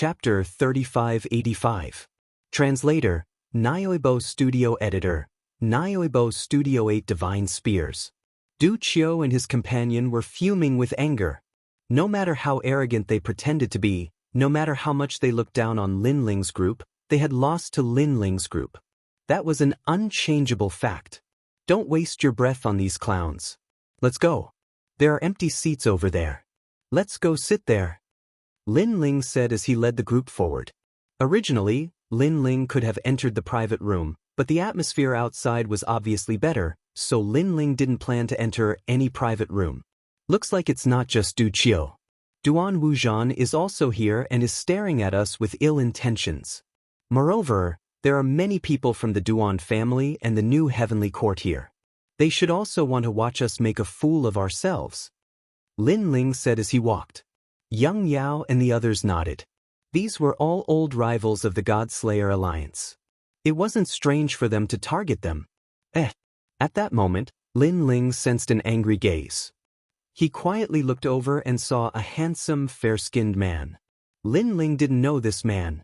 Chapter 3585. Translator, Nioibo Studio Editor, Nioibo Studio 8 Divine Spears. Du Qiu and his companion were fuming with anger. No matter how arrogant they pretended to be, no matter how much they looked down on Lin Ling's group, they had lost to Lin Ling's group. That was an unchangeable fact. Don't waste your breath on these clowns. Let's go. There are empty seats over there. Let's go sit there. Lin Ling said as he led the group forward. Originally, Lin Ling could have entered the private room, but the atmosphere outside was obviously better, so Lin Ling didn't plan to enter any private room. Looks like it's not just Du Qiu. Duan Wuzhan is also here and is staring at us with ill intentions. Moreover, there are many people from the Duan family and the new heavenly court here. They should also want to watch us make a fool of ourselves. Lin Ling said as he walked. Yang Yao and the others nodded. These were all old rivals of the God-Slayer Alliance. It wasn't strange for them to target them. At that moment, Lin Ling sensed an angry gaze. He quietly looked over and saw a handsome, fair-skinned man. Lin Ling didn't know this man.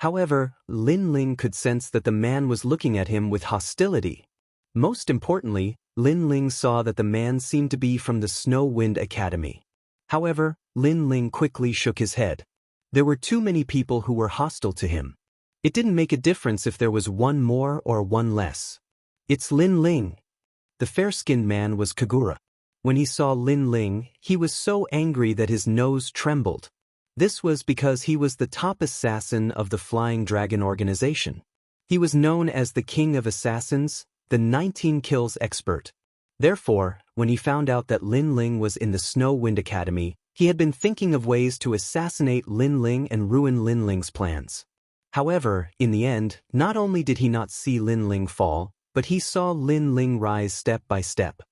However, Lin Ling could sense that the man was looking at him with hostility. Most importantly, Lin Ling saw that the man seemed to be from the Snow Wind Academy. However, Lin Ling quickly shook his head. There were too many people who were hostile to him. It didn't make a difference if there was one more or one less. It's Lin Ling. The fair-skinned man was Kagura. When he saw Lin Ling, he was so angry that his nose trembled. This was because he was the top assassin of the Flying Dragon organization. He was known as the King of Assassins, the 19 kills expert. Therefore, when he found out that Lin Ling was in the Snow Wind Academy, he had been thinking of ways to assassinate Lin Ling and ruin Lin Ling's plans. However, in the end, not only did he not see Lin Ling fall, but he saw Lin Ling rise step by step.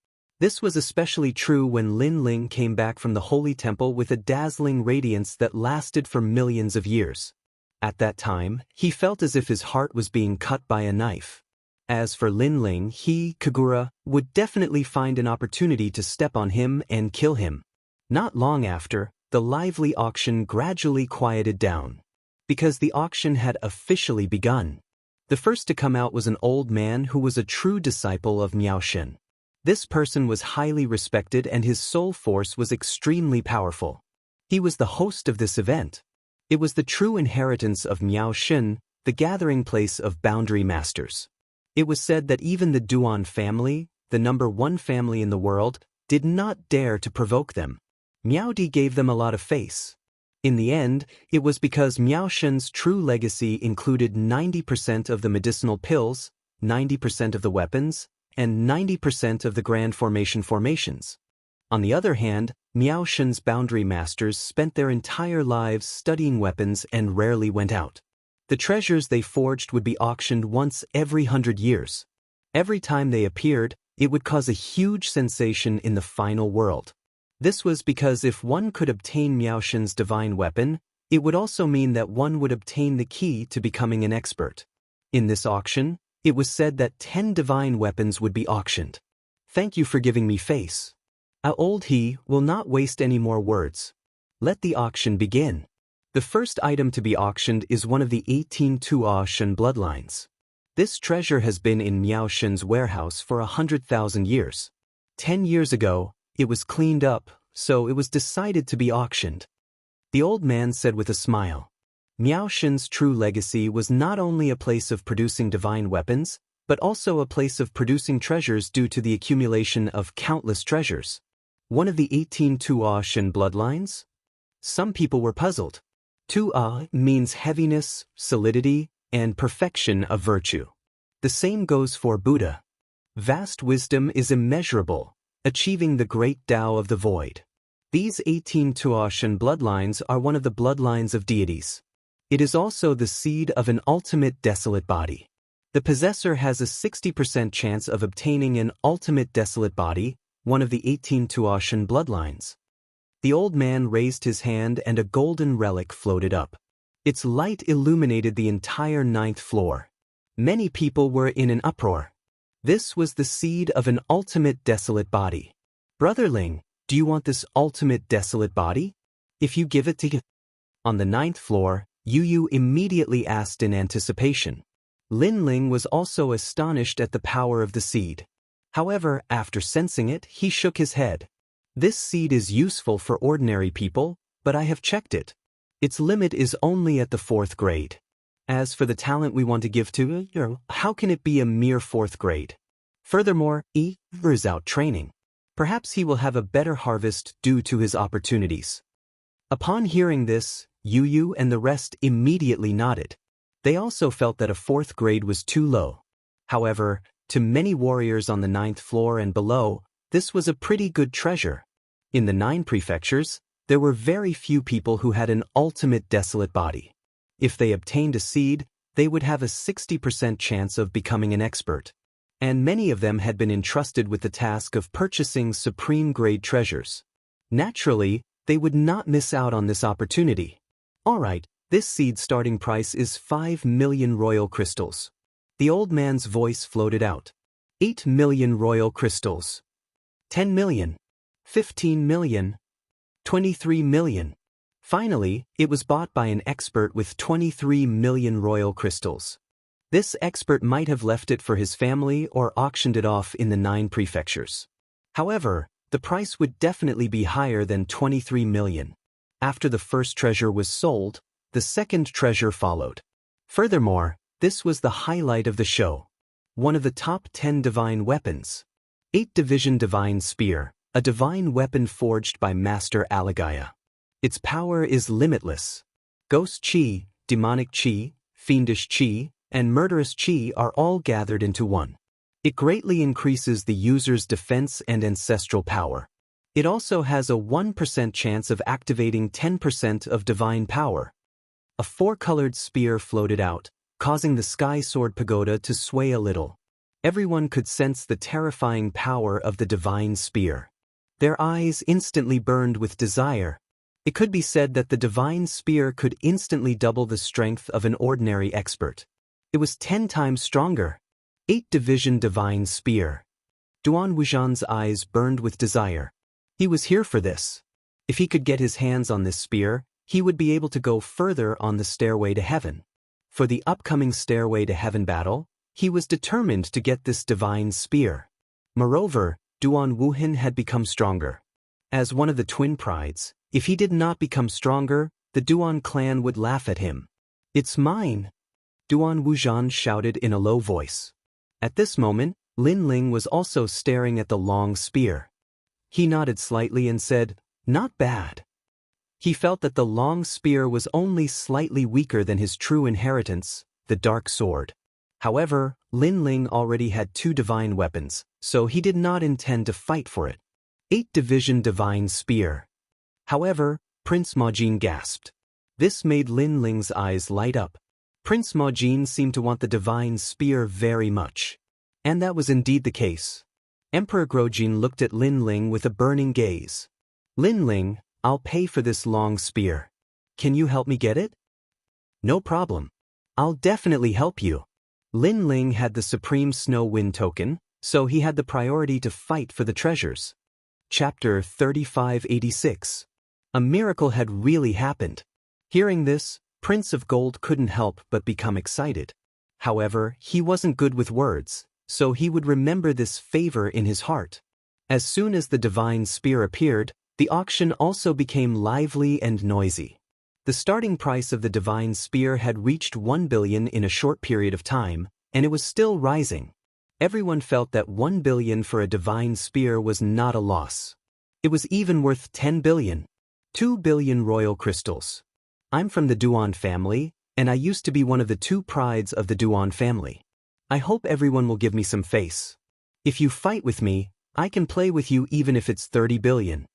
This was especially true when Lin Ling came back from the Holy Temple with a dazzling radiance that lasted for millions of years. At that time, he felt as if his heart was being cut by a knife. As for Lin Ling, he, Kagura, would definitely find an opportunity to step on him and kill him. Not long after, the lively auction gradually quieted down. Because the auction had officially begun. The first to come out was an old man who was a true disciple of Miao Shen. This person was highly respected and his soul force was extremely powerful. He was the host of this event. It was the true inheritance of Miao Shen, the gathering place of boundary masters. It was said that even the Duan family, the #1 family in the world, did not dare to provoke them. Miao Di gave them a lot of face. In the end, it was because Miao Shen's true legacy included 90% of the medicinal pills, 90% of the weapons, and 90% of the grand formations. On the other hand, Miao Shen's boundary masters spent their entire lives studying weapons and rarely went out. The treasures they forged would be auctioned once every 100 years. Every time they appeared, it would cause a huge sensation in the final world. This was because if one could obtain Miao Shen's divine weapon, it would also mean that one would obtain the key to becoming an expert. In this auction, it was said that 10 divine weapons would be auctioned. Thank you for giving me face. Old he will not waste any more words. Let the auction begin. The first item to be auctioned is one of the 18 Tuo Shen bloodlines. This treasure has been in Miao Shen's warehouse for 100,000 years. 10 years ago, it was cleaned up, so it was decided to be auctioned. The old man said with a smile. Miao Shen's true legacy was not only a place of producing divine weapons, but also a place of producing treasures due to the accumulation of countless treasures. One of the 18 Tuo Shen bloodlines? Some people were puzzled. Tuo means heaviness, solidity, and perfection of virtue. The same goes for Buddha. Vast wisdom is immeasurable, achieving the great Tao of the void. These 18 Tuo Shen bloodlines are one of the bloodlines of deities. It is also the seed of an ultimate desolate body. The possessor has a 60% chance of obtaining an ultimate desolate body, one of the 18 Tuo Shen bloodlines. The old man raised his hand and a golden relic floated up. Its light illuminated the entire 9th floor. Many people were in an uproar. This was the seed of an ultimate desolate body. Brother Ling, do you want this ultimate desolate body? If you give it to you. On the 9th floor, Yu Yu immediately asked in anticipation. Lin Ling was also astonished at the power of the seed. However, after sensing it, he shook his head. This seed is useful for ordinary people, but I have checked it. Its limit is only at the 4th grade. As for the talent we want to give to you, how can it be a mere 4th grade? Furthermore, he is out training. Perhaps he will have a better harvest due to his opportunities. Upon hearing this, Yu Yu and the rest immediately nodded. They also felt that a 4th grade was too low. However, to many warriors on the 9th floor and below, this was a pretty good treasure. In the 9 prefectures, there were very few people who had an ultimate desolate body. If they obtained a seed, they would have a 60% chance of becoming an expert. And many of them had been entrusted with the task of purchasing supreme-grade treasures. Naturally, they would not miss out on this opportunity. Alright, this seed's starting price is 5 million royal crystals. The old man's voice floated out. 8 million royal crystals. 10 million. 15 million. 23 million. Finally, it was bought by an expert with 23 million royal crystals. This expert might have left it for his family or auctioned it off in the 9 prefectures. However, the price would definitely be higher than 23 million. After the first treasure was sold, the second treasure followed. Furthermore, this was the highlight of the show. One of the top 10 divine weapons. 8-division divine spear, a divine weapon forged by Master Aligaya. Its power is limitless. Ghost chi, demonic chi, fiendish chi, and murderous chi are all gathered into one. It greatly increases the user's defense and ancestral power. It also has a 1% chance of activating 10% of divine power. A 4-colored spear floated out, causing the Sky Sword Pagoda to sway a little. Everyone could sense the terrifying power of the divine spear. Their eyes instantly burned with desire. It could be said that the divine spear could instantly double the strength of an ordinary expert. It was 10 times stronger. 8-division divine spear. Duan Wuxian's eyes burned with desire. He was here for this. If he could get his hands on this spear, he would be able to go further on the stairway to heaven. For the upcoming stairway to heaven battle, he was determined to get this divine spear. Moreover, Duan Wuhan had become stronger. As one of the twin prides, if he did not become stronger, the Duan clan would laugh at him. "It's mine!" Duan Wuxian shouted in a low voice. At this moment, Lin Ling was also staring at the long spear. He nodded slightly and said, "Not bad." He felt that the long spear was only slightly weaker than his true inheritance, the dark sword. However, Lin Ling already had 2 divine weapons, so he did not intend to fight for it. 8-division divine spear. However, Prince Majin gasped. This made Lin Ling's eyes light up. Prince Majin seemed to want the divine spear very much. And that was indeed the case. Emperor Grojin looked at Lin Ling with a burning gaze. "Lin Ling, I'll pay for this long spear. Can you help me get it?" "No problem. I'll definitely help you." Lin Ling had the Supreme Snow Wind token, so he had the priority to fight for the treasures. Chapter 3586. A miracle had really happened. Hearing this, Prince of Gold couldn't help but become excited. However, he wasn't good with words, so he would remember this favor in his heart. As soon as the divine spear appeared, the auction also became lively and noisy. The starting price of the divine spear had reached 1 billion in a short period of time, and it was still rising. Everyone felt that 1 billion for a divine spear was not a loss. It was even worth 10 billion. 2 billion royal crystals. I'm from the Duan family, and I used to be one of the 2 prides of the Duan family. I hope everyone will give me some face. If you fight with me, I can play with you even if it's 30 billion.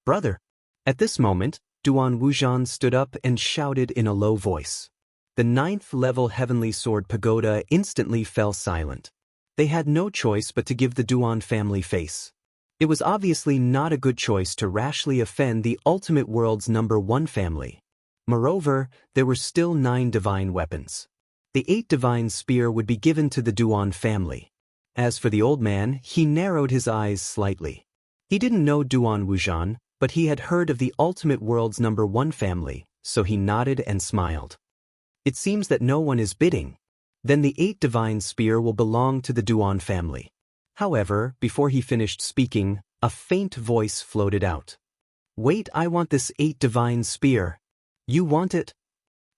Brother. At this moment, Duan Wuxian stood up and shouted in a low voice. The 9th level Heavenly Sword Pagoda instantly fell silent. They had no choice but to give the Duan family face. It was obviously not a good choice to rashly offend the ultimate world's #1 family. Moreover, there were still 9 divine weapons. The 8 divine spear would be given to the Duan family. As for the old man, he narrowed his eyes slightly. He didn't know Duan Wuxian, but he had heard of the ultimate world's #1 family, so he nodded and smiled. It seems that no one is bidding. Then the 8 divine spear will belong to the Duan family. However, before he finished speaking, a faint voice floated out. Wait, I want this 8 divine spear. You want it?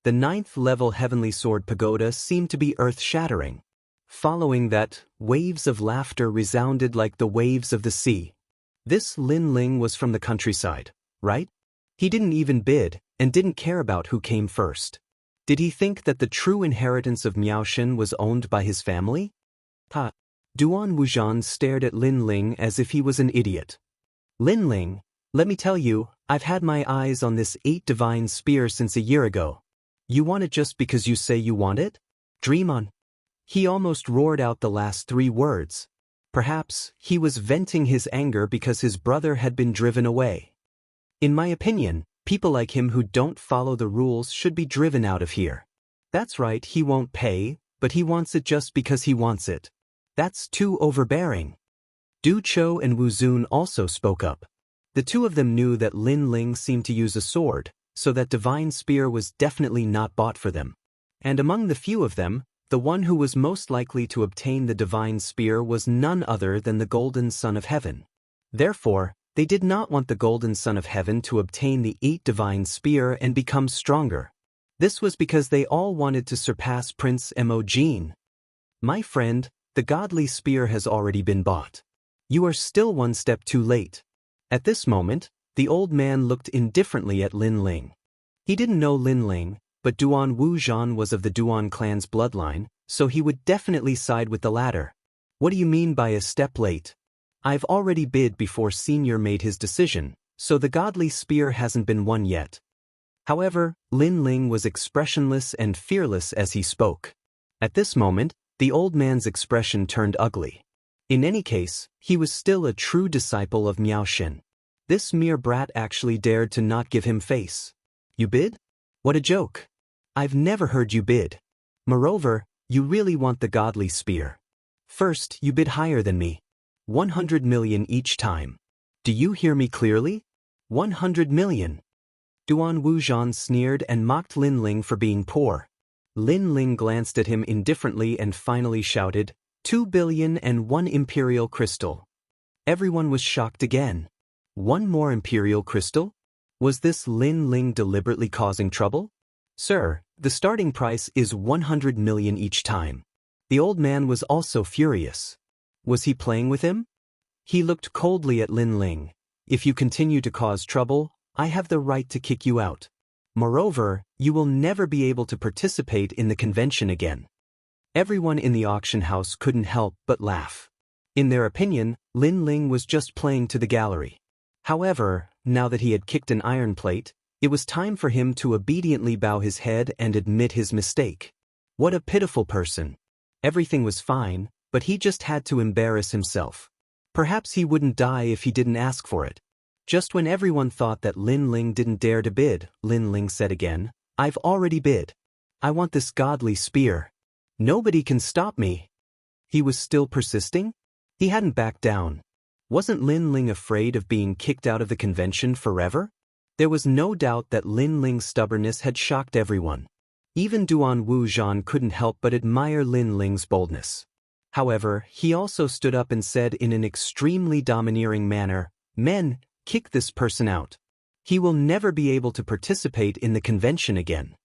The 9th level heavenly sword pagoda seemed to be earth-shattering. Following that, waves of laughter resounded like the waves of the sea. This Lin Ling was from the countryside, right? He didn't even bid, and didn't care about who came first. Did he think that the true inheritance of Miaoshen was owned by his family? Duan Wuzhan stared at Lin Ling as if he was an idiot. Lin Ling, let me tell you, I've had my eyes on this 8 divine spear since a year ago. You want it just because you say you want it? Dream on. He almost roared out the last 3 words. Perhaps he was venting his anger because his brother had been driven away. In my opinion, people like him who don't follow the rules should be driven out of here. That's right, he won't pay, but he wants it just because he wants it. That's too overbearing. Du Chou and Wu Zun also spoke up. The two of them knew that Lin Ling seemed to use a sword, so that divine spear was definitely not bought for them. And among the few of them, the one who was most likely to obtain the divine spear was none other than the Golden Son of Heaven. Therefore, they did not want the Golden Son of Heaven to obtain the 8 divine spear and become stronger. This was because they all wanted to surpass Prince Mo Jin. My friend, the godly spear has already been bought. You are still one step too late. At this moment, the old man looked indifferently at Lin Ling. He didn't know Lin Ling, but Duan Wuzhan was of the Duan clan's bloodline, so he would definitely side with the latter. What do you mean by a step late? I've already bid before Senior made his decision, so the godly spear hasn't been won yet. However, Lin Ling was expressionless and fearless as he spoke. At this moment, the old man's expression turned ugly. In any case, he was still a true disciple of Miaoshen. This mere brat actually dared to not give him face. You bid? What a joke. I've never heard you bid. Moreover, you really want the godly spear. First, you bid higher than me. 100 million each time. Do you hear me clearly? 100 million. Duan Wuzhan sneered and mocked Lin Ling for being poor. Lin Ling glanced at him indifferently and finally shouted, 2 billion and 1 imperial crystal. Everyone was shocked again. 1 more imperial crystal? Was this Lin Ling deliberately causing trouble? Sir, the starting price is 100 million each time. The old man was also furious. Was he playing with him? He looked coldly at Lin Ling. If you continue to cause trouble, I have the right to kick you out. Moreover, you will never be able to participate in the convention again. Everyone in the auction house couldn't help but laugh. In their opinion, Lin Ling was just playing to the gallery. However, now that he had kicked an iron plate, it was time for him to obediently bow his head and admit his mistake. What a pitiful person. Everything was fine, but he just had to embarrass himself. Perhaps he wouldn't die if he didn't ask for it. Just when everyone thought that Lin Ling didn't dare to bid, Lin Ling said again, I've already bid. I want this godly spear. Nobody can stop me. He was still persisting? He hadn't backed down. Wasn't Lin Ling afraid of being kicked out of the convention forever? There was no doubt that Lin Ling's stubbornness had shocked everyone. Even Duan Wuzhan couldn't help but admire Lin Ling's boldness. However, he also stood up and said in an extremely domineering manner, Men, kick this person out. He will never be able to participate in the convention again.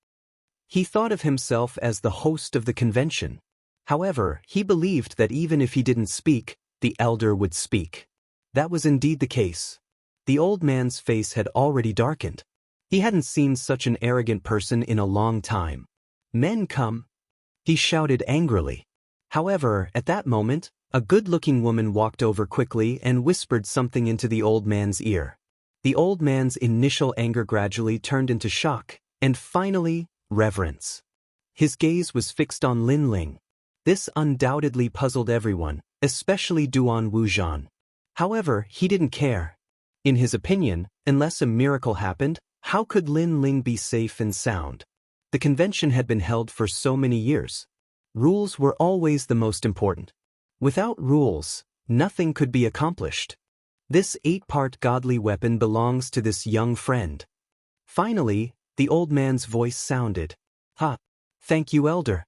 He thought of himself as the host of the convention. However, he believed that even if he didn't speak, the elder would speak. That was indeed the case. The old man's face had already darkened. He hadn't seen such an arrogant person in a long time. Men come, he shouted angrily. However, at that moment, a good-looking woman walked over quickly and whispered something into the old man's ear. The old man's initial anger gradually turned into shock, and finally, reverence. His gaze was fixed on Lin Ling. This undoubtedly puzzled everyone, especially Duan Wuzhan. However, he didn't care. In his opinion, unless a miracle happened, how could Lin Ling be safe and sound? The convention had been held for so many years. Rules were always the most important. Without rules, nothing could be accomplished. This 8-part godly weapon belongs to this young friend. Finally, the old man's voice sounded. Thank you, Elder.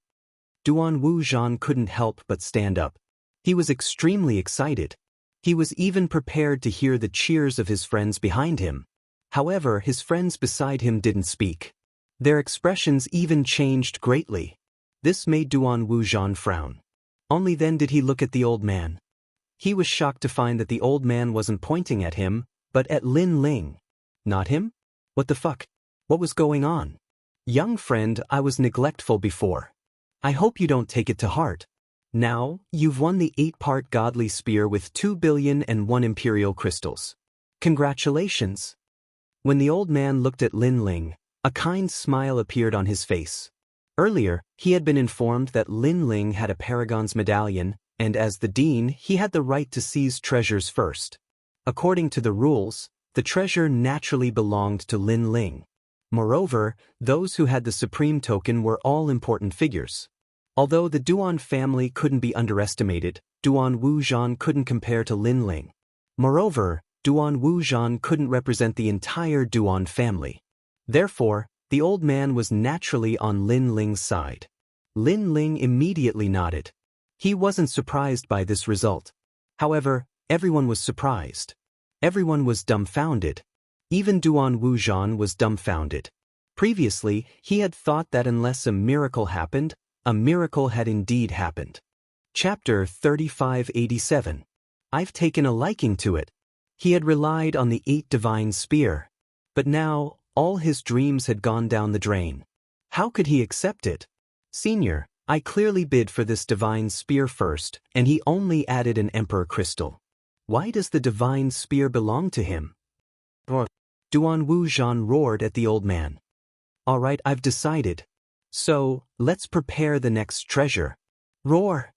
Duan Wuzhan couldn't help but stand up. He was extremely excited. He was even prepared to hear the cheers of his friends behind him. However, his friends beside him didn't speak. Their expressions even changed greatly. This made Duan Wuzhan frown. Only then did he look at the old man. He was shocked to find that the old man wasn't pointing at him, but at Lin Ling. Not him? What the fuck? What was going on? Young friend, I was neglectful before. I hope you don't take it to heart. Now, you've won the 8-part godly spear with 2,000,001 imperial crystals. Congratulations. When the old man looked at Lin Ling, a kind smile appeared on his face. Earlier, he had been informed that Lin Ling had a Paragon's medallion, and as the dean, he had the right to seize treasures first. According to the rules, the treasure naturally belonged to Lin Ling. Moreover, those who had the supreme token were all important figures. Although the Duan family couldn't be underestimated, Duan Wuzhan couldn't compare to Lin Ling. Moreover, Duan Wuzhan couldn't represent the entire Duan family. Therefore, the old man was naturally on Lin Ling's side. Lin Ling immediately nodded. He wasn't surprised by this result. However, everyone was surprised. Everyone was dumbfounded. Even Duan Wuzhan was dumbfounded. Previously, he had thought that unless a miracle happened, a miracle had indeed happened. Chapter 3587. I've taken a liking to it. He had relied on the 8 divine spear. But now, all his dreams had gone down the drain. How could he accept it? Senior, I clearly bid for this divine spear first, and he only added an emperor crystal. Why does the divine spear belong to him? Duan Wuzhan roared at the old man. All right, I've decided. So, let's prepare the next treasure. Roar!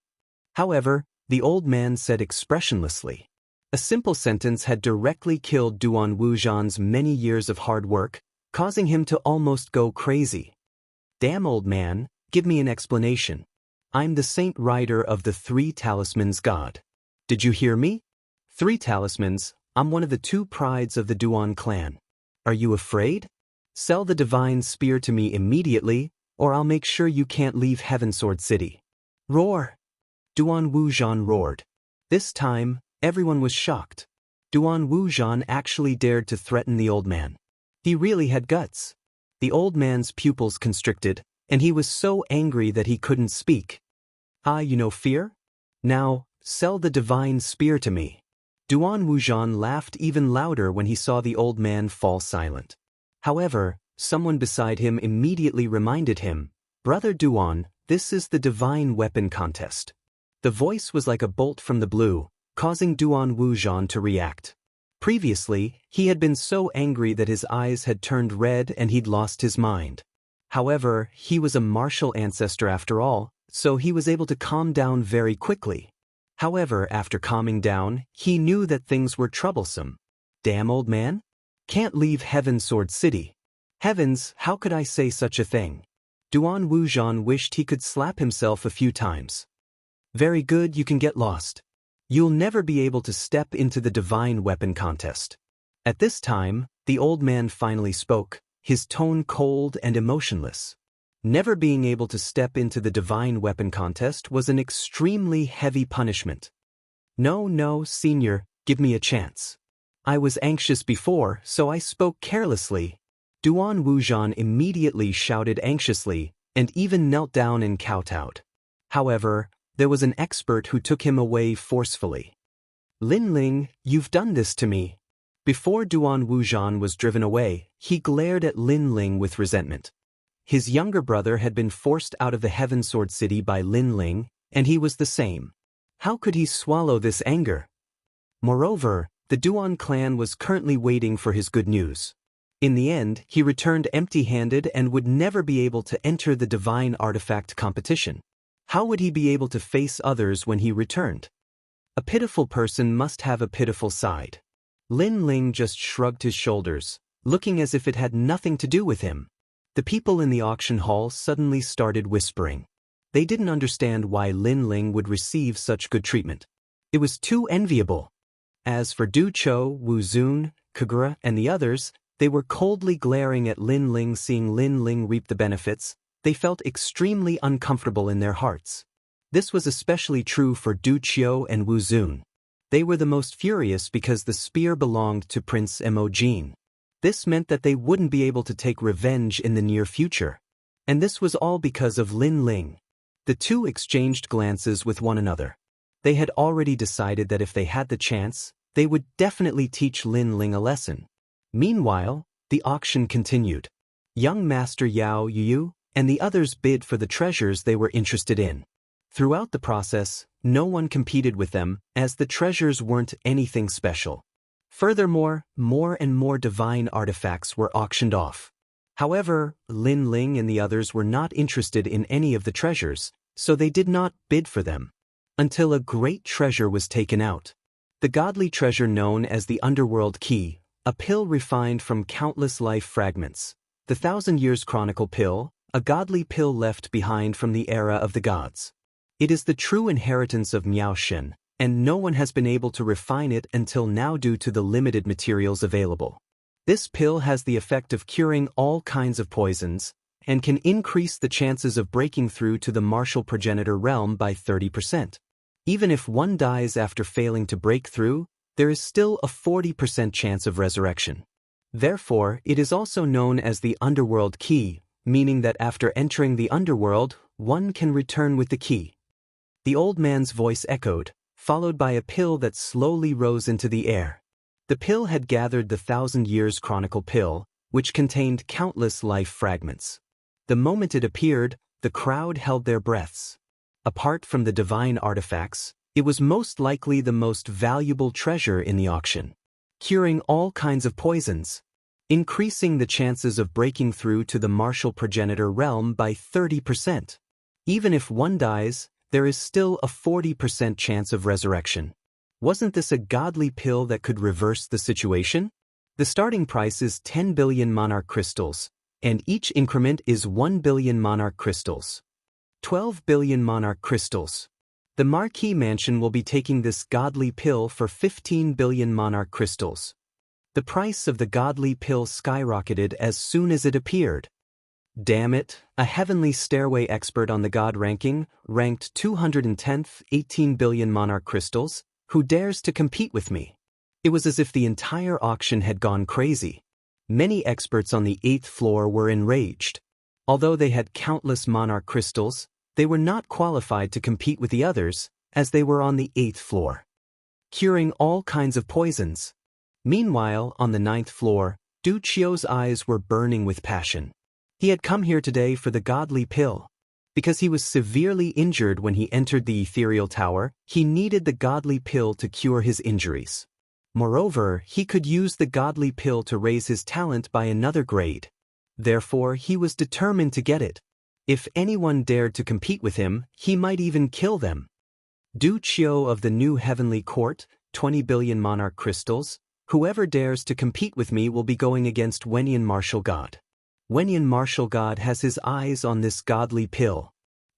However, the old man said expressionlessly. A simple sentence had directly killed Duan Wuzhan's many years of hard work, causing him to almost go crazy. Damn, old man, give me an explanation. I'm the Saint Rider of the 3 Talismans God. Did you hear me? 3 talismans, I'm one of the 2 prides of the Duan clan. Are you afraid? Sell the divine spear to me immediately, or I'll make sure you can't leave Heavensword City. Roar! Duan Wuzhan roared. This time, everyone was shocked. Duan Wuzhan actually dared to threaten the old man. He really had guts. The old man's pupils constricted, and he was so angry that he couldn't speak. You know fear? Now, sell the divine spear to me. Duan Wuzhan laughed even louder when he saw the old man fall silent. However, someone beside him immediately reminded him, Brother Duan, this is the divine weapon contest. The voice was like a bolt from the blue, causing Duan Wuzhan to react. Previously, he had been so angry that his eyes had turned red and he'd lost his mind. However, he was a martial ancestor after all, so he was able to calm down very quickly. However, after calming down, he knew that things were troublesome. Damn, old man? Can't leave Heavensword City. Heavens, how could I say such a thing? Duan Wuzhan wished he could slap himself a few times. Very good, you can get lost. You'll never be able to step into the divine weapon contest. At this time, the old man finally spoke, his tone cold and emotionless. Never being able to step into the divine weapon contest was an extremely heavy punishment. No, senior, give me a chance. I was anxious before, so I spoke carelessly. Duan Wuzhan immediately shouted anxiously, and even knelt down and kowtowed. However, there was an expert who took him away forcefully. Lin Ling, you've done this to me. Before Duan Wuzhan was driven away, he glared at Lin Ling with resentment. His younger brother had been forced out of the Heavensword City by Lin Ling, and he was the same. How could he swallow this anger? Moreover, the Duan clan was currently waiting for his good news. In the end, he returned empty-handed and would never be able to enter the divine artifact competition. How would he be able to face others when he returned? A pitiful person must have a pitiful side. Lin Ling just shrugged his shoulders, looking as if it had nothing to do with him. The people in the auction hall suddenly started whispering. They didn't understand why Lin Ling would receive such good treatment. It was too enviable. As for Du Cho, Wu Zun, Kagura, and the others, they were coldly glaring at Lin Ling, seeing Lin Ling reap the benefits. they felt extremely uncomfortable in their hearts. This was especially true for Du Qiu and Wu Zun. They were the most furious because the spear belonged to Prince Emojin. This meant that they wouldn't be able to take revenge in the near future. And this was all because of Lin Ling. The two exchanged glances with one another. They had already decided that if they had the chance, they would definitely teach Lin Ling a lesson. Meanwhile, the auction continued. Young Master Yao Yu and the others bid for the treasures they were interested in. Throughout the process, no one competed with them, as the treasures weren't anything special. Furthermore, more and more divine artifacts were auctioned off. However, Lin Ling and the others were not interested in any of the treasures, so they did not bid for them. Until a great treasure was taken out. The godly treasure known as the Underworld Key, a pill refined from countless life fragments. The 1,000 Years Chronicle pill, a godly pill left behind from the era of the gods. It is the true inheritance of Miaoshen, and no one has been able to refine it until now due to the limited materials available. This pill has the effect of curing all kinds of poisons, and can increase the chances of breaking through to the martial progenitor realm by 30%. Even if one dies after failing to break through, there is still a 40% chance of resurrection. Therefore, it is also known as the Underworld Key, meaning that after entering the underworld, one can return with the key. The old man's voice echoed, followed by a pill that slowly rose into the air. The pill had gathered the 1,000 Years Chronicle pill, which contained countless life fragments. The moment it appeared, the crowd held their breaths. Apart from the divine artifacts, it was most likely the most valuable treasure in the auction. Curing all kinds of poisons. Increasing the chances of breaking through to the martial progenitor realm by 30%. Even if one dies, there is still a 40% chance of resurrection. Wasn't this a godly pill that could reverse the situation? The starting price is 10 billion monarch crystals, and each increment is 1 billion monarch crystals. 12 billion monarch crystals. The Marquis Mansion will be taking this godly pill for 15 billion monarch crystals. The price of the godly pill skyrocketed as soon as it appeared. Damn it, a heavenly stairway expert on the god ranking, ranked 210th, 18 billion monarch crystals, who dares to compete with me? It was as if the entire auction had gone crazy. Many experts on the 8th floor were enraged. Although they had countless monarch crystals, they were not qualified to compete with the others, as they were on the 8th floor. Curing all kinds of poisons. Meanwhile, on the 9th floor, Du Qiu's eyes were burning with passion. He had come here today for the godly pill. Because he was severely injured when he entered the ethereal tower, he needed the godly pill to cure his injuries. Moreover, he could use the godly pill to raise his talent by another grade. Therefore, he was determined to get it. If anyone dared to compete with him, he might even kill them. Du Qiu of the New Heavenly Court, 20 billion monarch crystals. Whoever dares to compete with me will be going against Wenyan Martial God. Wenyan Martial God has his eyes on this godly pill.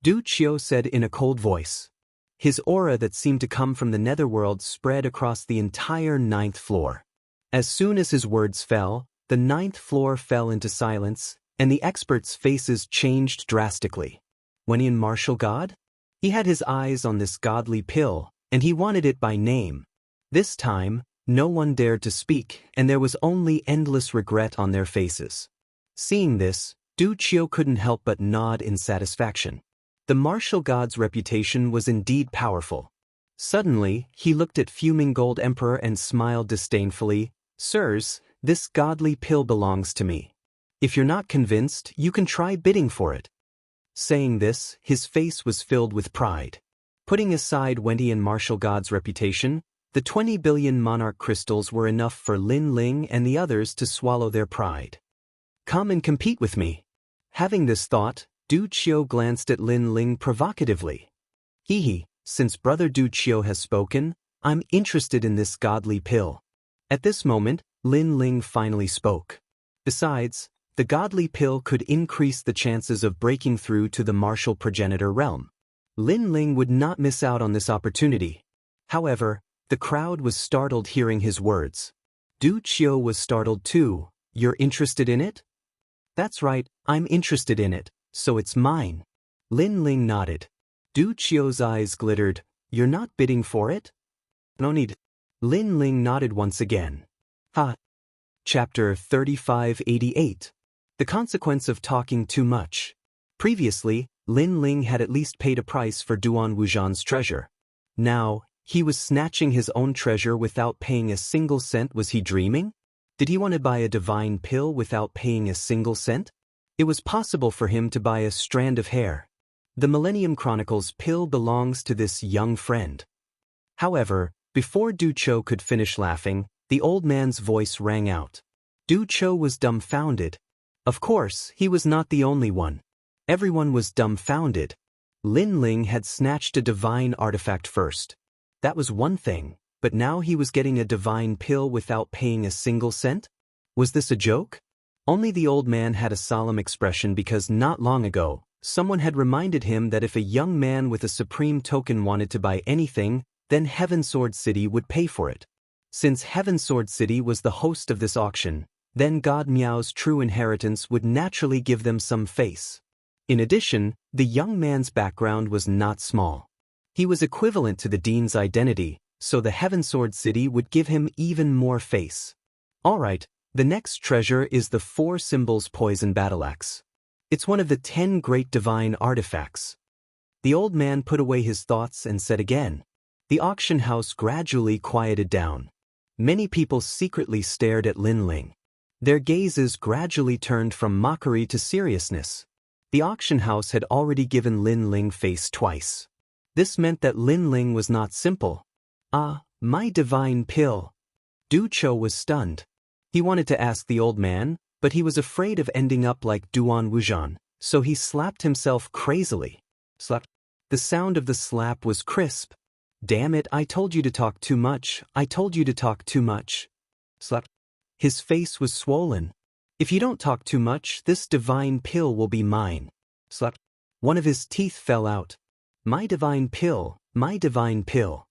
Du Qiu said in a cold voice. His aura that seemed to come from the netherworld spread across the entire 9th floor. As soon as his words fell, the 9th floor fell into silence, and the experts' faces changed drastically. Wenyan Martial God? He had his eyes on this godly pill, and he wanted it by name. This time, no one dared to speak, and there was only endless regret on their faces. Seeing this, Du Qiu couldn't help but nod in satisfaction. The martial god's reputation was indeed powerful. Suddenly, he looked at fuming Gold Emperor and smiled disdainfully. Sirs, this godly pill belongs to me. If you're not convinced, you can try bidding for it. Saying this, his face was filled with pride. Putting aside Wendian martial god's reputation, the 20 billion monarch crystals were enough for Lin Ling and the others to swallow their pride. Come and compete with me. Having this thought, Du Qiu glanced at Lin Ling provocatively. Since Brother Du Qiu has spoken, I'm interested in this godly pill. At this moment, Lin Ling finally spoke. Besides, the godly pill could increase the chances of breaking through to the martial progenitor realm. Lin Ling would not miss out on this opportunity. However, the crowd was startled hearing his words. Du Qiu was startled too. You're interested in it? That's right, I'm interested in it, so it's mine. Lin Ling nodded. Du Qiu's eyes glittered. You're not bidding for it? No need. Lin Ling nodded once again. Ha. Chapter 3588. The Consequence of Talking Too Much. Previously, Lin Ling had at least paid a price for Duan Wuzhan's treasure. Now, he was snatching his own treasure without paying a single cent. Was he dreaming? Did he want to buy a divine pill without paying a single cent? It was possible for him to buy a strand of hair. The Millennium Chronicles pill belongs to this young friend. However, before Du Qiu could finish laughing, the old man's voice rang out. Du Qiu was dumbfounded. Of course, he was not the only one. Everyone was dumbfounded. Lin Ling had snatched a divine artifact first. That was one thing, but now he was getting a divine pill without paying a single cent? Was this a joke? Only the old man had a solemn expression because not long ago, someone had reminded him that if a young man with a supreme token wanted to buy anything, then Heaven Sword City would pay for it. Since Heaven Sword City was the host of this auction, then God Miao's true inheritance would naturally give them some face. In addition, the young man's background was not small. He was equivalent to the dean's identity, so the Heaven Sword City would give him even more face. Alright, the next treasure is the 4 Symbols Poison Battleaxe. It's one of the 10 great divine artifacts. The old man put away his thoughts and said again. The auction house gradually quieted down. Many people secretly stared at Lin Ling. Their gazes gradually turned from mockery to seriousness. The auction house had already given Lin Ling face twice. This meant that Lin Ling was not simple. Ah, my divine pill. Du Qiu was stunned. He wanted to ask the old man, but he was afraid of ending up like Duan Wuzhan, so he slapped himself crazily. Slap. The sound of the slap was crisp. Damn it, I told you to talk too much, I told you to talk too much. Slap. His face was swollen. If you don't talk too much, this divine pill will be mine. Slap. One of his teeth fell out. My divine pill, my divine pill.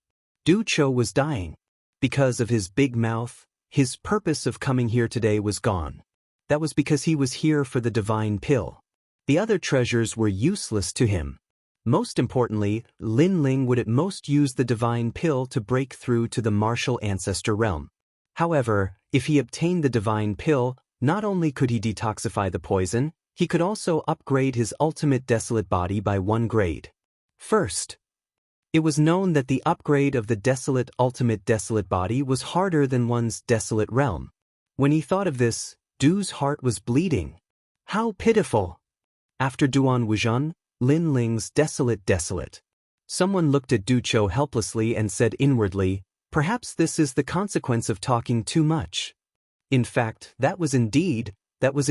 Du Qiu was dying. Because of his big mouth, his purpose of coming here today was gone. That was because he was here for the divine pill. The other treasures were useless to him. Most importantly, Lin Ling would at most use the divine pill to break through to the martial ancestor realm. However, if he obtained the divine pill, not only could he detoxify the poison, he could also upgrade his ultimate desolate body by 1 grade. First, it was known that the upgrade of the desolate ultimate desolate body was harder than one's desolate realm. When he thought of this, Du's heart was bleeding. How pitiful! After Duan Wuzhan, Lin Ling's desolate. Someone looked at Du Qiu helplessly and said inwardly, perhaps this is the consequence of talking too much. In fact, that was indeed. That was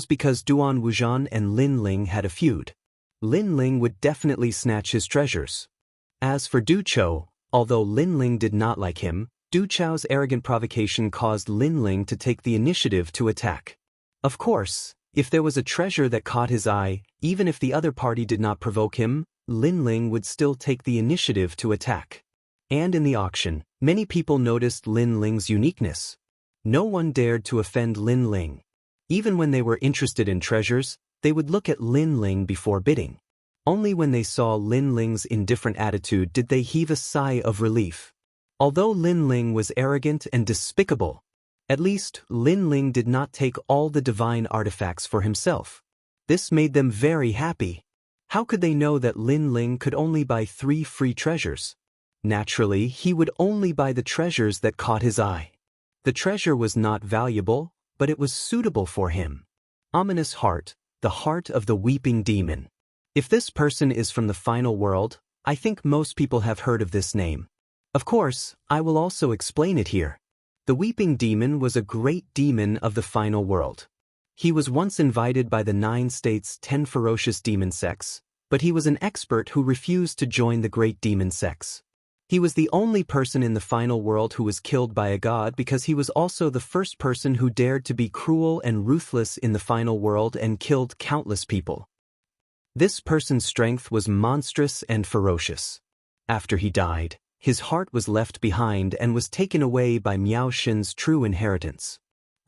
because Duan Wuzhan and Lin Ling had a feud. Lin Ling would definitely snatch his treasures. As for Du Qiu, although Lin Ling did not like him, Du Qiu's arrogant provocation caused Lin Ling to take the initiative to attack. Of course, if there was a treasure that caught his eye, even if the other party did not provoke him, Lin Ling would still take the initiative to attack. And in the auction, many people noticed Lin Ling's uniqueness. No one dared to offend Lin Ling. Even when they were interested in treasures, they would look at Lin Ling before bidding. Only when they saw Lin Ling's indifferent attitude did they heave a sigh of relief. Although Lin Ling was arrogant and despicable, at least Lin Ling did not take all the divine artifacts for himself. This made them very happy. How could they know that Lin Ling could only buy 3 free treasures? Naturally, he would only buy the treasures that caught his eye. The treasure was not valuable, but it was suitable for him. Ominous heart, the heart of the weeping demon. If this person is from the final world, I think most people have heard of this name. Of course, I will also explain it here. The weeping demon was a great demon of the final world. He was once invited by the 9 states' 10 ferocious demon sects, but he was an expert who refused to join the great demon sects. He was the only person in the final world who was killed by a god because he was also the first person who dared to be cruel and ruthless in the final world and killed countless people. This person's strength was monstrous and ferocious. After he died, his heart was left behind and was taken away by Miao Xin's true inheritance.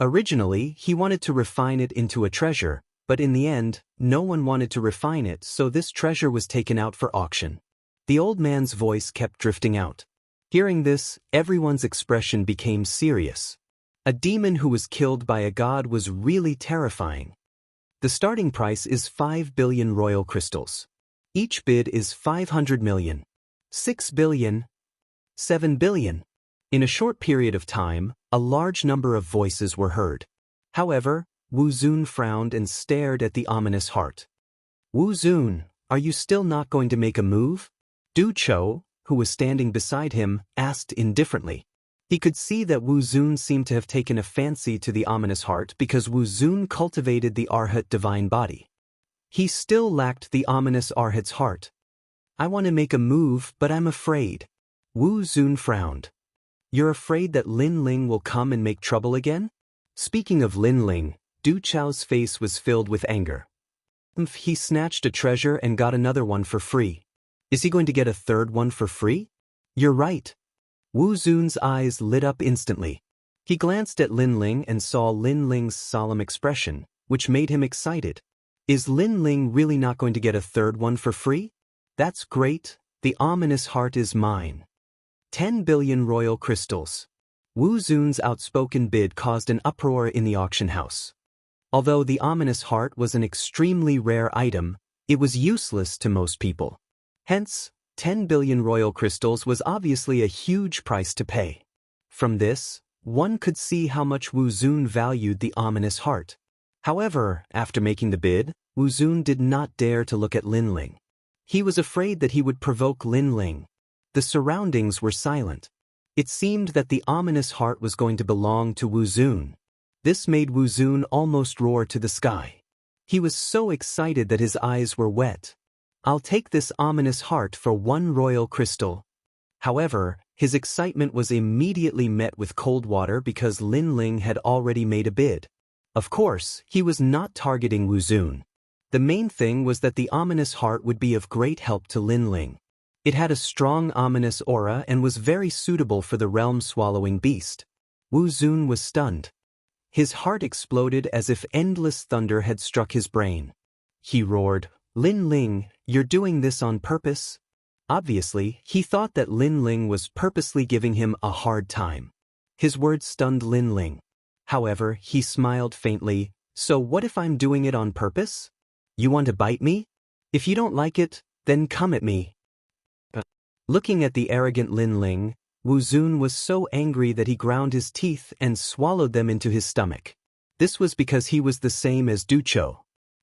Originally, he wanted to refine it into a treasure, But in the end, no one wanted to refine it, so this treasure was taken out for auction. The old man's voice kept drifting out. Hearing this, everyone's expression became serious. A demon who was killed by a god was really terrifying. The starting price is 5 billion royal crystals. Each bid is 500 million, 6 billion, 7 billion. In a short period of time, a large number of voices were heard. However, Wu Zun frowned and stared at the ominous heart. Wu Zun, are you still not going to make a move? Du Chou, who was standing beside him, asked indifferently. He could see that Wu Zun seemed to have taken a fancy to the ominous heart because Wu Zun cultivated the Arhat divine body. He still lacked the ominous Arhat's heart. I want to make a move, but I'm afraid. Wu Zun frowned. You're afraid that Lin Ling will come and make trouble again? Speaking of Lin Ling, Du Chao's face was filled with anger. He snatched a treasure and got another one for free. Is he going to get a third one for free? You're right. Wu Zun's eyes lit up instantly. He glanced at Lin Ling and saw Lin Ling's solemn expression, which made him excited. Is Lin Ling really not going to get a third one for free? That's great, the ominous heart is mine. 10 billion royal crystals. Wu Zun's outspoken bid caused an uproar in the auction house. Although the ominous heart was an extremely rare item, it was useless to most people. Hence, 10 billion royal crystals was obviously a huge price to pay. From this, one could see how much Wu Zun valued the ominous heart. However, after making the bid, Wu Zun did not dare to look at Lin Ling. He was afraid that he would provoke Lin Ling. The surroundings were silent. It seemed that the ominous heart was going to belong to Wu Zun. This made Wu Zun almost roar to the sky. He was so excited that his eyes were wet. I'll take this ominous heart for 1 royal crystal. However, his excitement was immediately met with cold water because Lin Ling had already made a bid. Of course, he was not targeting Wu Zun. The main thing was that the ominous heart would be of great help to Lin Ling. It had a strong ominous aura and was very suitable for the realm-swallowing beast. Wu Zun was stunned. His heart exploded as if endless thunder had struck his brain. He roared, Lin Ling, you're doing this on purpose? Obviously, he thought that Lin Ling was purposely giving him a hard time. His words stunned Lin Ling. However, he smiled faintly, so what if I'm doing it on purpose? You want to bite me? If you don't like it, then come at me. Looking at the arrogant Lin Ling, Wu Zun was so angry that he ground his teeth and swallowed them into his stomach. This was because he was the same as Du Chou.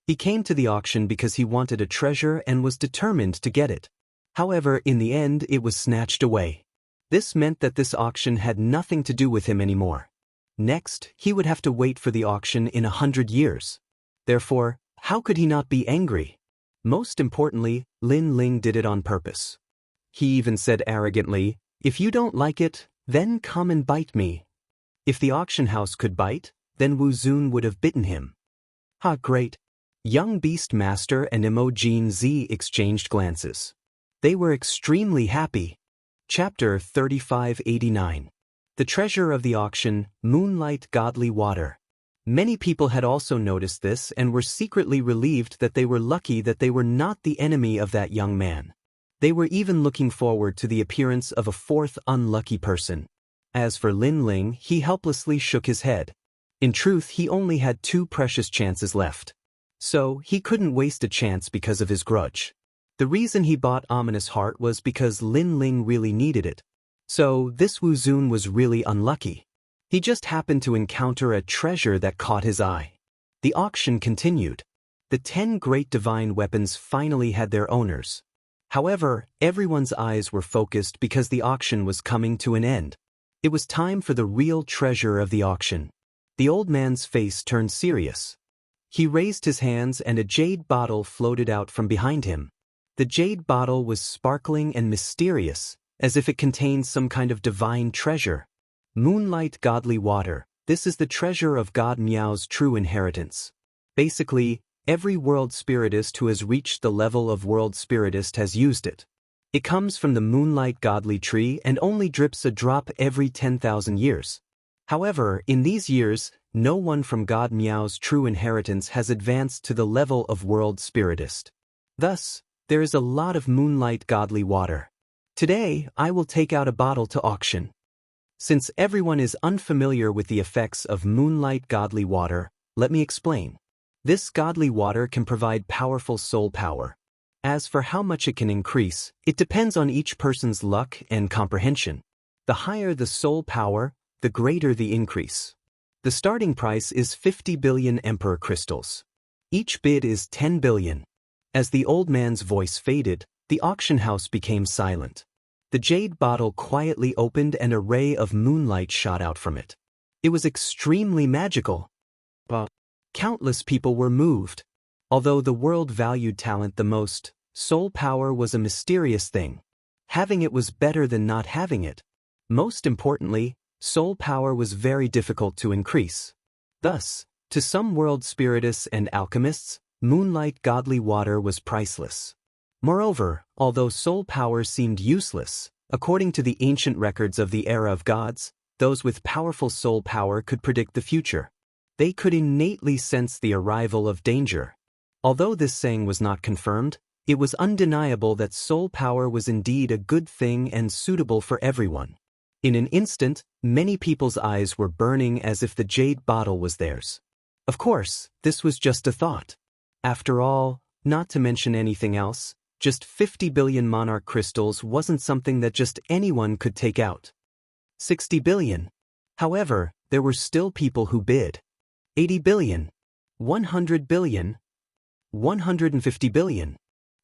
He came to the auction because he wanted a treasure and was determined to get it. However, in the end, it was snatched away. This meant that this auction had nothing to do with him anymore. Next, he would have to wait for the auction in 100 years. Therefore, how could he not be angry? Most importantly, Lin Ling did it on purpose. He even said arrogantly, if you don't like it, then come and bite me. If the auction house could bite, then Wu Zun would have bitten him. Ha, great. Young Beast Master and Imogen Z exchanged glances. They were extremely happy. Chapter 3589. The treasure of the auction, Moonlight Godly Water. Many people had also noticed this and were secretly relieved that they were lucky that they were not the enemy of that young man. They were even looking forward to the appearance of a fourth unlucky person. As for Lin Ling, he helplessly shook his head. In truth, he only had 2 precious chances left. So, he couldn't waste a chance because of his grudge. The reason he bought Ominous Heart was because Lin Ling really needed it. So, this Wu Zun was really unlucky. He just happened to encounter a treasure that caught his eye. The auction continued. The 10 great divine weapons finally had their owners. However, everyone's eyes were focused because the auction was coming to an end. It was time for the real treasure of the auction. The old man's face turned serious. He raised his hands and a jade bottle floated out from behind him. The jade bottle was sparkling and mysterious, as if it contained some kind of divine treasure. Moonlight Godly Water, this is the treasure of God Miao's true inheritance. Basically, every world spiritist who has reached the level of world spiritist has used it. It comes from the Moonlight Godly tree and only drips a drop every 10,000 years. However, in these years, no one from God Miao's true inheritance has advanced to the level of world spiritist. Thus, there is a lot of moonlight godly water. Today, I will take out a bottle to auction. Since everyone is unfamiliar with the effects of moonlight godly water, let me explain. This godly water can provide powerful soul power. As for how much it can increase, it depends on each person's luck and comprehension. The higher the soul power, the greater the increase. The starting price is 50 billion Emperor crystals. Each bid is 10 billion. As the old man's voice faded, the auction house became silent. The jade bottle quietly opened and a ray of moonlight shot out from it. It was extremely magical. But countless people were moved. Although the world valued talent the most, soul power was a mysterious thing. Having it was better than not having it. Most importantly, soul power was very difficult to increase. Thus, to some world spiritists and alchemists, moonlight godly water was priceless. Moreover, although soul power seemed useless, according to the ancient records of the era of gods, those with powerful soul power could predict the future. They could innately sense the arrival of danger. Although this saying was not confirmed, it was undeniable that soul power was indeed a good thing and suitable for everyone. In an instant, many people's eyes were burning as if the jade bottle was theirs. Of course, this was just a thought. After all, not to mention anything else, just 50 billion monarch crystals wasn't something that just anyone could take out. 60 billion. However, there were still people who bid. 80 billion. 100 billion. 150 billion.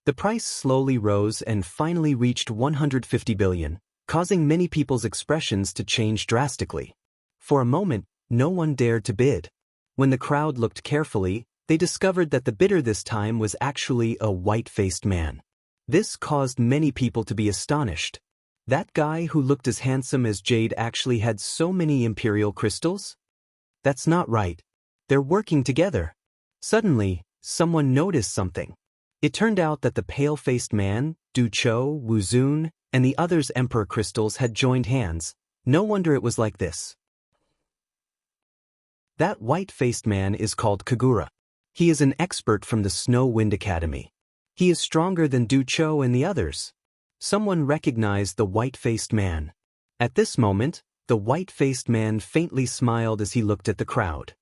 The price slowly rose and finally reached 150 billion, causing many people's expressions to change drastically. For a moment, no one dared to bid. When the crowd looked carefully, they discovered that the bidder this time was actually a white-faced man. This caused many people to be astonished. That guy who looked as handsome as jade actually had so many imperial crystals? That's not right. They're working together. Suddenly, someone noticed something. It turned out that the pale-faced man, Du Chou, Wu Zun, and the others' emperor crystals had joined hands. No wonder it was like this. That white-faced man is called Kagura. He is an expert from the Snow Wind Academy. He is stronger than Du Chou and the others. Someone recognized the white-faced man. At this moment, the white-faced man faintly smiled as he looked at the crowd.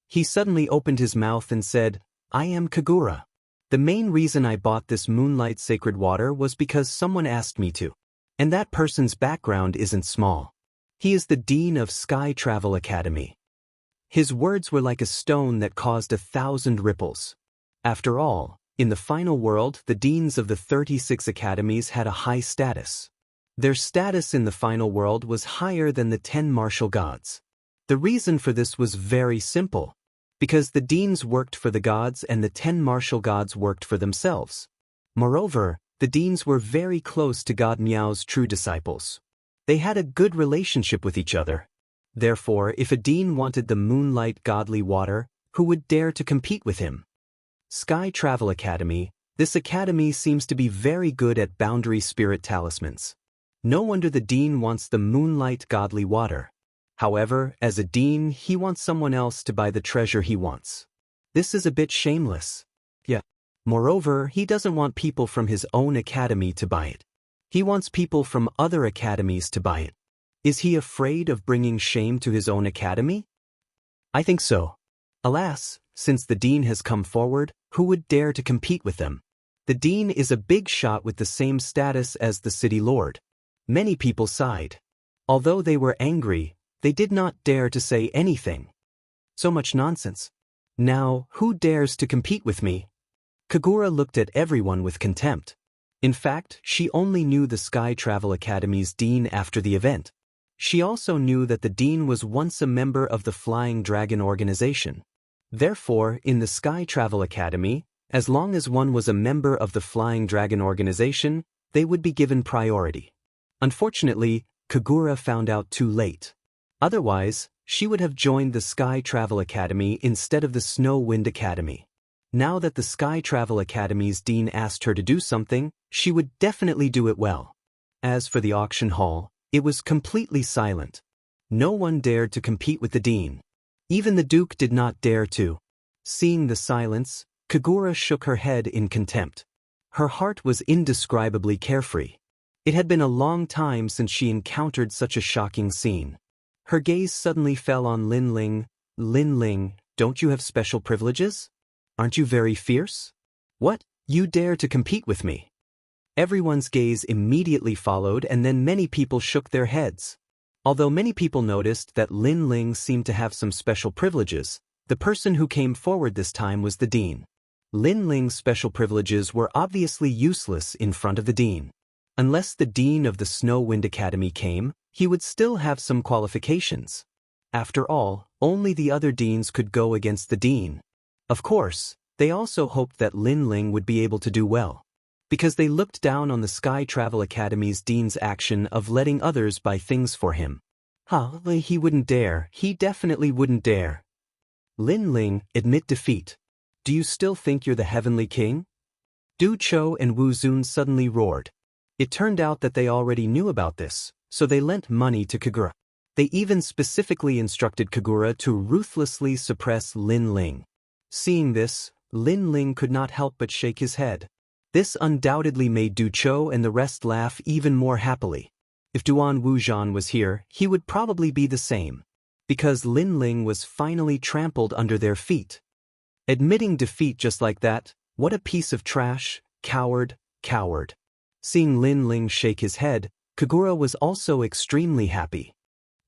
He suddenly opened his mouth and said, "I am Kagura. The main reason I bought this moonlight sacred water was because someone asked me to. And that person's background isn't small. He is the Dean of Sky Travel Academy." His words were like a stone that caused 1,000 ripples. After all, in the final world, the deans of the 36 academies had a high status. Their status in the final world was higher than the 10 martial gods. The reason for this was very simple. Because the deans worked for the gods and the 10 martial gods worked for themselves. Moreover, the deans were very close to God Miao's true disciples. They had a good relationship with each other. Therefore, if a dean wanted the moonlight godly water, who would dare to compete with him? Sky Travel Academy. This academy seems to be very good at boundary spirit talismans. No wonder the dean wants the moonlight godly water. However, as a dean, he wants someone else to buy the treasure he wants. This is a bit shameless. Yeah. Moreover, he doesn't want people from his own academy to buy it. He wants people from other academies to buy it. Is he afraid of bringing shame to his own academy? I think so. Alas, since the dean has come forward, who would dare to compete with them? The dean is a big shot with the same status as the city lord. Many people sighed. Although they were angry, they did not dare to say anything. So much nonsense. Now, who dares to compete with me? Kagura looked at everyone with contempt. In fact, she only knew the Sky Travel Academy's dean after the event. She also knew that the dean was once a member of the Flying Dragon organization. Therefore, in the Sky Travel Academy, as long as one was a member of the Flying Dragon organization, they would be given priority. Unfortunately, Kagura found out too late. Otherwise, she would have joined the Sky Travel Academy instead of the Snow Wind Academy. Now that the Sky Travel Academy's dean asked her to do something, she would definitely do it well. As for the auction hall, it was completely silent. No one dared to compete with the dean. Even the Duke did not dare to. Seeing the silence, Kagura shook her head in contempt. Her heart was indescribably carefree. It had been a long time since she encountered such a shocking scene. Her gaze suddenly fell on Lin Ling. Lin Ling, don't you have special privileges? Aren't you very fierce? What? You dare to compete with me? Everyone's gaze immediately followed, and then many people shook their heads. Although many people noticed that Lin Ling seemed to have some special privileges, the person who came forward this time was the dean. Lin Ling's special privileges were obviously useless in front of the dean. Unless the dean of the Snow Wind Academy came, he would still have some qualifications. After all, only the other deans could go against the dean. Of course, they also hoped that Lin Ling would be able to do well, because they looked down on the Sky Travel Academy's dean's action of letting others buy things for him. He wouldn't dare. He definitely wouldn't dare. Lin Ling, admit defeat. Do you still think you're the Heavenly King? Du Cho and Wu Zun suddenly roared. It turned out that they already knew about this, so they lent money to Kagura. They even specifically instructed Kagura to ruthlessly suppress Lin Ling. Seeing this, Lin Ling could not help but shake his head. This undoubtedly made Du Cho and the rest laugh even more happily. If Duan Wuzhan was here, he would probably be the same, because Lin Ling was finally trampled under their feet. Admitting defeat just like that, what a piece of trash, coward, coward. Seeing Lin Ling shake his head, Kagura was also extremely happy.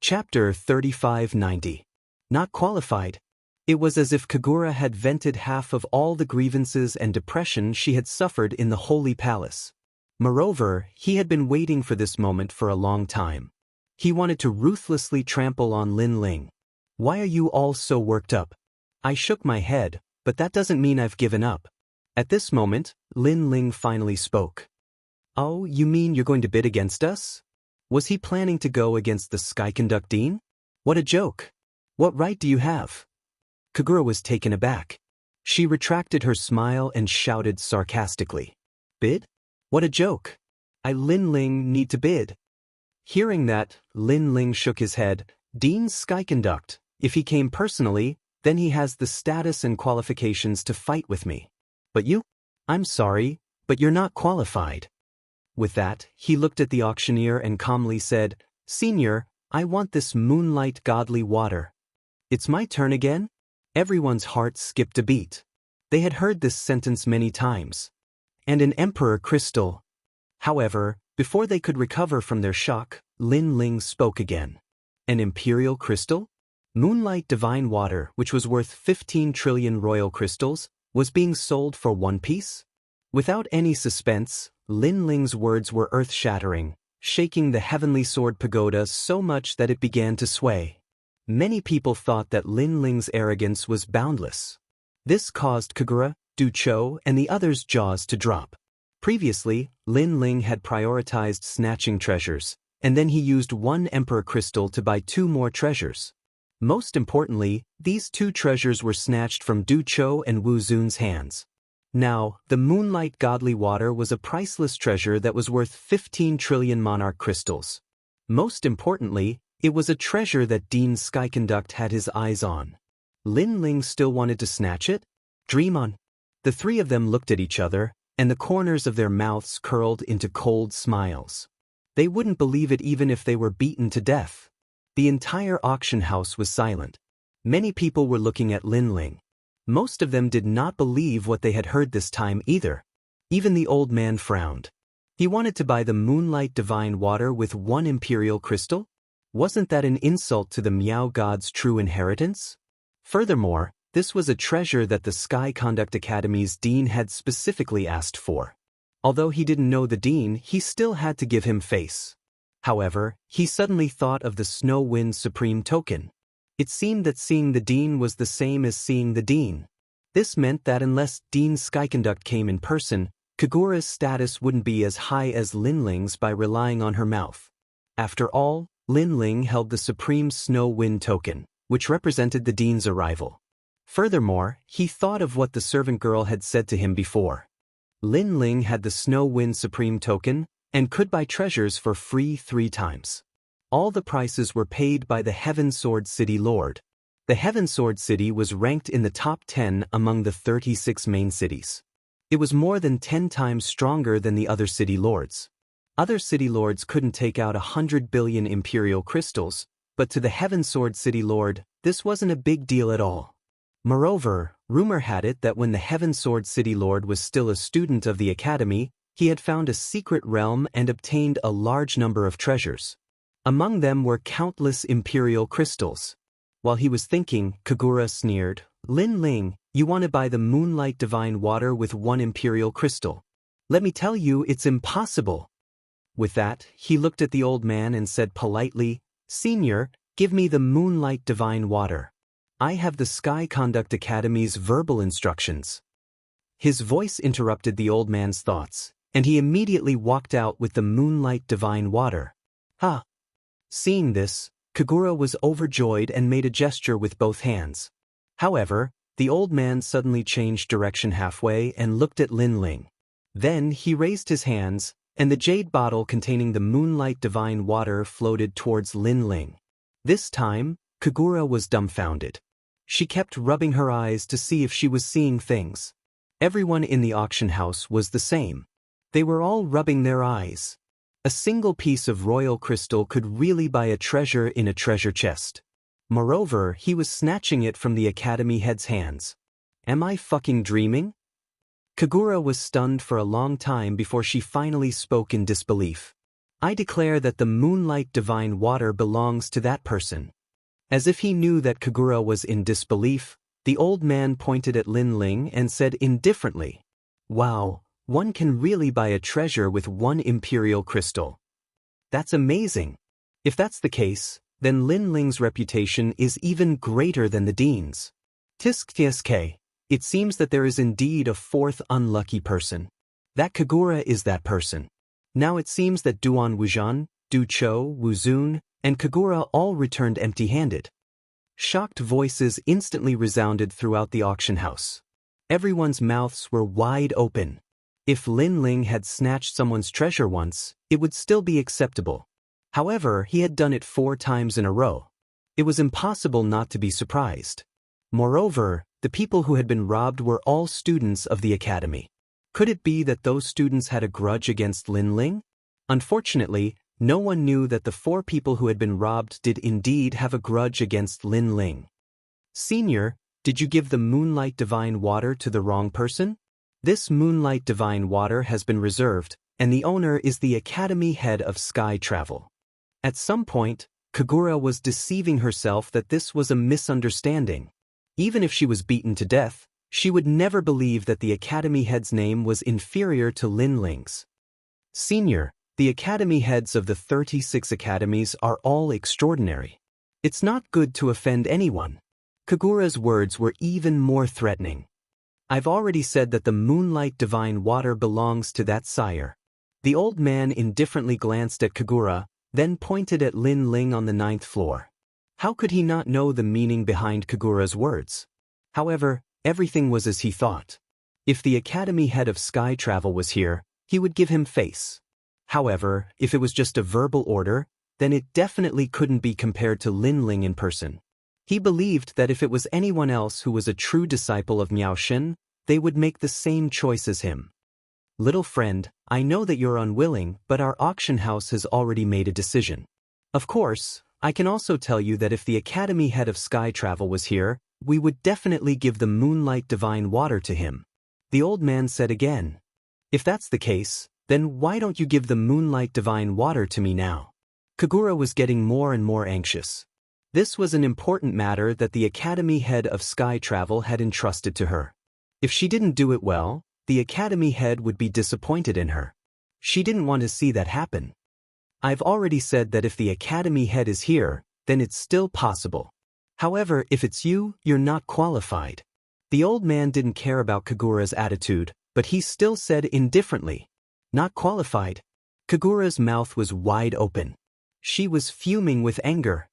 Chapter 3590. Not qualified. It was as if Kagura had vented half of all the grievances and depression she had suffered in the Holy Palace. Moreover, he had been waiting for this moment for a long time. He wanted to ruthlessly trample on Lin Ling. Why are you all so worked up? I shook my head, but that doesn't mean I've given up. At this moment, Lin Ling finally spoke. Oh, you mean you're going to bid against us? Was he planning to go against the Skyconduct Dean? What a joke. What right do you have? Kagura was taken aback. She retracted her smile and shouted sarcastically. Bid? What a joke. I Lin Ling need to bid. Hearing that, Lin Ling shook his head. Dean Skyconduct, if he came personally, then he has the status and qualifications to fight with me. But you? I'm sorry, but you're not qualified. With that, he looked at the auctioneer and calmly said, Senior, I want this moonlight godly water. It's my turn again? Everyone's heart skipped a beat. They had heard this sentence many times. And an emperor crystal. However, before they could recover from their shock, Lin Ling spoke again. An imperial crystal? Moonlight divine water, which was worth 15 trillion royal crystals, was being sold for one piece? Without any suspense, Lin Ling's words were earth-shattering, shaking the heavenly sword pagoda so much that it began to sway. Many people thought that Lin Ling's arrogance was boundless. This caused Kagura, Du Cho, and the others' jaws to drop. Previously, Lin Ling had prioritized snatching treasures, and then he used one emperor crystal to buy 2 more treasures. Most importantly, these 2 treasures were snatched from Du Cho and Wu Zun's hands. Now, the moonlight godly water was a priceless treasure that was worth 15 trillion monarch crystals. Most importantly, it was a treasure that Dean Skyconduct had his eyes on. Lin Ling still wanted to snatch it? Dream on. The 3 of them looked at each other, and the corners of their mouths curled into cold smiles. They wouldn't believe it even if they were beaten to death. The entire auction house was silent. Many people were looking at Lin Ling. Most of them did not believe what they had heard this time either. Even the old man frowned. He wanted to buy the moonlight divine water with 1 imperial crystal? Wasn't that an insult to the Miao God's true inheritance? Furthermore, this was a treasure that the Sky Conduct Academy's dean had specifically asked for. Although he didn't know the dean, he still had to give him face. However, he suddenly thought of the Snow Wind Supreme token. It seemed that seeing the dean was the same as seeing the dean. This meant that unless Dean Skyconduct came in person, Kagura's status wouldn't be as high as Lin Ling's by relying on her mouth. After all, Lin Ling held the Supreme Snow Wind token, which represented the dean's arrival. Furthermore, he thought of what the servant girl had said to him before. Lin Ling had the Snow Wind Supreme token and could buy treasures for free 3 times. All the prices were paid by the Heaven Sword City Lord. The Heaven Sword City was ranked in the top 10 among the 36 main cities. It was more than 10 times stronger than the other city lords. Other city lords couldn't take out 100 billion imperial crystals, but to the Heaven Sword City lord, this wasn't a big deal at all. Moreover, rumor had it that when the Heaven Sword City lord was still a student of the academy, he had found a secret realm and obtained a large number of treasures. Among them were countless imperial crystals. While he was thinking, Kagura sneered, "Lin Ling, you want to buy the Moonlight Divine Water with 1 imperial crystal? Let me tell you, it's impossible." With that, he looked at the old man and said politely, "Senior, give me the Moonlight Divine Water. I have the Sky Conduct Academy's verbal instructions." His voice interrupted the old man's thoughts, and he immediately walked out with the Moonlight Divine Water. Ha! Seeing this, Kagura was overjoyed and made a gesture with both hands. However, the old man suddenly changed direction halfway and looked at Lin Ling. Then he raised his hands, and the jade bottle containing the Moonlight Divine Water floated towards Lin Ling. This time, Kagura was dumbfounded. She kept rubbing her eyes to see if she was seeing things. Everyone in the auction house was the same. They were all rubbing their eyes. A single piece of royal crystal could really buy a treasure in a treasure chest. Moreover, he was snatching it from the academy head's hands. Am I fucking dreaming? Kagura was stunned for a long time before she finally spoke in disbelief. I declare that the Moonlight Divine Water belongs to that person. As if he knew that Kagura was in disbelief, the old man pointed at Lin Ling and said indifferently, "Wow, one can really buy a treasure with 1 imperial crystal. That's amazing. If that's the case, then Lin Ling's reputation is even greater than the dean's." Tisk, it seems that there is indeed a 4th unlucky person. That Kagura is that person. Now it seems that Duan Wujan, Du Cho, Wuzun, and Kagura all returned empty-handed. Shocked voices instantly resounded throughout the auction house. Everyone's mouths were wide open. If Lin Ling had snatched someone's treasure once, it would still be acceptable. However, he had done it 4 times in a row. It was impossible not to be surprised. Moreover, the people who had been robbed were all students of the academy. Could it be that those students had a grudge against Lin Ling? Unfortunately, no one knew that the 4 people who had been robbed did indeed have a grudge against Lin Ling. "Senior, did you give the Moonlight Divine Water to the wrong person? This Moonlight Divine Water has been reserved, and the owner is the Academy head of Sky Travel." At some point, Kagura was deceiving herself that this was a misunderstanding. Even if she was beaten to death, she would never believe that the Academy head's name was inferior to Lin Ling's. "Senior, the Academy heads of the 36 academies are all extraordinary. It's not good to offend anyone." Kagura's words were even more threatening. "I've already said that the Moonlight Divine Water belongs to that sire." The old man indifferently glanced at Kagura, then pointed at Lin Ling on the 9th floor. How could he not know the meaning behind Kagura's words? However, everything was as he thought. If the Academy head of Sky Travel was here, he would give him face. However, if it was just a verbal order, then it definitely couldn't be compared to Lin Ling in person. He believed that if it was anyone else who was a true disciple of Miao Shen, they would make the same choice as him. "Little friend, I know that you're unwilling, but our auction house has already made a decision. Of course, I can also tell you that if the Academy head of Sky Travel was here, we would definitely give the Moonlight Divine Water to him." The old man said again, "If that's the case, then why don't you give the Moonlight Divine Water to me now?" Kagura was getting more and more anxious. This was an important matter that the Academy head of Sky Travel had entrusted to her. If she didn't do it well, the Academy head would be disappointed in her. She didn't want to see that happen. "I've already said that if the Academy head is here, then it's still possible. However, if it's you, you're not qualified." The old man didn't care about Kagura's attitude, but he still said indifferently, "Not qualified?" Kagura's mouth was wide open. She was fuming with anger.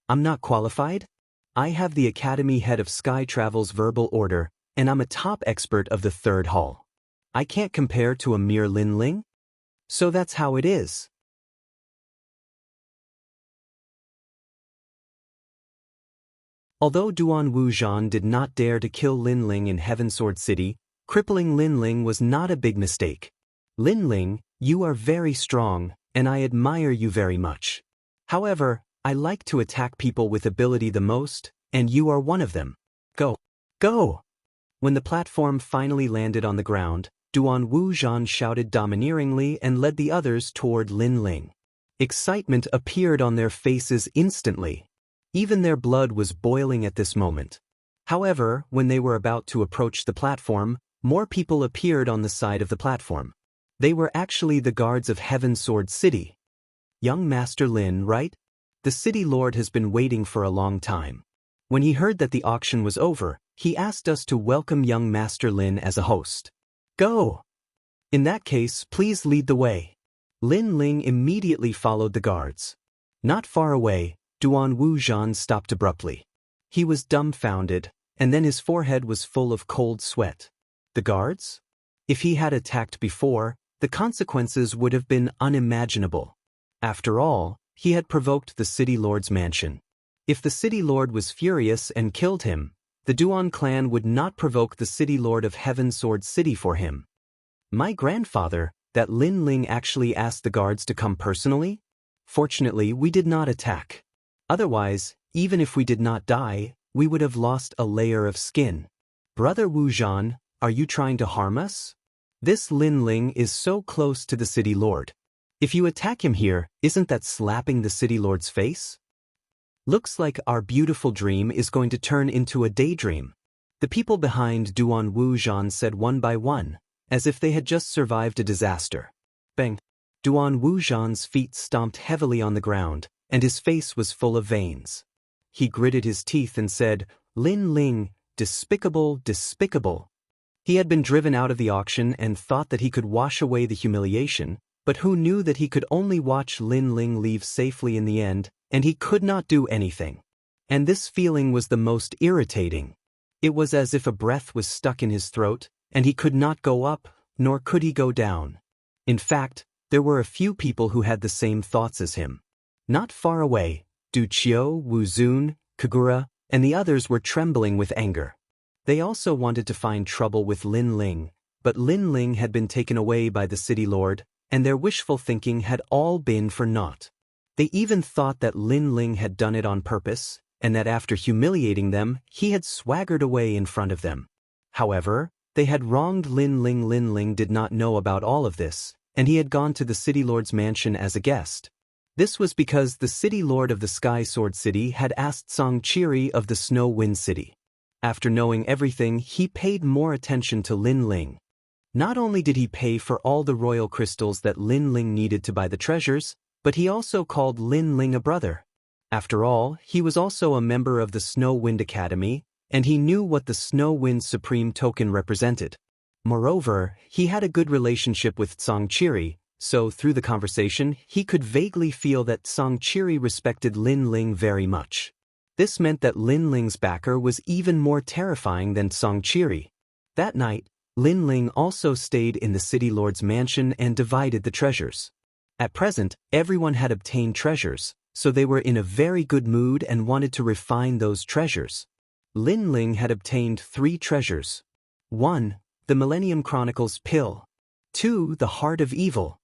"I'm not qualified? I have the Academy head of Sky Travel's verbal order, and I'm a top expert of the 3rd hall. I can't compare to a mere Lin Ling? So that's how it is." Although Duan Wuzhan did not dare to kill Lin Ling in Heaven Sword City, crippling Lin Ling was not a big mistake. Lin Ling, you are very strong, and I admire you very much. However, I like to attack people with ability the most, and you are one of them. Go! Go! When the platform finally landed on the ground, Duan Wuzhan shouted domineeringly and led the others toward Lin Ling. Excitement appeared on their faces instantly. Even their blood was boiling at this moment. However, when they were about to approach the platform, more people appeared on the side of the platform. They were actually the guards of Heaven Sword City. Young Master Lin, right? The city lord has been waiting for a long time. When he heard that the auction was over, he asked us to welcome young Master Lin as a host. Go! In that case, please lead the way. Lin Ling immediately followed the guards. Not far away, Duan Wuzhan stopped abruptly. He was dumbfounded, and then his forehead was full of cold sweat. The guards? If he had attacked before, the consequences would have been unimaginable. After all, he had provoked the city lord's mansion. If the city lord was furious and killed him, the Duan clan would not provoke the city lord of Heaven Sword City for him. My grandfather, that Lin Ling actually asked the guards to come personally? Fortunately, we did not attack. Otherwise, even if we did not die, we would have lost a layer of skin. Brother Wuzhan, are you trying to harm us? This Lin Ling is so close to the city lord. If you attack him here, isn't that slapping the city lord's face? Looks like our beautiful dream is going to turn into a daydream. The people behind Duan Wuzhan said one by one, as if they had just survived a disaster. Bang! Duan Wuzhan's feet stomped heavily on the ground, and his face was full of veins. He gritted his teeth and said, Lin Ling, despicable, despicable. He had been driven out of the auction and thought that he could wash away the humiliation, but who knew that he could only watch Lin Ling leave safely in the end, and he could not do anything. And this feeling was the most irritating. It was as if a breath was stuck in his throat, and he could not go up, nor could he go down. In fact, there were a few people who had the same thoughts as him. Not far away, Du Qiu, Wu Zun, Kagura, and the others were trembling with anger. They also wanted to find trouble with Lin Ling, but Lin Ling had been taken away by the city lord, and their wishful thinking had all been for naught. They even thought that Lin Ling had done it on purpose, and that after humiliating them, he had swaggered away in front of them. However, they had wronged Lin Ling. Lin Ling did not know about all of this, and he had gone to the city lord's mansion as a guest. This was because the city lord of the Sky Sword City had asked Xianxia of the Snow Wind City. After knowing everything, he paid more attention to Lin Ling. Not only did he pay for all the royal crystals that Lin Ling needed to buy the treasures, but he also called Lin Ling a brother. After all, he was also a member of the Snow Wind Academy, and he knew what the Snow Wind Supreme token represented. Moreover, he had a good relationship with Xianxia, so through the conversation, he could vaguely feel that Xianxia respected Lin Ling very much. This meant that Lin Ling's backer was even more terrifying than Xianxia. That night, Lin Ling also stayed in the city lord's mansion and divided the treasures. At present, everyone had obtained treasures, so they were in a very good mood and wanted to refine those treasures. Lin Ling had obtained 3 treasures. 1. The Millennium Chronicles pill. 2. The Heart of Evil.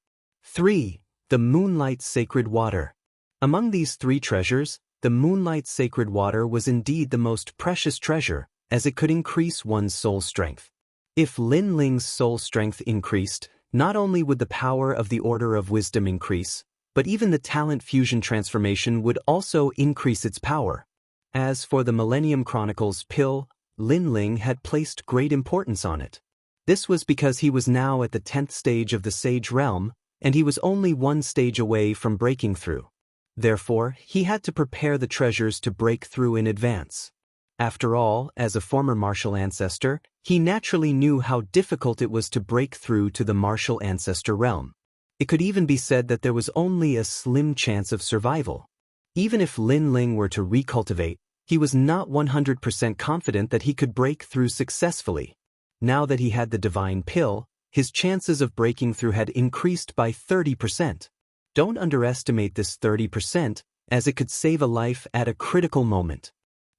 3. The Moonlight Sacred Water. Among these 3 treasures, the Moonlight Sacred Water was indeed the most precious treasure, as it could increase one's soul strength. If Lin Ling's soul strength increased, not only would the power of the Order of Wisdom increase, but even the talent fusion transformation would also increase its power. As for the Millennium Chronicles pill, Lin Ling had placed great importance on it. This was because he was now at the 10th stage of the Sage Realm, and he was only 1 stage away from breaking through. Therefore, he had to prepare the treasures to break through in advance. After all, as a former martial ancestor, he naturally knew how difficult it was to break through to the martial ancestor realm. It could even be said that there was only a slim chance of survival. Even if Lin Ling were to recultivate, he was not 100% confident that he could break through successfully. Now that he had the divine pill, his chances of breaking through had increased by 30%. Don't underestimate this 30%, as it could save a life at a critical moment.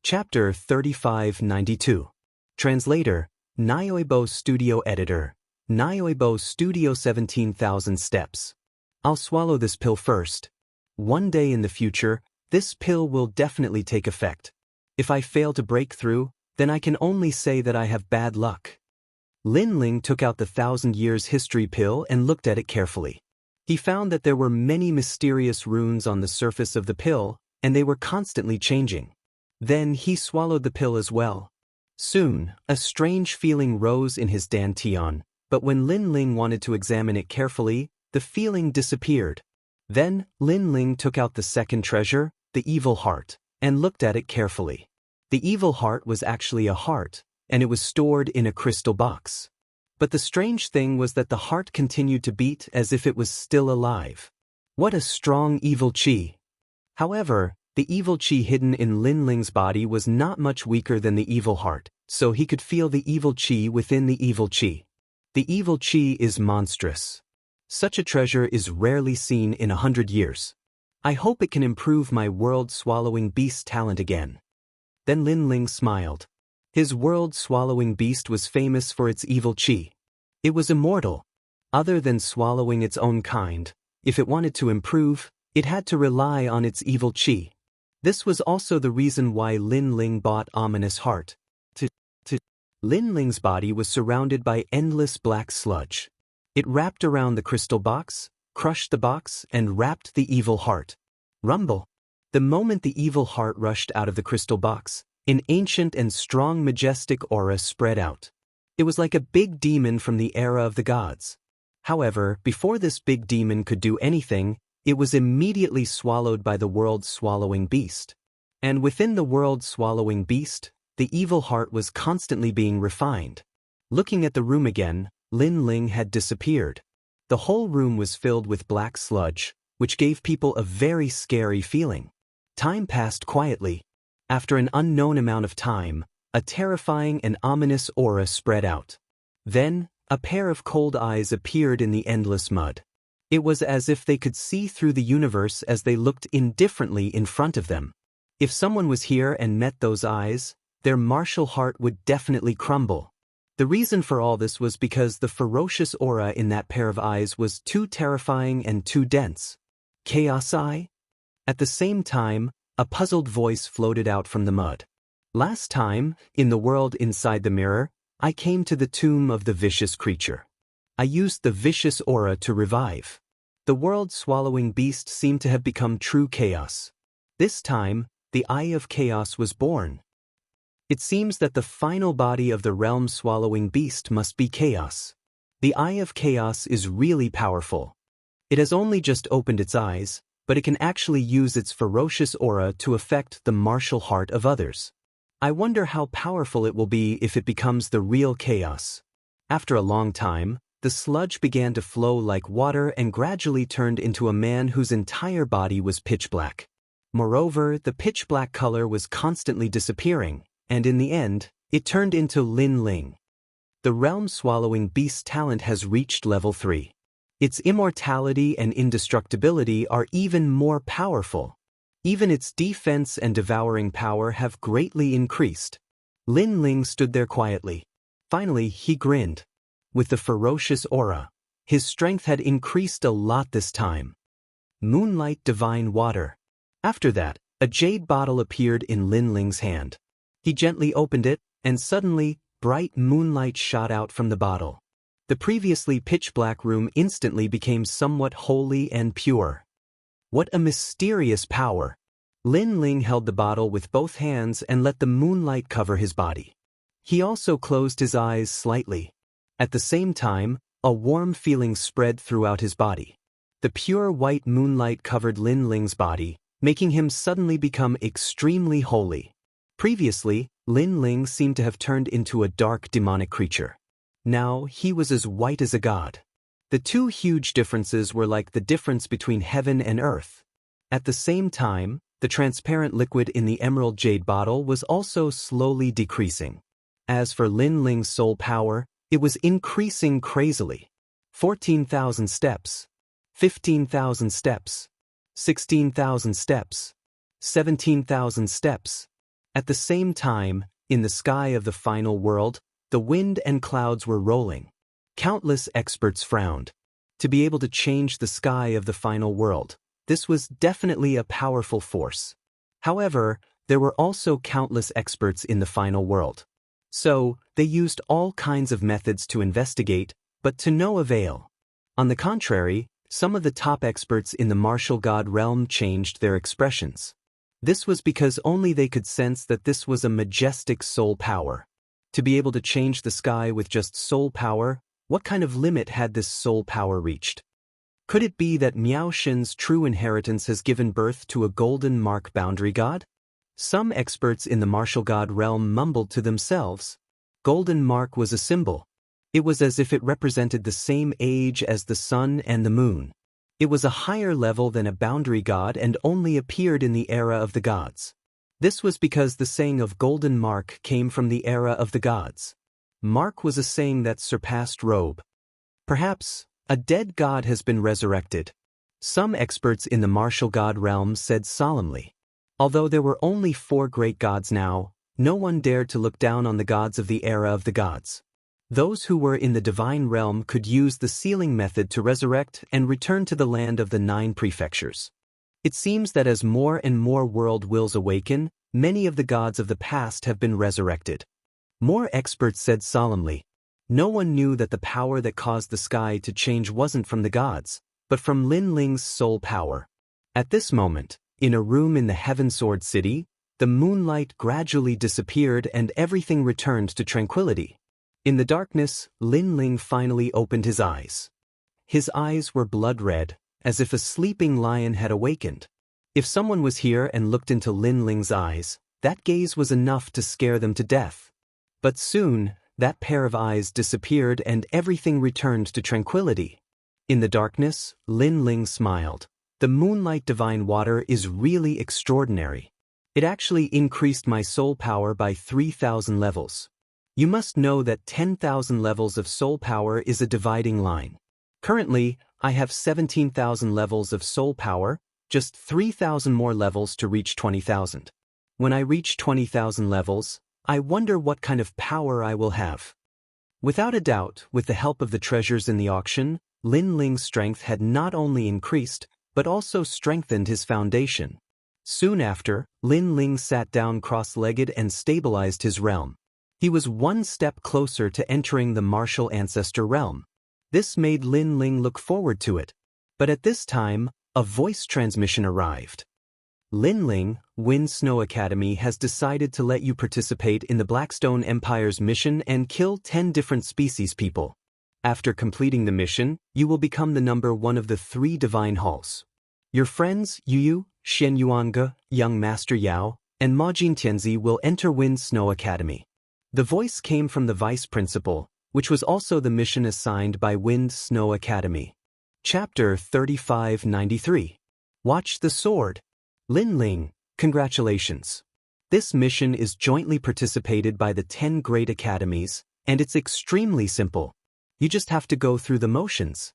Chapter 3592. Translator, Nioibo Studio Editor, Nioibo Studio 17,000 Steps. I'll swallow this pill first. One day in the future, this pill will definitely take effect. If I fail to break through, then I can only say that I have bad luck. Lin Ling took out the 1,000 Years History pill and looked at it carefully. He found that there were many mysterious runes on the surface of the pill, and they were constantly changing. Then he swallowed the pill as well. Soon, a strange feeling rose in his dantian, but when Lin Ling wanted to examine it carefully, the feeling disappeared. Then, Lin Ling took out the second treasure, the evil heart, and looked at it carefully. The evil heart was actually a heart, and it was stored in a crystal box. But the strange thing was that the heart continued to beat as if it was still alive. What a strong evil qi! However, the evil qi hidden in Lin Ling's body was not much weaker than the evil heart, so he could feel the evil qi within the evil qi. The evil qi is monstrous. Such a treasure is rarely seen in 100 years. I hope it can improve my world-swallowing beast talent again. Then Lin Ling smiled. His world-swallowing beast was famous for its evil qi. It was immortal. Other than swallowing its own kind, if it wanted to improve, it had to rely on its evil qi. This was also the reason why Lin Ling bought Ominous Heart. Lin Ling's body was surrounded by endless black sludge. It wrapped around the crystal box, crushed the box, and wrapped the evil heart. Rumble! The moment the evil heart rushed out of the crystal box, an ancient and strong majestic aura spread out. It was like a big demon from the era of the gods. However, before this big demon could do anything, it was immediately swallowed by the world-swallowing beast. And within the world-swallowing beast, the evil heart was constantly being refined. Looking at the room again, Lin Ling had disappeared. The whole room was filled with black sludge, which gave people a very scary feeling. Time passed quietly. After an unknown amount of time, a terrifying and ominous aura spread out. Then, a pair of cold eyes appeared in the endless mud. It was as if they could see through the universe as they looked indifferently in front of them. If someone was here and met those eyes, their martial heart would definitely crumble. The reason for all this was because the ferocious aura in that pair of eyes was too terrifying and too dense. Chaos Eye? At the same time, a puzzled voice floated out from the mud. Last time, in the world inside the mirror, I came to the tomb of the vicious creature. I used the vicious aura to revive. The world-swallowing beast seemed to have become true chaos. This time, the Eye of Chaos was born. It seems that the final body of the realm-swallowing beast must be chaos. The Eye of Chaos is really powerful. It has only just opened its eyes, but it can actually use its ferocious aura to affect the martial heart of others. I wonder how powerful it will be if it becomes the real chaos. After a long time, the sludge began to flow like water and gradually turned into a man whose entire body was pitch black. Moreover, the pitch black color was constantly disappearing, and in the end, it turned into Lin Ling. The realm-swallowing beast talent has reached level 3. Its immortality and indestructibility are even more powerful. Even its defense and devouring power have greatly increased. Lin Ling stood there quietly. Finally, he grinned. With the ferocious aura, his strength had increased a lot this time. Moonlight Divine Water. After that, a jade bottle appeared in Lin Ling's hand. He gently opened it, and suddenly, bright moonlight shot out from the bottle. The previously pitch-black room instantly became somewhat holy and pure. What a mysterious power! Lin Ling held the bottle with both hands and let the moonlight cover his body. He also closed his eyes slightly. At the same time, a warm feeling spread throughout his body. The pure white moonlight covered Lin Ling's body, making him suddenly become extremely holy. Previously, Lin Ling seemed to have turned into a dark demonic creature. Now he was as white as a god. The two huge differences were like the difference between heaven and earth. At the same time, the transparent liquid in the emerald jade bottle was also slowly decreasing. As for Lin Ling's soul power, it was increasing crazily. 14,000 steps, 15,000 steps, 16,000 steps, 17,000 steps. At the same time, in the sky of the final world, the wind and clouds were rolling. Countless experts frowned. To be able to change the sky of the final world, this was definitely a powerful force. However, there were also countless experts in the final world. So, they used all kinds of methods to investigate, but to no avail. On the contrary, some of the top experts in the martial god realm changed their expressions. This was because only they could sense that this was a majestic soul power. To be able to change the sky with just soul power, what kind of limit had this soul power reached? Could it be that Miao Xin's true inheritance has given birth to a golden mark boundary god? Some experts in the martial god realm mumbled to themselves. Golden mark was a symbol. It was as if it represented the same age as the sun and the moon. It was a higher level than a boundary god and only appeared in the era of the gods. This was because the saying of golden mark came from the era of the gods. Mark was a saying that surpassed robe. Perhaps, a dead god has been resurrected. Some experts in the martial god realm said solemnly. Although there were only 4 great gods now, no one dared to look down on the gods of the era of the gods. Those who were in the divine realm could use the sealing method to resurrect and return to the land of the 9 prefectures. It seems that as more and more world wills awaken, many of the gods of the past have been resurrected. More experts said solemnly. No one knew that the power that caused the sky to change wasn't from the gods, but from Lin Ling's soul power. At this moment, in a room in the Heaven Sword City, the moonlight gradually disappeared and everything returned to tranquility. In the darkness, Lin Ling finally opened his eyes. His eyes were blood red, as if a sleeping lion had awakened. If someone was here and looked into Lin Ling's eyes, that gaze was enough to scare them to death. But soon, that pair of eyes disappeared and everything returned to tranquility. In the darkness, Lin Ling smiled. The moonlight divine water is really extraordinary. It actually increased my soul power by 3,000 levels. You must know that 10,000 levels of soul power is a dividing line. Currently, I have 17,000 levels of soul power, just 3,000 more levels to reach 20,000. When I reach 20,000 levels, I wonder what kind of power I will have. Without a doubt, with the help of the treasures in the auction, Lin Ling's strength had not only increased, but also strengthened his foundation. Soon after, Lin Ling sat down cross-legged and stabilized his realm. He was one step closer to entering the martial ancestor realm. This made Lin Ling look forward to it. But at this time, a voice transmission arrived. Lin Ling, Wind Snow Academy has decided to let you participate in the Blackstone Empire's mission and kill 10 different species people. After completing the mission, you will become the number 1 of the 3 divine halls. Your friends Yu, Shen Yuanga, Young Master Yao, and Ma Jintianzi will enter Wind Snow Academy. The voice came from the vice principal, which was also the mission assigned by Wind Snow Academy. Chapter 3593. Watch the Sword. Lin Ling, congratulations. This mission is jointly participated by the 10 great academies, and it's extremely simple. You just have to go through the motions.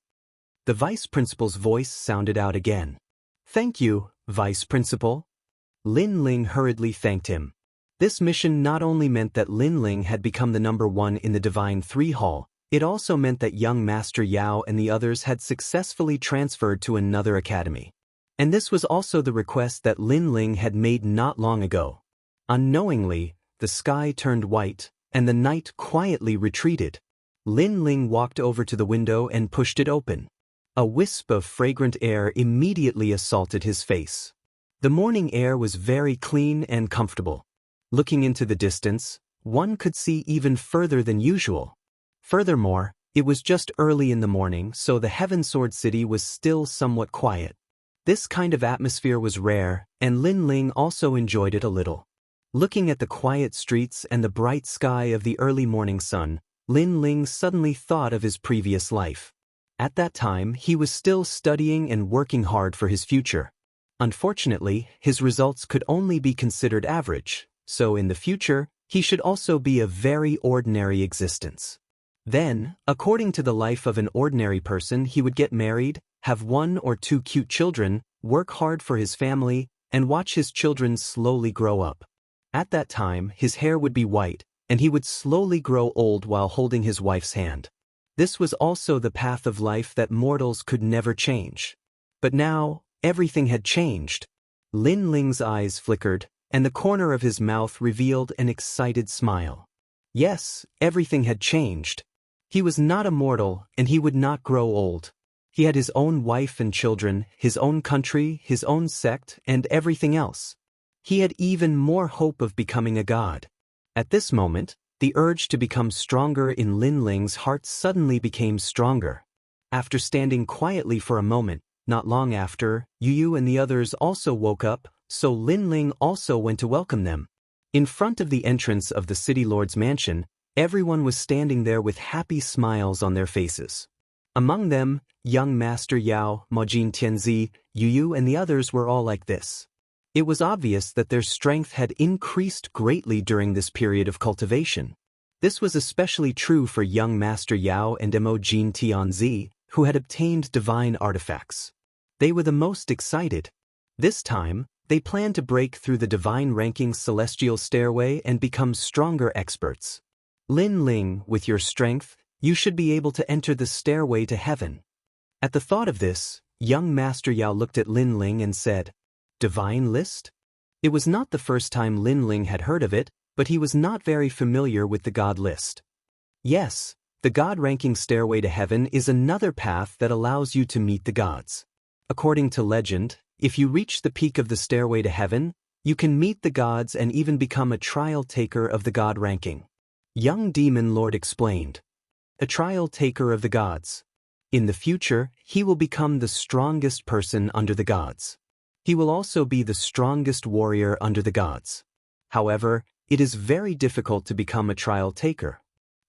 The vice principal's voice sounded out again. Thank you, vice principal. Lin Ling hurriedly thanked him. This mission not only meant that Lin Ling had become the number 1 in the Divine 3 Hall, it also meant that young Master Yao and the others had successfully transferred to another academy. And this was also the request that Lin Ling had made not long ago. Unknowingly, the sky turned white, and the night quietly retreated. Lin Ling walked over to the window and pushed it open. A wisp of fragrant air immediately assaulted his face. The morning air was very clean and comfortable. Looking into the distance, one could see even further than usual. Furthermore, it was just early in the morning, so the Heaven Sword City was still somewhat quiet. This kind of atmosphere was rare, and Lin Ling also enjoyed it a little. Looking at the quiet streets and the bright sky of the early morning sun, Lin Ling suddenly thought of his previous life. At that time, he was still studying and working hard for his future. Unfortunately, his results could only be considered average, so in the future, he should also be a very ordinary existence. Then, according to the life of an ordinary person, he would get married, have 1 or 2 cute children, work hard for his family, and watch his children slowly grow up. At that time, his hair would be white, and he would slowly grow old while holding his wife's hand. This was also the path of life that mortals could never change. But now, everything had changed. Lin Ling's eyes flickered, and the corner of his mouth revealed an excited smile. Yes, everything had changed. He was not a mortal, and he would not grow old. He had his own wife and children, his own country, his own sect, and everything else. He had even more hope of becoming a god. At this moment, the urge to become stronger in Lin Ling's heart suddenly became stronger. After standing quietly for a moment, not long after, Yu and the others also woke up, so Lin Ling also went to welcome them. In front of the entrance of the city lord's mansion, everyone was standing there with happy smiles on their faces. Among them, young Master Yao, Majin Tianzi, Yu and the others were all like this. It was obvious that their strength had increased greatly during this period of cultivation. This was especially true for young Master Yao and Majin Tianzi, who had obtained divine artifacts. They were the most excited. This time, they planned to break through the divine ranking's celestial stairway and become stronger experts. Lin Ling, with your strength, you should be able to enter the stairway to heaven. At the thought of this, young Master Yao looked at Lin Ling and said, Divine list? It was not the first time Lin Ling had heard of it, but he was not very familiar with the god list. Yes, the god ranking stairway to heaven is another path that allows you to meet the gods. According to legend, if you reach the peak of the stairway to heaven, you can meet the gods and even become a trial taker of the god ranking. Young Demon Lord explained. A trial taker of the gods. In the future, he will become the strongest person under the gods. He will also be the strongest warrior under the gods. However, it is very difficult to become a trial taker.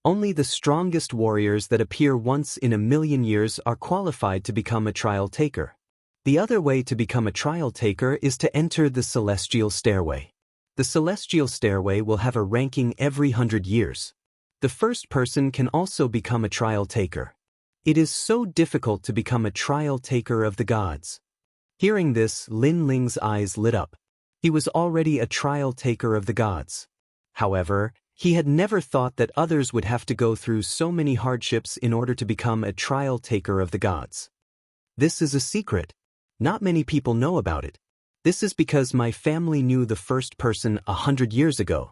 Only the strongest warriors that appear once in a million years are qualified to become a trial taker. The other way to become a trial taker is to enter the celestial stairway. The celestial stairway will have a ranking every 100 years. The first person can also become a trial taker. It is so difficult to become a trial taker of the gods. Hearing this, Lin Ling's eyes lit up. He was already a trial taker of the gods. However, he had never thought that others would have to go through so many hardships in order to become a trial taker of the gods. This is a secret. Not many people know about it. This is because my family knew the first person 100 years ago.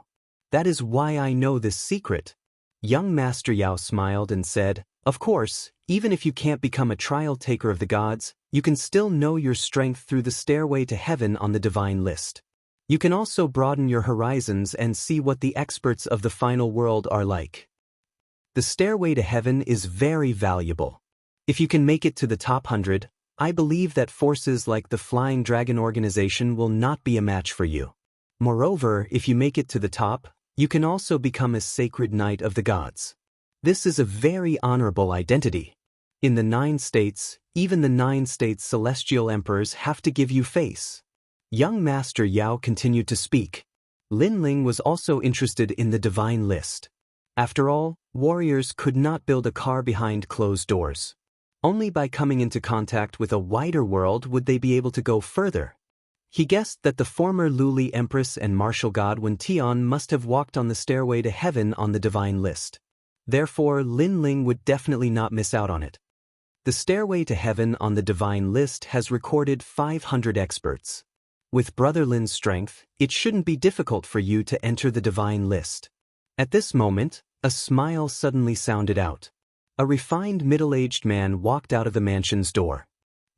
That is why I know this secret. Young Master Yao smiled and said, Of course, even if you can't become a trial taker of the gods, you can still know your strength through the stairway to heaven on the divine list. You can also broaden your horizons and see what the experts of the final world are like. The stairway to heaven is very valuable. If you can make it to the top 100, I believe that forces like the Flying Dragon Organization will not be a match for you. Moreover, if you make it to the top, you can also become a sacred knight of the gods. This is a very honorable identity. In the 9 states, even the 9 states' celestial emperors have to give you face. Young Master Yao continued to speak. Lin Ling was also interested in the divine list. After all, warriors could not build a car behind closed doors. Only by coming into contact with a wider world would they be able to go further. He guessed that the former Luli Empress and martial god Wen Tian must have walked on the stairway to heaven on the divine list. Therefore, Lin Ling would definitely not miss out on it. The stairway to heaven on the divine list has recorded 500 experts. With Brother Lin's strength, it shouldn't be difficult for you to enter the divine list. At this moment, a smile suddenly sounded out. A refined middle-aged man walked out of the mansion's door.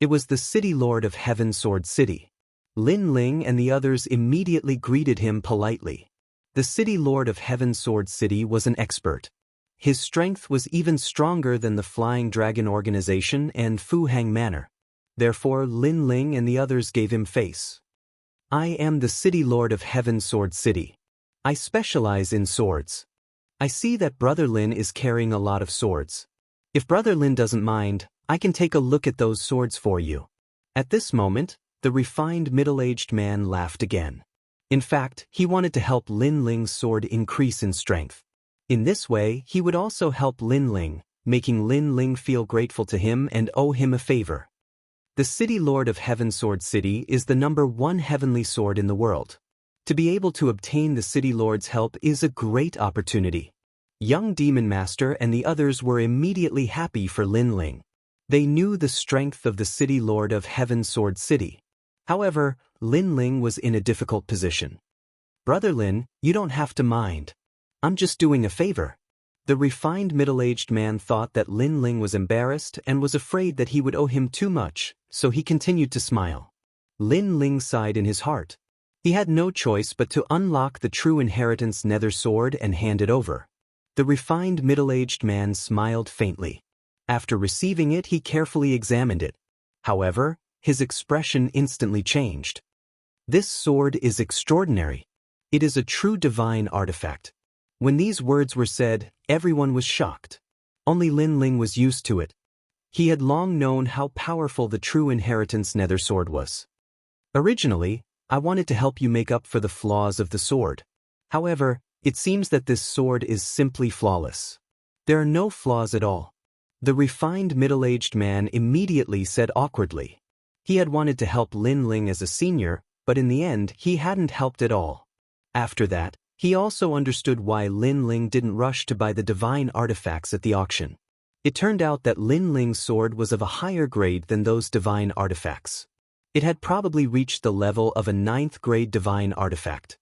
It was the city lord of Heaven Sword City. Lin Ling and the others immediately greeted him politely. The city lord of Heaven Sword City was an expert. His strength was even stronger than the Flying Dragon Organization and Fu Hang Manor. Therefore, Lin Ling and the others gave him face. I am the city lord of Heaven Sword City. I specialize in swords. I see that Brother Lin is carrying a lot of swords. If Brother Lin doesn't mind, I can take a look at those swords for you. At this moment, the refined middle-aged man laughed again. In fact, he wanted to help Lin Ling's sword increase in strength. In this way, he would also help Lin Ling, making Lin Ling feel grateful to him and owe him a favor. The city lord of Heaven Sword City is the #1 heavenly sword in the world. To be able to obtain the city lord's help is a great opportunity. Young Demon Master and the others were immediately happy for Lin Ling. They knew the strength of the city lord of Heaven Sword City. However, Lin Ling was in a difficult position. "Brother Lin, you don't have to mind. I'm just doing a favor." The refined middle-aged man thought that Lin Ling was embarrassed and was afraid that he would owe him too much, so he continued to smile. Lin Ling sighed in his heart. He had no choice but to unlock the true inheritance nether sword and hand it over. The refined middle-aged man smiled faintly. After receiving it, he carefully examined it. However, his expression instantly changed. "This sword is extraordinary. It is a true divine artifact." When these words were said, everyone was shocked. Only Lin Ling was used to it. He had long known how powerful the true inheritance nether sword was. "Originally, I wanted to help you make up for the flaws of the sword. However, it seems that this sword is simply flawless. There are no flaws at all." The refined middle-aged man immediately said awkwardly. He had wanted to help Lin Ling as a senior, but in the end he hadn't helped at all. After that, he also understood why Lin Ling didn't rush to buy the divine artifacts at the auction. It turned out that Lin Ling's sword was of a higher grade than those divine artifacts. It had probably reached the level of a 9th grade divine artifact.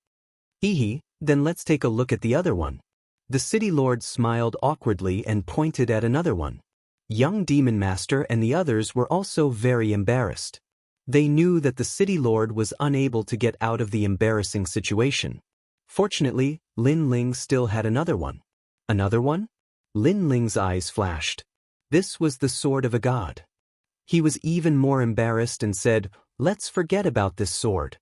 Then let's take a look at the other one." The city lord smiled awkwardly and pointed at another one. Young Demon Master and the others were also very embarrassed. They knew that the city lord was unable to get out of the embarrassing situation. Fortunately, Lin Ling still had another one. Another one? Lin Ling's eyes flashed. This was the sword of a god. He was even more embarrassed and said, "Let's forget about this sword.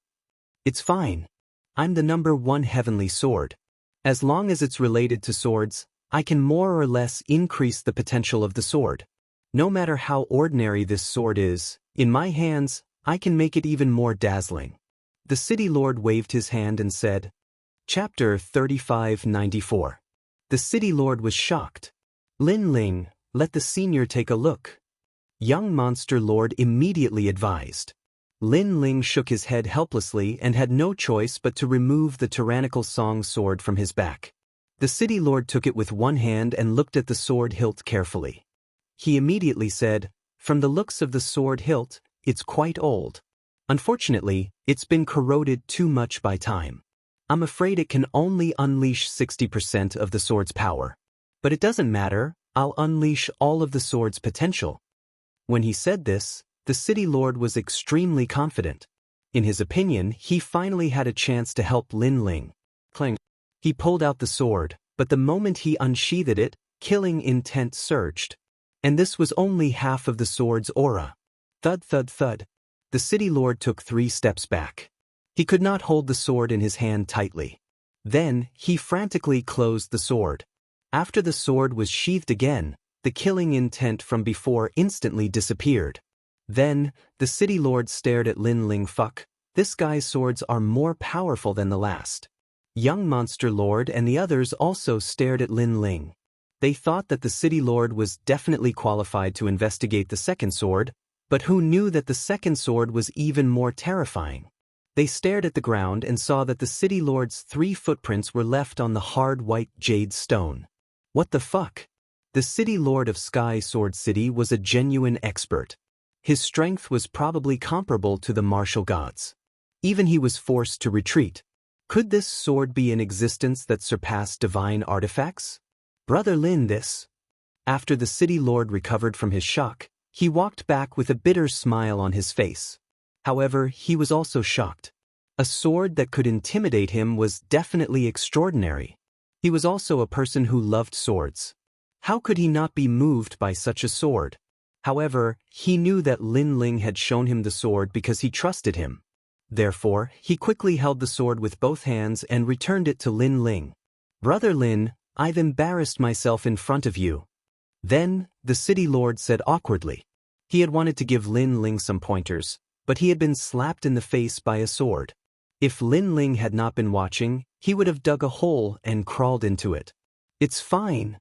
It's fine. I'm the #1 heavenly sword. As long as it's related to swords, I can more or less increase the potential of the sword. No matter how ordinary this sword is, in my hands, I can make it even more dazzling." The city lord waved his hand and said, Chapter 3594. The city lord was shocked. "Lin Ling, let the senior take a look." Young monster lord immediately advised. Lin Ling shook his head helplessly and had no choice but to remove the tyrannical song sword from his back. The city lord took it with one hand and looked at the sword hilt carefully. He immediately said, "From the looks of the sword hilt, it's quite old. Unfortunately, it's been corroded too much by time. I'm afraid it can only unleash 60% of the sword's power. But it doesn't matter, I'll unleash all of the sword's potential." When he said this, the city lord was extremely confident. In his opinion, he finally had a chance to help Lin Ling. Clang. He pulled out the sword, but the moment he unsheathed it, killing intent surged. And this was only half of the sword's aura. Thud thud thud. The city lord took 3 steps back. He could not hold the sword in his hand tightly. Then, he frantically closed the sword. After the sword was sheathed again, the killing intent from before instantly disappeared. Then, the city lord stared at Lin Ling. "Fuck, this guy's swords are more powerful than the last." Young monster lord and the others also stared at Lin Ling. They thought that the city lord was definitely qualified to investigate the second sword, but who knew that the second sword was even more terrifying? They stared at the ground and saw that the city lord's 3 footprints were left on the hard white jade stone. What the fuck? The city lord of Sky Sword City was a genuine expert. His strength was probably comparable to the martial gods. Even he was forced to retreat. Could this sword be in existence that surpassed divine artifacts? Brother Lin, this. After the city lord recovered from his shock, he walked back with a bitter smile on his face. However, he was also shocked. A sword that could intimidate him was definitely extraordinary. He was also a person who loved swords. How could he not be moved by such a sword? However, he knew that Lin Ling had shown him the sword because he trusted him. Therefore, he quickly held the sword with both hands and returned it to Lin Ling. "Brother Lin, I've embarrassed myself in front of you." Then, the city lord said awkwardly. He had wanted to give Lin Ling some pointers, but he had been slapped in the face by a sword. If Lin Ling had not been watching, he would have dug a hole and crawled into it. "It's fine."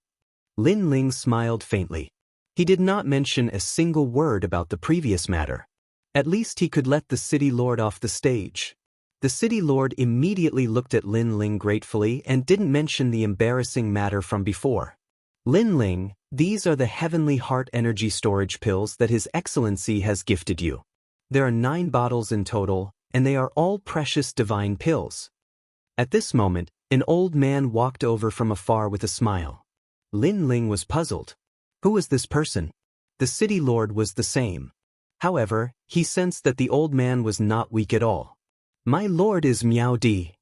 Lin Ling smiled faintly. He did not mention a single word about the previous matter. At least he could let the city lord off the stage. The city lord immediately looked at Lin Ling gratefully and didn't mention the embarrassing matter from before. Lin Ling, these are the Heavenly Heart Energy Storage Pills that His Excellency has gifted you. There are 9 bottles in total, and they are all precious divine pills. At this moment, an old man walked over from afar with a smile. Lin Ling was puzzled. Who was this person? The city lord was the same. However, he sensed that the old man was not weak at all. My lord is Miao Di.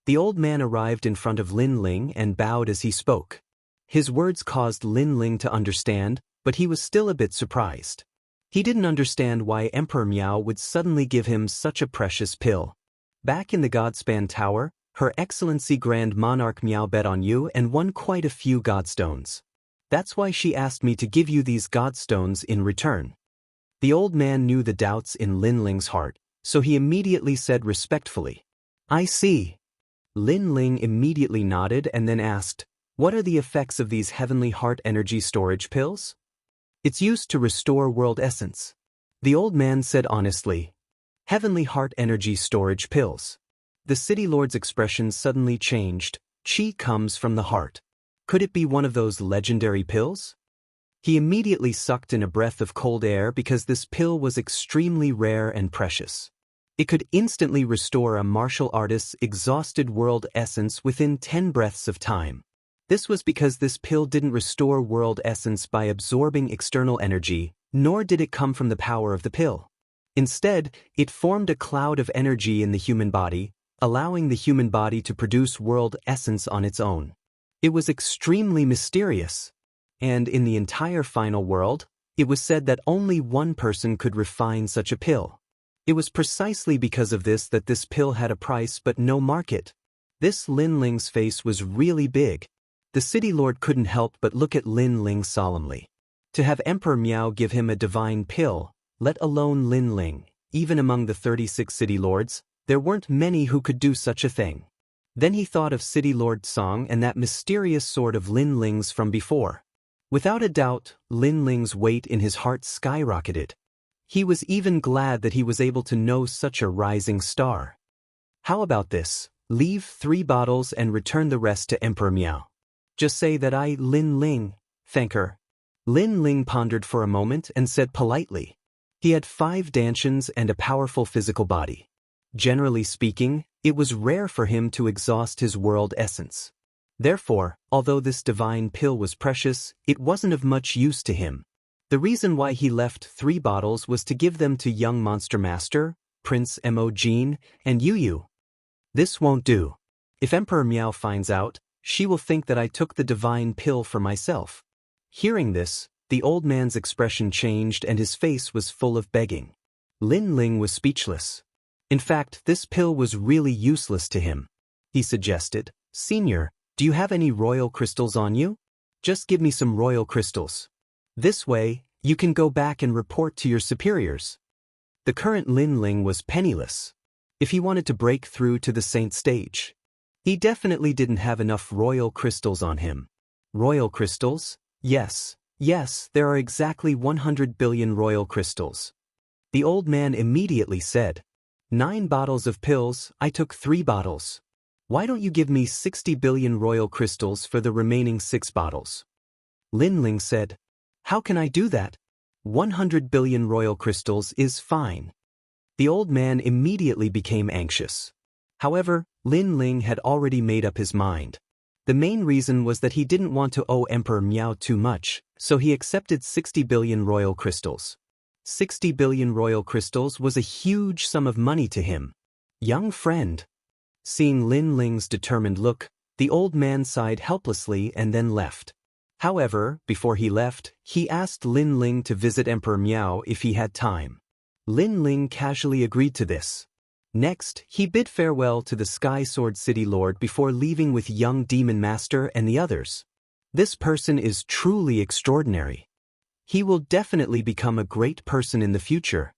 The old man arrived in front of Lin Ling and bowed as he spoke. His words caused Lin Ling to understand, but he was still a bit surprised. He didn't understand why Emperor Miao would suddenly give him such a precious pill. Back in the Godspan Tower, Her Excellency Grand Monarch Miao bet on you and won quite a few Godstones. That's why she asked me to give you these Godstones in return. The old man knew the doubts in Lin Ling's heart, so he immediately said respectfully, I see. Lin Ling immediately nodded and then asked, what are the effects of these Heavenly Heart Energy Storage Pills? It's used to restore world essence. The old man said honestly, Heavenly Heart Energy Storage Pills. The city lord's expression suddenly changed. Qi comes from the heart. Could it be one of those legendary pills? He immediately sucked in a breath of cold air because this pill was extremely rare and precious. It could instantly restore a martial artist's exhausted world essence within 10 breaths of time. This was because this pill didn't restore world essence by absorbing external energy, nor did it come from the power of the pill. Instead, it formed a cloud of energy in the human body, allowing the human body to produce world essence on its own. It was extremely mysterious. And in the entire final world, it was said that only one person could refine such a pill. It was precisely because of this that this pill had a price but no market. This Lin Ling's face was really big. The city lord couldn't help but look at Lin Ling solemnly. To have Emperor Miao give him a divine pill, let alone Lin Ling, even among the 36 city lords, there weren't many who could do such a thing. Then he thought of City Lord Song and that mysterious sword of Lin Ling's from before. Without a doubt, Lin Ling's weight in his heart skyrocketed. He was even glad that he was able to know such a rising star. How about this? Leave 3 bottles and return the rest to Emperor Miao. Just say that I, Lin Ling, thank her. Lin Ling pondered for a moment and said politely. He had 5 dantians and a powerful physical body. Generally speaking, it was rare for him to exhaust his world essence. Therefore, although this divine pill was precious, it wasn't of much use to him. The reason why he left 3 bottles was to give them to young Monster Master, Prince Mo Jin, and Yu Yu. This won't do. If Emperor Miao finds out, she will think that I took the divine pill for myself. Hearing this, the old man's expression changed and his face was full of begging. Lin Ling was speechless. In fact, this pill was really useless to him. He suggested, Senior, do you have any royal crystals on you? Just give me some royal crystals. This way, you can go back and report to your superiors. The current Lin Ling was penniless. If he wanted to break through to the saint stage, he definitely didn't have enough royal crystals on him. Royal crystals? Yes, there are exactly 100 billion royal crystals. The old man immediately said, 9 bottles of pills, I took 3 bottles. Why don't you give me 60 billion royal crystals for the remaining 6 bottles? Lin Ling said, how can I do that? 100 billion royal crystals is fine. The old man immediately became anxious. However, Lin Ling had already made up his mind. The main reason was that he didn't want to owe Emperor Miao too much, so he accepted 60 billion royal crystals. 60 billion royal crystals was a huge sum of money to him. Young friend. Seeing Lin Ling's determined look, the old man sighed helplessly and then left. However, before he left, he asked Lin Ling to visit Emperor Miao if he had time. Lin Ling casually agreed to this. Next, he bid farewell to the Sky Sword City Lord before leaving with young Demon Master and the others. This person is truly extraordinary. He will definitely become a great person in the future.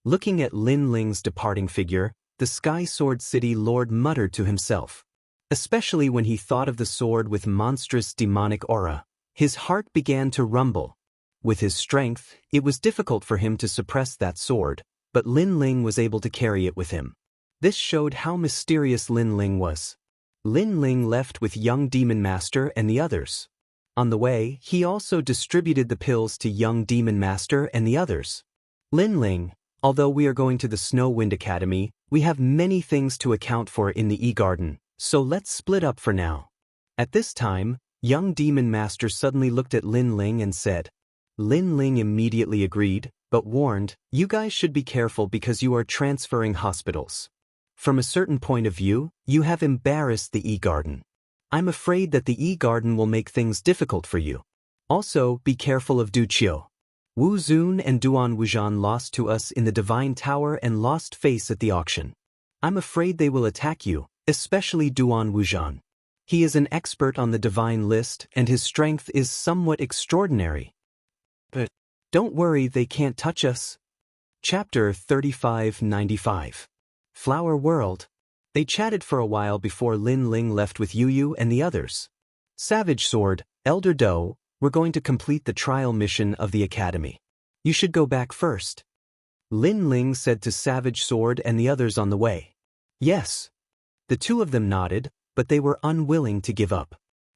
Looking at Lin Ling's departing figure, the Sky Sword City Lord muttered to himself. Especially when he thought of the sword with monstrous demonic aura, his heart began to rumble. With his strength, it was difficult for him to suppress that sword, but Lin Ling was able to carry it with him. This showed how mysterious Lin Ling was. Lin Ling left with young Demon Master and the others. On the way, he also distributed the pills to young Demon Master and the others. Lin Ling, although we are going to the Snow Wind Academy, we have many things to account for in the E-Garden, so let's split up for now. At this time, young Demon Master suddenly looked at Lin Ling and said. Lin Ling immediately agreed, but warned, you guys should be careful because you are transferring hospitals. From a certain point of view, you have embarrassed the E-Garden. I'm afraid that the E-Garden will make things difficult for you. Also, be careful of Du Qiu. Wu Zun and Duan Wuzhan lost to us in the Divine Tower and lost face at the auction. I'm afraid they will attack you, especially Duan Wuzhan. He is an expert on the Divine List and his strength is somewhat extraordinary. But don't worry, they can't touch us. Chapter 3595. Flower World. They chatted for a while before Lin Ling left with Yu Yu and the others. Savage Sword, Elder Do, we're going to complete the trial mission of the academy. You should go back first. Lin Ling said to Savage Sword and the others on the way. Yes. The two of them nodded, but they were unwilling to give up.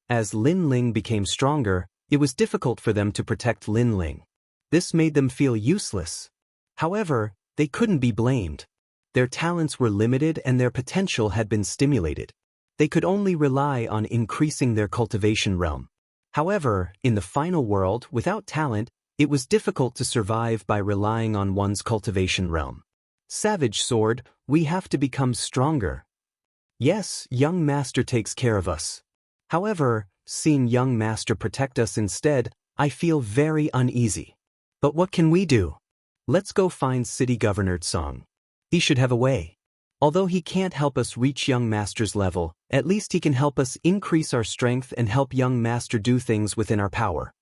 As Lin Ling became stronger, it was difficult for them to protect Lin Ling. This made them feel useless. However, they couldn't be blamed. Their talents were limited and their potential had been stimulated. They could only rely on increasing their cultivation realm. However, in the final world, without talent, it was difficult to survive by relying on one's cultivation realm. Savage Sword, we have to become stronger. Yes, young master takes care of us. However, seeing young master protect us instead, I feel very uneasy. But what can we do? Let's go find City Governor Tsang. He should have a way. Although he can't help us reach young master's level, at least he can help us increase our strength and help young master do things within our power.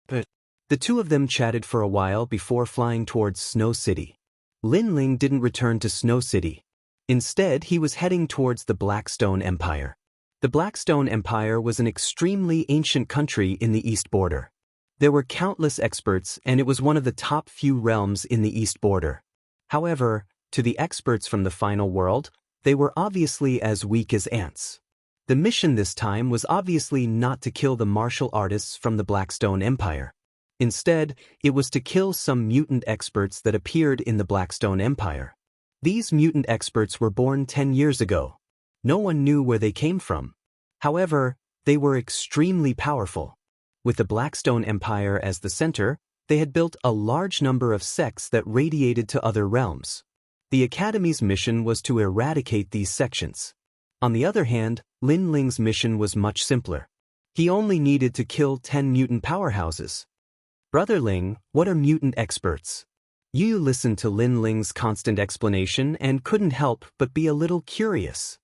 But the two of them chatted for a while before flying towards Snow City. Lin Ling didn't return to Snow City. Instead, he was heading towards the Blackstone Empire. The Blackstone Empire was an extremely ancient country in the east border. There were countless experts and it was one of the top few realms in the east border. However, to the experts from the final world, they were obviously as weak as ants. The mission this time was obviously not to kill the martial artists from the Blackstone Empire. Instead, it was to kill some mutant experts that appeared in the Blackstone Empire. These mutant experts were born 10 years ago. No one knew where they came from. However, they were extremely powerful. With the Blackstone Empire as the center, they had built a large number of sects that radiated to other realms. The Academy's mission was to eradicate these sections. On the other hand, Lin Ling's mission was much simpler. He only needed to kill 10 mutant powerhouses. Brother Ling, what are mutant experts? Yu listened to Lin Ling's constant explanation and couldn't help but be a little curious.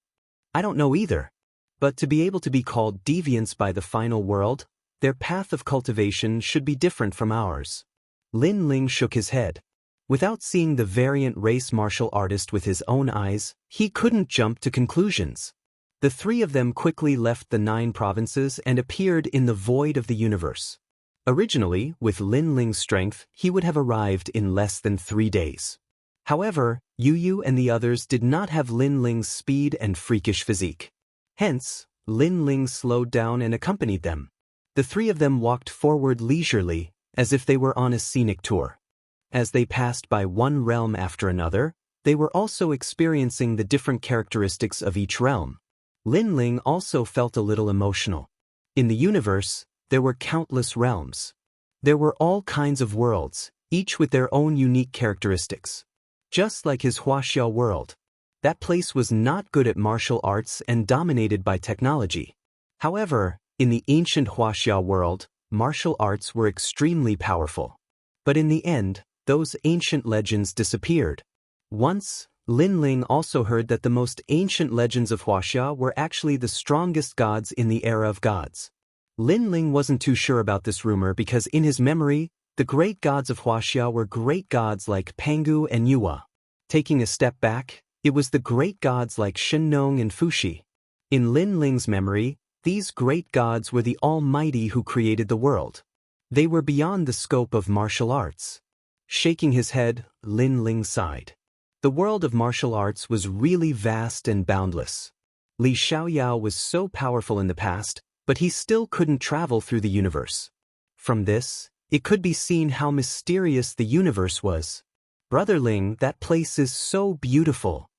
I don't know either. But to be able to be called deviants by the final world, their path of cultivation should be different from ours. Lin Ling shook his head. Without seeing the variant race martial artist with his own eyes, he couldn't jump to conclusions. The three of them quickly left the 9 provinces and appeared in the void of the universe. Originally, with Lin Ling's strength, he would have arrived in less than 3 days. However, Yu Yu and the others did not have Lin Ling's speed and freakish physique. Hence, Lin Ling slowed down and accompanied them. The three of them walked forward leisurely, as if they were on a scenic tour. As they passed by one realm after another, they were also experiencing the different characteristics of each realm. Lin Ling also felt a little emotional. In the universe, there were countless realms. There were all kinds of worlds, each with their own unique characteristics. Just like his Wuxia world. That place was not good at martial arts and dominated by technology. However, in the ancient Wuxia world, martial arts were extremely powerful. But in the end, those ancient legends disappeared. Once, Lin Ling also heard that the most ancient legends of Wuxia were actually the strongest gods in the era of gods. Lin Ling wasn't too sure about this rumor because in his memory, the great gods of Wuxia were great gods like Pangu and Yuwa. Taking a step back, it was the great gods like Shenong and Fuxi. In Lin Ling's memory, these great gods were the Almighty who created the world. They were beyond the scope of martial arts. Shaking his head, Lin Ling sighed. The world of martial arts was really vast and boundless. Li Xiaoyao was so powerful in the past, but he still couldn't travel through the universe. From this, it could be seen how mysterious the universe was. Brother Ling, that place is so beautiful.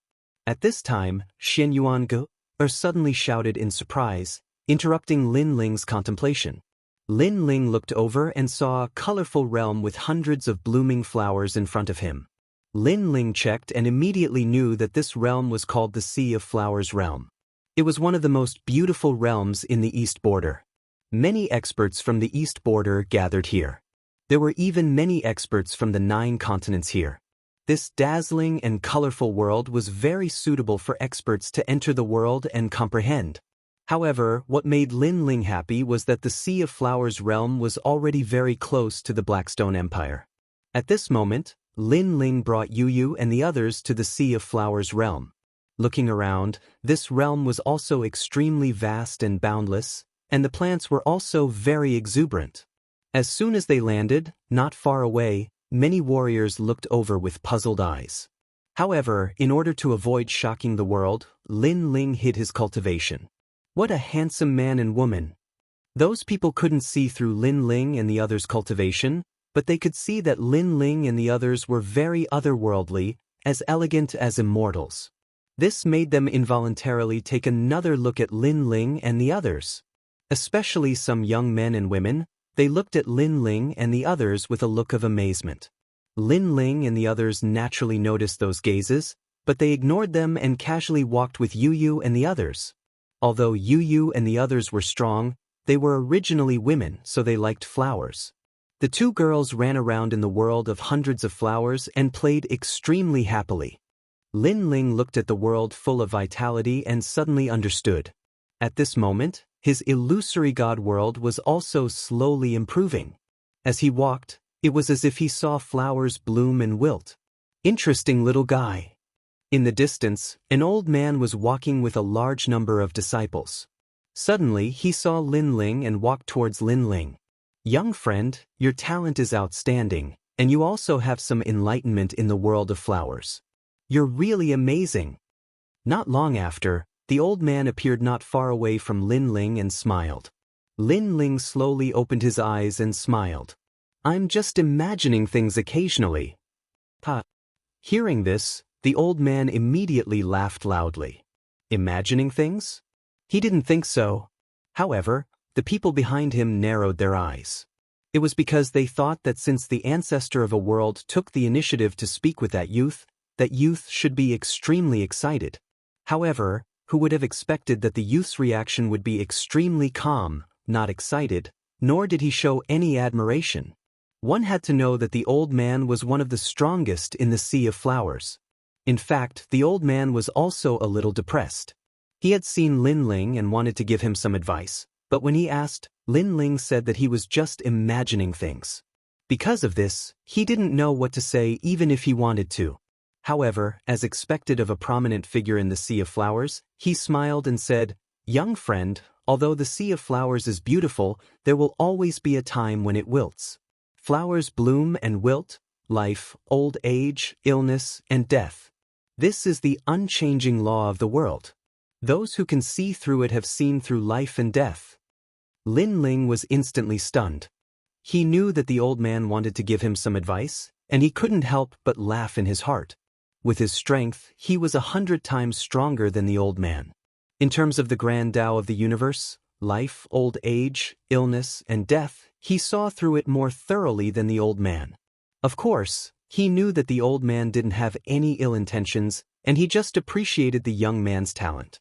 At this time, Xian Yuange suddenly shouted in surprise, interrupting Lin Ling's contemplation. Lin Ling looked over and saw a colorful realm with hundreds of blooming flowers in front of him. Lin Ling checked and immediately knew that this realm was called the Sea of Flowers realm. It was one of the most beautiful realms in the East Border. Many experts from the East Border gathered here. There were even many experts from the 9 continents here. This dazzling and colorful world was very suitable for experts to enter the world and comprehend. However, what made Lin Ling happy was that the Sea of Flowers realm was already very close to the Blackstone Empire. At this moment, Lin Ling brought Yu and the others to the Sea of Flowers realm. Looking around, this realm was also extremely vast and boundless, and the plants were also very exuberant. As soon as they landed, not far away, many warriors looked over with puzzled eyes. However, in order to avoid shocking the world, Lin Ling hid his cultivation. What a handsome man and woman! Those people couldn't see through Lin Ling and the others' cultivation, but they could see that Lin Ling and the others were very otherworldly, as elegant as immortals. This made them involuntarily take another look at Lin Ling and the others. Especially some young men and women, they looked at Lin Ling and the others with a look of amazement. Lin Ling and the others naturally noticed those gazes, but they ignored them and casually walked with Yu and the others. Although Yu and the others were strong, they were originally women, so they liked flowers. The 2 girls ran around in the world of hundreds of flowers and played extremely happily. Lin Ling looked at the world full of vitality and suddenly understood. At this moment, his illusory god world was also slowly improving. As he walked, it was as if he saw flowers bloom and wilt. Interesting little guy. In the distance, an old man was walking with a large number of disciples. Suddenly, he saw Lin Ling and walked towards Lin Ling. Young friend, your talent is outstanding, and you also have some enlightenment in the world of flowers. You're really amazing. Not long after, the old man appeared not far away from Lin Ling and smiled. Lin Ling slowly opened his eyes and smiled. I'm just imagining things occasionally. Hearing this, the old man immediately laughed loudly. Imagining things? He didn't think so. However, the people behind him narrowed their eyes. It was because they thought that since the ancestor of a world took the initiative to speak with that youth should be extremely excited. However, who would have expected that the youth's reaction would be extremely calm, not excited, nor did he show any admiration. One had to know that the old man was one of the strongest in the Sea of Flowers. In fact, the old man was also a little depressed. He had seen Lin Ling and wanted to give him some advice, but when he asked, Lin Ling said that he was just imagining things. Because of this, he didn't know what to say even if he wanted to. However, as expected of a prominent figure in the Sea of Flowers, he smiled and said, Young friend, although the Sea of Flowers is beautiful, there will always be a time when it wilts. Flowers bloom and wilt, life, old age, illness, and death. This is the unchanging law of the world. Those who can see through it have seen through life and death. Lin Ling was instantly stunned. He knew that the old man wanted to give him some advice, and he couldn't help but laugh in his heart. With his strength, he was 100 times stronger than the old man. In terms of the grand Tao of the universe, life, old age, illness, and death, he saw through it more thoroughly than the old man. Of course, he knew that the old man didn't have any ill intentions, and he just appreciated the young man's talent.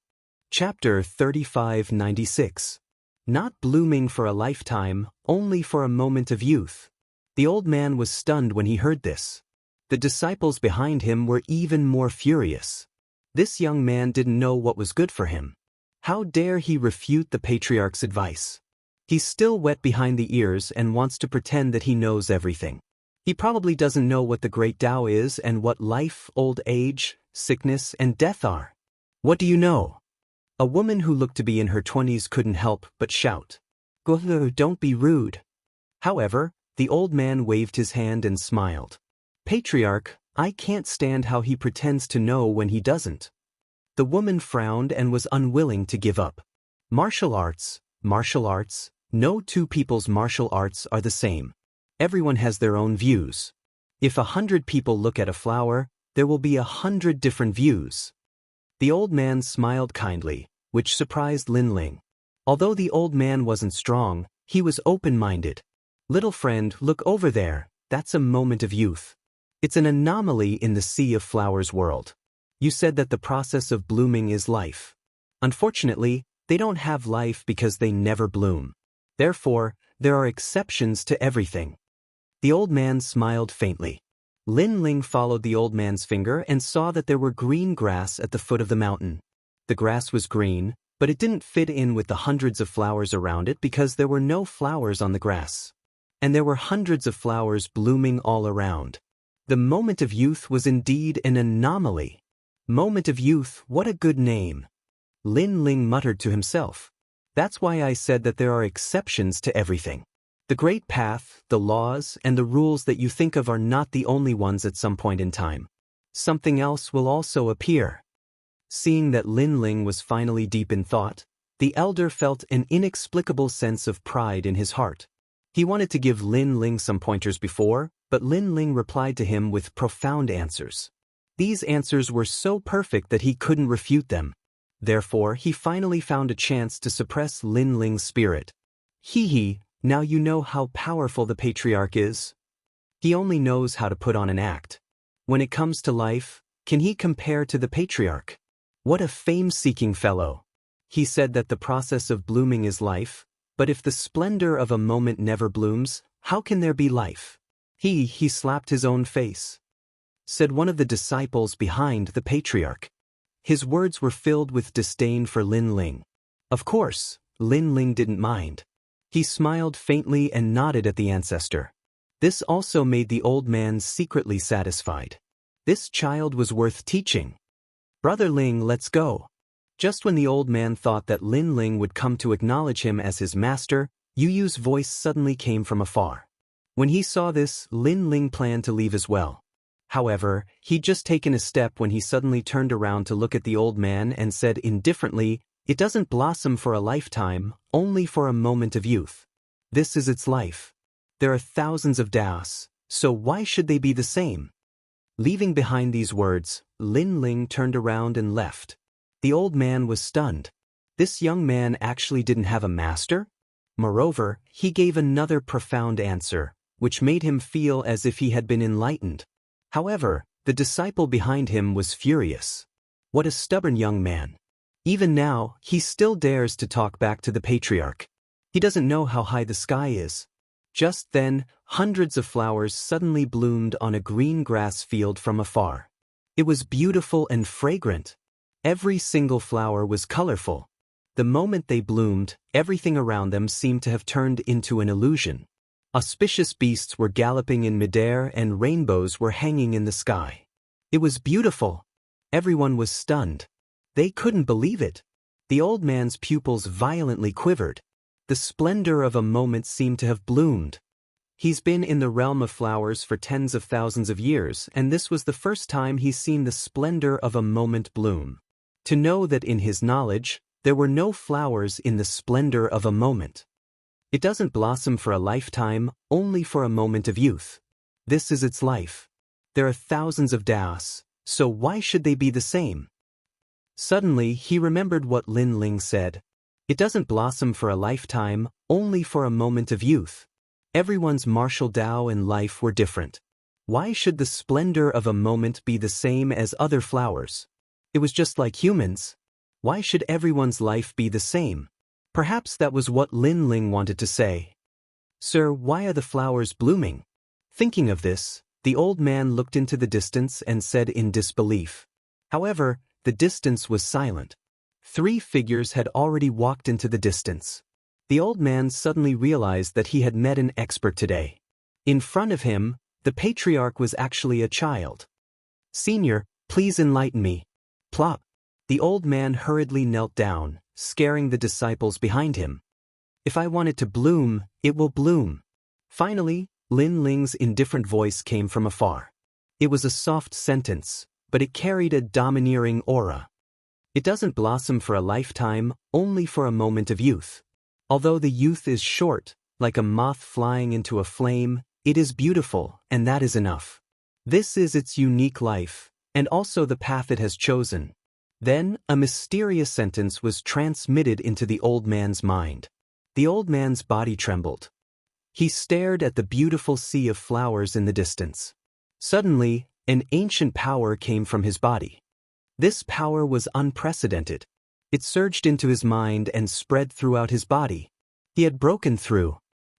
Chapter 3596. Not blooming for a lifetime, only for a moment of youth. The old man was stunned when he heard this. The disciples behind him were even more furious. This young man didn't know what was good for him. How dare he refute the patriarch's advice? He's still wet behind the ears and wants to pretend that he knows everything. He probably doesn't know what the great Tao is and what life, old age, sickness, and death are. What do you know? A woman who looked to be in her 20s couldn't help but shout. Don't be rude. However, the old man waved his hand and smiled. Patriarch, I can't stand how he pretends to know when he doesn't. The woman frowned and was unwilling to give up. Martial arts, no two people's martial arts are the same. Everyone has their own views. If 100 people look at a flower, there will be 100 different views. The old man smiled kindly, which surprised Lin Ling. Although the old man wasn't strong, he was open-minded. Little friend, look over there, that's a moment of youth. It's an anomaly in the sea of flowers world. You said that the process of blooming is life. Unfortunately, they don't have life because they never bloom. Therefore, there are exceptions to everything. The old man smiled faintly. Lin Ling followed the old man's finger and saw that there were green grass at the foot of the mountain. The grass was green, but it didn't fit in with the hundreds of flowers around it because there were no flowers on the grass. And there were hundreds of flowers blooming all around. The moment of youth was indeed an anomaly. Moment of youth, what a good name. Lin Ling muttered to himself. That's why I said that there are exceptions to everything. The great path, the laws, and the rules that you think of are not the only ones at some point in time. Something else will also appear. Seeing that Lin Ling was finally deep in thought, the elder felt an inexplicable sense of pride in his heart. He wanted to give Lin Ling some pointers before, but Lin Ling replied to him with profound answers. These answers were so perfect that he couldn't refute them. Therefore, he finally found a chance to suppress Lin Ling's spirit. Hee, now you know how powerful the patriarch is. He only knows how to put on an act. When it comes to life, can he compare to the patriarch? What a fame-seeking fellow. He said that the process of blooming is life, but if the splendor of a moment never blooms, how can there be life? He slapped his own face. Said one of the disciples behind the patriarch. His words were filled with disdain for Lin Ling. Of course, Lin Ling didn't mind. He smiled faintly and nodded at the ancestor. This also made the old man secretly satisfied. This child was worth teaching. Brother Ling, let's go. Just when the old man thought that Lin Ling would come to acknowledge him as his master, Yu Yu's voice suddenly came from afar. When he saw this, Lin Ling planned to leave as well. However, he'd just taken a step when he suddenly turned around to look at the old man and said indifferently, "It doesn't blossom for a lifetime, only for a moment of youth. This is its life. There are thousands of Daos, so why should they be the same?" Leaving behind these words, Lin Ling turned around and left. The old man was stunned. This young man actually didn't have a master? Moreover, he gave another profound answer, which made him feel as if he had been enlightened. However, the disciple behind him was furious. What a stubborn young man. Even now, he still dares to talk back to the patriarch. He doesn't know how high the sky is. Just then, hundreds of flowers suddenly bloomed on a green grass field from afar. It was beautiful and fragrant. Every single flower was colorful. The moment they bloomed, everything around them seemed to have turned into an illusion. Auspicious beasts were galloping in midair and rainbows were hanging in the sky. It was beautiful. Everyone was stunned. They couldn't believe it. The old man's pupils violently quivered. The splendor of a moment seemed to have bloomed. He's been in the realm of flowers for tens of thousands of years, and this was the first time he's seen the splendor of a moment bloom. To know that in his knowledge, there were no flowers in the splendor of a moment. It doesn't blossom for a lifetime, only for a moment of youth. This is its life. There are thousands of Daos, so why should they be the same? Suddenly, he remembered what Lin Ling said. It doesn't blossom for a lifetime, only for a moment of youth. Everyone's martial Dao and life were different. Why should the splendor of a moment be the same as other flowers? It was just like humans. Why should everyone's life be the same? Perhaps that was what Lin Ling wanted to say. Sir, why are the flowers blooming? Thinking of this, the old man looked into the distance and said in disbelief. However, the distance was silent. 3 figures had already walked into the distance. The old man suddenly realized that he had met an expert today. In front of him, the patriarch was actually a child. Senior, please enlighten me. Plop. The old man hurriedly knelt down, scaring the disciples behind him. If I want it to bloom, it will bloom. Finally, Lin Ling's indifferent voice came from afar. It was a soft sentence, but it carried a domineering aura. It doesn't blossom for a lifetime, only for a moment of youth. Although the youth is short, like a moth flying into a flame, it is beautiful, and that is enough. This is its unique life, and also the path it has chosen. Then, a mysterious sentence was transmitted into the old man's mind. The old man's body trembled. He stared at the beautiful sea of flowers in the distance. Suddenly, an ancient power came from his body. This power was unprecedented. It surged into his mind and spread throughout his body. He had broken through.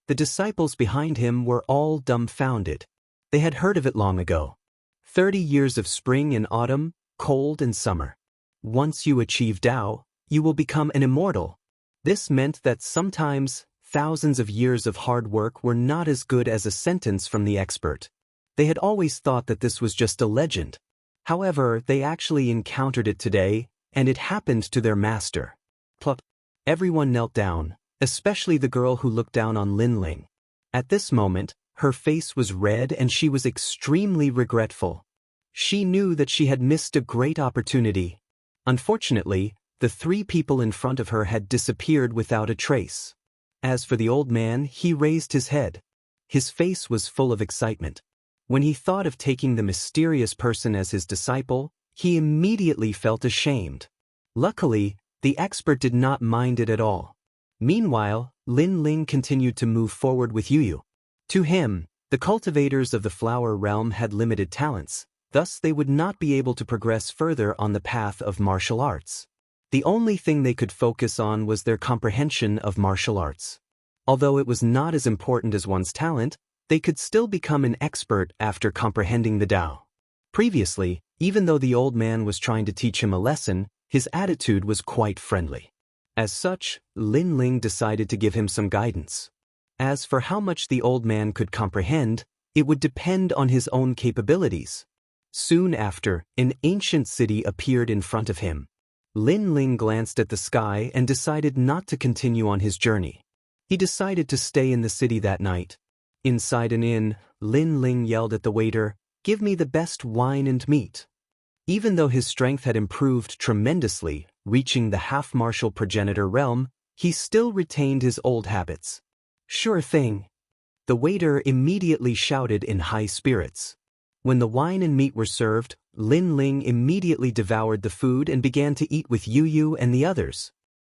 The disciples behind him were all dumbfounded. They had heard of it long ago. 30 years of spring and autumn, cold and summer. Once you achieve Tao, you will become an immortal. This meant that sometimes thousands of years of hard work were not as good as a sentence from the expert. They had always thought that this was just a legend. However, they actually encountered it today, and it happened to their master. Plop. Everyone knelt down, especially the girl who looked down on Lin Ling. At this moment, her face was red and she was extremely regretful. She knew that she had missed a great opportunity. Unfortunately, the 3 people in front of her had disappeared without a trace. As for the old man, he raised his head. His face was full of excitement. When he thought of taking the mysterious person as his disciple, he immediately felt ashamed. Luckily, the expert did not mind it at all. Meanwhile, Lin Ling continued to move forward with Yu. To him, the cultivators of the flower realm had limited talents, thus they would not be able to progress further on the path of martial arts. The only thing they could focus on was their comprehension of martial arts. Although it was not as important as one's talent, they could still become an expert after comprehending the Tao. Previously, even though the old man was trying to teach him a lesson, his attitude was quite friendly. As such, Lin Ling decided to give him some guidance. As for how much the old man could comprehend, it would depend on his own capabilities. Soon after, an ancient city appeared in front of him. Lin Ling glanced at the sky and decided not to continue on his journey. He decided to stay in the city that night. Inside an inn, Lin Ling yelled at the waiter, "Give me the best wine and meat." Even though his strength had improved tremendously, reaching the half-martial progenitor realm, he still retained his old habits. "Sure thing." The waiter immediately shouted in high spirits. When the wine and meat were served, Lin Ling immediately devoured the food and began to eat with Yu and the others.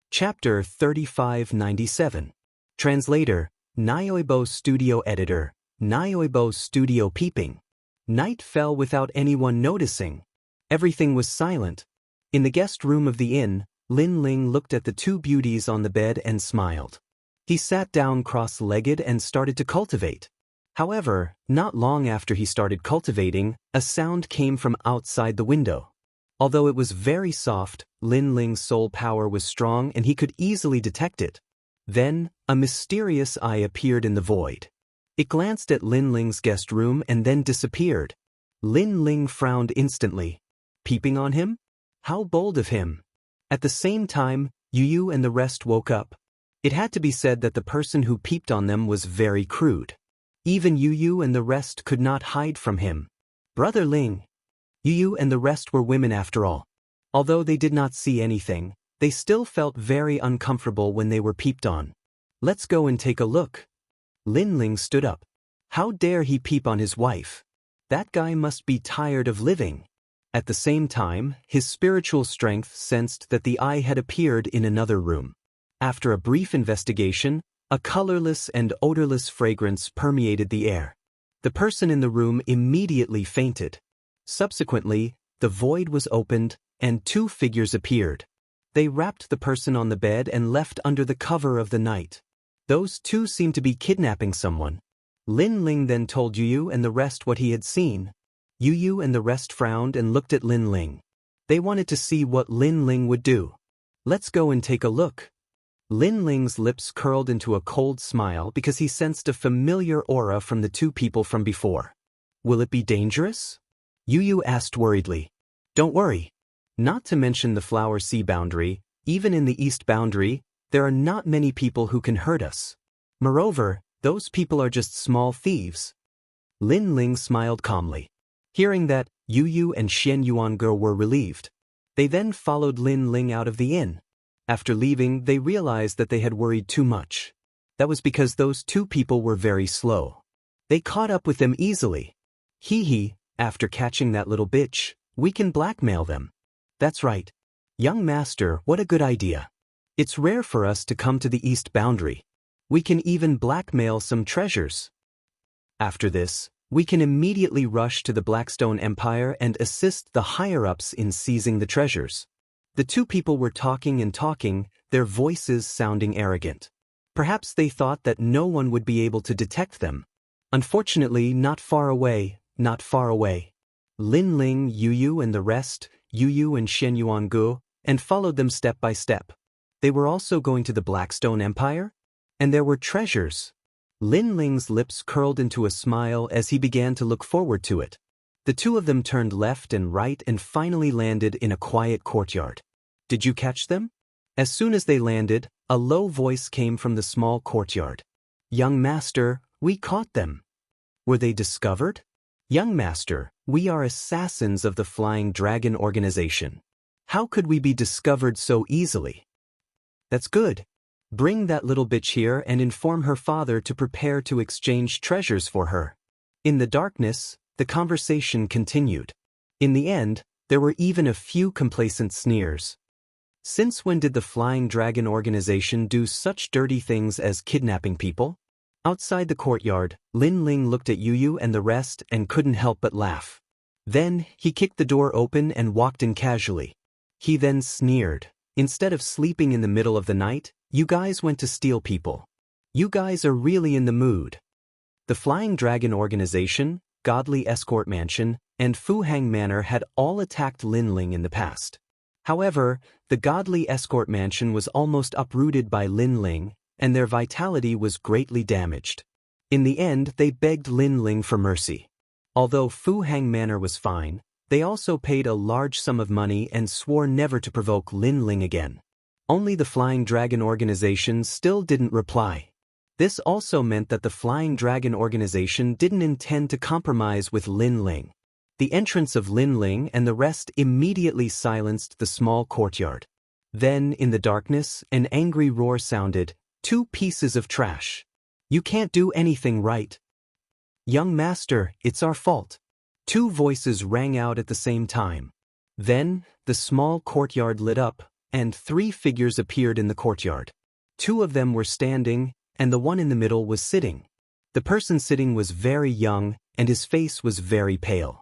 Chapter 3597. Translator, Nyoibo Studio Editor, Nyoibo Studio Peeping. Night fell without anyone noticing. Everything was silent. In the guest room of the inn, Lin Ling looked at the 2 beauties on the bed and smiled. He sat down cross-legged and started to cultivate. However, not long after he started cultivating, a sound came from outside the window. Although it was very soft, Lin Ling's soul power was strong and he could easily detect it. Then, a mysterious eye appeared in the void. It glanced at Lin Ling's guest room and then disappeared. Lin Ling frowned instantly. Peeping on him? How bold of him! At the same time, Yu and the rest woke up. It had to be said that the person who peeped on them was very crude. Even Yu and the rest could not hide from him. Brother Ling. Yu and the rest were women after all. Although they did not see anything, they still felt very uncomfortable when they were peeped on. Let's go and take a look. Lin Ling stood up. How dare he peep on his wife? That guy must be tired of living. At the same time, his spiritual strength sensed that the eye had appeared in another room. After a brief investigation, a colorless and odorless fragrance permeated the air. The person in the room immediately fainted. Subsequently, the void was opened, and 2 figures appeared. They wrapped the person on the bed and left under the cover of the night. Those 2 seemed to be kidnapping someone. Lin Ling then told Yu and the rest what he had seen. Yu and the rest frowned and looked at Lin Ling. They wanted to see what Lin Ling would do. Let's go and take a look. Lin Ling's lips curled into a cold smile because he sensed a familiar aura from the 2 people from before. Will it be dangerous? Yu asked worriedly. Don't worry. Not to mention the flower sea boundary, even in the east boundary, there are not many people who can hurt us. Moreover, those people are just small thieves. Lin Ling smiled calmly. Hearing that, Yu Yu and Xian Yuange were relieved. They then followed Lin Ling out of the inn. After leaving, they realized that they had worried too much. That was because those two people were very slow. They caught up with them easily. Hee, after catching that little bitch, we can blackmail them. That's right. Young master, what a good idea. It's rare for us to come to the east boundary. We can even blackmail some treasures. After this, we can immediately rush to the Blackstone Empire and assist the higher-ups in seizing the treasures. The two people were talking and talking, their voices sounding arrogant. Perhaps they thought that no one would be able to detect them. Unfortunately, not far away. Lin Ling, Yu Yu and the rest, Yu Yu and Shen Yuangu, and followed them step by step. They were also going to the Blackstone Empire? And there were treasures. Lin Ling's lips curled into a smile as he began to look forward to it. The two of them turned left and right and finally landed in a quiet courtyard. Did you catch them? As soon as they landed, a low voice came from the small courtyard. Young master, we caught them. Were they discovered? Young master, we are assassins of the Flying Dragon organization. How could we be discovered so easily? That's good. Bring that little bitch here and inform her father to prepare to exchange treasures for her. In the darkness, the conversation continued. In the end, there were even a few complacent sneers. Since when did the Flying Dragon organization do such dirty things as kidnapping people? Outside the courtyard, Lin Ling looked at Yu Yu and the rest and couldn't help but laugh. Then, he kicked the door open and walked in casually. He then sneered. Instead of sleeping in the middle of the night, you guys went to steal people. You guys are really in the mood. The Flying Dragon organization, Godly Escort Mansion, and Fu Hang Manor had all attacked Lin Ling in the past. However, the Godly Escort Mansion was almost uprooted by Lin Ling, and their vitality was greatly damaged. In the end, they begged Lin Ling for mercy. Although Fu Hang Manor was fine, they also paid a large sum of money and swore never to provoke Lin Ling again. Only the Flying Dragon organization still didn't reply. This also meant that the Flying Dragon organization didn't intend to compromise with Lin Ling. The entrance of Lin Ling and the rest immediately silenced the small courtyard. Then, in the darkness, an angry roar sounded, 2 pieces of trash. You can't do anything right. Young master, it's our fault. 2 voices rang out at the same time. Then, the small courtyard lit up, and 3 figures appeared in the courtyard. 2 of them were standing, and the one in the middle was sitting. The person sitting was very young, and his face was very pale.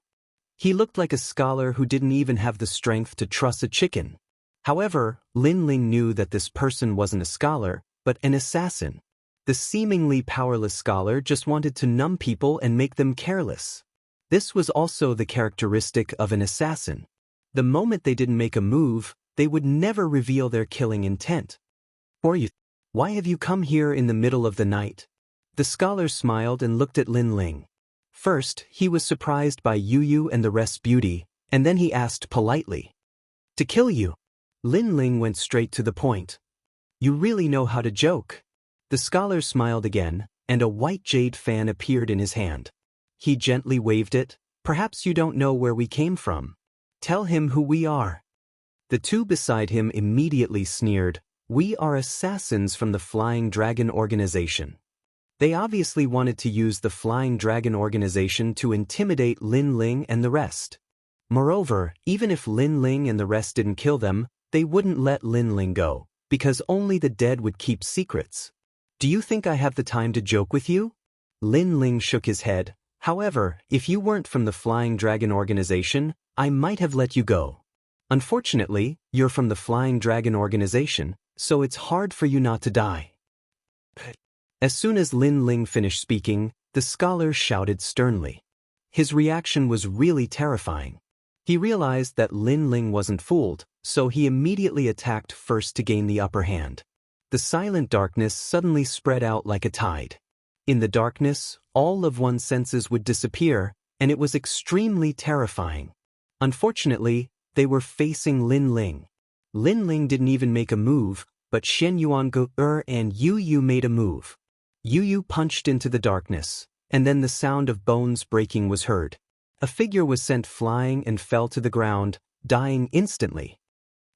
He looked like a scholar who didn't even have the strength to truss a chicken. However, Lin Ling knew that this person wasn't a scholar, but an assassin. The seemingly powerless scholar just wanted to numb people and make them careless. This was also the characteristic of an assassin. The moment they didn't make a move, they would never reveal their killing intent. Why have you come here in the middle of the night? The scholar smiled and looked at Lin Ling. First, he was surprised by Yu Yu and the rest's beauty, and then he asked politely. To kill you. Lin Ling went straight to the point. You really know how to joke. The scholar smiled again, and a white jade fan appeared in his hand. He gently waved it. Perhaps you don't know where we came from. Tell him who we are. The 2 beside him immediately sneered. We are assassins from the Flying Dragon organization. They obviously wanted to use the Flying Dragon organization to intimidate Lin Ling and the rest. Moreover, even if Lin Ling and the rest didn't kill them, they wouldn't let Lin Ling go, because only the dead would keep secrets. Do you think I have the time to joke with you? Lin Ling shook his head. However, if you weren't from the Flying Dragon organization, I might have let you go. Unfortunately, you're from the Flying Dragon organization, so it's hard for you not to die. As soon as Lin Ling finished speaking, the scholar shouted sternly. His reaction was really terrifying. He realized that Lin Ling wasn't fooled, so he immediately attacked first to gain the upper hand. The silent darkness suddenly spread out like a tide. In the darkness, all of one's senses would disappear, and it was extremely terrifying. Unfortunately, they were facing Lin Ling. Lin Ling didn't even make a move, but Shen Yuange and Yu Yu made a move. Yu Yu punched into the darkness, and then the sound of bones breaking was heard. A figure was sent flying and fell to the ground, dying instantly.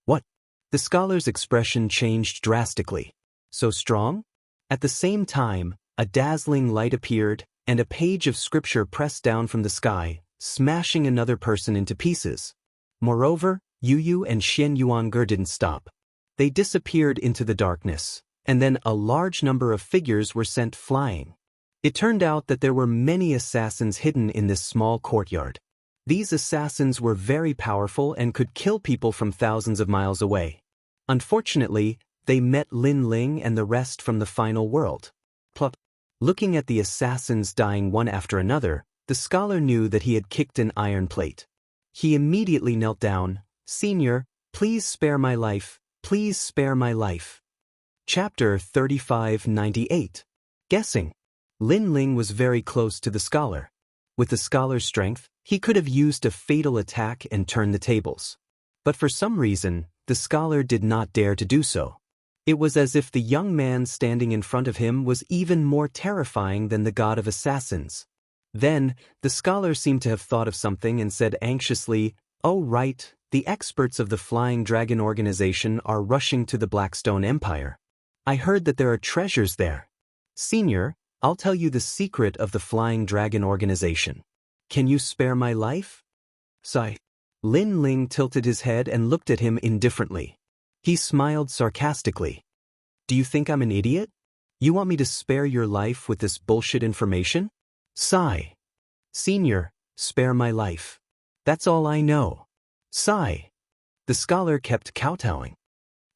What? The scholar's expression changed drastically. So strong? At the same time, a dazzling light appeared, and a page of scripture pressed down from the sky, smashing another person into pieces. Moreover, Yu and Xianxia didn't stop. They disappeared into the darkness, and then a large number of figures were sent flying. It turned out that there were many assassins hidden in this small courtyard. These assassins were very powerful and could kill people from thousands of miles away. Unfortunately, they met Lin Ling and the rest from the final world. Plop. Looking at the assassins dying one after another, the scholar knew that he had kicked an iron plate. He immediately knelt down. "Senior, please spare my life, please spare my life." Chapter 3598. Guessing. Lin Ling was very close to the scholar. With the scholar's strength, he could have used a fatal attack and turned the tables. But for some reason, the scholar did not dare to do so. It was as if the young man standing in front of him was even more terrifying than the god of assassins. Then, the scholar seemed to have thought of something and said anxiously, "Oh right, the experts of the Flying Dragon Organization are rushing to the Blackstone Empire. I heard that there are treasures there. Senior, I'll tell you the secret of the Flying Dragon Organization. Can you spare my life?" Sigh. Lin Ling tilted his head and looked at him indifferently. He smiled sarcastically. "Do you think I'm an idiot? You want me to spare your life with this bullshit information?" Sigh. "Senior, spare my life. That's all I know." Sigh. The scholar kept kowtowing.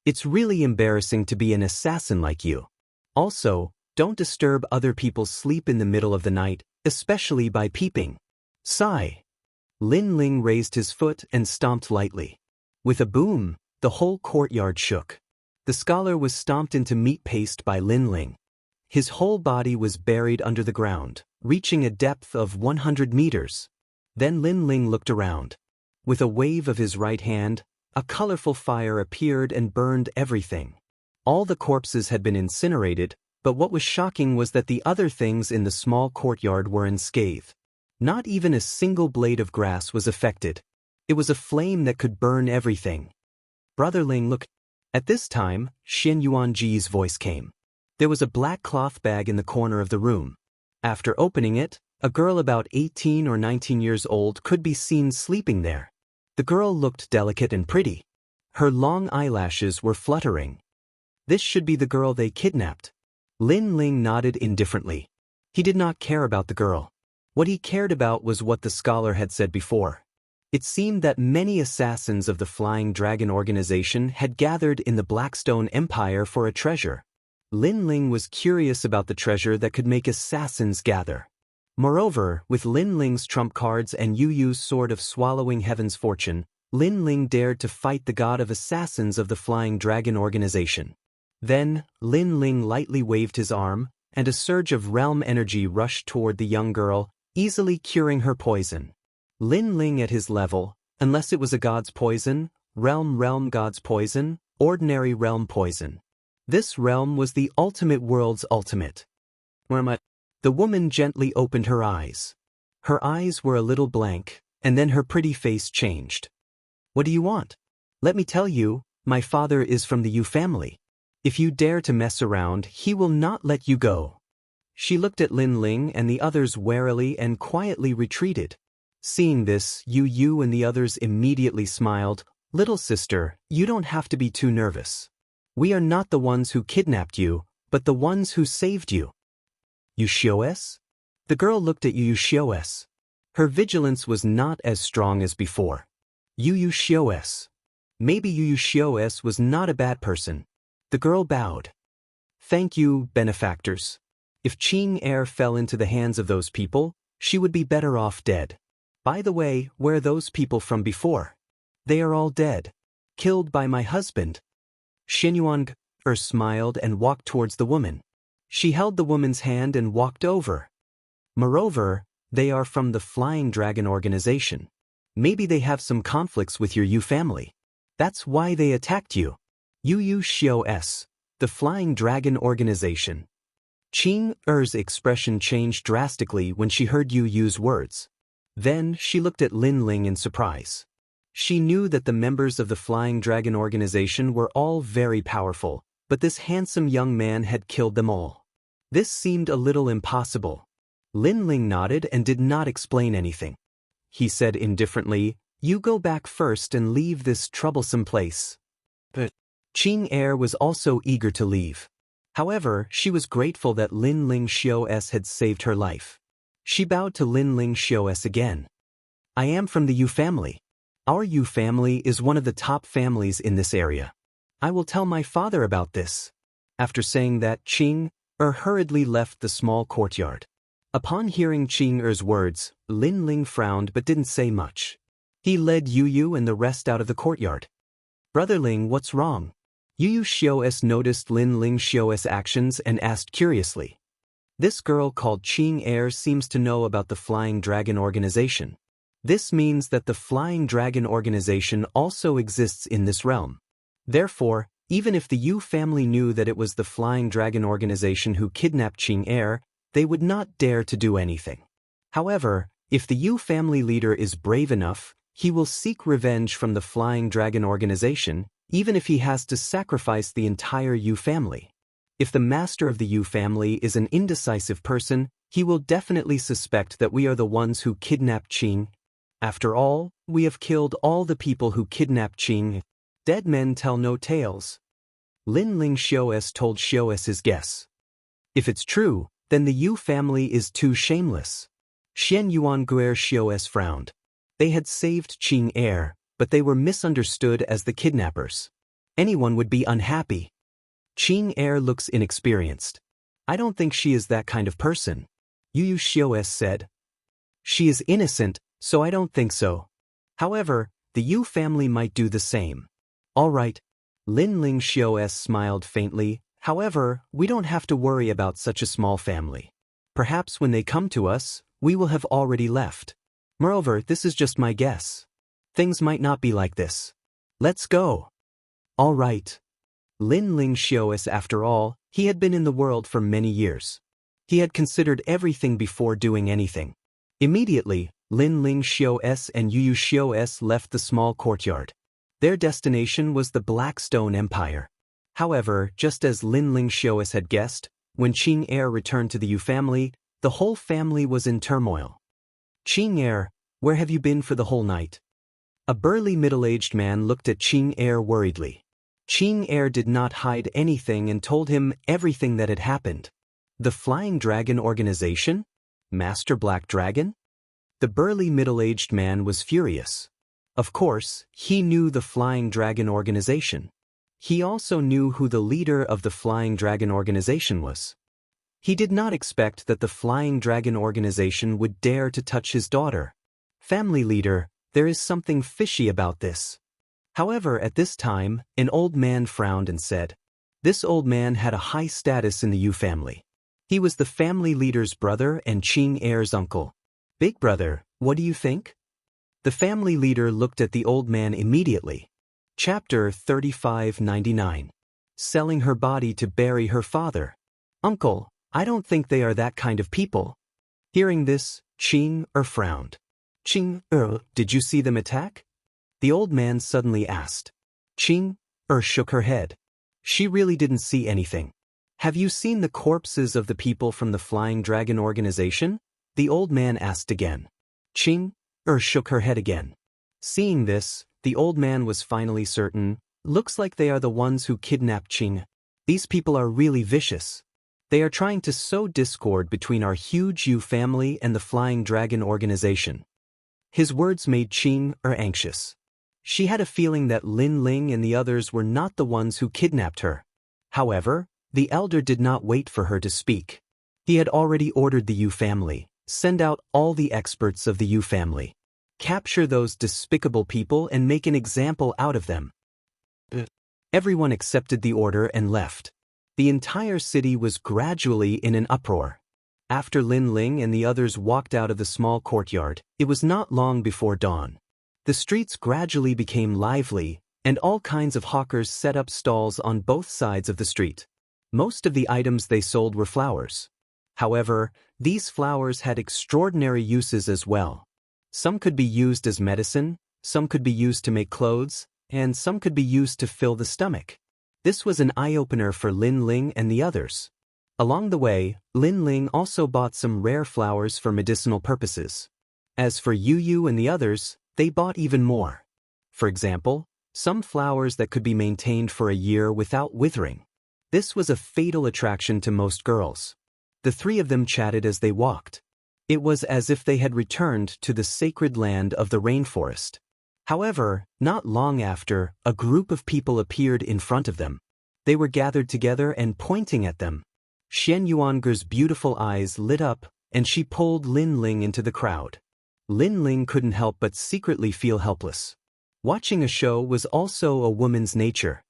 "It's really embarrassing to be an assassin like you. Also, don't disturb other people's sleep in the middle of the night, especially by peeping." Sigh. Lin Ling raised his foot and stomped lightly. With a boom, the whole courtyard shook. The scholar was stomped into meat paste by Lin Ling. His whole body was buried under the ground, reaching a depth of 100 meters. Then Lin Ling looked around. With a wave of his right hand, a colorful fire appeared and burned everything. All the corpses had been incinerated, but what was shocking was that the other things in the small courtyard were unscathed. Not even a single blade of grass was affected. It was a flame that could burn everything. "Brother Ling, look." At this time, Xianxia's voice came. There was a black cloth bag in the corner of the room. After opening it, a girl about 18 or 19 years old could be seen sleeping there. The girl looked delicate and pretty. Her long eyelashes were fluttering. This should be the girl they kidnapped. Lin Ling nodded indifferently. He did not care about the girl. What he cared about was what the scholar had said before. It seemed that many assassins of the Flying Dragon Organization had gathered in the Blackstone Empire for a treasure. Lin Ling was curious about the treasure that could make assassins gather. Moreover, with Lin Ling's trump cards and Yu's sword of swallowing heaven's fortune, Lin Ling dared to fight the god of assassins of the Flying Dragon Organization. Then, Lin Ling lightly waved his arm, and a surge of realm energy rushed toward the young girl, easily curing her poison. Lin Ling at his level, unless it was a god's poison, realm god's poison, ordinary realm poison. This realm was the ultimate world's ultimate. The woman gently opened her eyes. Her eyes were a little blank, and then her pretty face changed. "What do you want?" "Let me tell you, my father is from the Yu family. If you dare to mess around, he will not let you go." She looked at Lin Ling and the others warily and quietly retreated. Seeing this, Yu and the others immediately smiled. "Little sister, you don't have to be too nervous. We are not the ones who kidnapped you, but the ones who saved you." "You Xios?" The girl looked at Yu Xios. Her vigilance was not as strong as before. Yu Xios. Maybe Yu Xios was not a bad person. The girl bowed. "Thank you, benefactors. If Qing Air fell into the hands of those people, she would be better off dead. By the way, where are those people from before?" "They are all dead. Killed by my husband." Xianxia smiled and walked towards the woman. She held the woman's hand and walked over. "Moreover, they are from the Flying Dragon Organization. Maybe they have some conflicts with your Yu family. That's why they attacked you." Yu Xios, the Flying Dragon Organization. Qing Er's expression changed drastically when she heard Yu's words. Then she looked at Lin Ling in surprise. She knew that the members of the Flying Dragon organization were all very powerful, but this handsome young man had killed them all. This seemed a little impossible. Lin Ling nodded and did not explain anything. He said indifferently, "You go back first and leave this troublesome place." But Xianxia was also eager to leave. However, she was grateful that Lin Ling Xiaos had saved her life. She bowed to Lin Ling Xiaos again. "I am from the Yu family. Our Yu family is one of the top families in this area. I will tell my father about this." After saying that, Xianxia hurriedly left the small courtyard. Upon hearing Xianxia's words, Lin Ling frowned but didn't say much. He led Yu and the rest out of the courtyard. "Brother Ling, what's wrong?" Yu Xiaos noticed Lin Ling Xiaos' actions and asked curiously. This girl called Xianxia seems to know about the Flying Dragon organization. This means that the Flying Dragon organization also exists in this realm. Therefore, even if the Yu family knew that it was the Flying Dragon organization who kidnapped Xianxia, they would not dare to do anything. However, if the Yu family leader is brave enough, he will seek revenge from the Flying Dragon organization, even if he has to sacrifice the entire Yu family. If the master of the Yu family is an indecisive person, he will definitely suspect that we are the ones who kidnapped Xianxia. After all, we have killed all the people who kidnapped Xianxia. Dead men tell no tales. Lin Ling Xiaos told Xiaos his guess. If it's true, then the Yu family is too shameless. Xian Yuan Guer Xiaos frowned. They had saved Xianxia, but they were misunderstood as the kidnappers. Anyone would be unhappy. Xianxia looks inexperienced. I don't think she is that kind of person, Yu Xiaos said. She is innocent, so I don't think so. However, the Yu family might do the same. All right. Lin Ling Xiaos smiled faintly. However, we don't have to worry about such a small family. Perhaps when they come to us, we will have already left. Moreover, this is just my guess. Things might not be like this. Let's go. All right. Lin Ling Xiaos, after all, he had been in the world for many years. He had considered everything before doing anything. Immediately, Lin Ling Xiaos and Yu Xiaos left the small courtyard. Their destination was the Blackstone Empire. However, just as Lin Ling Xiaos had guessed, when Xianxia returned to the Yu family, the whole family was in turmoil. Xianxia, where have you been for the whole night? A burly middle-aged man looked at Xianxia worriedly. Xianxia did not hide anything and told him everything that had happened. The Flying Dragon organization? Master Black Dragon? The burly middle-aged man was furious. Of course, he knew the Flying Dragon organization. He also knew who the leader of the Flying Dragon organization was. He did not expect that the Flying Dragon organization would dare to touch his daughter. Family leader, there is something fishy about this. However, at this time, an old man frowned and said, this old man had a high status in the Yu family. He was the family leader's brother and Xianxia's uncle. Big brother, what do you think? The family leader looked at the old man immediately. Chapter 3599. Selling her body to bury her father. Uncle, I don't think they are that kind of people. Hearing this, Xianxia frowned. Xianxia, did you see them attack? The old man suddenly asked. Xianxia shook her head. She really didn't see anything. Have you seen the corpses of the people from the Flying Dragon organization? The old man asked again. Xianxia shook her head again. Seeing this, the old man was finally certain. Looks like they are the ones who kidnapped Xianxia. These people are really vicious. They are trying to sow discord between our huge Yu family and the Flying Dragon organization. His words made Xianxia anxious. She had a feeling that Lin Ling and the others were not the ones who kidnapped her. However, the elder did not wait for her to speak. He had already ordered the Yu family, send out all the experts of the Yu family. Capture those despicable people and make an example out of them. Everyone accepted the order and left. The entire city was gradually in an uproar. After Lin Ling and the others walked out of the small courtyard, it was not long before dawn. The streets gradually became lively, and all kinds of hawkers set up stalls on both sides of the street. Most of the items they sold were flowers. However, these flowers had extraordinary uses as well. Some could be used as medicine, some could be used to make clothes, and some could be used to fill the stomach. This was an eye-opener for Lin Ling and the others. Along the way, Lin Ling also bought some rare flowers for medicinal purposes. As for Yu Yu and the others, they bought even more. For example, some flowers that could be maintained for a year without withering. This was a fatal attraction to most girls. The three of them chatted as they walked. It was as if they had returned to the sacred land of the rainforest. However, not long after, a group of people appeared in front of them. They were gathered together and pointing at them. Xian Yuanger's beautiful eyes lit up, and she pulled Lin Ling into the crowd. Lin Ling couldn't help but secretly feel helpless. Watching a show was also a woman's nature.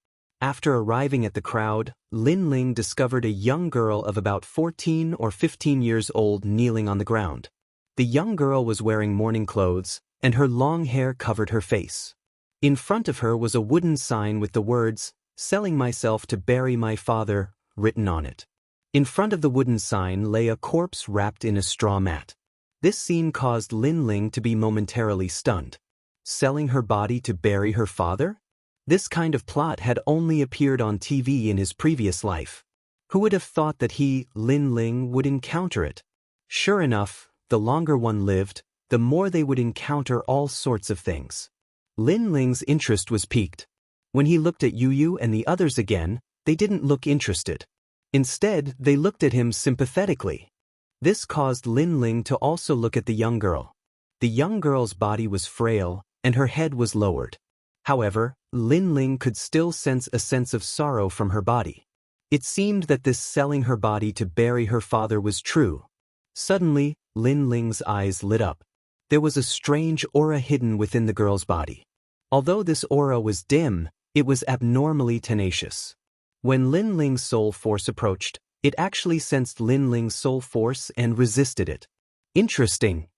After arriving at the crowd, Lin Ling discovered a young girl of about 14 or 15 years old kneeling on the ground. The young girl was wearing morning clothes, and her long hair covered her face. In front of her was a wooden sign with the words, "Selling myself to bury my father," written on it. In front of the wooden sign lay a corpse wrapped in a straw mat. This scene caused Lin Ling to be momentarily stunned. Selling her body to bury her father? This kind of plot had only appeared on TV in his previous life. Who would have thought that he, Lin Ling, would encounter it? Sure enough, the longer one lived, the more they would encounter all sorts of things. Lin Ling's interest was piqued. When he looked at Yu Yu and the others again, they didn't look interested. Instead, they looked at him sympathetically. This caused Lin Ling to also look at the young girl. The young girl's body was frail, and her head was lowered. However, Lin Ling could still sense a sense of sorrow from her body. It seemed that this selling her body to bury her father was true. Suddenly, Lin Ling's eyes lit up. There was a strange aura hidden within the girl's body. Although this aura was dim, it was abnormally tenacious. When Lin Ling's soul force approached, it actually sensed Lin Ling's soul force and resisted it. Interesting.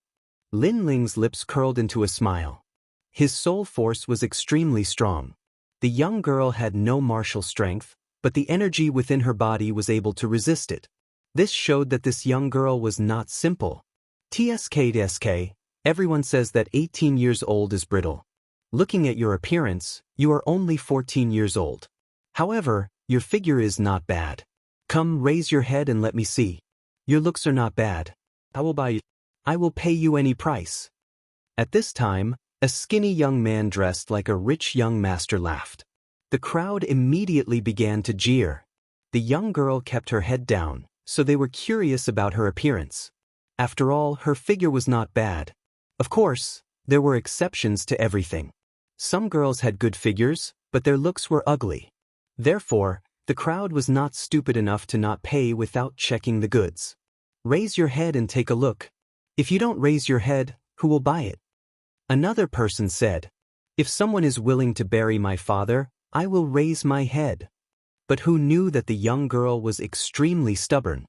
Lin Ling's lips curled into a smile. His soul force was extremely strong. The young girl had no martial strength, but the energy within her body was able to resist it. This showed that this young girl was not simple. TSK, everyone says that 18 years old is brittle. Looking at your appearance, you are only 14 years old. However, your figure is not bad. Come, raise your head and let me see. Your looks are not bad. I will buy you. I will pay you any price. At this time, a skinny young man dressed like a rich young master laughed. The crowd immediately began to jeer. The young girl kept her head down, so they were curious about her appearance. After all, her figure was not bad. Of course, there were exceptions to everything. Some girls had good figures, but their looks were ugly. Therefore, the crowd was not stupid enough to not pay without checking the goods. Raise your head and take a look. If you don't raise your head, who will buy it? Another person said, "If someone is willing to bury my father, I will raise my head." But who knew that the young girl was extremely stubborn?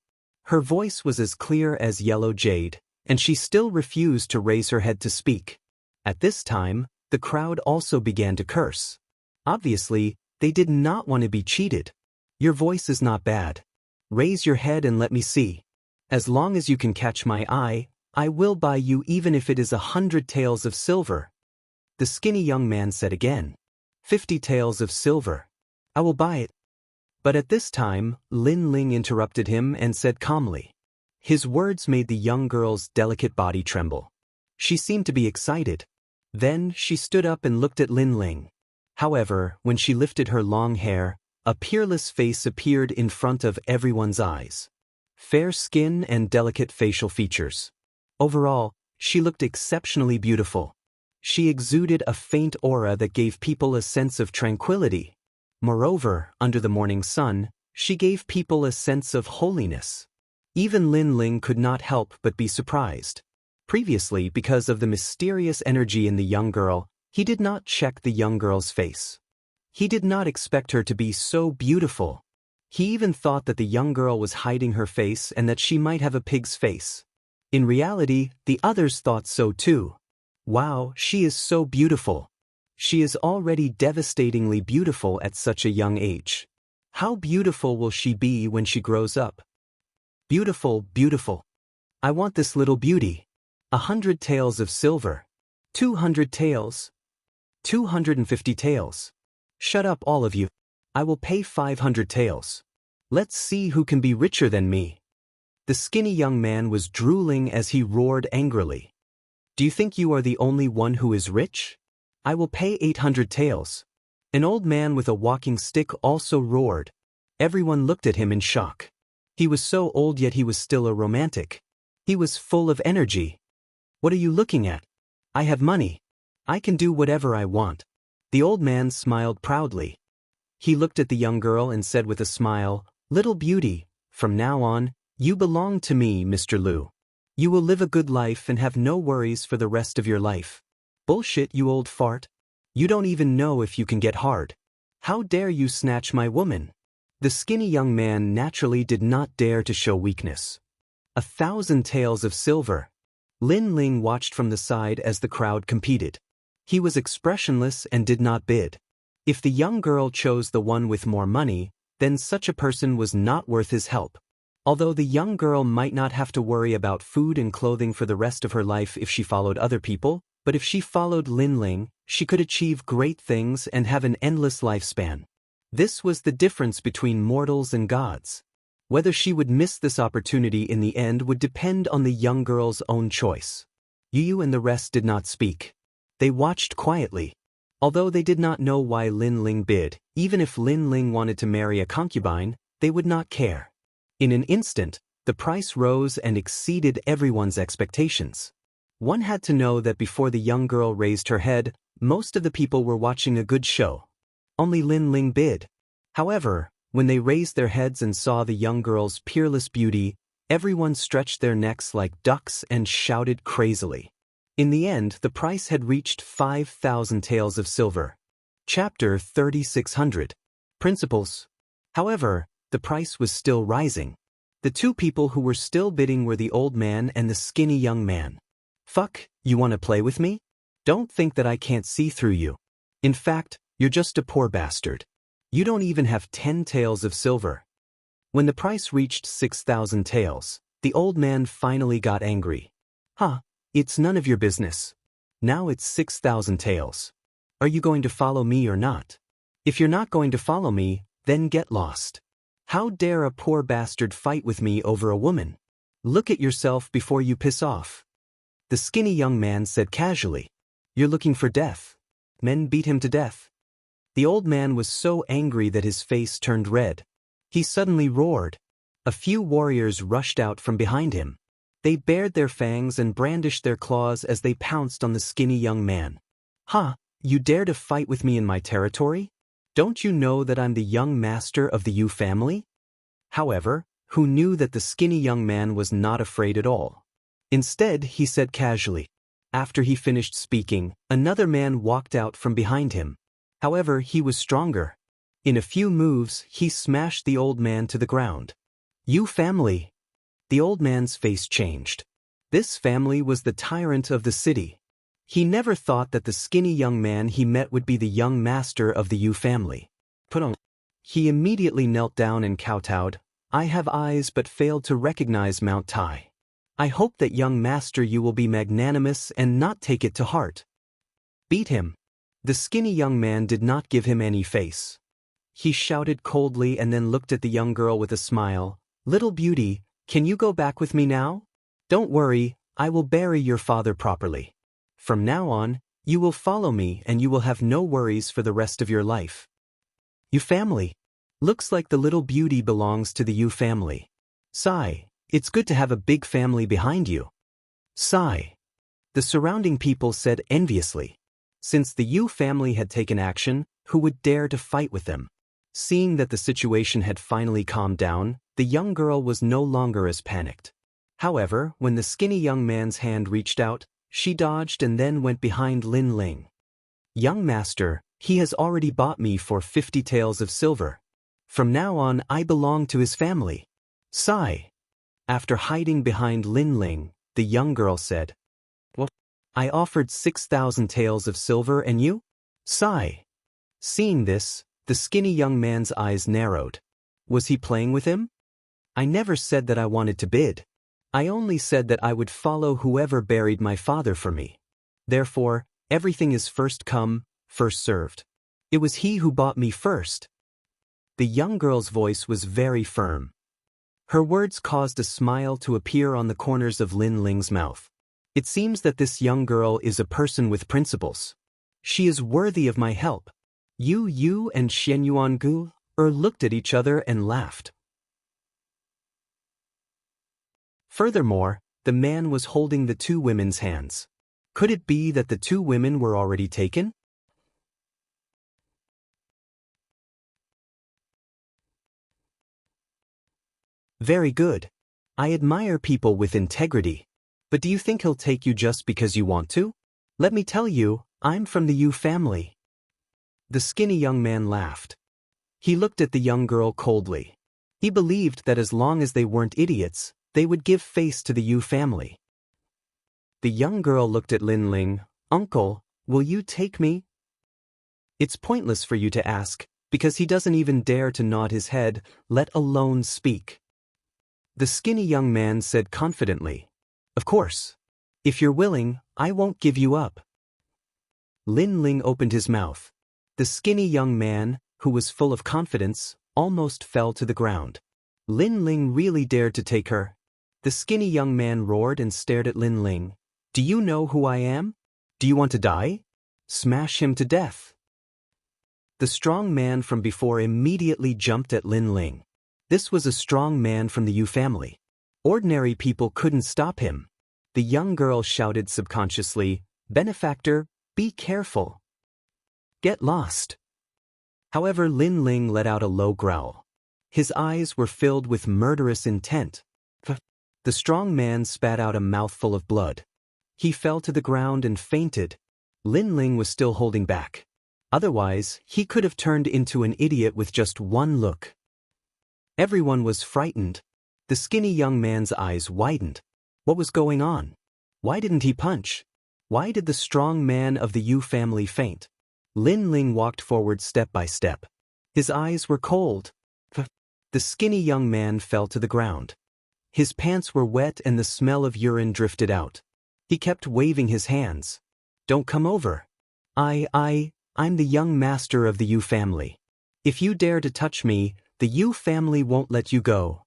Her voice was as clear as yellow jade, and she still refused to raise her head to speak. At this time, the crowd also began to curse. Obviously, they did not want to be cheated. Your voice is not bad. Raise your head and let me see. As long as you can catch my eye, I will buy you even if it is 100 taels of silver. The skinny young man said again, 50 taels of silver. I will buy it. But at this time, Lin Ling interrupted him and said calmly. His words made the young girl's delicate body tremble. She seemed to be excited. Then she stood up and looked at Lin Ling. However, when she lifted her long hair, a peerless face appeared in front of everyone's eyes. Fair skin and delicate facial features. Overall, she looked exceptionally beautiful. She exuded a faint aura that gave people a sense of tranquility. Moreover, under the morning sun, she gave people a sense of holiness. Even Lin Ling could not help but be surprised. Previously, because of the mysterious energy in the young girl, he did not check the young girl's face. He did not expect her to be so beautiful. He even thought that the young girl was hiding her face and that she might have a pig's face. In reality, the others thought so too. Wow, she is so beautiful. She is already devastatingly beautiful at such a young age. How beautiful will she be when she grows up? Beautiful, beautiful. I want this little beauty. 100 taels of silver. 200 taels. 250 taels. Shut up, all of you. I will pay 500 taels. Let's see who can be richer than me. The skinny young man was drooling as he roared angrily. Do you think you are the only one who is rich? I will pay 800 taels. An old man with a walking stick also roared. Everyone looked at him in shock. He was so old, yet he was still a romantic. He was full of energy. What are you looking at? I have money. I can do whatever I want. The old man smiled proudly. He looked at the young girl and said with a smile, Little beauty, from now on, you belong to me, Mr. Liu. You will live a good life and have no worries for the rest of your life. Bullshit, you old fart. You don't even know if you can get hard. How dare you snatch my woman? The skinny young man naturally did not dare to show weakness. 1,000 taels of silver. Lin Ling watched from the side as the crowd competed. He was expressionless and did not bid. If the young girl chose the one with more money, then such a person was not worth his help. Although the young girl might not have to worry about food and clothing for the rest of her life if she followed other people, but if she followed Lin Ling, she could achieve great things and have an endless lifespan. This was the difference between mortals and gods. Whether she would miss this opportunity in the end would depend on the young girl's own choice. Yu and the rest did not speak. They watched quietly. Although they did not know why Lin Ling bid, even if Lin Ling wanted to marry a concubine, they would not care. In an instant, the price rose and exceeded everyone's expectations. One had to know that before the young girl raised her head, most of the people were watching a good show. Only Lin Ling bid. However, when they raised their heads and saw the young girl's peerless beauty, everyone stretched their necks like ducks and shouted crazily. In the end, the price had reached 5,000 taels of silver. Chapter 3600. Principles. However, the price was still rising. The two people who were still bidding were the old man and the skinny young man. Fuck, you want to play with me? Don't think that I can't see through you. In fact, you're just a poor bastard. You don't even have 10 taels of silver. When the price reached 6,000 taels, the old man finally got angry. Huh, it's none of your business. Now it's 6,000 taels. Are you going to follow me or not? If you're not going to follow me, then get lost. How dare a poor bastard fight with me over a woman? Look at yourself before you piss off. The skinny young man said casually. You're looking for death. Men beat him to death. The old man was so angry that his face turned red. He suddenly roared. A few warriors rushed out from behind him. They bared their fangs and brandished their claws as they pounced on the skinny young man. Ha, you dare to fight with me in my territory? Don't you know that I'm the young master of the Yu family? However, who knew that the skinny young man was not afraid at all? Instead, he said casually. After he finished speaking, another man walked out from behind him. However, he was stronger. In a few moves, he smashed the old man to the ground. Yu family. The old man's face changed. This family was the tyrant of the city. He never thought that the skinny young man he met would be the young master of the Yu family. Put on. He immediately knelt down and kowtowed. I have eyes but failed to recognize Mount Tai. I hope that young master you will be magnanimous and not take it to heart. Beat him. The skinny young man did not give him any face. He shouted coldly and then looked at the young girl with a smile. Little beauty, can you go back with me now? Don't worry, I will bury your father properly. From now on, you will follow me and you will have no worries for the rest of your life. Yu family. Looks like the little beauty belongs to the Yu family. Sigh. It's good to have a big family behind you. Sigh. The surrounding people said enviously. Since the Yu family had taken action, who would dare to fight with them? Seeing that the situation had finally calmed down, the young girl was no longer as panicked. However, when the skinny young man's hand reached out, she dodged and then went behind Lin Ling. Young master, he has already bought me for 50 taels of silver. From now on, I belong to his family. Sigh. After hiding behind Lin Ling, the young girl said, What? I offered 6,000 taels of silver and you? Sigh. Seeing this, the skinny young man's eyes narrowed. Was he playing with him? I never said that I wanted to bid. I only said that I would follow whoever buried my father for me. Therefore, everything is first come, first served. It was he who bought me first. The young girl's voice was very firm. Her words caused a smile to appear on the corners of Lin Ling's mouth. It seems that this young girl is a person with principles. She is worthy of my help. Yu and Xianyuangu looked at each other and laughed. Furthermore, the man was holding the two women's hands. Could it be that the two women were already taken? Very good. I admire people with integrity. But do you think he'll take you just because you want to? Let me tell you, I'm from the Yu family. The skinny young man laughed. He looked at the young girl coldly. He believed that as long as they weren't idiots, they would give face to the Yu family. The young girl looked at Lin Ling. Uncle, will you take me? It's pointless for you to ask, because he doesn't even dare to nod his head, let alone speak. The skinny young man said confidently, Of course. If you're willing, I won't give you up. Lin Ling opened his mouth. The skinny young man, who was full of confidence, almost fell to the ground. Lin Ling really dared to take her. The skinny young man roared and stared at Lin Ling. Do you know who I am? Do you want to die? Smash him to death. The strong man from before immediately jumped at Lin Ling. This was a strong man from the Yu family. Ordinary people couldn't stop him. The young girl shouted subconsciously, Benefactor, be careful. Get lost. However, Lin Ling let out a low growl. His eyes were filled with murderous intent. The strong man spat out a mouthful of blood. He fell to the ground and fainted. Lin Ling was still holding back. Otherwise, he could have turned into an idiot with just one look. Everyone was frightened. The skinny young man's eyes widened. What was going on? Why didn't he punch? Why did the strong man of the Yu family faint? Lin Ling walked forward step by step. His eyes were cold. The skinny young man fell to the ground. His pants were wet and the smell of urine drifted out. He kept waving his hands. Don't come over. I'm the young master of the Yu family. If you dare to touch me, the Yu family won't let you go.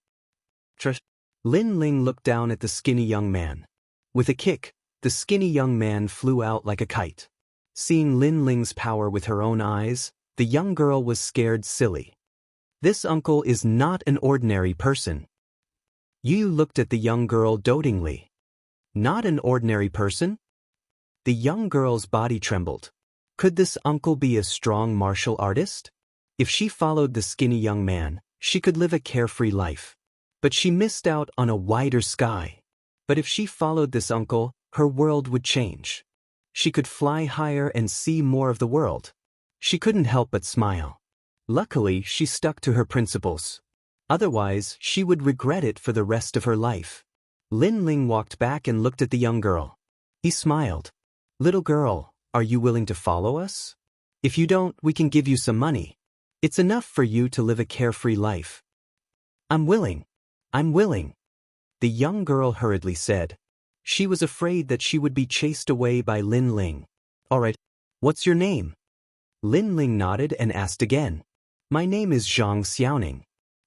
Lin Ling looked down at the skinny young man. With a kick, the skinny young man flew out like a kite. Seeing Lin Ling's power with her own eyes, the young girl was scared silly. This uncle is not an ordinary person. Yu looked at the young girl dotingly. Not an ordinary person? The young girl's body trembled. Could this uncle be a strong martial artist? If she followed the skinny young man, she could live a carefree life. But she missed out on a wider sky. But if she followed this uncle, her world would change. She could fly higher and see more of the world. She couldn't help but smile. Luckily, she stuck to her principles. Otherwise, she would regret it for the rest of her life. Lin Ling walked back and looked at the young girl. He smiled. Little girl, are you willing to follow us? If you don't, we can give you some money. It's enough for you to live a carefree life. I'm willing. I'm willing. The young girl hurriedly said. She was afraid that she would be chased away by Lin Ling. All right, what's your name? Lin Ling nodded and asked again. My name is Zhang Xiaoning.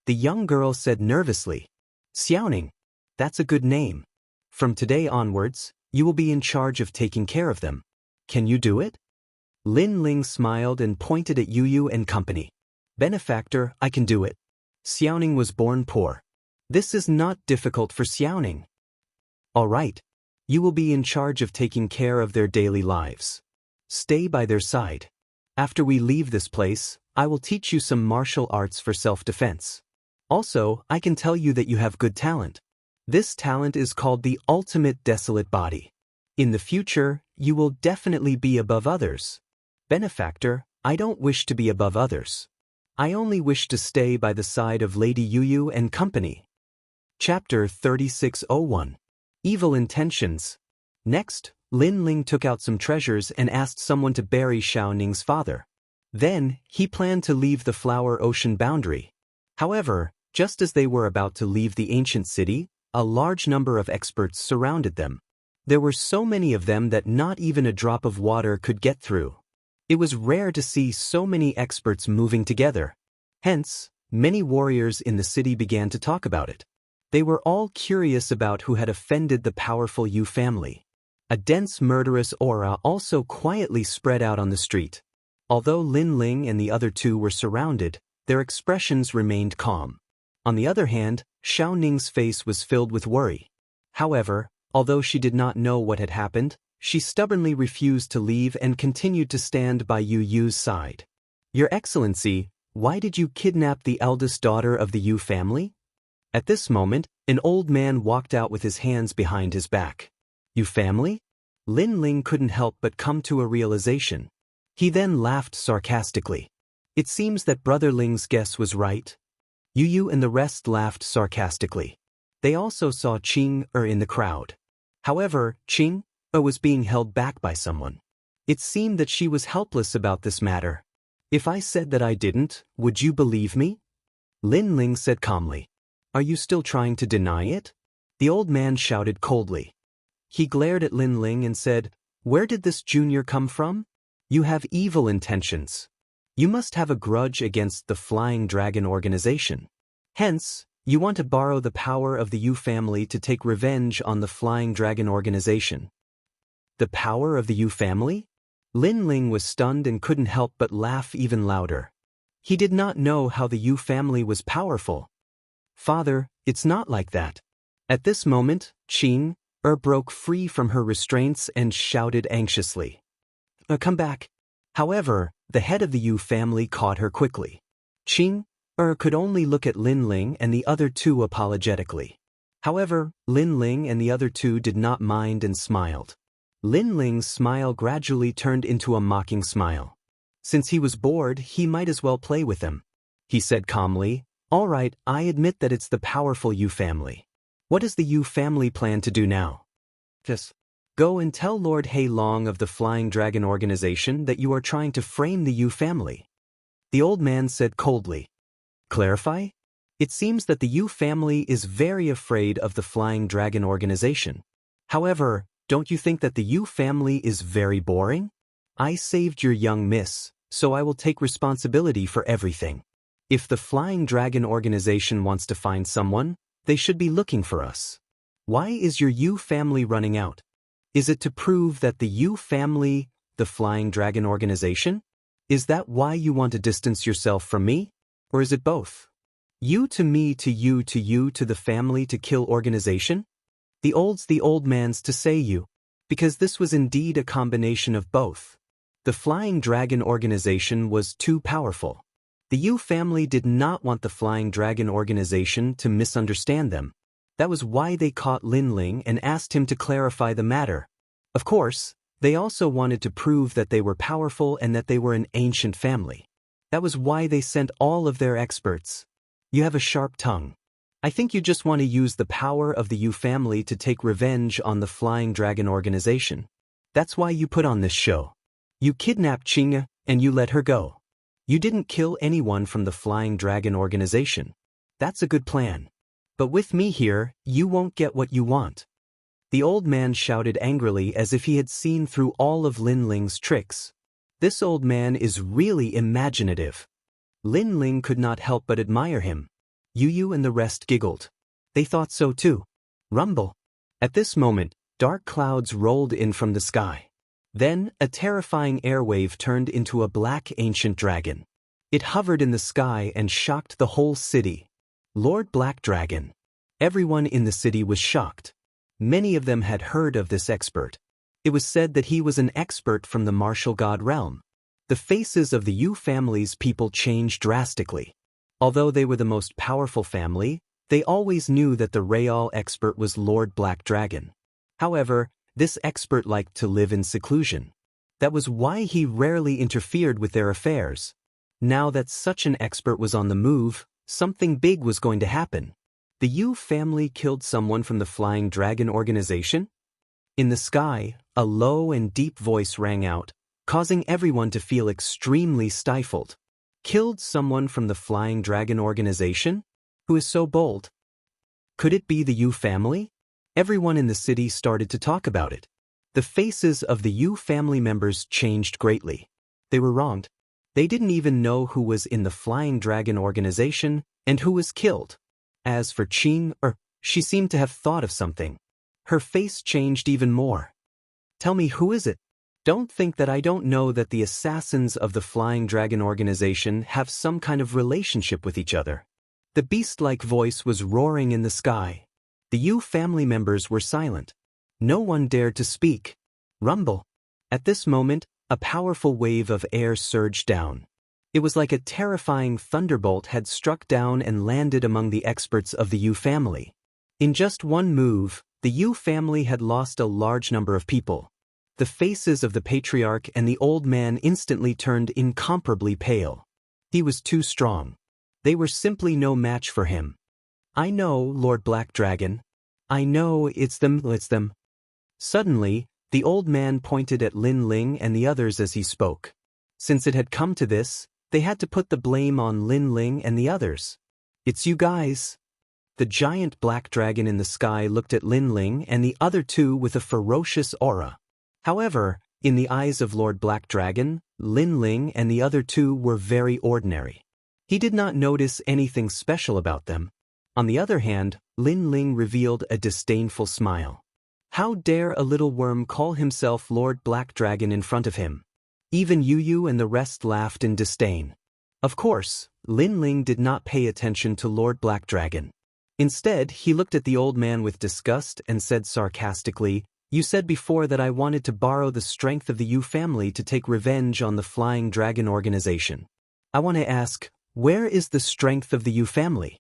The young girl said nervously. Xiaoning, that's a good name. From today onwards, you will be in charge of taking care of them. Can you do it? Lin Ling smiled and pointed at Yu and company. Benefactor, I can do it. Xiaoning was born poor. This is not difficult for Xiaoning. All right. You will be in charge of taking care of their daily lives. Stay by their side. After we leave this place, I will teach you some martial arts for self-defense. Also, I can tell you that you have good talent. This talent is called the ultimate desolate body. In the future, you will definitely be above others. Benefactor, I don't wish to be above others. I only wish to stay by the side of Lady Yu and company. Chapter 3601. Evil Intentions. Next, Lin Ling took out some treasures and asked someone to bury Xiaoning's father. Then, he planned to leave the flower ocean boundary. However, just as they were about to leave the ancient city, a large number of experts surrounded them. There were so many of them that not even a drop of water could get through. It was rare to see so many experts moving together. Hence, many warriors in the city began to talk about it. They were all curious about who had offended the powerful Yu family. A dense murderous aura also quietly spread out on the street. Although Lin Ling and the other two were surrounded, their expressions remained calm. On the other hand, Xiao Ning's face was filled with worry. However, although she did not know what had happened, she stubbornly refused to leave and continued to stand by Yu Yu's side. Your Excellency, why did you kidnap the eldest daughter of the Yu family? At this moment, an old man walked out with his hands behind his back. Yu family? Lin Ling couldn't help but come to a realization. He then laughed sarcastically. It seems that Brother Ling's guess was right. Yu Yu and the rest laughed sarcastically. They also saw Qing in the crowd. However, Qing was being held back by someone. It seemed that she was helpless about this matter. If I said that I didn't, would you believe me? Lin Ling said calmly. Are you still trying to deny it? The old man shouted coldly. He glared at Lin Ling and said, Where did this junior come from? You have evil intentions. You must have a grudge against the Flying Dragon organization. Hence, you want to borrow the power of the Yu family to take revenge on the Flying Dragon organization. The power of the Yu family? Lin Ling was stunned and couldn't help but laugh even louder. He did not know how the Yu family was powerful. Father, it's not like that. At this moment, Qing broke free from her restraints and shouted anxiously. Come back. However, the head of the Yu family caught her quickly. Qing could only look at Lin Ling and the other two apologetically. However, Lin Ling and the other two did not mind and smiled. Lin Ling's smile gradually turned into a mocking smile. Since he was bored, he might as well play with them. He said calmly, All right, I admit that it's the powerful Yu family. What does the Yu family plan to do now? Just go and tell Lord Hei Long of the Flying Dragon organization that you are trying to frame the Yu family. The old man said coldly. Clarify? It seems that the Yu family is very afraid of the Flying Dragon organization. However, don't you think that the Yu family is very boring? I saved your young miss, so I will take responsibility for everything. If the Flying Dragon organization wants to find someone, they should be looking for us. Why is your Yu family running out? Is it to prove that the Yu family, the Flying Dragon organization? Is that why you want to distance yourself from me? Or is it both? You to me to you to the family to kill organization? The old man's to say you. Because this was indeed a combination of both. The Flying Dragon organization was too powerful. The Yu family did not want the Flying Dragon organization to misunderstand them. That was why they caught Lin Ling and asked him to clarify the matter. Of course, they also wanted to prove that they were powerful and that they were an ancient family. That was why they sent all of their experts. You have a sharp tongue. I think you just want to use the power of the Yu family to take revenge on the Flying Dragon organization. That's why you put on this show. You kidnapped Qing and you let her go. You didn't kill anyone from the Flying Dragon organization. That's a good plan. But with me here, you won't get what you want. The old man shouted angrily as if he had seen through all of Lin Ling's tricks. This old man is really imaginative. Lin Ling could not help but admire him. Yu Yu and the rest giggled. They thought so too. Rumble. At this moment, dark clouds rolled in from the sky. Then, a terrifying airwave turned into a black ancient dragon. It hovered in the sky and shocked the whole city. Lord Black Dragon. Everyone in the city was shocked. Many of them had heard of this expert. It was said that he was an expert from the martial god realm. The faces of the Yu family's people changed drastically. Although they were the most powerful family, they always knew that the real expert was Lord Black Dragon. However, this expert liked to live in seclusion. That was why he rarely interfered with their affairs. Now that such an expert was on the move, something big was going to happen. The Yu family killed someone from the Flying Dragon organization? In the sky, a low and deep voice rang out, causing everyone to feel extremely stifled. Killed someone from the Flying Dragon organization? Who is so bold? Could it be the Yu family? Everyone in the city started to talk about it. The faces of the Yu family members changed greatly. They were wronged. They didn't even know who was in the Flying Dragon organization and who was killed. As for Qing, she seemed to have thought of something. Her face changed even more. Tell me, who is it? Don't think that I don't know that the assassins of the Flying Dragon organization have some kind of relationship with each other. The beast-like voice was roaring in the sky. The Yu family members were silent. No one dared to speak. Rumble. At this moment, a powerful wave of air surged down. It was like a terrifying thunderbolt had struck down and landed among the experts of the Yu family. In just one move, the Yu family had lost a large number of people. The faces of the patriarch and the old man instantly turned incomparably pale. He was too strong. They were simply no match for him. I know, Lord Black Dragon. I know, it's them. Suddenly, the old man pointed at Lin Ling and the others as he spoke. Since it had come to this, they had to put the blame on Lin Ling and the others. It's you guys. The giant black dragon in the sky looked at Lin Ling and the other two with a ferocious aura. However, in the eyes of Lord Black Dragon, Lin Ling and the other two were very ordinary. He did not notice anything special about them. On the other hand, Lin Ling revealed a disdainful smile. How dare a little worm call himself Lord Black Dragon in front of him? Even Yu and the rest laughed in disdain. Of course, Lin Ling did not pay attention to Lord Black Dragon. Instead, he looked at the old man with disgust and said sarcastically, "You said before that I wanted to borrow the strength of the Yu family to take revenge on the Flying Dragon organization. I want to ask, where is the strength of the Yu family?"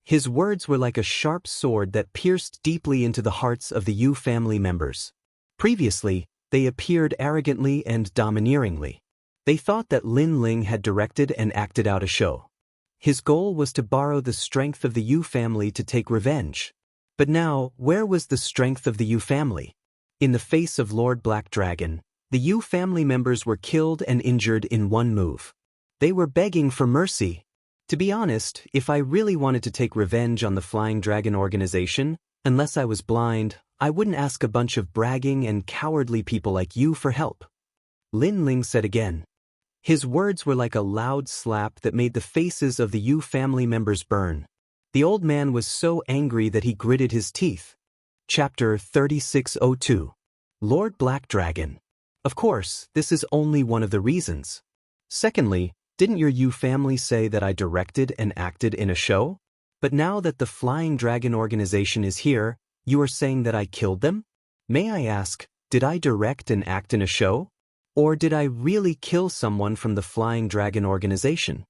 His words were like a sharp sword that pierced deeply into the hearts of the Yu family members. Previously, they appeared arrogantly and domineeringly. They thought that Lin Ling had directed and acted out a show. His goal was to borrow the strength of the Yu family to take revenge. But now, where was the strength of the Yu family? In the face of Lord Black Dragon, the Yu family members were killed and injured in one move. They were begging for mercy. To be honest, if I really wanted to take revenge on the Flying Dragon organization, unless I was blind, I wouldn't ask a bunch of bragging and cowardly people like you for help. Lin Ling said again. His words were like a loud slap that made the faces of the Yu family members burn. The old man was so angry that he gritted his teeth. Chapter 3602. Lord Black Dragon. Of course, this is only one of the reasons. Secondly, didn't your Yu family say that I directed and acted in a show? But now that the Flying Dragon organization is here, you are saying that I killed them? May I ask, did I direct and act in a show? Or did I really kill someone from the Flying Dragon organization?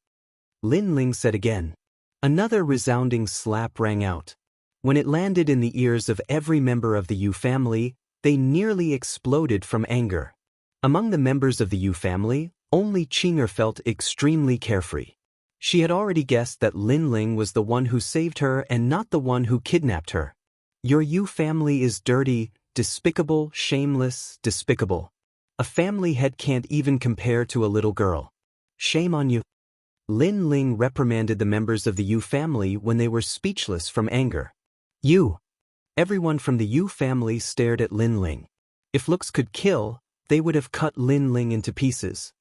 Lin Ling said again. Another resounding slap rang out. When it landed in the ears of every member of the Yu family, they nearly exploded from anger. Among the members of the Yu family, only Qing'er felt extremely carefree. She had already guessed that Lin Ling was the one who saved her and not the one who kidnapped her. Your Yu family is dirty, despicable, shameless, despicable. A family head can't even compare to a little girl. Shame on you. Lin Ling reprimanded the members of the Yu family when they were speechless from anger. You. Everyone from the Yu family stared at Lin Ling. If looks could kill, they would have cut Lin Ling into pieces.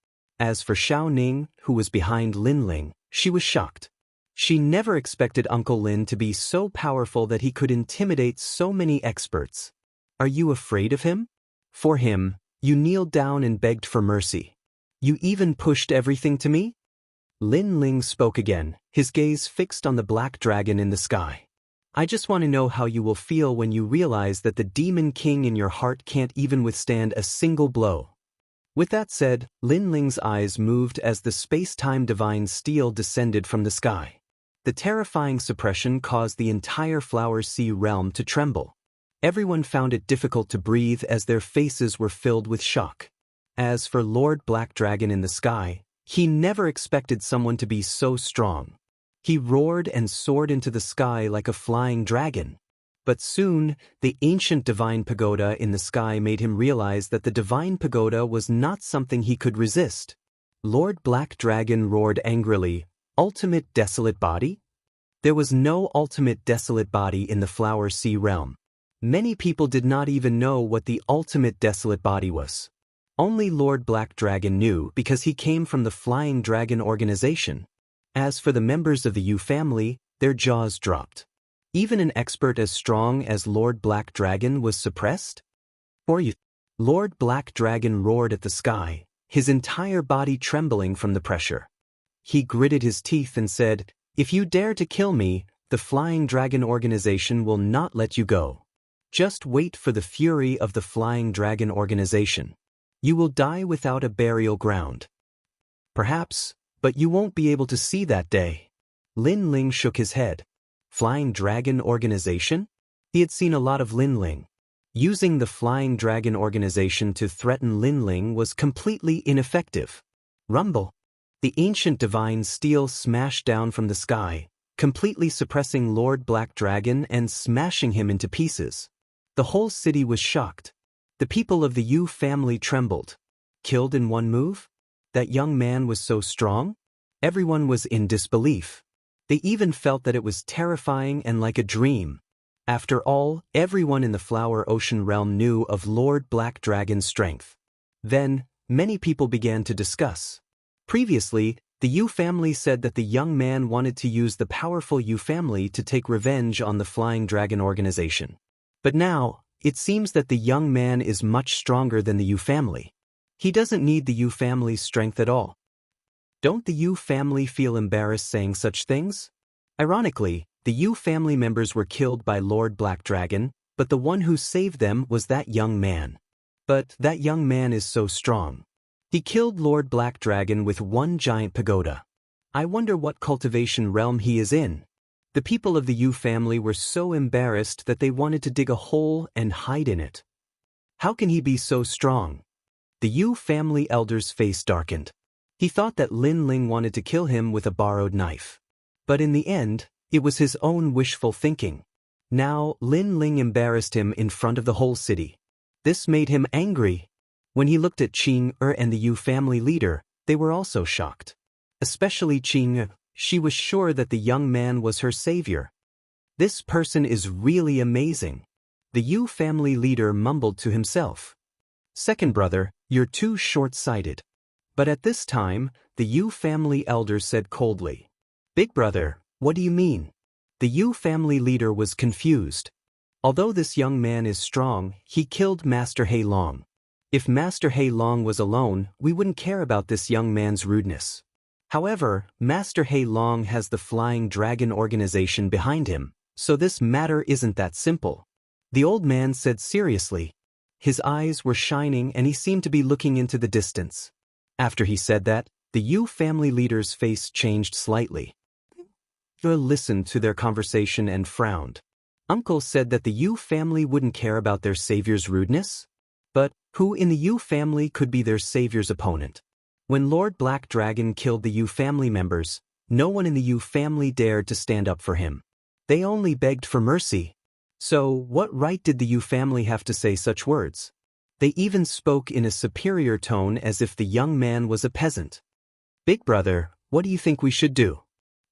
As for Xiao Ning, who was behind Lin Ling, she was shocked. She never expected Uncle Lin to be so powerful that he could intimidate so many experts. Are you afraid of him? For him, you kneeled down and begged for mercy. You even pushed everything to me? Lin Ling spoke again, his gaze fixed on the black dragon in the sky. I just want to know how you will feel when you realize that the demon king in your heart can't even withstand a single blow. With that said, Lin Ling's eyes moved as the space-time divine steel descended from the sky. The terrifying suppression caused the entire Flower Sea realm to tremble. Everyone found it difficult to breathe as their faces were filled with shock. As for Lord Black Dragon in the sky, he never expected someone to be so strong. He roared and soared into the sky like a flying dragon. But soon, the ancient divine pagoda in the sky made him realize that the divine pagoda was not something he could resist. Lord Black Dragon roared angrily, "Ultimate desolate body?" There was no ultimate desolate body in the Flower Sea realm. Many people did not even know what the ultimate desolate body was. Only Lord Black Dragon knew because he came from the Flying Dragon organization. As for the members of the Yu family, their jaws dropped. Even an expert as strong as Lord Black Dragon was suppressed? For you, Lord Black Dragon roared at the sky, his entire body trembling from the pressure. He gritted his teeth and said, "If you dare to kill me, the Flying Dragon organization will not let you go. Just wait for the fury of the Flying Dragon organization. You will die without a burial ground. Perhaps, but you won't be able to see that day." Lin Ling shook his head. Flying Dragon organization? He had seen a lot of Lin Ling. Using the Flying Dragon organization to threaten Lin Ling was completely ineffective. Rumble. The ancient divine steel smashed down from the sky, completely suppressing Lord Black Dragon and smashing him into pieces. The whole city was shocked. The people of the Yu family trembled. Killed in one move? That young man was so strong? Everyone was in disbelief. They even felt that it was terrifying and like a dream. After all, everyone in the Flower Ocean realm knew of Lord Black Dragon's strength. Then, many people began to discuss. Previously, the Yu family said that the young man wanted to use the powerful Yu family to take revenge on the Flying Dragon organization. But now, it seems that the young man is much stronger than the Yu family. He doesn't need the Yu family's strength at all. Don't the Yu family feel embarrassed saying such things? Ironically, the Yu family members were killed by Lord Black Dragon, but the one who saved them was that young man. But that young man is so strong. He killed Lord Black Dragon with one giant pagoda. I wonder what cultivation realm he is in. The people of the Yu family were so embarrassed that they wanted to dig a hole and hide in it. How can he be so strong? The Yu family elder's face darkened. He thought that Lin Ling wanted to kill him with a borrowed knife. But in the end, it was his own wishful thinking. Now, Lin Ling embarrassed him in front of the whole city. This made him angry. When he looked at Qing and the Yu family leader, they were also shocked. Especially Qing. She was sure that the young man was her savior. This person is really amazing. The Yu family leader mumbled to himself. Second brother, you're too short-sighted. But at this time, the Yu family elder said coldly, "Big brother, what do you mean?" The Yu family leader was confused. Although this young man is strong, he killed Master Hei Long. If Master Hei Long was alone, we wouldn't care about this young man's rudeness. However, Master Hei Long has the Flying Dragon organization behind him, so this matter isn't that simple. The old man said seriously. His eyes were shining and he seemed to be looking into the distance. After he said that, the Yu family leader's face changed slightly. He listened to their conversation and frowned. Uncle said that the Yu family wouldn't care about their savior's rudeness? But who in the Yu family could be their savior's opponent? When Lord Black Dragon killed the Yu family members, no one in the Yu family dared to stand up for him. They only begged for mercy. So, what right did the Yu family have to say such words? They even spoke in a superior tone as if the young man was a peasant. "Big brother, what do you think we should do?"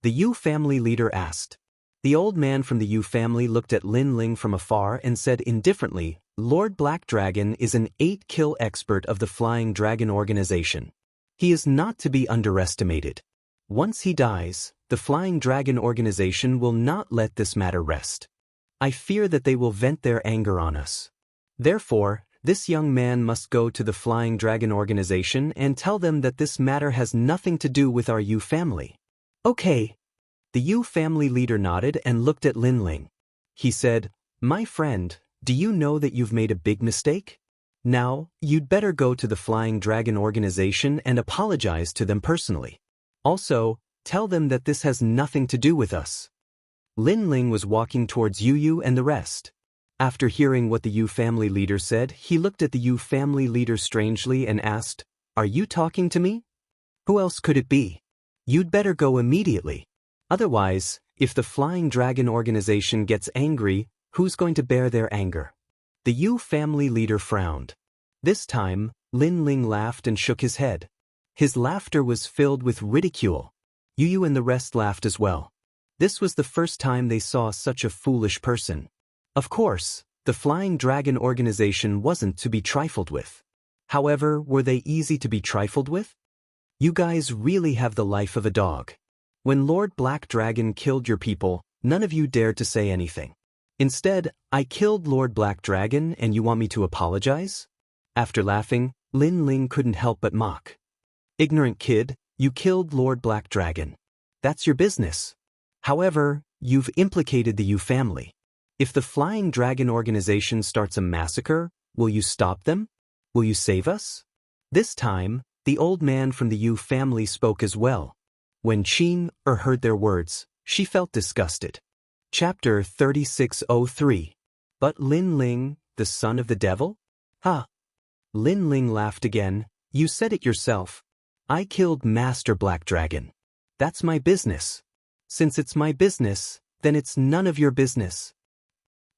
The Yu family leader asked. The old man from the Yu family looked at Lin Ling from afar and said indifferently, "Lord Black Dragon is an 8-kill expert of the Flying Dragon organization. He is not to be underestimated. Once he dies, the Flying Dragon organization will not let this matter rest. I fear that they will vent their anger on us. Therefore, this young man must go to the Flying Dragon organization and tell them that this matter has nothing to do with our Yu family." "Okay." The Yu family leader nodded and looked at Lin Ling. He said, "My friend, do you know that you've made a big mistake? Now, you'd better go to the Flying Dragon organization and apologize to them personally. Also, tell them that this has nothing to do with us." Lin Ling was walking towards Yu and the rest. After hearing what the Yu family leader said, he looked at the Yu family leader strangely and asked, "Are you talking to me? Who else could it be? You'd better go immediately. Otherwise, if the Flying Dragon organization gets angry, who's going to bear their anger?" The Yu family leader frowned. This time, Lin Ling laughed and shook his head. His laughter was filled with ridicule. Yu and the rest laughed as well. This was the first time they saw such a foolish person. Of course, The Flying Dragon organization wasn't to be trifled with. However, were they easy to be trifled with? You guys really have the life of a dog. When Lord Black Dragon killed your people, none of you dared to say anything. Instead, I killed Lord Black Dragon and you want me to apologize? After laughing, Lin Ling couldn't help but mock. Ignorant kid, you killed Lord Black Dragon. That's your business. However, you've implicated the Yu family. If the Flying Dragon organization starts a massacre, will you stop them? Will you save us? This time, the old man from the Yu family spoke as well. When Qing heard their words, she felt disgusted. Chapter 3603. But Lin Ling, the son of the devil? Ha! Lin Ling laughed again. You said it yourself. I killed Master Black Dragon. That's my business. Since it's my business, then it's none of your business.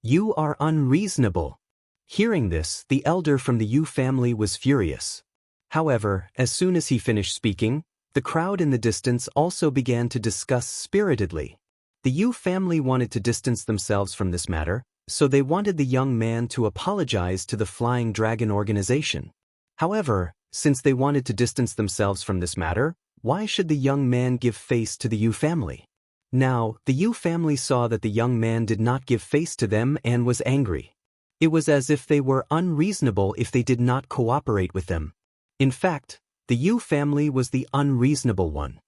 You are unreasonable. Hearing this, the elder from the Yu family was furious. However, as soon as he finished speaking, the crowd in the distance also began to discuss spiritedly. The Yu family wanted to distance themselves from this matter, so they wanted the young man to apologize to the Flying Dragon organization. However, since they wanted to distance themselves from this matter, why should the young man give face to the Yu family? Now, the Yu family saw that the young man did not give face to them and was angry. It was as if they were unreasonable if they did not cooperate with them. In fact, the Yu family was the unreasonable one.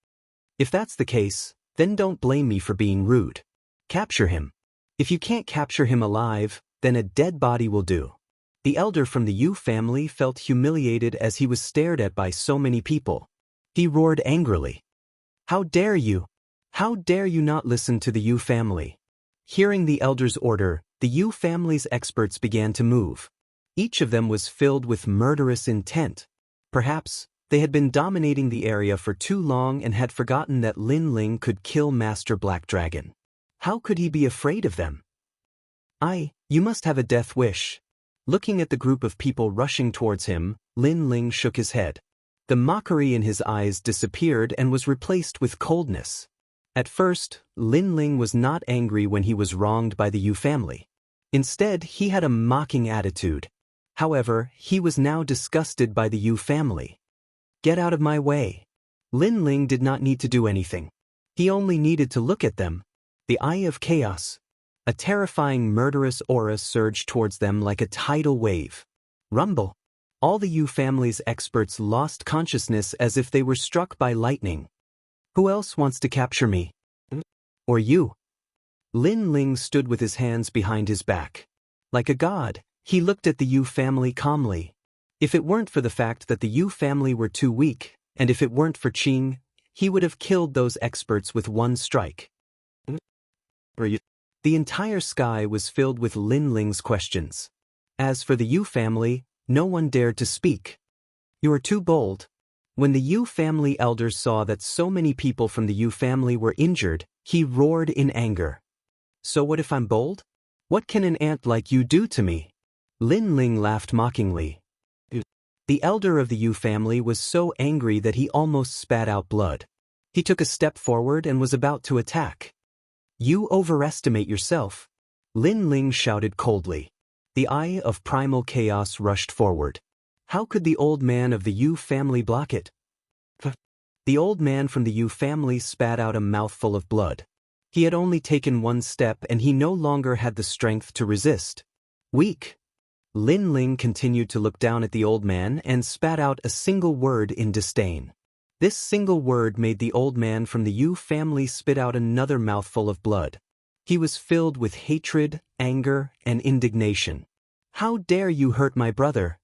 If that's the case, then don't blame me for being rude. Capture him. If you can't capture him alive, then a dead body will do. The elder from the Yu family felt humiliated as he was stared at by so many people. He roared angrily. How dare you? How dare you not listen to the Yu family? Hearing the elder's order, the Yu family's experts began to move. Each of them was filled with murderous intent. Perhaps, they had been dominating the area for too long and had forgotten that Lin Ling could kill Master Black Dragon. How could he be afraid of them? You must have a death wish. Looking at the group of people rushing towards him, Lin Ling shook his head. The mockery in his eyes disappeared and was replaced with coldness. At first, Lin Ling was not angry when he was wronged by the Yu family. Instead, he had a mocking attitude. However, he was now disgusted by the Yu family. Get out of my way. Lin Ling did not need to do anything. He only needed to look at them. The eye of chaos. A terrifying murderous aura surged towards them like a tidal wave. Rumble. All the Yu family's experts lost consciousness as if they were struck by lightning. Who else wants to capture me? Or you? Lin Ling stood with his hands behind his back. Like a god, he looked at the Yu family calmly. If it weren't for the fact that the Yu family were too weak, and if it weren't for Qing, he would have killed those experts with one strike. The entire sky was filled with Lin Ling's questions. As for the Yu family, no one dared to speak. You are too bold. When the Yu family elders saw that so many people from the Yu family were injured, he roared in anger. So what if I'm bold? What can an ant like you do to me? Lin Ling laughed mockingly. The elder of the Yu family was so angry that he almost spat out blood. He took a step forward and was about to attack. You overestimate yourself. Lin Ling shouted coldly. The eye of primal chaos rushed forward. How could the old man of the Yu family block it? The old man from the Yu family spat out a mouthful of blood. He had only taken one step and he no longer had the strength to resist. Weak. Lin Ling continued to look down at the old man and spat out a single word in disdain. This single word made the old man from the Yu family spit out another mouthful of blood. He was filled with hatred, anger, and indignation. How dare you hurt my brother?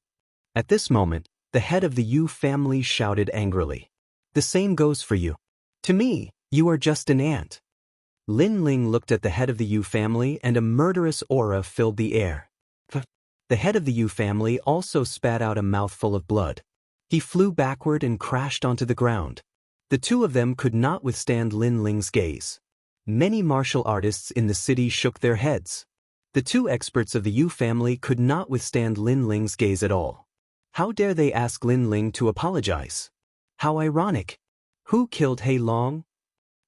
At this moment, the head of the Yu family shouted angrily. The same goes for you. To me, you are just an ant. Lin Ling looked at the head of the Yu family and a murderous aura filled the air. The head of the Yu family also spat out a mouthful of blood. He flew backward and crashed onto the ground. The two of them could not withstand Lin Ling's gaze. Many martial artists in the city shook their heads. The two experts of the Yu family could not withstand Lin Ling's gaze at all. How dare they ask Lin Ling to apologize? How ironic. Who killed Hei Long?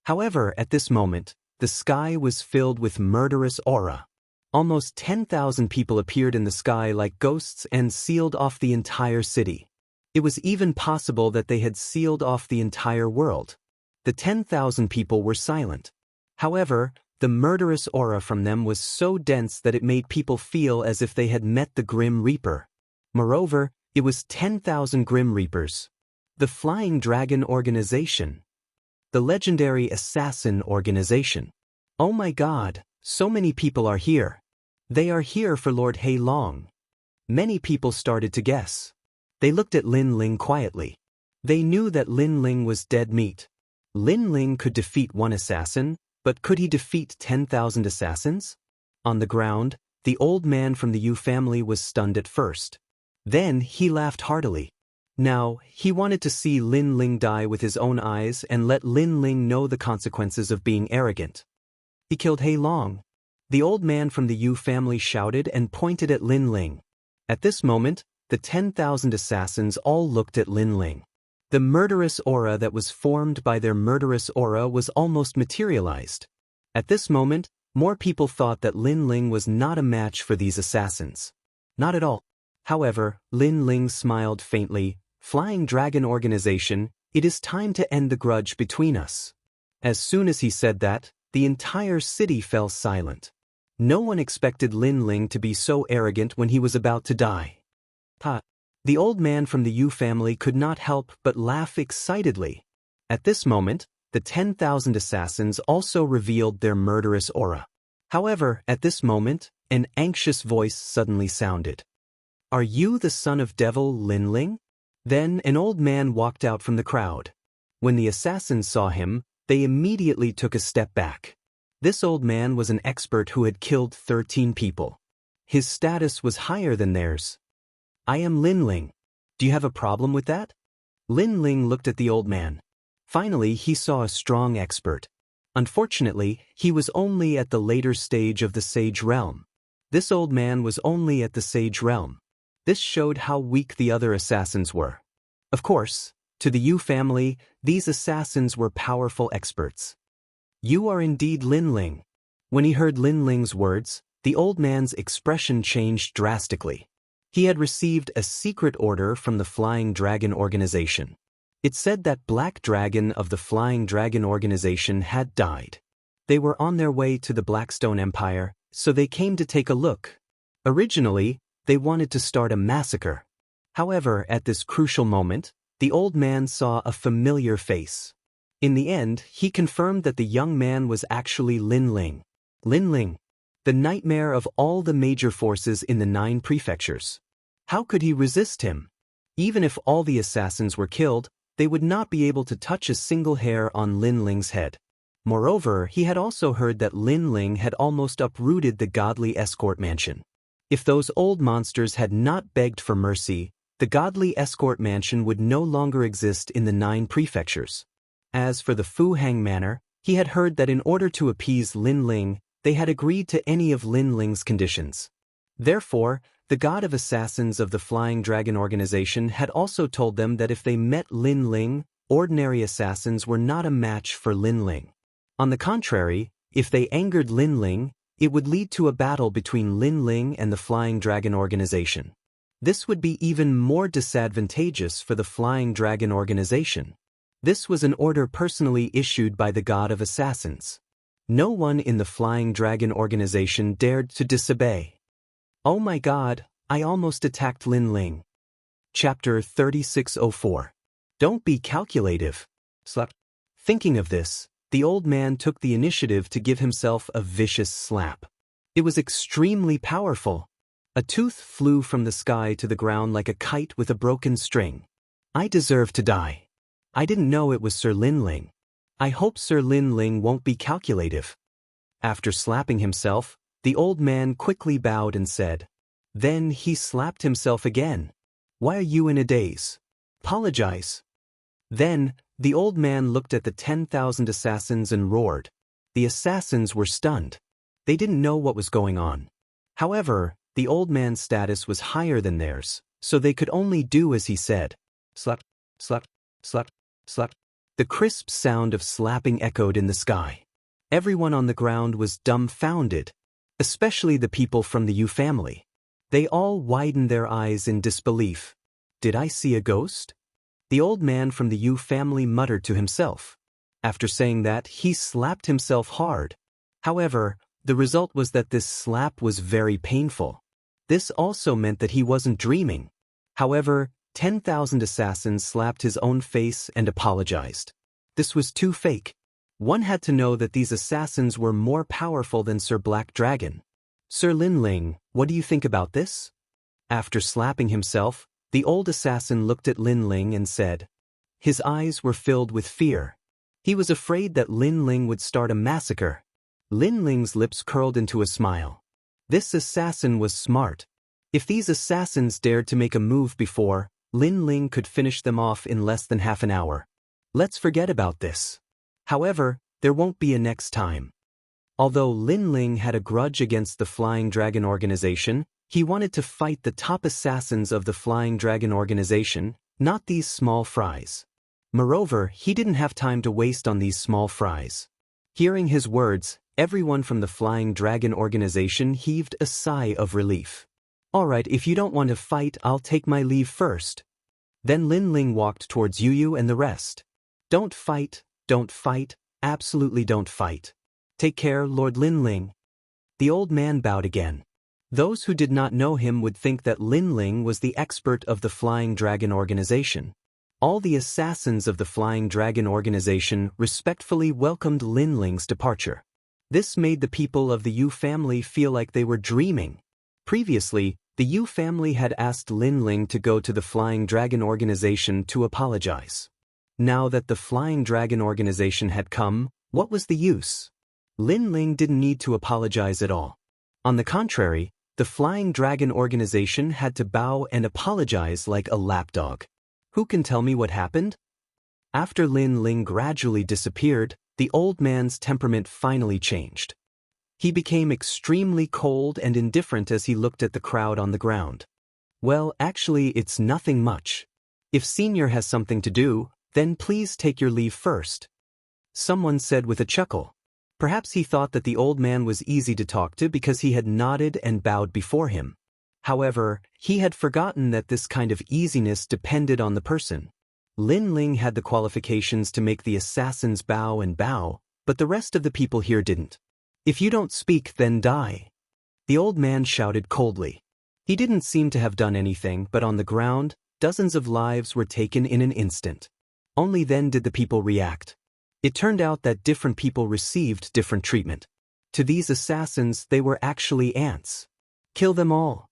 However, at this moment, the sky was filled with murderous aura. Almost 10,000 people appeared in the sky like ghosts and sealed off the entire city. It was even possible that they had sealed off the entire world. The 10,000 people were silent. However, the murderous aura from them was so dense that it made people feel as if they had met the Grim Reaper. Moreover, it was 10,000 Grim Reapers. The Flying Dragon Organization. The legendary assassin organization. Oh my God, so many people are here. They are here for Lord Hei Long. Many people started to guess. They looked at Lin Ling quietly. They knew that Lin Ling was dead meat. Lin Ling could defeat one assassin, but could he defeat 10,000 assassins? On the ground, the old man from the Yu family was stunned at first. Then he laughed heartily. Now, he wanted to see Lin Ling die with his own eyes and let Lin Ling know the consequences of being arrogant. He killed Hei Long. The old man from the Yu family shouted and pointed at Lin Ling. At this moment, the 10,000 assassins all looked at Lin Ling. The murderous aura that was formed by their murderous aura was almost materialized. At this moment, more people thought that Lin Ling was not a match for these assassins. Not at all. However, Lin Ling smiled faintly. Flying Dragon Organization, it is time to end the grudge between us. As soon as he said that, the entire city fell silent. No one expected Lin Ling to be so arrogant when he was about to die. Ha! The old man from the Yu family could not help but laugh excitedly. At this moment, the 10,000 assassins also revealed their murderous aura. However, at this moment, an anxious voice suddenly sounded. Are you the son of Devil Lin Ling? Then an old man walked out from the crowd. When the assassins saw him, they immediately took a step back. This old man was an expert who had killed 13 people. His status was higher than theirs. I am Lin Ling. Do you have a problem with that? Lin Ling looked at the old man. Finally, he saw a strong expert. Unfortunately, he was only at the later stage of the Sage Realm. This old man was only at the Sage Realm. This showed how weak the other assassins were. Of course, to the Yu family, these assassins were powerful experts. You are indeed Lin Ling. When he heard Lin Ling's words, the old man's expression changed drastically. He had received a secret order from the Flying Dragon Organization. It said that Black Dragon of the Flying Dragon Organization had died. They were on their way to the Blackstone Empire, so they came to take a look. Originally, they wanted to start a massacre. However, at this crucial moment, the old man saw a familiar face. In the end, he confirmed that the young man was actually Lin Ling. Lin Ling, the nightmare of all the major forces in the 9 prefectures. How could he resist him? Even if all the assassins were killed, they would not be able to touch a single hair on Lin Ling's head. Moreover, he had also heard that Lin Ling had almost uprooted the godly escort mansion. If those old monsters had not begged for mercy, the godly escort mansion would no longer exist in the 9 prefectures. As for the Fu Hang Manor, he had heard that in order to appease Lin Ling, they had agreed to any of Lin Ling's conditions. Therefore, the god of assassins of the Flying Dragon Organization had also told them that if they met Lin Ling, ordinary assassins were not a match for Lin Ling. On the contrary, if they angered Lin Ling, it would lead to a battle between Lin Ling and the Flying Dragon Organization. This would be even more disadvantageous for the Flying Dragon Organization. This was an order personally issued by the god of assassins. No one in the Flying Dragon Organization dared to disobey. Oh my God, I almost attacked Lin Ling. Chapter 3604. Don't be calculative. Thinking of this, the old man took the initiative to give himself a vicious slap. It was extremely powerful. A tooth flew from the sky to the ground like a kite with a broken string. I deserve to die. I didn't know it was Sir Lin Ling. I hope Sir Lin Ling won't be calculative. After slapping himself, the old man quickly bowed and said. Then he slapped himself again. Why are you in a daze? Apologize. Then, the old man looked at the 10,000 assassins and roared. The assassins were stunned. They didn't know what was going on. However, the old man's status was higher than theirs, so they could only do as he said. Slap, slap, slap, slap. The crisp sound of slapping echoed in the sky. Everyone on the ground was dumbfounded. especially the people from the Yu family. They all widened their eyes in disbelief. Did I see a ghost? The old man from the Yu family muttered to himself. After saying that, he slapped himself hard. However, the result was that this slap was very painful. This also meant that he wasn't dreaming. However, 10,000 assassins slapped his own face and apologized. This was too fake. One had to know that these assassins were more powerful than Sir Black Dragon. Sir Linling, what do you think about this? After slapping himself, the old assassin looked at Linling and said. His eyes were filled with fear. He was afraid that Linling would start a massacre. Linling's lips curled into a smile. This assassin was smart. If these assassins dared to make a move before, Linling could finish them off in less than half an hour. Let's forget about this. However, there won't be a next time. Although Linling had a grudge against the Flying Dragon organization, he wanted to fight the top assassins of the Flying Dragon organization, not these small fries. Moreover, he didn't have time to waste on these small fries. Hearing his words, everyone from the Flying Dragon organization heaved a sigh of relief. Alright, if you don't want to fight, I'll take my leave first. Then Linling walked towards Yu and the rest. Don't fight, absolutely don't fight. Take care, Lord Linling. The old man bowed again. Those who did not know him would think that Linling was the expert of the Flying Dragon organization. All the assassins of the Flying Dragon organization respectfully welcomed Linling's departure. This made the people of the Yu family feel like they were dreaming. Previously, the Yu family had asked Linling to go to the Flying Dragon organization to apologize. Now that the Flying Dragon organization had come, what was the use? Linling didn't need to apologize at all. On the contrary, the Flying Dragon organization had to bow and apologize like a lapdog. Who can tell me what happened? After Linling gradually disappeared, the old man's temperament finally changed. He became extremely cold and indifferent as he looked at the crowd on the ground. Well, actually, it's nothing much. If Senior has something to do, then please take your leave first. Someone said with a chuckle. Perhaps he thought that the old man was easy to talk to because he had nodded and bowed before him. However, he had forgotten that this kind of easiness depended on the person. Linling had the qualifications to make the assassins bow and bow, but the rest of the people here didn't. If you don't speak, then die. The old man shouted coldly. He didn't seem to have done anything, but on the ground, dozens of lives were taken in an instant. Only then did the people react. It turned out that different people received different treatment. To these assassins, they were actually ants. Kill them all.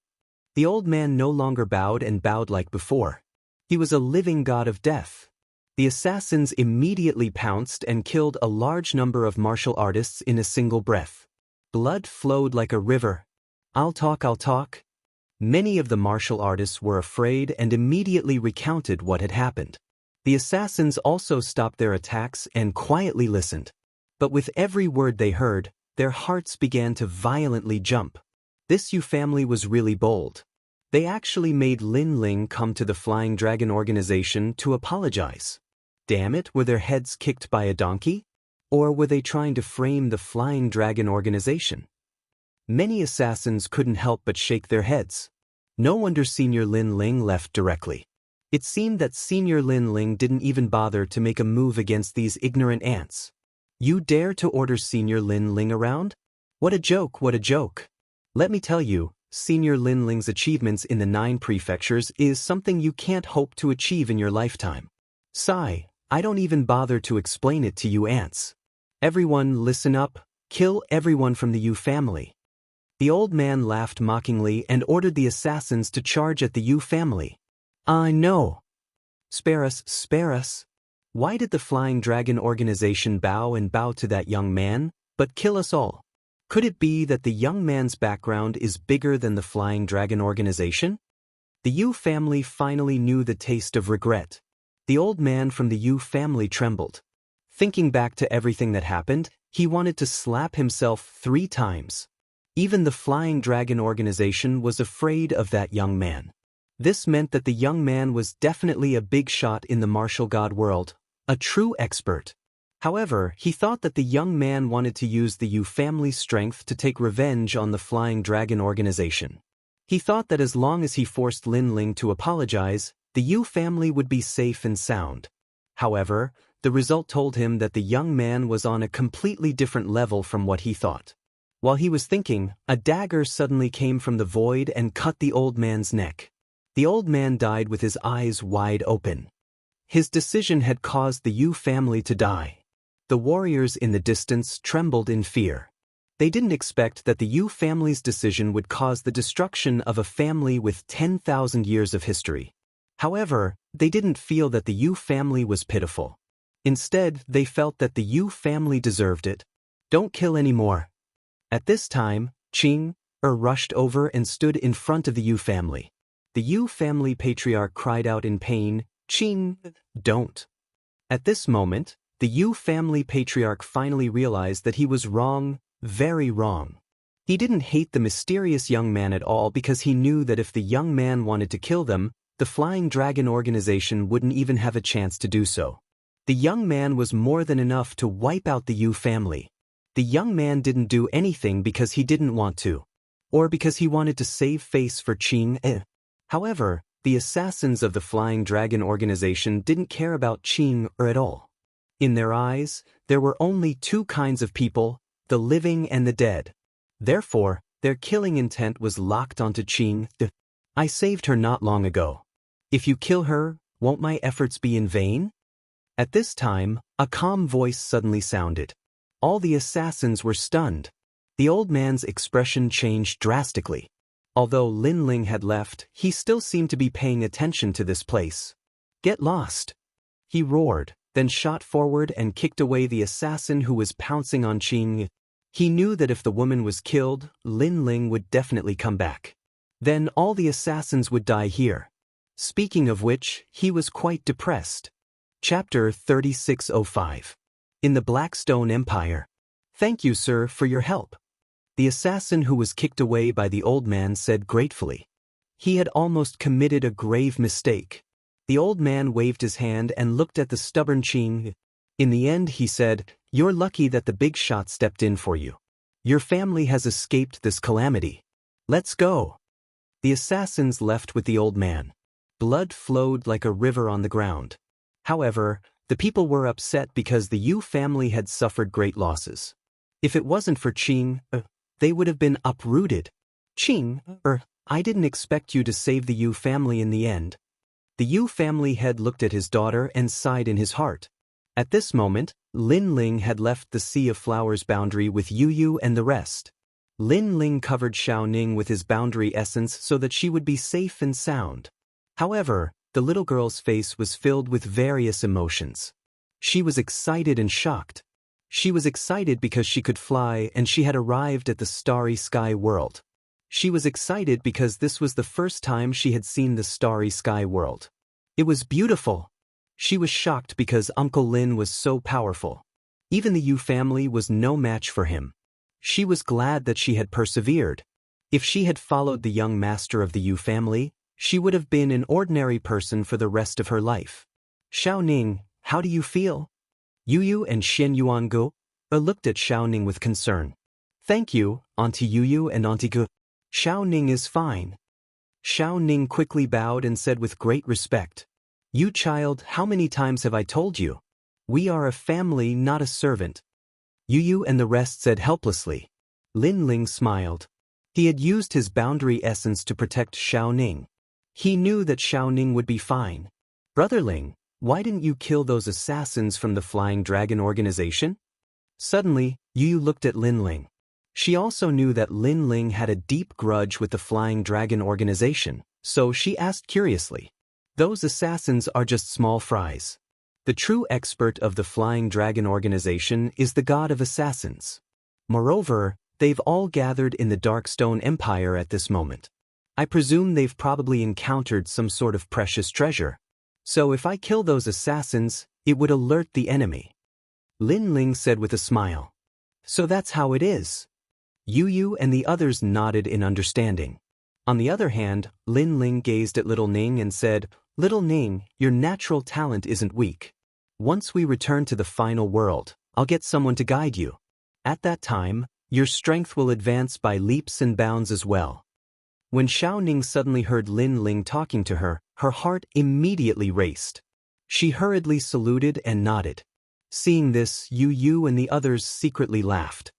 The old man no longer bowed and bowed like before. He was a living god of death. The assassins immediately pounced and killed a large number of martial artists in a single breath. Blood flowed like a river. I'll talk. Many of the martial artists were afraid and immediately recounted what had happened. The assassins also stopped their attacks and quietly listened. But with every word they heard, their hearts began to violently jump. This Yu family was really bold. They actually made Linling come to the Flying Dragon organization to apologize. Damn it, were their heads kicked by a donkey? Or were they trying to frame the Flying Dragon organization? Many assassins couldn't help but shake their heads. No wonder Senior Linling left directly. It seemed that Senior Linling didn't even bother to make a move against these ignorant ants. You dare to order Senior Linling around? What a joke, what a joke. Let me tell you, Senior Linling's achievements in the 9 prefectures is something you can't hope to achieve in your lifetime. Sigh, I don't even bother to explain it to you ants. Everyone listen up, kill everyone from the Yu family. The old man laughed mockingly and ordered the assassins to charge at the Yu family. No. Spare us. Why did the Flying Dragon organization bow and bow to that young man, but kill us all? Could it be that the young man's background is bigger than the Flying Dragon organization? The Yu family finally knew the taste of regret. The old man from the Yu family trembled. Thinking back to everything that happened, he wanted to slap himself 3 times. Even the Flying Dragon organization was afraid of that young man. This meant that the young man was definitely a big shot in the martial god world, a true expert. However, he thought that the young man wanted to use the Yu family's strength to take revenge on the Flying Dragon organization. He thought that as long as he forced Lin Ling to apologize, the Yu family would be safe and sound. However, the result told him that the young man was on a completely different level from what he thought. While he was thinking, a dagger suddenly came from the void and cut the old man's neck. The old man died with his eyes wide open. His decision had caused the Yu family to die. The warriors in the distance trembled in fear. They didn't expect that the Yu family's decision would cause the destruction of a family with 10,000 years of history. However, they didn't feel that the Yu family was pitiful. Instead, they felt that the Yu family deserved it. Don't kill anymore. At this time, Qing rushed over and stood in front of the Yu family. The Yu family patriarch cried out in pain, "Qing, don't." At this moment, the Yu family patriarch finally realized that he was wrong, very wrong. He didn't hate the mysterious young man at all because he knew that if the young man wanted to kill them, the Flying Dragon organization wouldn't even have a chance to do so. The young man was more than enough to wipe out the Yu family. The young man didn't do anything because he didn't want to, or because he wanted to save face for Qing. However, the assassins of the Flying Dragon organization didn't care about Qing at all. In their eyes, there were only two kinds of people, the living and the dead. Therefore, their killing intent was locked onto Qing. I saved her not long ago. If you kill her, won't my efforts be in vain? At this time, a calm voice suddenly sounded. All the assassins were stunned. The old man's expression changed drastically. Although Lin Ling had left, he still seemed to be paying attention to this place. Get lost! He roared, then shot forward and kicked away the assassin who was pouncing on Qing. He knew that if the woman was killed, Lin Ling would definitely come back. Then all the assassins would die here. Speaking of which, he was quite depressed. Chapter 3605. In the Blackstone Empire. Thank you, sir, for your help. The assassin who was kicked away by the old man said gratefully. He had almost committed a grave mistake. The old man waved his hand and looked at the stubborn Qing. In the end, he said, "You're lucky that the big shot stepped in for you. Your family has escaped this calamity. Let's go." The assassins left with the old man. Blood flowed like a river on the ground. However, the people were upset because the Yu family had suffered great losses. If it wasn't for Qing, they would have been uprooted. Qing, I didn't expect you to save the Yu family in the end. The Yu family head looked at his daughter and sighed in his heart. At this moment, Lin Ling had left the Sea of Flowers boundary with Yu and the rest. Lin Ling covered Xiaoning with his boundary essence so that she would be safe and sound. However, the little girl's face was filled with various emotions. She was excited and shocked. She was excited because she could fly and she had arrived at the Starry Sky world. She was excited because this was the first time she had seen the Starry Sky world. It was beautiful. She was shocked because Uncle Lin was so powerful. Even the Yu family was no match for him. She was glad that she had persevered. If she had followed the young master of the Yu family, she would have been an ordinary person for the rest of her life. Xiaoning, how do you feel? Yu and Xian Yuangu looked at Xiaoning with concern. Thank you, Auntie Yu and Auntie Gu. Xiaoning is fine. Xiaoning quickly bowed and said with great respect, You child, how many times have I told you? We are a family, not a servant. Yu and the rest said helplessly. Lin Ling smiled. He had used his boundary essence to protect Xiaoning. He knew that Xiaoning would be fine. Brother Ling, why didn't you kill those assassins from the Flying Dragon organization? Suddenly, Yu looked at Lin Ling. She also knew that Lin Ling had a deep grudge with the Flying Dragon organization, so she asked curiously. Those assassins are just small fries. The true expert of the Flying Dragon organization is the god of assassins. Moreover, they've all gathered in the Darkstone Empire at this moment. I presume they've probably encountered some sort of precious treasure. So if I kill those assassins, it would alert the enemy. Lin Ling said with a smile. So that's how it is. Yu and the others nodded in understanding. On the other hand, Lin Ling gazed at Little Ning and said, Little Ning, your natural talent isn't weak. Once we return to the final world, I'll get someone to guide you. At that time, your strength will advance by leaps and bounds as well. When Xiaoning suddenly heard Lin Ling talking to her, her heart immediately raced. She hurriedly saluted and nodded. Seeing this, Yu and the others secretly laughed.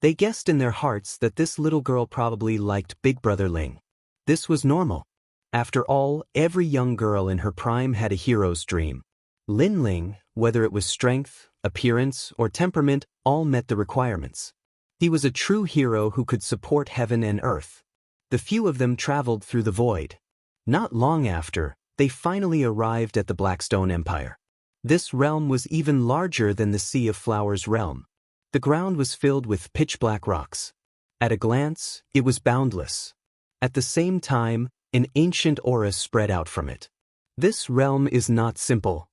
They guessed in their hearts that this little girl probably liked Big Brother Ling. This was normal. After all, every young girl in her prime had a hero's dream. Lin Ling, whether it was strength, appearance, or temperament, all met the requirements. He was a true hero who could support heaven and earth. The few of them traveled through the void. Not long after, they finally arrived at the Blackstone Empire. This realm was even larger than the Sea of Flowers realm. The ground was filled with pitch-black rocks. At a glance, it was boundless. At the same time, an ancient aura spread out from it. This realm is not simple.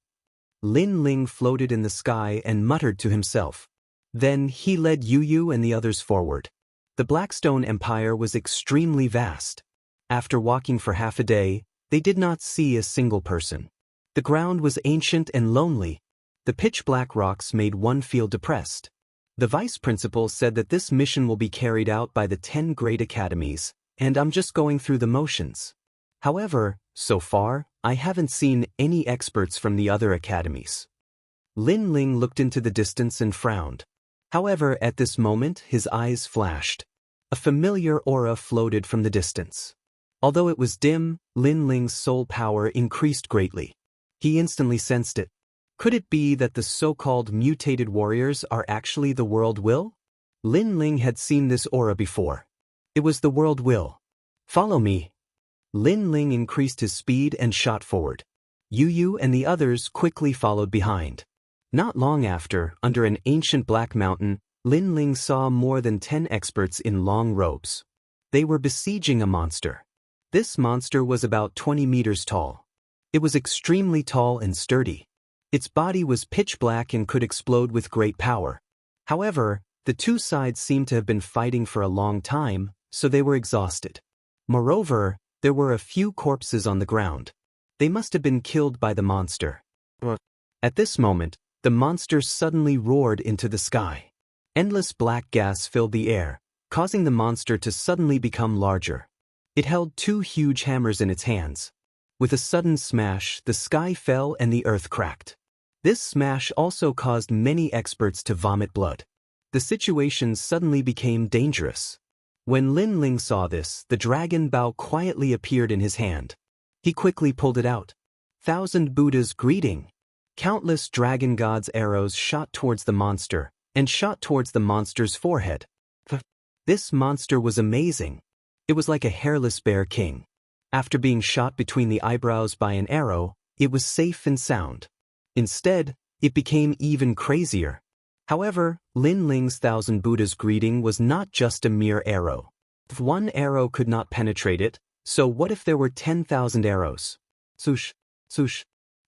Lin Ling floated in the sky and muttered to himself. Then he led Yu and the others forward. The Blackstone Empire was extremely vast. After walking for half a day, they did not see a single person. The ground was ancient and lonely. The pitch-black rocks made one feel depressed. The vice principal said that this mission will be carried out by the 10 great academies, and I'm just going through the motions. However, so far, I haven't seen any experts from the other academies. Lin Ling looked into the distance and frowned. However, at this moment, his eyes flashed. A familiar aura floated from the distance. Although it was dim, Lin Ling's soul power increased greatly. He instantly sensed it. Could it be that the so-called mutated warriors are actually the World Will? Lin Ling had seen this aura before. It was the World Will. Follow me. Lin Ling increased his speed and shot forward. Yu and the others quickly followed behind. Not long after, under an ancient black mountain, Lin Ling saw more than 10 experts in long robes. They were besieging a monster. This monster was about 20 meters tall. It was extremely tall and sturdy. Its body was pitch black and could explode with great power. However, the two sides seemed to have been fighting for a long time, so they were exhausted. Moreover, there were a few corpses on the ground. They must have been killed by the monster. At this moment, the monster suddenly roared into the sky. Endless black gas filled the air, causing the monster to suddenly become larger. It held 2 huge hammers in its hands. With a sudden smash, the sky fell and the earth cracked. This smash also caused many experts to vomit blood. The situation suddenly became dangerous. When Lin Ling saw this, the dragon bow quietly appeared in his hand. He quickly pulled it out. 1,000 Buddhas greeting. Countless dragon gods' arrows shot towards the monster, and shot towards the monster's forehead. This monster was amazing. It was like a hairless bear king. After being shot between the eyebrows by an arrow, it was safe and sound. Instead, it became even crazier. However, Lin Ling's 1,000 Buddhas greeting was not just a mere arrow. If one arrow could not penetrate it, so what if there were 10,000 arrows? Swoosh, swoosh.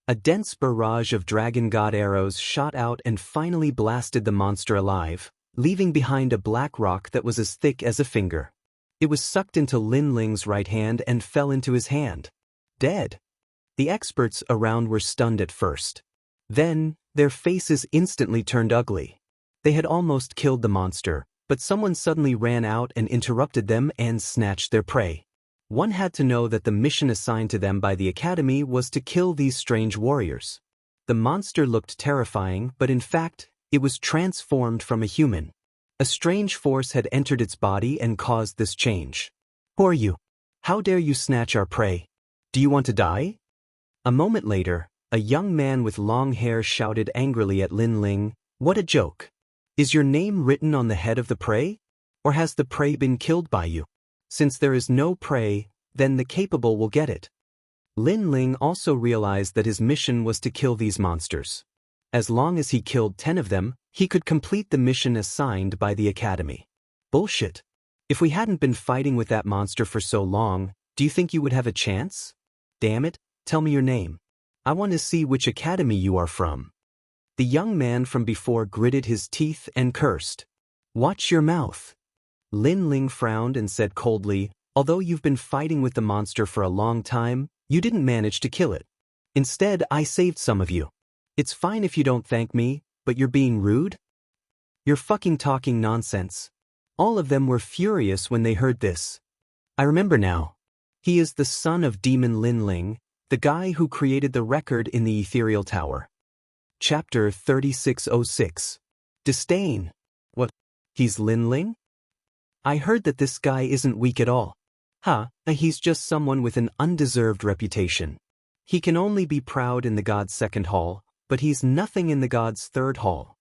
A dense barrage of dragon god arrows shot out and finally blasted the monster alive, leaving behind a black rock that was as thick as a finger. It was sucked into Lin Ling's right hand and fell into his hand. Dead. The experts around were stunned at first. Then, their faces instantly turned ugly. They had almost killed the monster, but someone suddenly ran out and interrupted them and snatched their prey. One had to know that the mission assigned to them by the Academy was to kill these strange warriors. The monster looked terrifying, but in fact, it was transformed from a human. A strange force had entered its body and caused this change. Who are you? How dare you snatch our prey? Do you want to die? A moment later, a young man with long hair shouted angrily at Lin Ling, "What a joke! Is your name written on the head of the prey? Or has the prey been killed by you? Since there is no prey, then the capable will get it." Lin Ling also realized that his mission was to kill these monsters. As long as he killed 10 of them, he could complete the mission assigned by the Academy. Bullshit. If we hadn't been fighting with that monster for so long, do you think you would have a chance? Damn it, tell me your name. I want to see which academy you are from. The young man from before gritted his teeth and cursed. Watch your mouth. Lin Ling frowned and said coldly, although you've been fighting with the monster for a long time, you didn't manage to kill it. Instead, I saved some of you. It's fine if you don't thank me, but you're being rude? You're fucking talking nonsense. All of them were furious when they heard this. I remember now. He is the son of Demon Lin Ling, the guy who created the record in the Ethereal Tower. Chapter 3606. Disdain. What? He's Lin Ling? I heard that this guy isn't weak at all. He's just someone with an undeserved reputation. He can only be proud in the god's second hall, but he's nothing in the god's third hall.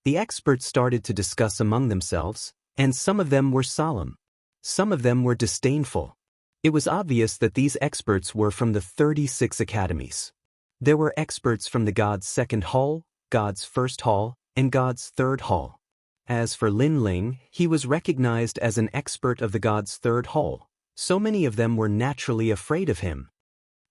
The experts started to discuss among themselves, and some of them were solemn. Some of them were disdainful. It was obvious that these experts were from the 36 academies. There were experts from the god's second hall, god's first hall, and god's third hall. As for Lin Ling, he was recognized as an expert of the god's third hall. So many of them were naturally afraid of him.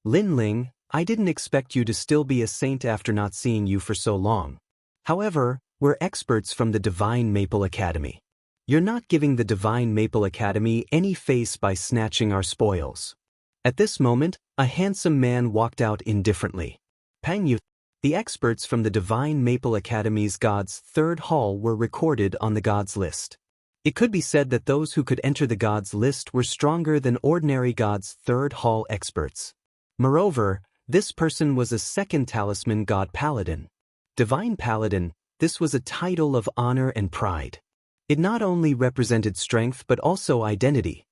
Lin Ling, I didn't expect you to still be a saint after not seeing you for so long. However, we're experts from the Divine Maple Academy. You're not giving the Divine Maple Academy any face by snatching our spoils. At this moment, a handsome man walked out indifferently. Pang Yu. The experts from the Divine Maple Academy's God's Third Hall were recorded on the God's List. It could be said that those who could enter the God's List were stronger than ordinary God's Third Hall experts. Moreover, this person was a second talisman God Paladin. Divine Paladin, this was a title of honor and pride. It not only represented strength but also identity.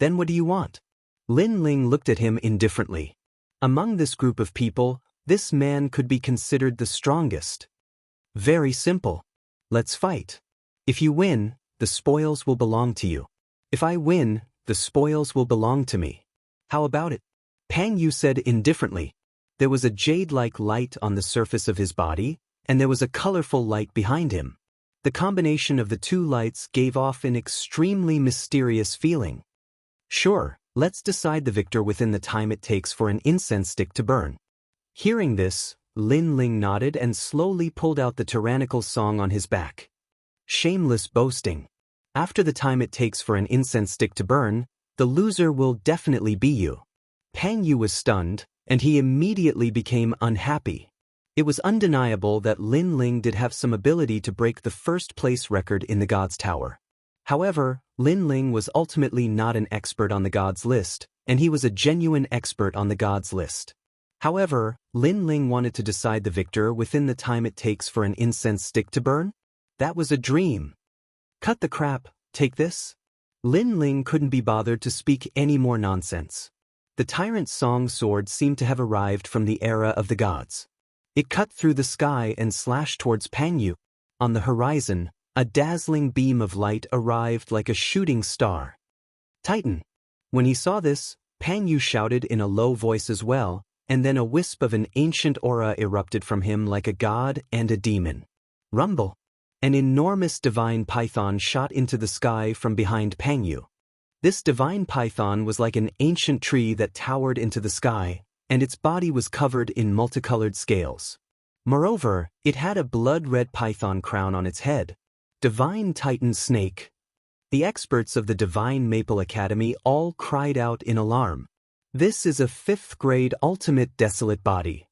Then what do you want? Lin Ling looked at him indifferently. Among this group of people, this man could be considered the strongest. Very simple. Let's fight. If you win, the spoils will belong to you. If I win, the spoils will belong to me. How about it? Pang Yu said indifferently. There was a jade-like light on the surface of his body, and there was a colorful light behind him. The combination of the two lights gave off an extremely mysterious feeling. Sure, let's decide the victor within the time it takes for an incense stick to burn. Hearing this, Lin Ling nodded and slowly pulled out the tyrannical song on his back. Shameless boasting. After the time it takes for an incense stick to burn, the loser will definitely be you. Pang Yu was stunned, and he immediately became unhappy. It was undeniable that Lin Ling did have some ability to break the first-place record in the God's Tower. However, Lin Ling was ultimately not an expert on the God's List, and he was a genuine expert on the God's List. However, Lin Ling wanted to decide the victor within the time it takes for an incense stick to burn? That was a dream. Cut the crap, take this? Lin Ling couldn't be bothered to speak any more nonsense. The tyrant's song sword seemed to have arrived from the era of the gods. It cut through the sky and slashed towards Pang Yu. On the horizon, a dazzling beam of light arrived like a shooting star. Titan! When he saw this, Pang Yu shouted in a low voice as well, and then a wisp of an ancient aura erupted from him like a god and a demon. Rumble! An enormous divine python shot into the sky from behind Pang Yu. This divine python was like an ancient tree that towered into the sky, and its body was covered in multicolored scales. Moreover, it had a blood-red python crown on its head. Divine Titan Snake. The experts of the Divine Maple Academy all cried out in alarm. This is a 5th grade ultimate desolate body.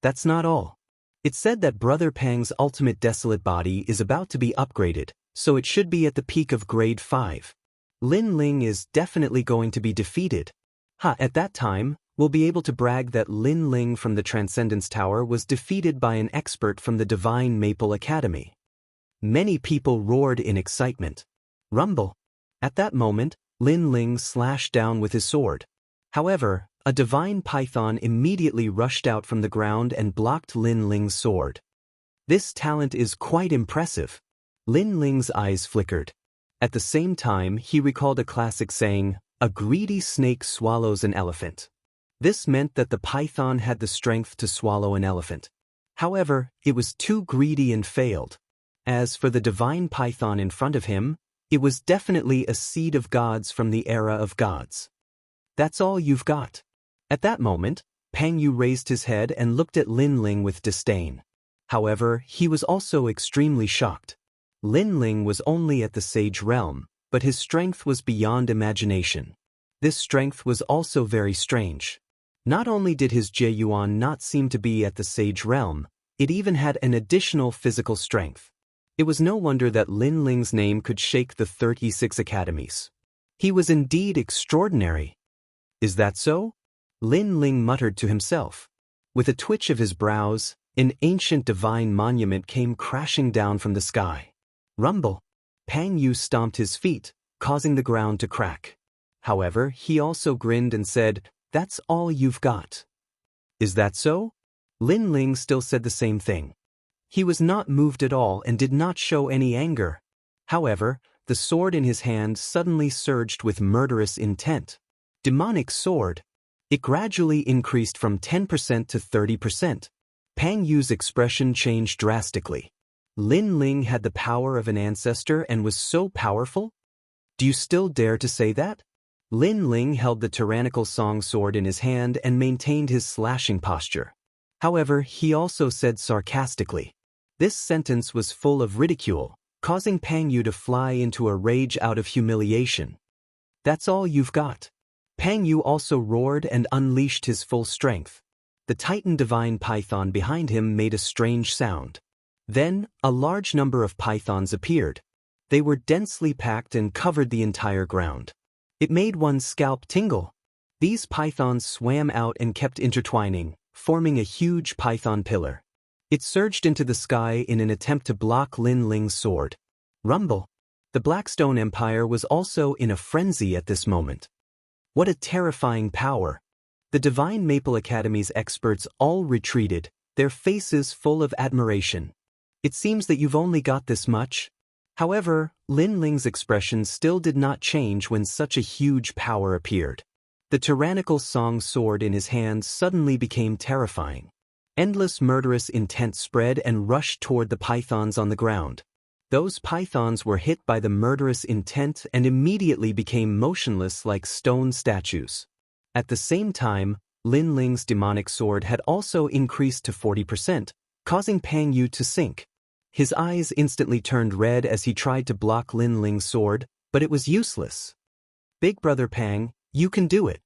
That's not all. It's said that Brother Pang's ultimate desolate body is about to be upgraded, so it should be at the peak of grade 5. Lin Ling is definitely going to be defeated. At that time, we'll be able to brag that Lin Ling from the Transcendence Tower was defeated by an expert from the Divine Maple Academy. Many people roared in excitement. Rumble! At that moment, Lin Ling slashed down with his sword. However, a divine python immediately rushed out from the ground and blocked Lin Ling's sword. This talent is quite impressive. Lin Ling's eyes flickered. At the same time, he recalled a classic saying, "A greedy snake swallows an elephant." This meant that the python had the strength to swallow an elephant. However, it was too greedy and failed. As for the divine python in front of him, it was definitely a seed of gods from the era of gods. That's all you've got. At that moment, Pang Yu raised his head and looked at Lin Ling with disdain. However, he was also extremely shocked. Lin Ling was only at the Sage Realm, but his strength was beyond imagination. This strength was also very strange. Not only did his Jeyuan not seem to be at the Sage Realm, It even had an additional physical strength. It was no wonder that Lin Ling's name could shake the 36 academies. He was indeed extraordinary. Is that so? Lin Ling muttered to himself. With a twitch of his brows, an ancient divine monument came crashing down from the sky. Rumble! Pang Yu stomped his feet, causing the ground to crack. However, he also grinned and said, "That's all you've got." Is that so? Lin Ling still said the same thing. He was not moved at all and did not show any anger. However, the sword in his hand suddenly surged with murderous intent. Demonic sword. It gradually increased from 10% to 30%. Pang Yu's expression changed drastically. Lin Ling had the power of an ancestor and was so powerful? Do you still dare to say that? Lin Ling held the tyrannical song sword in his hand and maintained his slashing posture. However, he also said sarcastically. This sentence was full of ridicule, causing Pang Yu to fly into a rage out of humiliation. That's all you've got. Pang Yu also roared and unleashed his full strength. The Titan Divine Python behind him made a strange sound. Then, a large number of pythons appeared. They were densely packed and covered the entire ground. It made one's scalp tingle. These pythons swam out and kept intertwining, forming a huge python pillar. It surged into the sky in an attempt to block Lin Ling's sword. Rumble! The Blackstone Empire was also in a frenzy at this moment. What a terrifying power! The Divine Maple Academy's experts all retreated, their faces full of admiration. It seems that you've only got this much. However, Lin Ling's expression still did not change when such a huge power appeared. The tyrannical song sword in his hand suddenly became terrifying. Endless murderous intent spread and rushed toward the pythons on the ground. Those pythons were hit by the murderous intent and immediately became motionless like stone statues. At the same time, Lin Ling's demonic sword had also increased to 40%, causing Pang Yu to sink. His eyes instantly turned red as he tried to block Lin Ling's sword, but it was useless. Big Brother Pang, you can do it.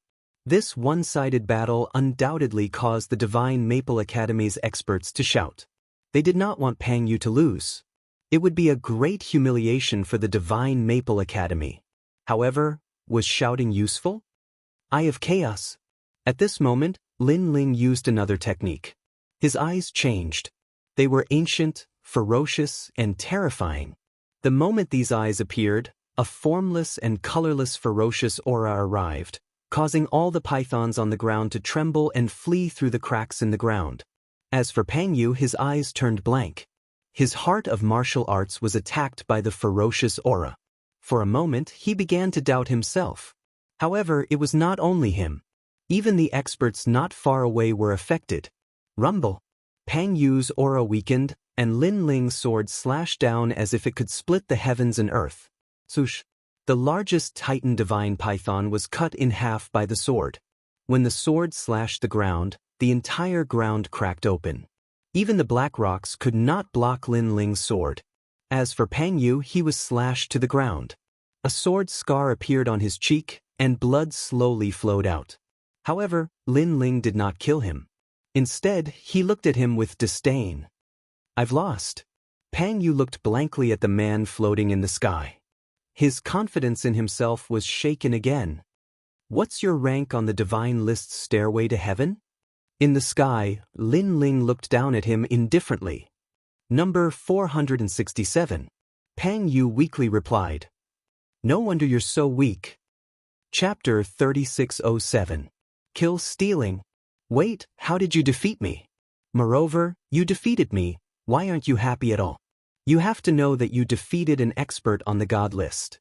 This one-sided battle undoubtedly caused the Divine Maple Academy's experts to shout. They did not want Pang Yu to lose. It would be a great humiliation for the Divine Maple Academy. However, was shouting useful? Eye of Chaos. At this moment, Lin Ling used another technique. His eyes changed. They were ancient, ferocious, and terrifying. The moment these eyes appeared, a formless and colorless ferocious aura arrived, causing all the pythons on the ground to tremble and flee through the cracks in the ground. As for Pang Yu, his eyes turned blank. His heart of martial arts was attacked by the ferocious aura. For a moment, he began to doubt himself. However, it was not only him. Even the experts not far away were affected. Rumble! Pang Yu's aura weakened, and Lin Ling's sword slashed down as if it could split the heavens and earth. Swoosh! The largest Titan Divine Python was cut in half by the sword. When the sword slashed the ground, the entire ground cracked open. Even the black rocks could not block Lin Ling's sword. As for Pang Yu, he was slashed to the ground. A sword scar appeared on his cheek, and blood slowly flowed out. However, Lin Ling did not kill him. Instead, he looked at him with disdain. I've lost. Pang Yu looked blankly at the man floating in the sky. His confidence in himself was shaken again. What's your rank on the Divine List's stairway to heaven? In the sky, Lin Ling looked down at him indifferently. Number 467. Pang Yu weakly replied. No wonder you're so weak. Chapter 3607. Kill stealing. Wait, how did you defeat me? Moreover, you defeated me. Why aren't you happy at all? You have to know that you defeated an expert on the god list.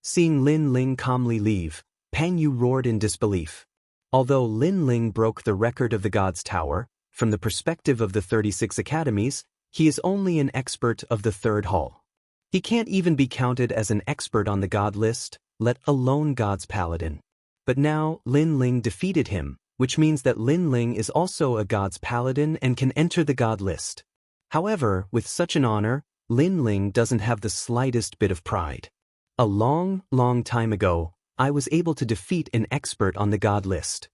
Seeing Lin Ling calmly leave, Pang Yu roared in disbelief. Although Lin Ling broke the record of the God's Tower, from the perspective of the 36 academies, he is only an expert of the third hall. He can't even be counted as an expert on the god list, let alone God's Paladin. But now, Lin Ling defeated him, which means that Lin Ling is also a God's Paladin and can enter the god list. However, with such an honor, Lin Ling doesn't have the slightest bit of pride. A long, long time ago, I was able to defeat an expert on the god list.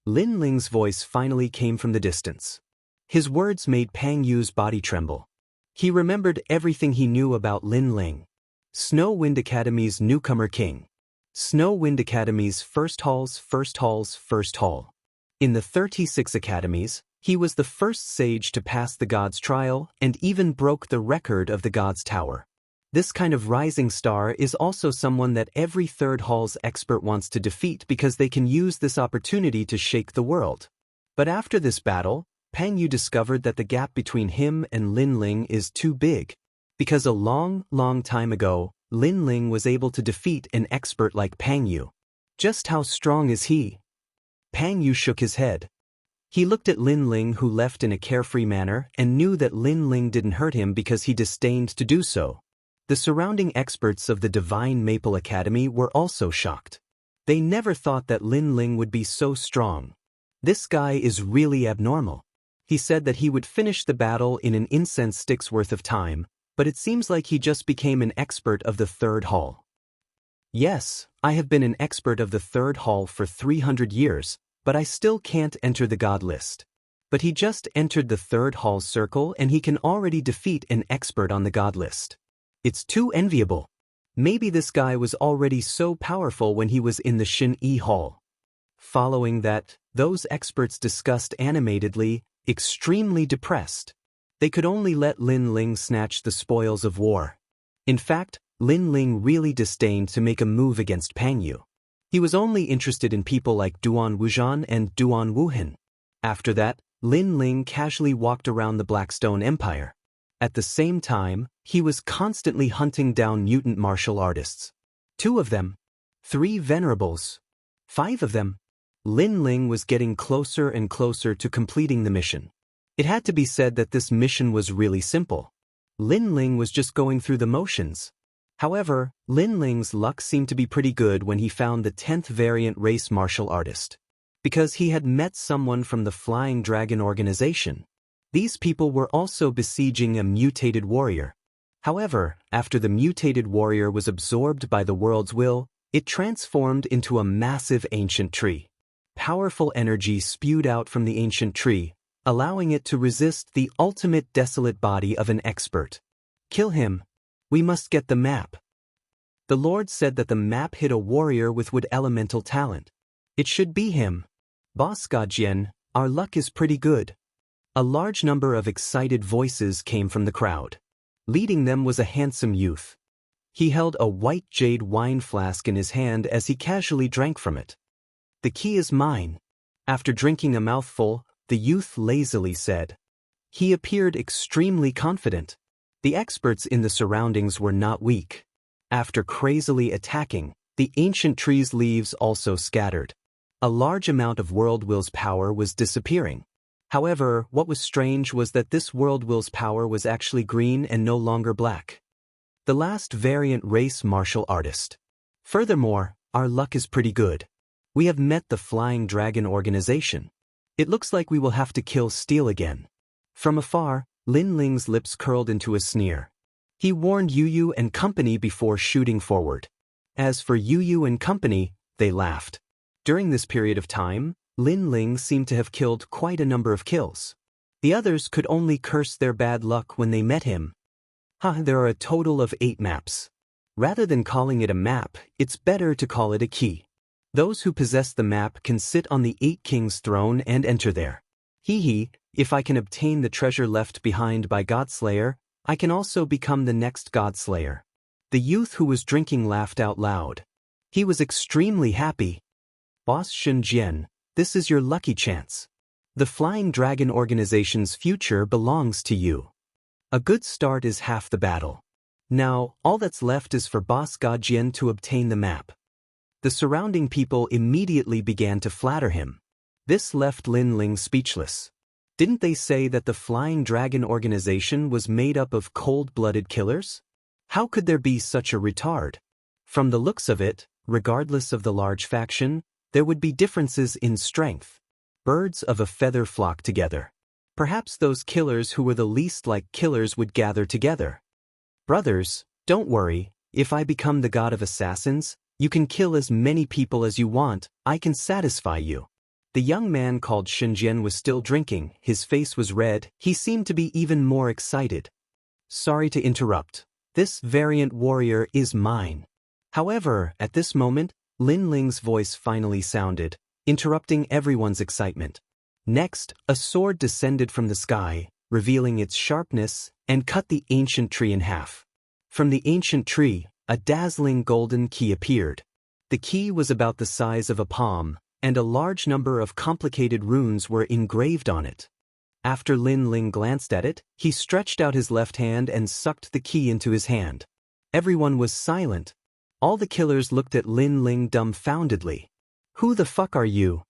Lin Ling's voice finally came from the distance. His words made Pang Yu's body tremble. He remembered everything he knew about Lin Ling. Snow Wind Academy's newcomer king. Snow Wind Academy's first hall. In the 36 academies, he was the first sage to pass the God's trial and even broke the record of the God's Tower. This kind of rising star is also someone that every third hall's expert wants to defeat because they can use this opportunity to shake the world. But after this battle, Pang Yu discovered that the gap between him and Lin Ling is too big. Because a long time ago, Lin Ling was able to defeat an expert like Pang Yu. Just how strong is he? Pang Yu shook his head. He looked at Lin Ling, who left in a carefree manner, and knew that Lin Ling didn't hurt him because he disdained to do so. The surrounding experts of the Divine Maple Academy were also shocked. They never thought that Lin Ling would be so strong. This guy is really abnormal. He said that he would finish the battle in an incense stick's worth of time, but it seems like he just became an expert of the third hall. Yes, I have been an expert of the third hall for 300 years, but I still can't enter the God list. But he just entered the third hall circle and he can already defeat an expert on the God list. It's too enviable. Maybe this guy was already so powerful when he was in the Xin-Yi Hall. Following that, those experts discussed animatedly, extremely depressed. They could only let Lin Ling snatch the spoils of war. In fact, Lin Ling really disdained to make a move against Pang Yu. He was only interested in people like Duan Wuzhan and Duan Wuhan. After that, Lin Ling casually walked around the Blackstone Empire. At the same time, he was constantly hunting down mutant martial artists. 2 of them. 3 venerables. 5 of them. Lin Ling was getting closer and closer to completing the mission. It had to be said that this mission was really simple. Lin Ling was just going through the motions. However, Lin Ling's luck seemed to be pretty good when he found the 10th variant race martial artist. Because he had met someone from the Flying Dragon organization. These people were also besieging a mutated warrior. However, after the mutated warrior was absorbed by the world's will, it transformed into a massive ancient tree. Powerful energy spewed out from the ancient tree, allowing it to resist the ultimate desolate body of an expert. Kill him. We must get the map. The Lord said that the map hid a warrior with wood elemental talent. It should be him. Boss Gajian, our luck is pretty good. A large number of excited voices came from the crowd. Leading them was a handsome youth. He held a white jade wine flask in his hand as he casually drank from it. The key is mine. After drinking a mouthful, the youth lazily said. He appeared extremely confident. The experts in the surroundings were not weak. After crazily attacking, the ancient tree's leaves also scattered. A large amount of World Will's power was disappearing. However, what was strange was that this World Will's power was actually green and no longer black. The last variant race martial artist. Furthermore, our luck is pretty good. We have met the Flying Dragon organization. It looks like we will have to kill Steel again. From afar, Lin Ling's lips curled into a sneer. He warned Yu Yu and company before shooting forward. As for Yu Yu and company, they laughed. During this period of time, Lin Ling seemed to have killed quite a number of kills. The others could only curse their bad luck when they met him. There are a total of 8 maps. Rather than calling it a map, it's better to call it a key. Those who possess the map can sit on the 8 Kings' throne and enter there. If I can obtain the treasure left behind by Godslayer, I can also become the next Godslayer. The youth who was drinking laughed out loud. He was extremely happy. Boss Shunjian, this is your lucky chance. The Flying Dragon organization's future belongs to you. A good start is half the battle. Now, all that's left is for Boss Gajian to obtain the map. The surrounding people immediately began to flatter him. This left Lin Ling speechless. Didn't they say that the Flying Dragon organization was made up of cold-blooded killers? How could there be such a retard? From the looks of it, regardless of the large faction, there would be differences in strength. Birds of a feather flock together. Perhaps those killers who were the least like killers would gather together. Brothers, don't worry, if I become the god of assassins, you can kill as many people as you want, I can satisfy you. The young man called Xianxia was still drinking, his face was red, he seemed to be even more excited. Sorry to interrupt. This variant warrior is mine. However, at this moment, Lin Ling's voice finally sounded, interrupting everyone's excitement. Next, a sword descended from the sky, revealing its sharpness, and cut the ancient tree in half. From the ancient tree, a dazzling golden key appeared. The key was about the size of a palm, and a large number of complicated runes were engraved on it. After Lin Ling glanced at it, he stretched out his left hand and sucked the key into his hand. Everyone was silent. All the killers looked at Lin Ling dumbfoundedly. Who the fuck are you?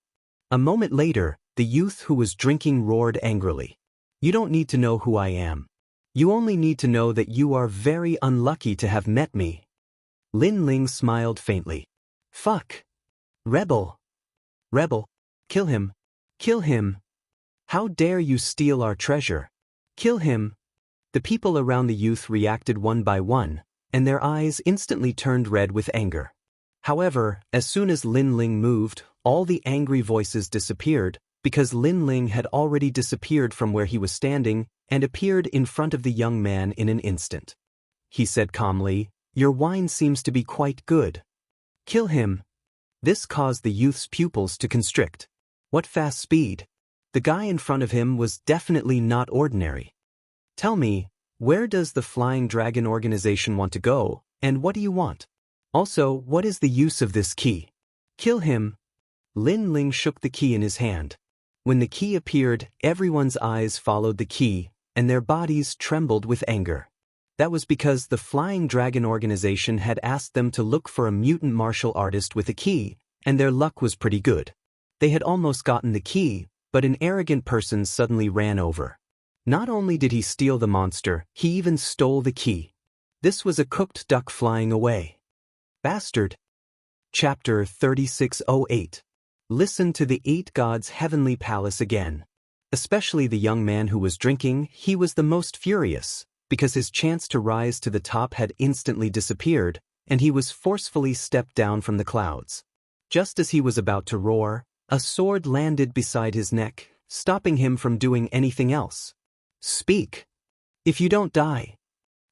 A moment later, the youth who was drinking roared angrily. You don't need to know who I am. You only need to know that you are very unlucky to have met me. Lin Ling smiled faintly. Fuck. Rebel. Rebel. Kill him. Kill him. How dare you steal our treasure? Kill him. The people around the youth reacted one by one, and their eyes instantly turned red with anger. However, as soon as Lin Ling moved, all the angry voices disappeared, because Lin Ling had already disappeared from where he was standing and appeared in front of the young man in an instant. He said calmly, Your wine seems to be quite good. Kill him. This caused the youth's pupils to constrict. What fast speed! The guy in front of him was definitely not ordinary. Tell me, where does the Flying Dragon organization want to go, and what do you want? Also, what is the use of this key? Kill him. Lin Ling shook the key in his hand. When the key appeared, everyone's eyes followed the key, and their bodies trembled with anger. That was because the Flying Dragon organization had asked them to look for a mutant martial artist with a key, and their luck was pretty good. They had almost gotten the key, but an arrogant person suddenly ran over. Not only did he steal the monster, he even stole the key. This was a cooked duck flying away. Bastard. Chapter 3608. Listen to the 8 gods' heavenly palace again. Especially the young man who was drinking, he was the most furious, because his chance to rise to the top had instantly disappeared, and he was forcefully stepped down from the clouds. Just as he was about to roar, a sword landed beside his neck, stopping him from doing anything else. Speak. If you don't die.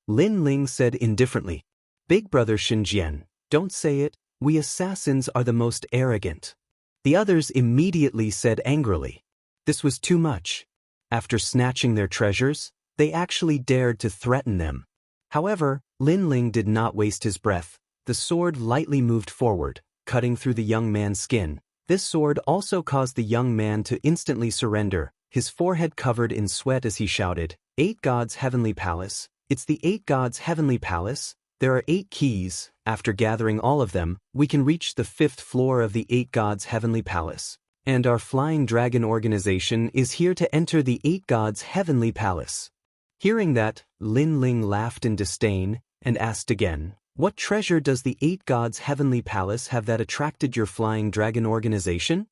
Lin Ling said indifferently. Big brother Xianxia, don't say it, we assassins are the most arrogant. The others immediately said angrily. This was too much. After snatching their treasures, they actually dared to threaten them. However, Lin Ling did not waste his breath. The sword lightly moved forward, cutting through the young man's skin. This sword also caused the young man to instantly surrender, his forehead covered in sweat as he shouted, 8 gods' heavenly palace. It's the 8 gods' heavenly palace. There are 8 keys. After gathering all of them, we can reach the 5th floor of the 8 gods' heavenly palace. And our Flying Dragon organization is here to enter the 8 gods' heavenly palace. Hearing that, Lin Ling laughed in disdain and asked again, What treasure does the 8 gods' heavenly palace have that attracted your Flying Dragon organization?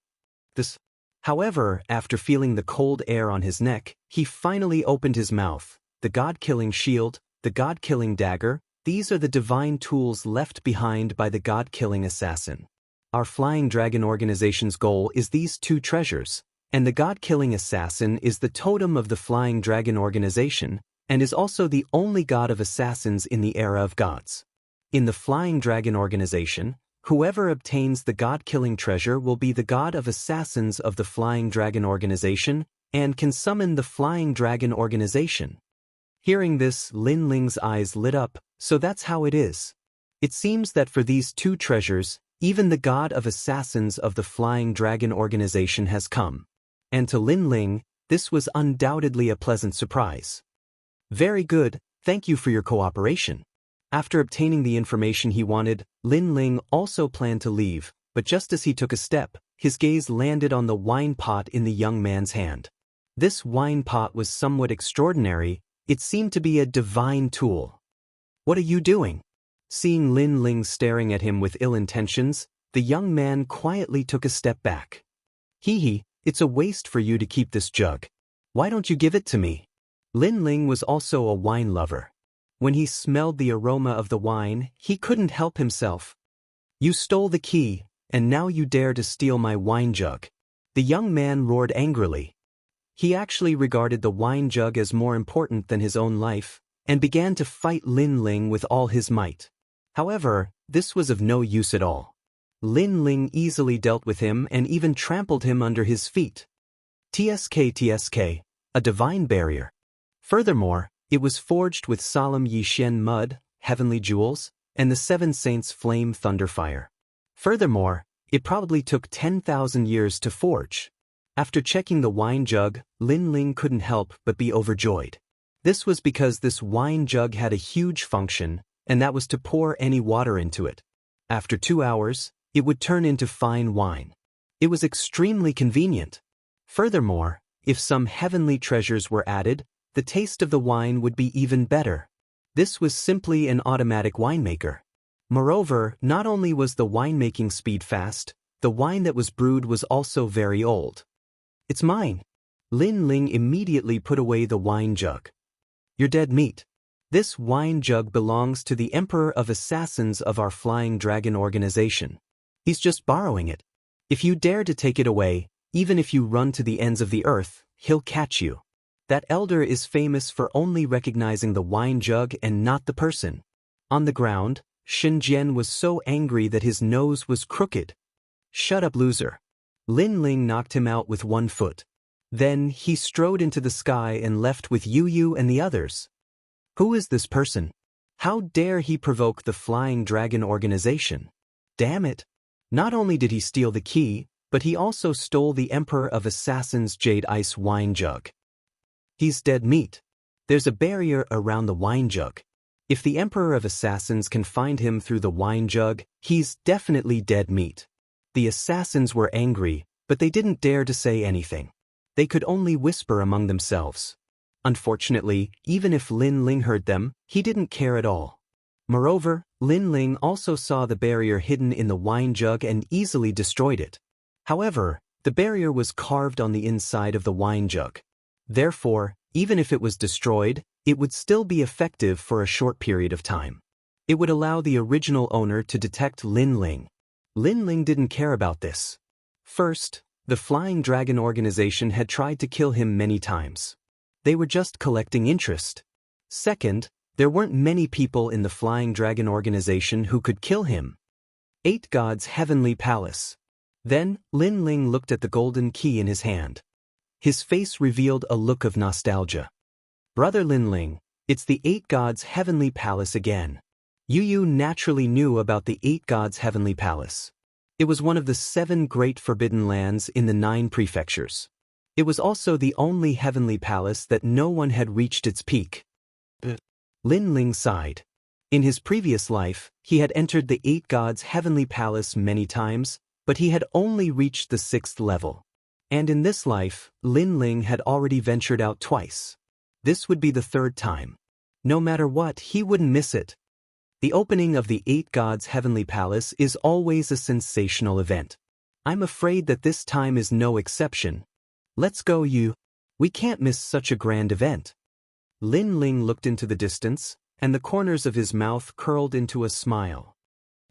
However, after feeling the cold air on his neck, he finally opened his mouth. The god-killing shield, the god-killing dagger, these are the divine tools left behind by the god-killing assassin. Our Flying Dragon organization's goal is these 2 treasures, and the god-killing assassin is the totem of the Flying Dragon organization, and is also the only god of assassins in the era of gods. In the Flying Dragon organization, whoever obtains the god-killing treasure will be the god of assassins of the Flying Dragon organization, and can summon the Flying Dragon organization. Hearing this, Lin Ling's eyes lit up, so that's how it is. It seems that for these 2 treasures, even the god of assassins of the Flying Dragon organization has come. And to Lin Ling, this was undoubtedly a pleasant surprise. Very good, thank you for your cooperation. After obtaining the information he wanted, Lin Ling also planned to leave, but just as he took a step, his gaze landed on the wine pot in the young man's hand. This wine pot was somewhat extraordinary. It seemed to be a divine tool. What are you doing? Seeing Lin Ling staring at him with ill intentions, the young man quietly took a step back. Hee, it's a waste for you to keep this jug. Why don't you give it to me? Lin Ling was also a wine lover. When he smelled the aroma of the wine, he couldn't help himself. You stole the key, and now you dare to steal my wine jug. The young man roared angrily. He actually regarded the wine jug as more important than his own life, and began to fight Lin Ling with all his might. However, this was of no use at all. Lin Ling easily dealt with him and even trampled him under his feet. TSK, a divine barrier. Furthermore, it was forged with solemn Yishen mud, heavenly jewels, and the seven saints' flame thunderfire. Furthermore, it probably took 10,000 years to forge. After checking the wine jug, Lin Ling couldn't help but be overjoyed. This was because this wine jug had a huge function, and that was to pour any water into it. After 2 hours, it would turn into fine wine. It was extremely convenient. Furthermore, if some heavenly treasures were added, the taste of the wine would be even better. This was simply an automatic winemaker. Moreover, not only was the winemaking speed fast, the wine that was brewed was also very old. It's mine. Lin Ling immediately put away the wine jug. You're dead meat. This wine jug belongs to the Emperor of Assassins of our Flying Dragon organization. He's just borrowing it. If you dare to take it away, even if you run to the ends of the earth, he'll catch you. That elder is famous for only recognizing the wine jug and not the person. On the ground, Shenzhen was so angry that his nose was crooked. Shut up, loser. Lin Ling knocked him out with 1 foot. Then he strode into the sky and left with Yu and the others. Who is this person? How dare he provoke the Flying Dragon organization? Damn it. Not only did he steal the key, but he also stole the Emperor of Assassins' Jade Ice wine jug. He's dead meat. There's a barrier around the wine jug. If the Emperor of Assassins can find him through the wine jug, he's definitely dead meat. The assassins were angry, but they didn't dare to say anything. They could only whisper among themselves. Unfortunately, even if Lin Ling heard them, he didn't care at all. Moreover, Lin Ling also saw the barrier hidden in the wine jug and easily destroyed it. However, the barrier was carved on the inside of the wine jug. Therefore, even if it was destroyed, it would still be effective for a short period of time. It would allow the original owner to detect Lin Ling. Lin Ling didn't care about this. First, the Flying Dragon organization had tried to kill him many times. They were just collecting interest. Second, there weren't many people in the Flying Dragon organization who could kill him. 8 Gods' Heavenly Palace. Then, Lin Ling looked at the golden key in his hand. His face revealed a look of nostalgia. Brother Lin Ling, it's the 8 Gods' Heavenly Palace again. Yu naturally knew about the 8 Gods' Heavenly Palace. It was one of the 7 great forbidden lands in the 9 prefectures. It was also the only heavenly palace that no one had reached its peak. Lin Ling sighed. In his previous life, he had entered the 8 Gods' Heavenly Palace many times, but he had only reached the 6th level. And in this life, Lin Ling had already ventured out twice. This would be the 3rd time. No matter what, he wouldn't miss it. The opening of the 8 Gods' Heavenly Palace is always a sensational event. I'm afraid that this time is no exception. Let's go, Yu. We can't miss such a grand event. Lin Ling looked into the distance, and the corners of his mouth curled into a smile.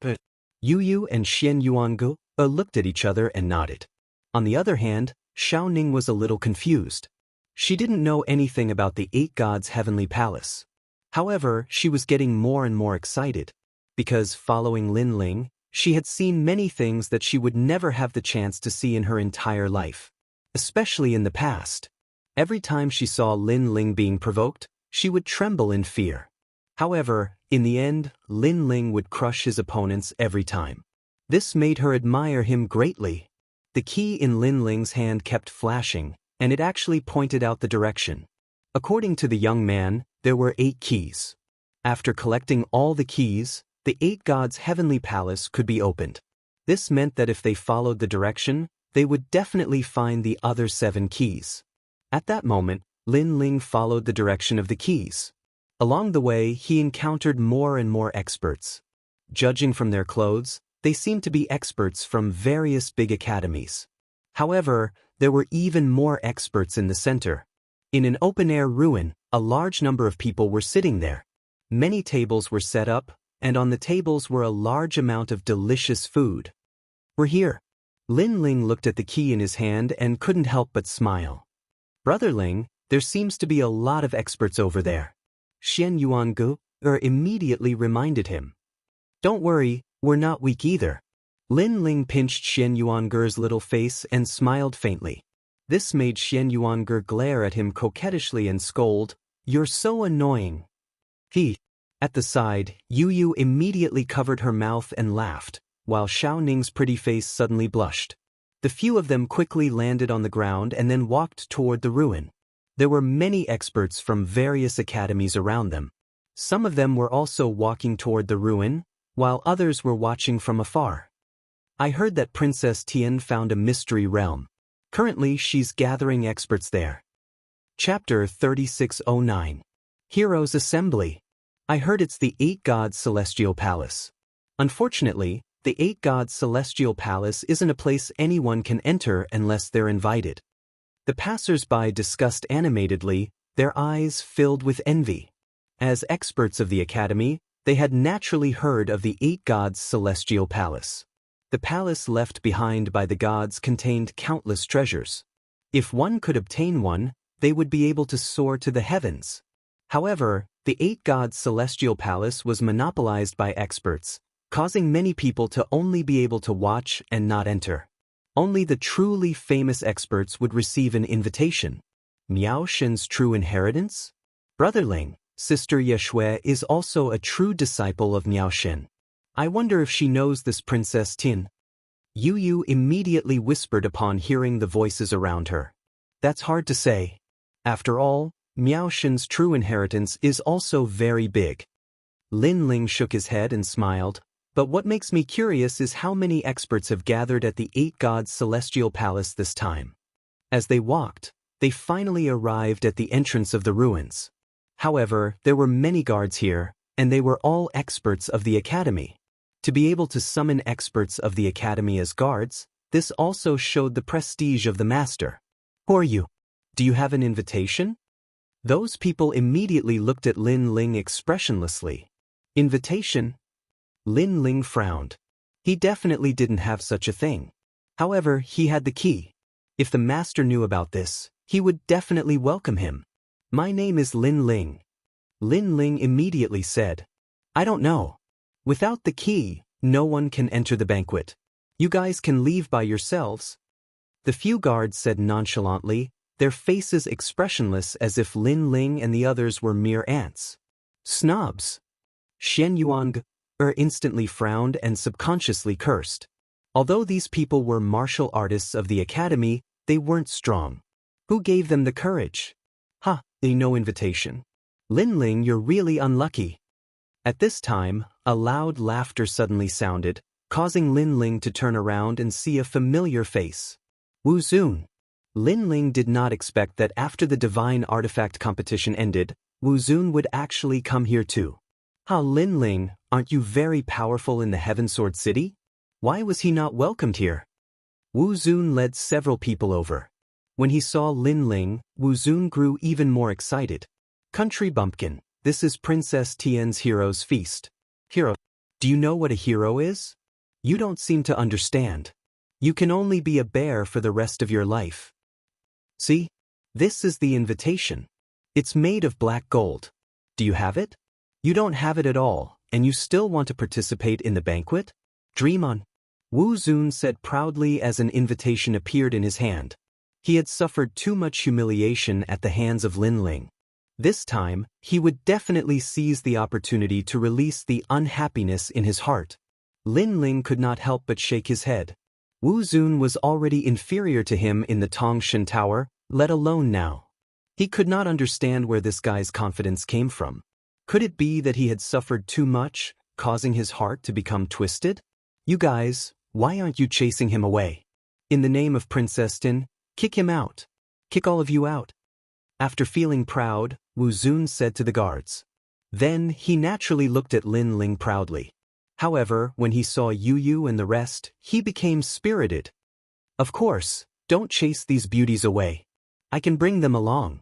But Yu and Xian Yuangu looked at each other and nodded. On the other hand, Xiao Ning was a little confused. She didn't know anything about the 8 Gods' Heavenly Palace. However, she was getting more and more excited, because following Lin Ling, she had seen many things that she would never have the chance to see in her entire life, especially in the past. Every time she saw Lin Ling being provoked, she would tremble in fear. However, in the end, Lin Ling would crush his opponents every time. This made her admire him greatly. The key in Lin Ling's hand kept flashing, and it actually pointed out the direction. According to the young man, there were 8 keys. After collecting all the keys, the 8 Gods' Heavenly Palace could be opened. This meant that if they followed the direction, they would definitely find the other 7 keys. At that moment, Lin Ling followed the direction of the keys. Along the way, he encountered more and more experts. Judging from their clothes, they seemed to be experts from various big academies. However, there were even more experts in the center. In an open-air ruin, a large number of people were sitting there. Many tables were set up, and on the tables were a large amount of delicious food. We're here. Lin Ling looked at the key in his hand and couldn't help but smile. Brother Ling, there seems to be a lot of experts over there. Xian Yuangu immediately reminded him. Don't worry, we're not weak either. Lin Ling pinched Xian Yuanger's little face and smiled faintly. This made Xian Yuanger glare at him coquettishly and scold, "You're so annoying." At the side, Yu Yu immediately covered her mouth and laughed, while Xiao Ning's pretty face suddenly blushed. The few of them quickly landed on the ground and then walked toward the ruin. There were many experts from various academies around them. Some of them were also walking toward the ruin, while others were watching from afar. I heard that Princess Tian found a mystery realm. Currently, she's gathering experts there. Chapter 3609. Heroes Assembly. I heard it's the Eight Gods Celestial Palace. Unfortunately, the Eight Gods Celestial Palace isn't a place anyone can enter unless they're invited. The passers-by discussed animatedly, their eyes filled with envy. As experts of the academy, they had naturally heard of the Eight Gods Celestial Palace. The palace left behind by the gods contained countless treasures. If one could obtain one, they would be able to soar to the heavens. However, the Eight Gods Celestial Palace was monopolized by experts, causing many people to only be able to watch and not enter. Only the truly famous experts would receive an invitation. Miao Shen's true inheritance? Brother Ling, Sister Yeshui is also a true disciple of Miao Shen. I wonder if she knows this Princess Tin. Yu Yu immediately whispered upon hearing the voices around her. That's hard to say. After all, Miao Shen's true inheritance is also very big. Lin Ling shook his head and smiled, but what makes me curious is how many experts have gathered at the Eight Gods Celestial Palace this time. As they walked, they finally arrived at the entrance of the ruins. However, there were many guards here, and they were all experts of the academy. To be able to summon experts of the academy as guards, this also showed the prestige of the master. Who are you? Do you have an invitation? Those people immediately looked at Lin Ling expressionlessly. Invitation? Lin Ling frowned. He definitely didn't have such a thing. However, he had the key. If the master knew about this, he would definitely welcome him. My name is Lin Ling. Lin Ling immediately said. I don't know. Without the key, no one can enter the banquet. You guys can leave by yourselves. The few guards said nonchalantly, their faces expressionless as if Lin Ling and the others were mere ants. Snobs. Shen Yuang instantly frowned and subconsciously cursed. Although these people were martial artists of the academy, they weren't strong. Who gave them the courage? No invitation. Lin Ling, you're really unlucky. At this time, a loud laughter suddenly sounded, causing Lin Ling to turn around and see a familiar face. Wu Zun. Lin Ling did not expect that after the divine artifact competition ended, Wu Zun would actually come here too. Lin Ling, aren't you very powerful in the Heaven Sword City? Why was he not welcomed here? Wu Zun led several people over. When he saw Lin Ling, Wu Zun grew even more excited. Country bumpkin, this is Princess Tian's hero's feast. Hero. Do you know what a hero is? You don't seem to understand. You can only be a bear for the rest of your life. See? This is the invitation. It's made of black gold. Do you have it? You don't have it at all, and you still want to participate in the banquet? Dream on. Wu Zun said proudly as an invitation appeared in his hand. He had suffered too much humiliation at the hands of Lin Ling. This time, he would definitely seize the opportunity to release the unhappiness in his heart. Lin Ling could not help but shake his head. Wu Zun was already inferior to him in the Tongshan Tower, let alone now. He could not understand where this guy's confidence came from. Could it be that he had suffered too much, causing his heart to become twisted? You guys, why aren't you chasing him away? In the name of Princess Tin, kick him out. Kick all of you out. After feeling proud, Wu Zun said to the guards. Then he naturally looked at Lin Ling proudly. However, when he saw Yu Yu and the rest, he became spirited. Of course, don't chase these beauties away. I can bring them along.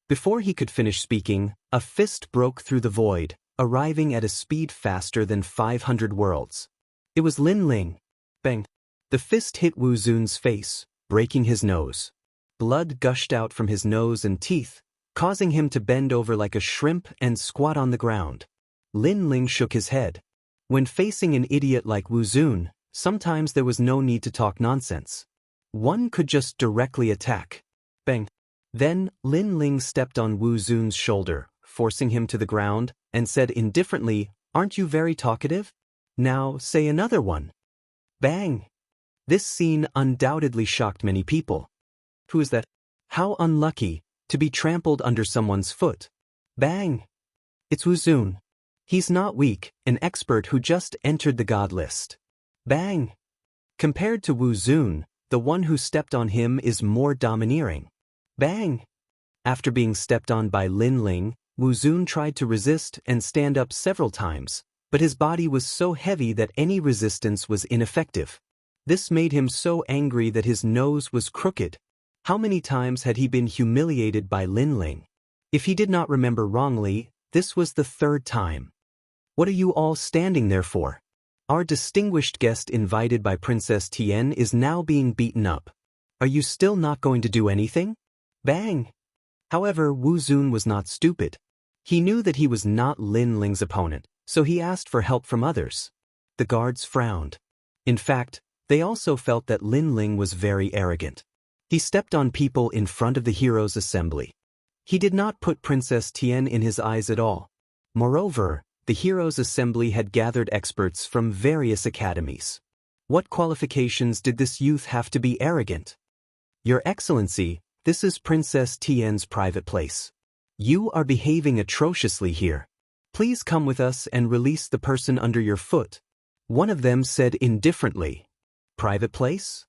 Before he could finish speaking, a fist broke through the void, arriving at a speed faster than 500 worlds. It was Lin Ling. Bang. The fist hit Wu Zun's face, breaking his nose. Blood gushed out from his nose and teeth, causing him to bend over like a shrimp and squat on the ground. Lin Ling shook his head. When facing an idiot like Wu Zun, sometimes there was no need to talk nonsense. One could just directly attack. Bang. Then, Lin Ling stepped on Wu Zun's shoulder, forcing him to the ground, and said indifferently, "Aren't you very talkative? Now, say another one." Bang! This scene undoubtedly shocked many people. Who is that? How unlucky, to be trampled under someone's foot. Bang! It's Wu Zun. He's not weak, an expert who just entered the god list. Bang! Compared to Wu Zun, the one who stepped on him is more domineering. Bang! After being stepped on by Lin Ling, Wu Zun tried to resist and stand up several times, but his body was so heavy that any resistance was ineffective. This made him so angry that his nose was crooked. How many times had he been humiliated by Lin Ling? If he did not remember wrongly, this was the third time. What are you all standing there for? Our distinguished guest invited by Princess Tian is now being beaten up. Are you still not going to do anything? Bang! However, Wu Zun was not stupid. He knew that he was not Lin Ling's opponent, so he asked for help from others. The guards frowned. In fact, they also felt that Lin Ling was very arrogant. He stepped on people in front of the heroes' assembly. He did not put Princess Tian in his eyes at all. Moreover, the heroes' assembly had gathered experts from various academies. What qualifications did this youth have to be arrogant? Your Excellency, this is Princess Tian's private place. You are behaving atrociously here. Please come with us and release the person under your foot. One of them said indifferently. Private place?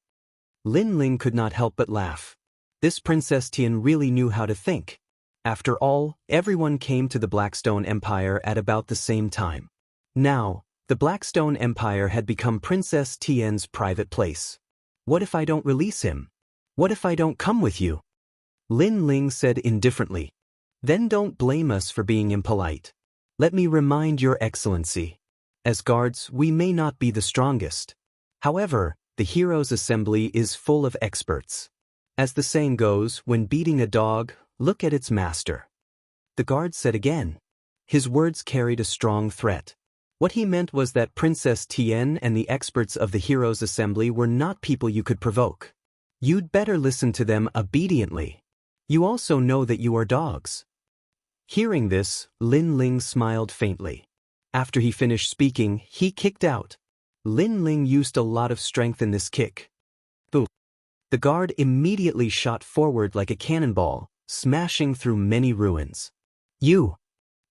Lin Ling could not help but laugh. This Princess Tian really knew how to think. After all, everyone came to the Blackstone Empire at about the same time. Now, the Blackstone Empire had become Princess Tian's private place. What if I don't release him? What if I don't come with you? Lin Ling said indifferently. Then don't blame us for being impolite. Let me remind Your Excellency. As guards, we may not be the strongest. However, the heroes' assembly is full of experts. As the saying goes, when beating a dog, look at its master. The guard said again. His words carried a strong threat. What he meant was that Princess Tian and the experts of the heroes' assembly were not people you could provoke. You'd better listen to them obediently. You also know that you are dogs. Hearing this, Lin Ling smiled faintly. After he finished speaking, he kicked out. Lin Ling used a lot of strength in this kick. Boo! The guard immediately shot forward like a cannonball, smashing through many ruins. You!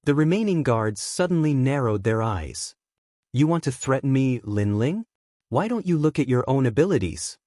The remaining guards suddenly narrowed their eyes. You want to threaten me, Lin Ling? Why don't you look at your own abilities?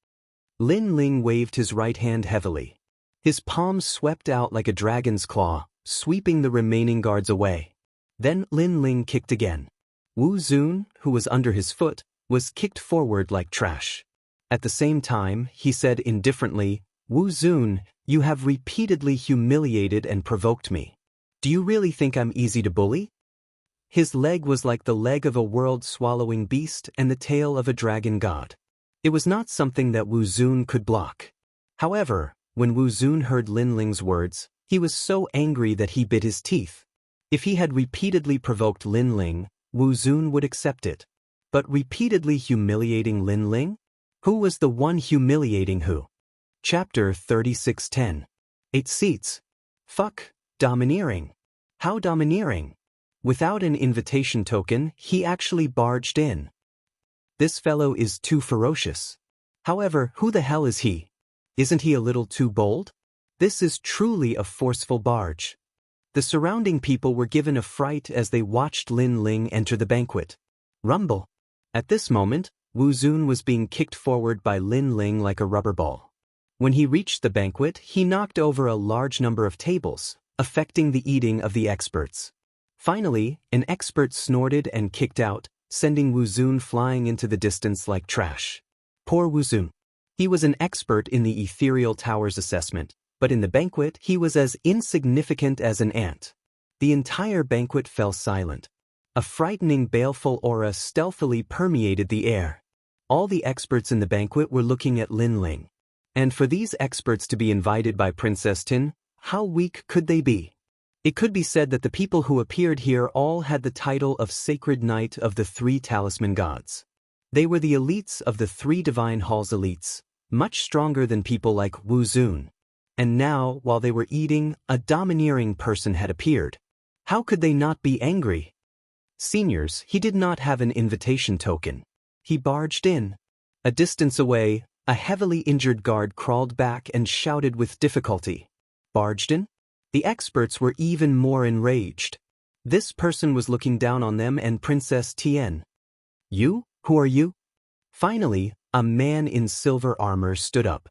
Lin Ling waved his right hand heavily. His palm swept out like a dragon's claw, sweeping the remaining guards away. Then Lin Ling kicked again. Wu Zun, who was under his foot, was kicked forward like trash. At the same time, he said indifferently, Wu Zun, you have repeatedly humiliated and provoked me. Do you really think I'm easy to bully? His leg was like the leg of a world-swallowing beast and the tail of a dragon god. It was not something that Wu Zun could block. However, when Wu Zun heard Lin Ling's words, he was so angry that he bit his teeth. If he had repeatedly provoked Lin Ling, Wu Zun would accept it. But repeatedly humiliating Lin Ling? Who was the one humiliating who? Chapter 3610. 8 seats. Fuck, domineering. How domineering? Without an invitation token, he actually barged in. This fellow is too ferocious. However, who the hell is he? Isn't he a little too bold? This is truly a forceful barge. The surrounding people were given a fright as they watched Lin Ling enter the banquet. Rumble. At this moment, Wu Zun was being kicked forward by Lin Ling like a rubber ball. When he reached the banquet, he knocked over a large number of tables, affecting the eating of the experts. Finally, an expert snorted and kicked out, sending Wu Zun flying into the distance like trash. Poor Wu Zun. He was an expert in the ethereal towers assessment, but in the banquet he was as insignificant as an ant. The entire banquet fell silent. A frightening baleful aura stealthily permeated the air. All the experts in the banquet were looking at Lin Ling. And for these experts to be invited by Princess Tin, how weak could they be? It could be said that the people who appeared here all had the title of Sacred Knight of the Three Talisman Gods. They were the elites of the Three Divine Halls elites, much stronger than people like Wu Zun. And now, while they were eating, a domineering person had appeared. How could they not be angry? Seniors, he did not have an invitation token. He barged in. A distance away, a heavily injured guard crawled back and shouted with difficulty. Barged in? The experts were even more enraged. This person was looking down on them and Princess Tien. You? Who are you? Finally, a man in silver armor stood up.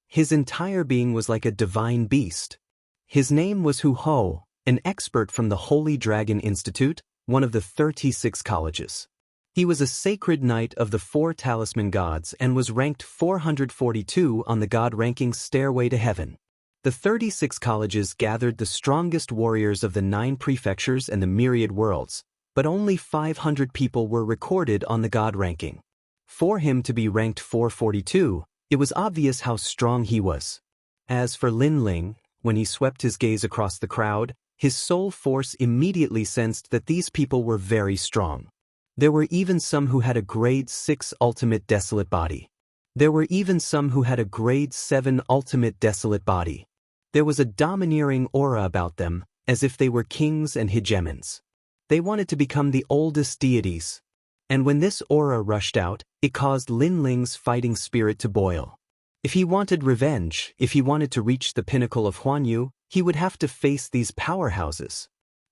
His entire being was like a divine beast. His name was Hu Ho, an expert from the Holy Dragon Institute, one of the 36 colleges. He was a sacred knight of the Four Talisman Gods and was ranked 442 on the God Rankings Stairway to Heaven. The 36 colleges gathered the strongest warriors of the 9 prefectures and the myriad worlds, but only 500 people were recorded on the God ranking. For him to be ranked 442, it was obvious how strong he was. As for Lin Ling, when he swept his gaze across the crowd, his soul force immediately sensed that these people were very strong. There were even some who had a grade 6 ultimate desolate body. There were even some who had a grade 7 ultimate desolate body. There was a domineering aura about them, as if they were kings and hegemons. They wanted to become the oldest deities. And when this aura rushed out, it caused Lin Ling's fighting spirit to boil. If he wanted revenge, if he wanted to reach the pinnacle of Huanyu, he would have to face these powerhouses.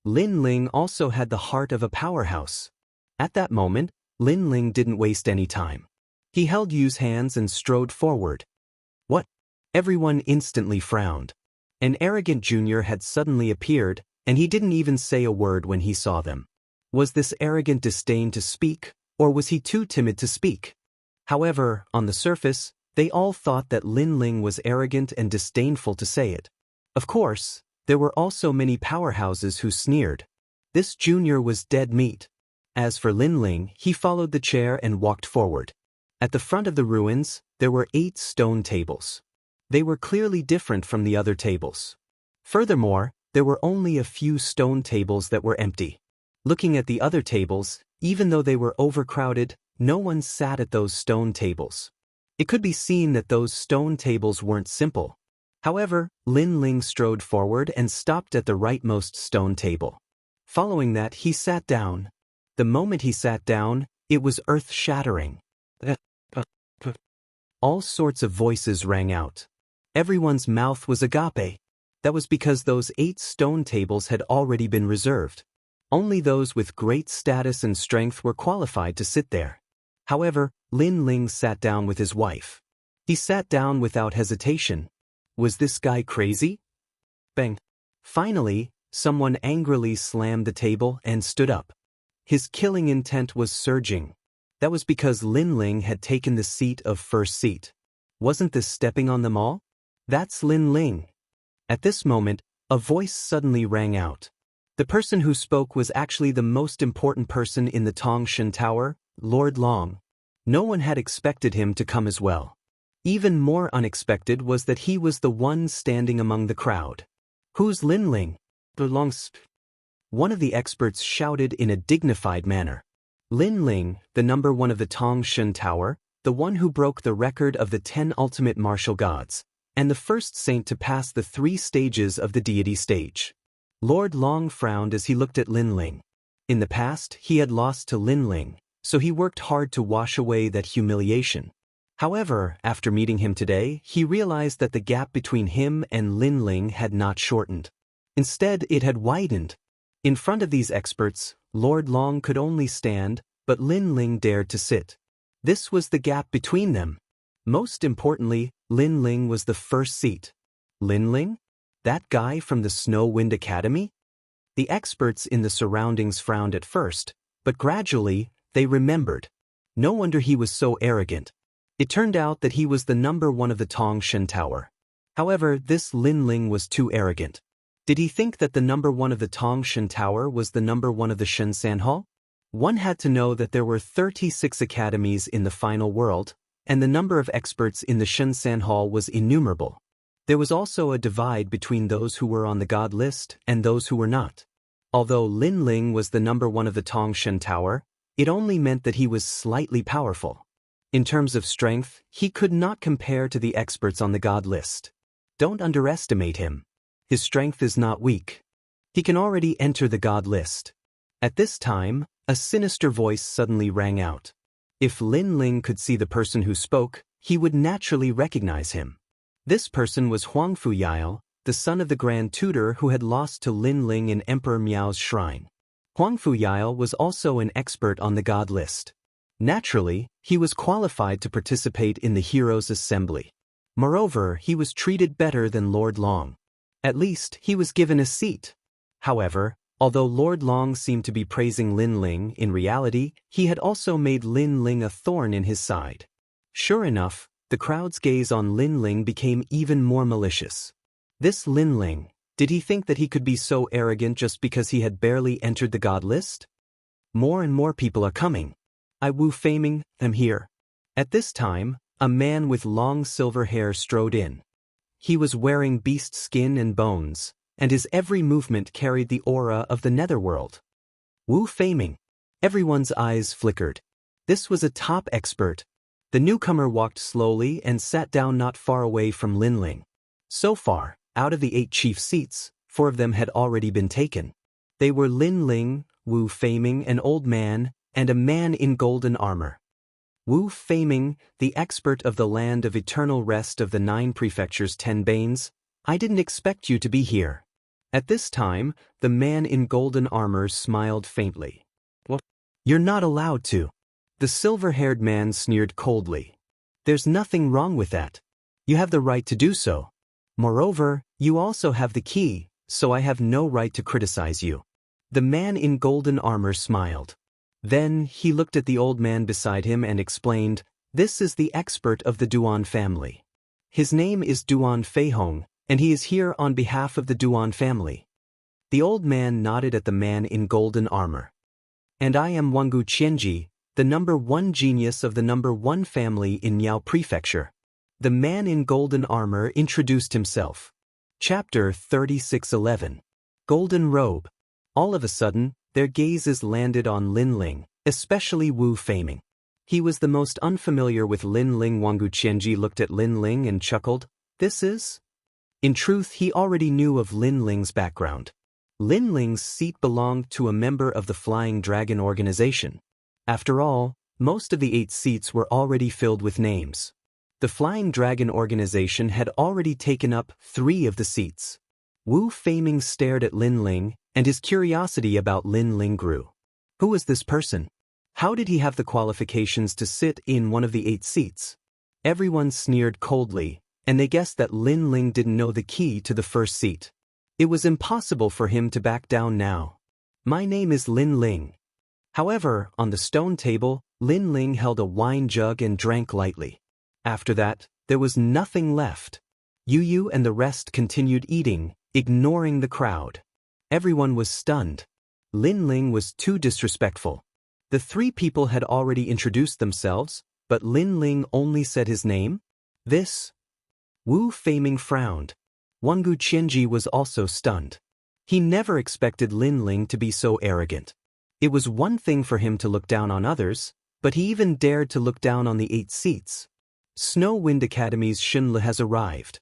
Lin Ling also had the heart of a powerhouse. At that moment, Lin Ling didn't waste any time. He held Yu's hands and strode forward. What? Everyone instantly frowned. An arrogant junior had suddenly appeared, and he didn't even say a word when he saw them. Was this arrogant disdain to speak, or was he too timid to speak? However, on the surface, they all thought that Lin Ling was arrogant and disdainful to say it. Of course, there were also many powerhouses who sneered. This junior was dead meat. As for Lin Ling, he followed the chair and walked forward. At the front of the ruins, there were 8 stone tables. They were clearly different from the other tables. Furthermore, there were only a few stone tables that were empty. Looking at the other tables, even though they were overcrowded, no one sat at those stone tables. It could be seen that those stone tables weren't simple. However, Lin Ling strode forward and stopped at the rightmost stone table. Following that, he sat down. The moment he sat down, it was earth-shattering. All sorts of voices rang out. Everyone's mouth was agape. That was because those 8 stone tables had already been reserved. Only those with great status and strength were qualified to sit there. However, Lin Ling sat down with his wife. He sat down without hesitation. Was this guy crazy? Bang. Finally, someone angrily slammed the table and stood up. His killing intent was surging. That was because Lin Ling had taken the seat of first seat. Wasn't this stepping on them all? That's Lin Ling. At this moment, a voice suddenly rang out. The person who spoke was actually the most important person in the Tongshan Tower, Lord Long. No one had expected him to come as well. Even more unexpected was that he was the one standing among the crowd. Who's Lin Ling? One of the experts shouted in a dignified manner. Lin Ling, the number 1 of the Tongshan Tower, the one who broke the record of the 10 ultimate martial gods, and the first saint to pass the 3 stages of the deity stage. Lord Long frowned as he looked at Lin Ling. In the past, he had lost to Lin Ling, so he worked hard to wash away that humiliation. However, after meeting him today, he realized that the gap between him and Lin Ling had not shortened. Instead, it had widened. In front of these experts, Lord Long could only stand, but Lin Ling dared to sit. This was the gap between them. Most importantly, Lin Ling was the first seat. Lin Ling? That guy from the Snow Wind Academy? The experts in the surroundings frowned at first, but gradually, they remembered. No wonder he was so arrogant. It turned out that he was the number 1 of the Tongshan Tower. However, this Lin Ling was too arrogant. Did he think that the number 1 of the Tongshan Tower was the number 1 of the Shenzhen Hall? One had to know that there were 36 academies in the final world, and the number of experts in the Xianxia Hall was innumerable. There was also a divide between those who were on the god list and those who were not. Although Lin Ling was the number one of the Tongshan Tower, it only meant that he was slightly powerful. In terms of strength, he could not compare to the experts on the god list. Don't underestimate him. His strength is not weak. He can already enter the god list. At this time, a sinister voice suddenly rang out. If Lin Ling could see the person who spoke, he would naturally recognize him. This person was Huang Fuyail, the son of the Grand Tutor who had lost to Lin Ling in Emperor Miao's shrine. Huang Fuyail was also an expert on the god list. Naturally, he was qualified to participate in the Heroes' Assembly. Moreover, he was treated better than Lord Long. At least, he was given a seat. However, although Lord Long seemed to be praising Lin Ling, in reality, he had also made Lin Ling a thorn in his side. Sure enough, the crowd's gaze on Lin Ling became even more malicious. This Lin Ling, did he think that he could be so arrogant just because he had barely entered the god list? More and more people are coming. Wu Feiming, am here. At this time, a man with long silver hair strode in. He was wearing beast skin and bones, and his every movement carried the aura of the netherworld. Wu Feiming. Everyone's eyes flickered. This was a top expert. The newcomer walked slowly and sat down not far away from Lin Ling. So far, out of the 8 chief seats, 4 of them had already been taken. They were Lin Ling, Wu Feiming, an old man, and a man in golden armor. Wu Feiming, the expert of the land of eternal rest of the 9 prefectures 10 banes, I didn't expect you to be here. At this time, the man in golden armor smiled faintly. What? You're not allowed to. The silver-haired man sneered coldly. There's nothing wrong with that. You have the right to do so. Moreover, you also have the key, so I have no right to criticize you. The man in golden armor smiled. Then he looked at the old man beside him and explained, this is the expert of the Duan family. His name is Duan Feihong, and he is here on behalf of the Duan family. The old man nodded at the man in golden armor. And I am Wangu Qianji, the number 1 genius of the number 1 family in Miao Prefecture. The man in golden armor introduced himself. Chapter 3611. Golden Robe. All of a sudden, their gazes landed on Lin Ling, especially Wu Feiming. He was the most unfamiliar with Lin Ling. Wangu Qianji looked at Lin Ling and chuckled. This is? In truth, he already knew of Lin Ling's background. Lin Ling's seat belonged to a member of the Flying Dragon organization. After all, most of the 8 seats were already filled with names. The Flying Dragon organization had already taken up 3 of the seats. Wu Feiming stared at Lin Ling, and his curiosity about Lin Ling grew. Who was this person? How did he have the qualifications to sit in one of the 8 seats? Everyone sneered coldly, and they guessed that Lin Ling didn't know the key to the first seat. It was impossible for him to back down now. My name is Lin Ling. However, on the stone table, Lin Ling held a wine jug and drank lightly. After that, there was nothing left. Yu and the rest continued eating, ignoring the crowd. Everyone was stunned. Lin Ling was too disrespectful. The 3 people had already introduced themselves, but Lin Ling only said his name? This? Wu Feiming frowned. Wangu Qianji was also stunned. He never expected Lin Ling to be so arrogant. It was one thing for him to look down on others, but he even dared to look down on the 8 seats. Snow Wind Academy's Xinle has arrived.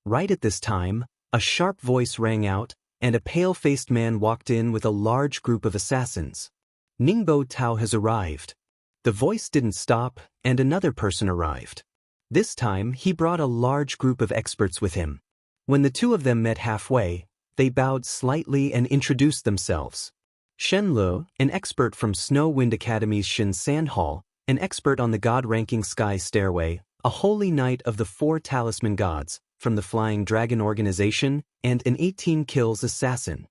Right at this time, a sharp voice rang out, and a pale-faced man walked in with a large group of assassins. Ningbo Tao has arrived. The voice didn't stop, and another person arrived. This time, he brought a large group of experts with him. When the 2 of them met halfway, they bowed slightly and introduced themselves. Shenlu, an expert from Snow Wind Academy's Xianxia Hall, an expert on the God-ranking Sky Stairway, a holy knight of the 4 talisman gods, from the Flying Dragon organization, and an 18 kills assassin.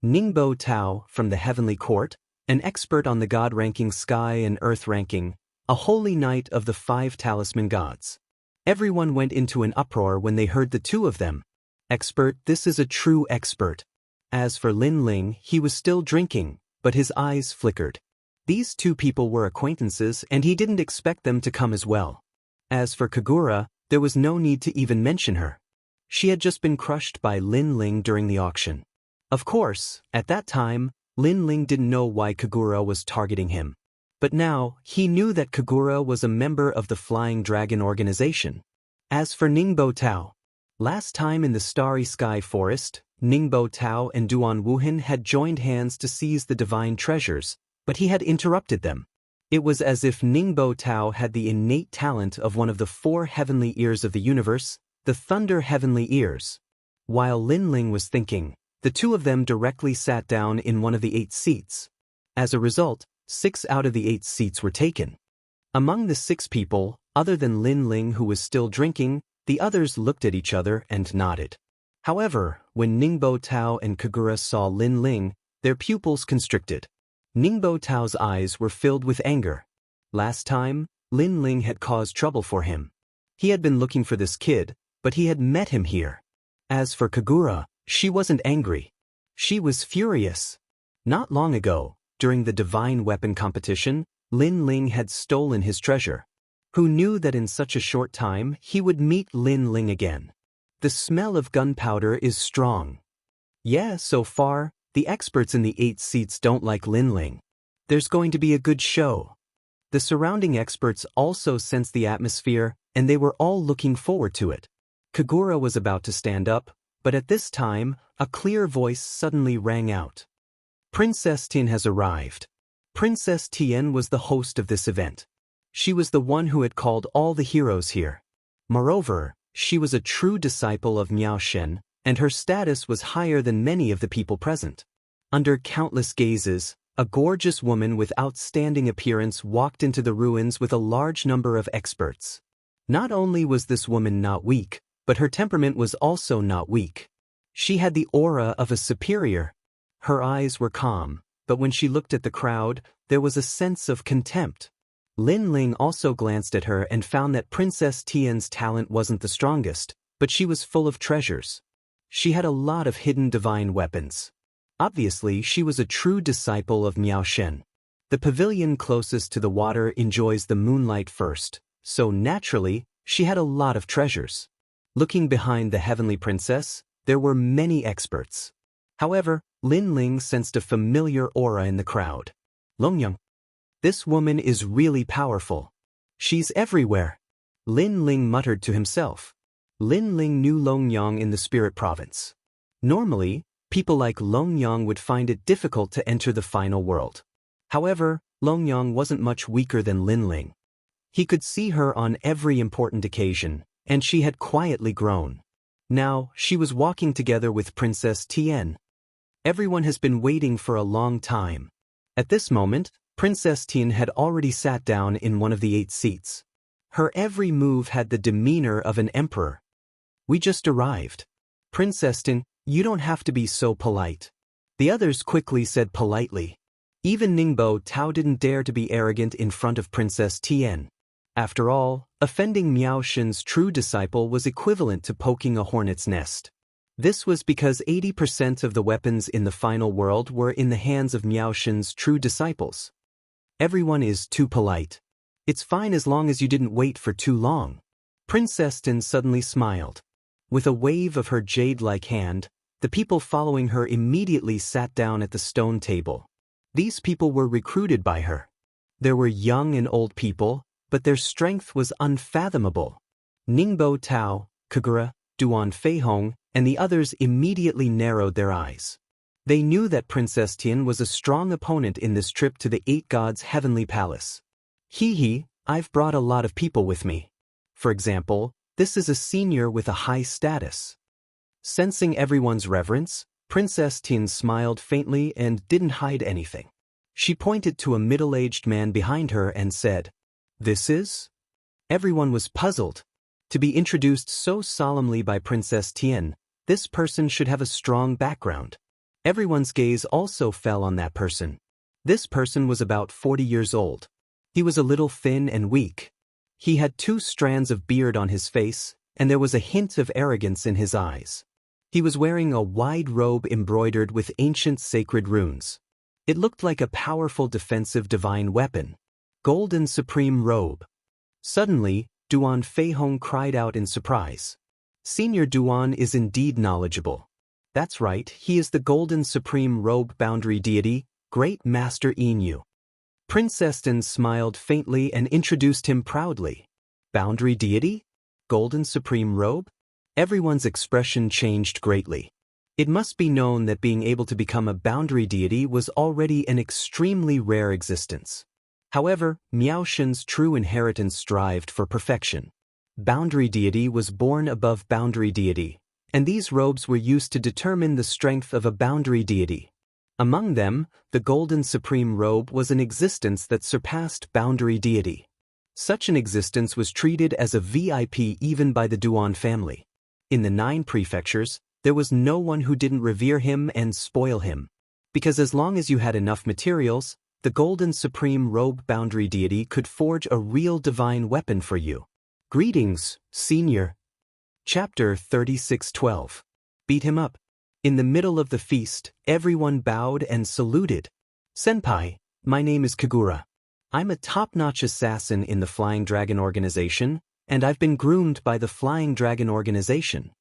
Ningbo Tao, from the Heavenly Court, an expert on the God-ranking Sky and Earth ranking, a holy knight of the 5 talisman gods. Everyone went into an uproar when they heard the 2 of them. Expert, this is a true expert. As for Lin Ling, he was still drinking, but his eyes flickered. These two people were acquaintances and he didn't expect them to come as well. As for Kagura, there was no need to even mention her. She had just been crushed by Lin Ling during the auction. Of course, at that time, Lin Ling didn't know why Kagura was targeting him. But now, he knew that Kagura was a member of the Flying Dragon organization. As for Ningbo Tao, last time in the Starry Sky Forest, Ningbo Tao and Duan Wuhan had joined hands to seize the divine treasures, but he had interrupted them. It was as if Ningbo Tao had the innate talent of one of the 4 heavenly ears of the universe, the Thunder Heavenly Ears. While Lin Ling was thinking, the two of them directly sat down in one of the 8 seats. As a result, 6 out of the 8 seats were taken. Among the 6 people, other than Lin Ling who was still drinking, the others looked at each other and nodded. However, when Ningbo Tao and Kagura saw Lin Ling, their pupils constricted. Ningbo Tao's eyes were filled with anger. Last time, Lin Ling had caused trouble for him. He had been looking for this kid, but he had met him here. As for Kagura, she wasn't angry. She was furious. Not long ago, during the divine weapon competition, Lin Ling had stolen his treasure. Who knew that in such a short time he would meet Lin Ling again? The smell of gunpowder is strong. Yeah, so far, the experts in the 8 seats don't like Lin Ling. There's going to be a good show. The surrounding experts also sensed the atmosphere, and they were all looking forward to it. Kagura was about to stand up, but at this time, a clear voice suddenly rang out. Princess Tian has arrived. Princess Tian was the host of this event. She was the one who had called all the heroes here. Moreover, she was a true disciple of Miao Shen, and her status was higher than many of the people present. Under countless gazes, a gorgeous woman with outstanding appearance walked into the ruins with a large number of experts. Not only was this woman not weak, but her temperament was also not weak. She had the aura of a superior. Her eyes were calm, but when she looked at the crowd, there was a sense of contempt. Lin Ling also glanced at her and found that Princess Tian's talent wasn't the strongest, but she was full of treasures. She had a lot of hidden divine weapons. Obviously, she was a true disciple of Miao Shen. The pavilion closest to the water enjoys the moonlight first, so naturally, she had a lot of treasures. Looking behind the heavenly princess, there were many experts. However, Lin Ling sensed a familiar aura in the crowd. Longyang. This woman is really powerful. She's everywhere. Lin Ling muttered to himself. Lin Ling knew Longyang in the spirit province. Normally, people like Longyang would find it difficult to enter the final world. However, Longyang wasn't much weaker than Lin Ling. He could see her on every important occasion, and she had quietly grown. Now, she was walking together with Princess Tian. Everyone has been waiting for a long time. At this moment, Princess Tian had already sat down in one of the 8 seats. Her every move had the demeanor of an emperor. We just arrived. Princess Tian, you don't have to be so polite. The others quickly said politely. Even Ningbo Tao didn't dare to be arrogant in front of Princess Tian. After all, offending Miao Shen's true disciple was equivalent to poking a hornet's nest. This was because 80% of the weapons in the final world were in the hands of Miao Shen's true disciples. Everyone is too polite. It's fine as long as you didn't wait for too long. Princess Tian suddenly smiled. With a wave of her jade-like hand, the people following her immediately sat down at the stone table. These people were recruited by her. There were young and old people, but their strength was unfathomable. Ningbo Tao, Kagura, Duan Feihong, and the others immediately narrowed their eyes. They knew that Princess Tian was a strong opponent in this trip to the 8 gods' heavenly palace. I've brought a lot of people with me. For example, this is a senior with a high status. Sensing everyone's reverence, Princess Tian smiled faintly and didn't hide anything. She pointed to a middle-aged man behind her and said, "This is?" Everyone was puzzled. To be introduced so solemnly by Princess Tian, this person should have a strong background. Everyone's gaze also fell on that person. This person was about 40 years old. He was a little thin and weak. He had 2 strands of beard on his face, and there was a hint of arrogance in his eyes. He was wearing a wide robe embroidered with ancient sacred runes. It looked like a powerful defensive divine weapon. Golden Supreme Robe. Suddenly, Duan Feihong cried out in surprise. Senior Duan is indeed knowledgeable. That's right, he is the Golden Supreme Robe Boundary Deity, Great Master Inu. Princess Den smiled faintly and introduced him proudly. Boundary Deity? Golden Supreme Robe? Everyone's expression changed greatly. It must be known that being able to become a boundary deity was already an extremely rare existence. However, Miao Shen's true inheritance strived for perfection. Boundary deity was born above boundary deity, and these robes were used to determine the strength of a boundary deity. Among them, the Golden Supreme Robe was an existence that surpassed boundary deity. Such an existence was treated as a VIP even by the Duan family. In the 9 prefectures, there was no one who didn't revere him and spoil him. Because as long as you had enough materials, the Golden Supreme Robe Boundary Deity could forge a real divine weapon for you. Greetings, Senior. Chapter 36:12. Beat him up. In the middle of the feast, everyone bowed and saluted. Senpai, my name is Kagura. I'm a top-notch assassin in the Flying Dragon Organization, and I've been groomed by the Flying Dragon Organization.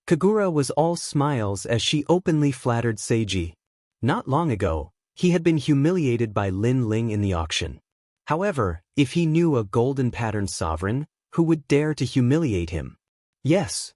Kagura was all smiles as she openly flattered Seiji. Not long ago, he had been humiliated by Lin Ling in the auction. However, if he knew a golden patterned sovereign, who would dare to humiliate him? Yes.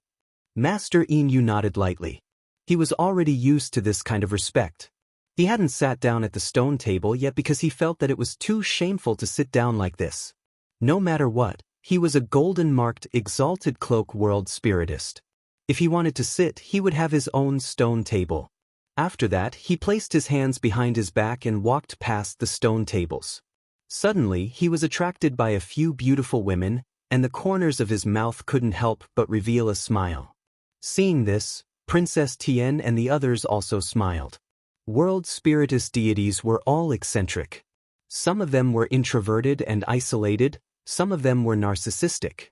Master Inu nodded lightly. He was already used to this kind of respect. He hadn't sat down at the stone table yet because he felt that it was too shameful to sit down like this. No matter what, he was a golden-marked exalted cloak world spiritist. If he wanted to sit, he would have his own stone table. After that, he placed his hands behind his back and walked past the stone tables. Suddenly, he was attracted by a few beautiful women, and the corners of his mouth couldn't help but reveal a smile. Seeing this, Princess Tian and the others also smiled. World spiritist deities were all eccentric. Some of them were introverted and isolated, some of them were narcissistic.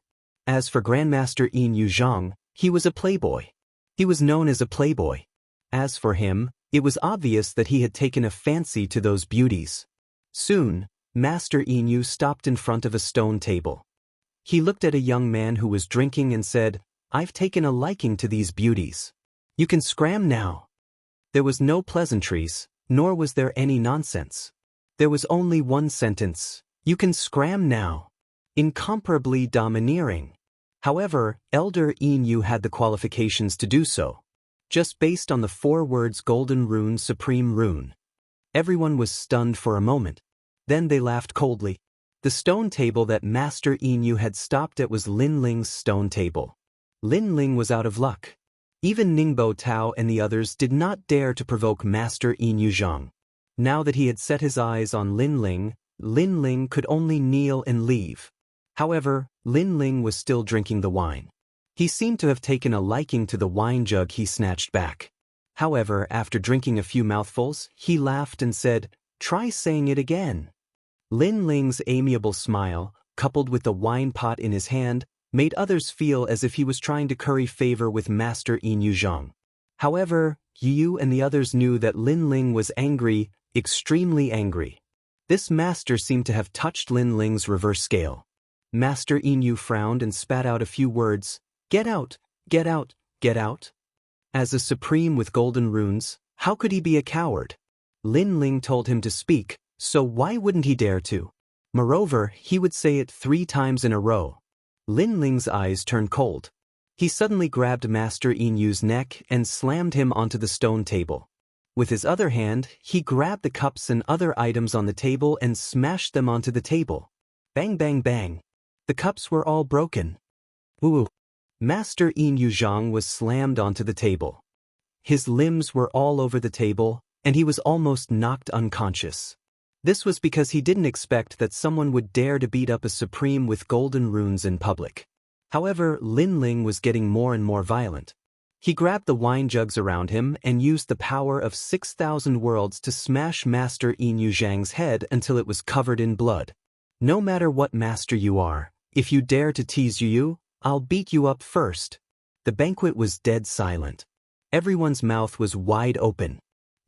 As for Grandmaster Yin Yuzhang, he was a playboy. He was known as a playboy. As for him, it was obvious that he had taken a fancy to those beauties. Soon, Master Inu stopped in front of a stone table. He looked at a young man who was drinking and said, "I've taken a liking to these beauties. You can scram now." There was no pleasantries, nor was there any nonsense. There was only one sentence, "You can scram now." Incomparably domineering. However, Elder Inu had the qualifications to do so. Just based on the 4 words Golden Rune Supreme Rune. Everyone was stunned for a moment. Then they laughed coldly. The stone table that Master Inu had stopped at was Lin Ling's stone table. Lin Ling was out of luck. Even Ningbo Tao and the others did not dare to provoke Master Inu Zhang. Now that he had set his eyes on Lin Ling could only kneel and leave. However, Lin Ling was still drinking the wine. He seemed to have taken a liking to the wine jug he snatched back. However, after drinking a few mouthfuls, he laughed and said, "Try saying it again." Lin Ling's amiable smile, coupled with the wine pot in his hand, made others feel as if he was trying to curry favor with Master Inu Zhang. However, Yu and the others knew that Lin Ling was angry, extremely angry. This master seemed to have touched Lin Ling's reverse scale. Master Inu frowned and spat out a few words. "Get out, get out, get out." As a supreme with golden runes, how could he be a coward? Lin Ling told him to speak, so why wouldn't he dare to? Moreover, he would say it 3 times in a row. Lin Ling's eyes turned cold. He suddenly grabbed Master Inu's neck and slammed him onto the stone table. With his other hand, he grabbed the cups and other items on the table and smashed them onto the table. Bang bang bang. The cups were all broken. Ooh. Master Inu Zhang was slammed onto the table. His limbs were all over the table, and he was almost knocked unconscious. This was because he didn't expect that someone would dare to beat up a supreme with golden runes in public. However, Lin Ling was getting more and more violent. He grabbed the wine jugs around him and used the power of 6,000 worlds to smash Master Inu Zhang's head until it was covered in blood. No matter what master you are, if you dare to tease Yu, I'll beat you up first. The banquet was dead silent. Everyone's mouth was wide open.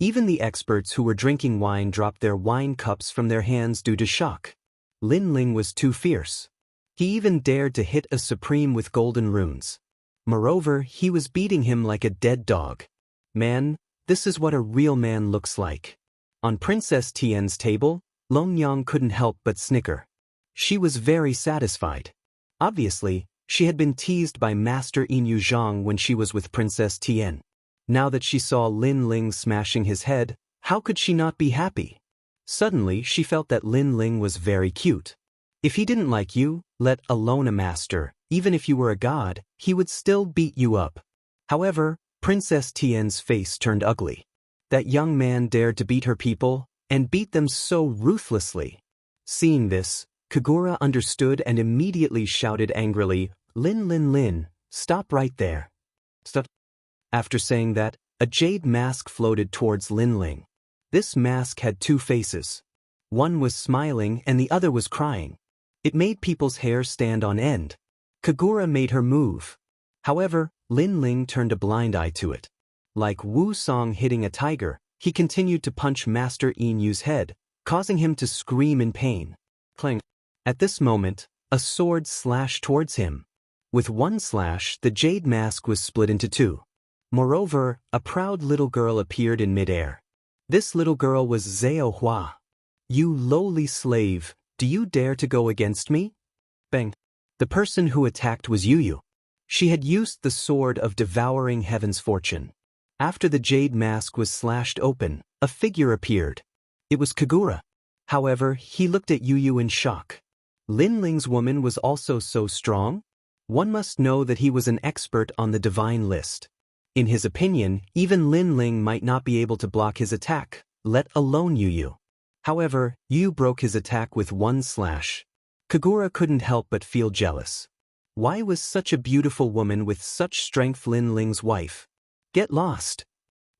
Even the experts who were drinking wine dropped their wine cups from their hands due to shock. Lin Ling was too fierce. He even dared to hit a supreme with golden runes. Moreover, he was beating him like a dead dog. Man, this is what a real man looks like. On Princess Tian's table, Long Yang couldn't help but snicker. She was very satisfied. Obviously, she had been teased by Master Yin Yuzhang when she was with Princess Tian. Now that she saw Lin Ling smashing his head, how could she not be happy? Suddenly, she felt that Lin Ling was very cute. If he didn't like you, let alone a master, even if you were a god, he would still beat you up. However, Princess Tian's face turned ugly. That young man dared to beat her people, and beat them so ruthlessly. Seeing this, Kagura understood and immediately shouted angrily, Lin, stop right there. Stop. After saying that, a jade mask floated towards Lin Ling. This mask had two faces. One was smiling and the other was crying. It made people's hair stand on end. Kagura made her move. However, Lin Ling turned a blind eye to it. Like Wu Song hitting a tiger, he continued to punch Master Yin Yu's head, causing him to scream in pain. Clang. At this moment, a sword slashed towards him. With one slash, the jade mask was split into two. Moreover, a proud little girl appeared in midair. This little girl was Zhao Hua. You lowly slave, do you dare to go against me? Bang. The person who attacked was Yu. She had used the sword of devouring heaven's fortune. After the jade mask was slashed open, a figure appeared. It was Kagura. However, he looked at Yu in shock. Lin Ling's woman was also so strong? One must know that he was an expert on the divine list. In his opinion, even Lin Ling might not be able to block his attack, let alone Yu. However, Yu broke his attack with one slash. Kagura couldn't help but feel jealous. Why was such a beautiful woman with such strength Lin Ling's wife? Get lost.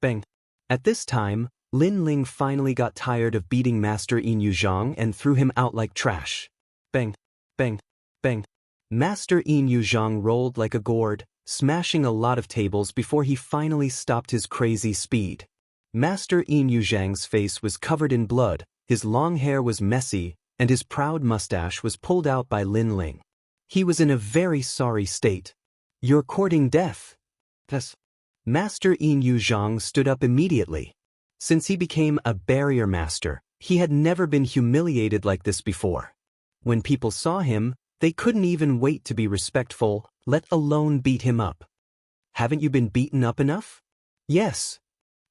Bang. At this time, Lin Ling finally got tired of beating Master Yin Yuzhang and threw him out like trash. Bang, bang, bang. Master Yin Yuzhang rolled like a gourd, smashing a lot of tables before he finally stopped his crazy speed. Master Yin Yuzhang's face was covered in blood, his long hair was messy, and his proud mustache was pulled out by Lin Ling. He was in a very sorry state. You're courting death. Yes. Master Yin Yuzhang stood up immediately. Since he became a barrier master, he had never been humiliated like this before. When people saw him, they couldn't even wait to be respectful, let alone beat him up. Haven't you been beaten up enough? Yes.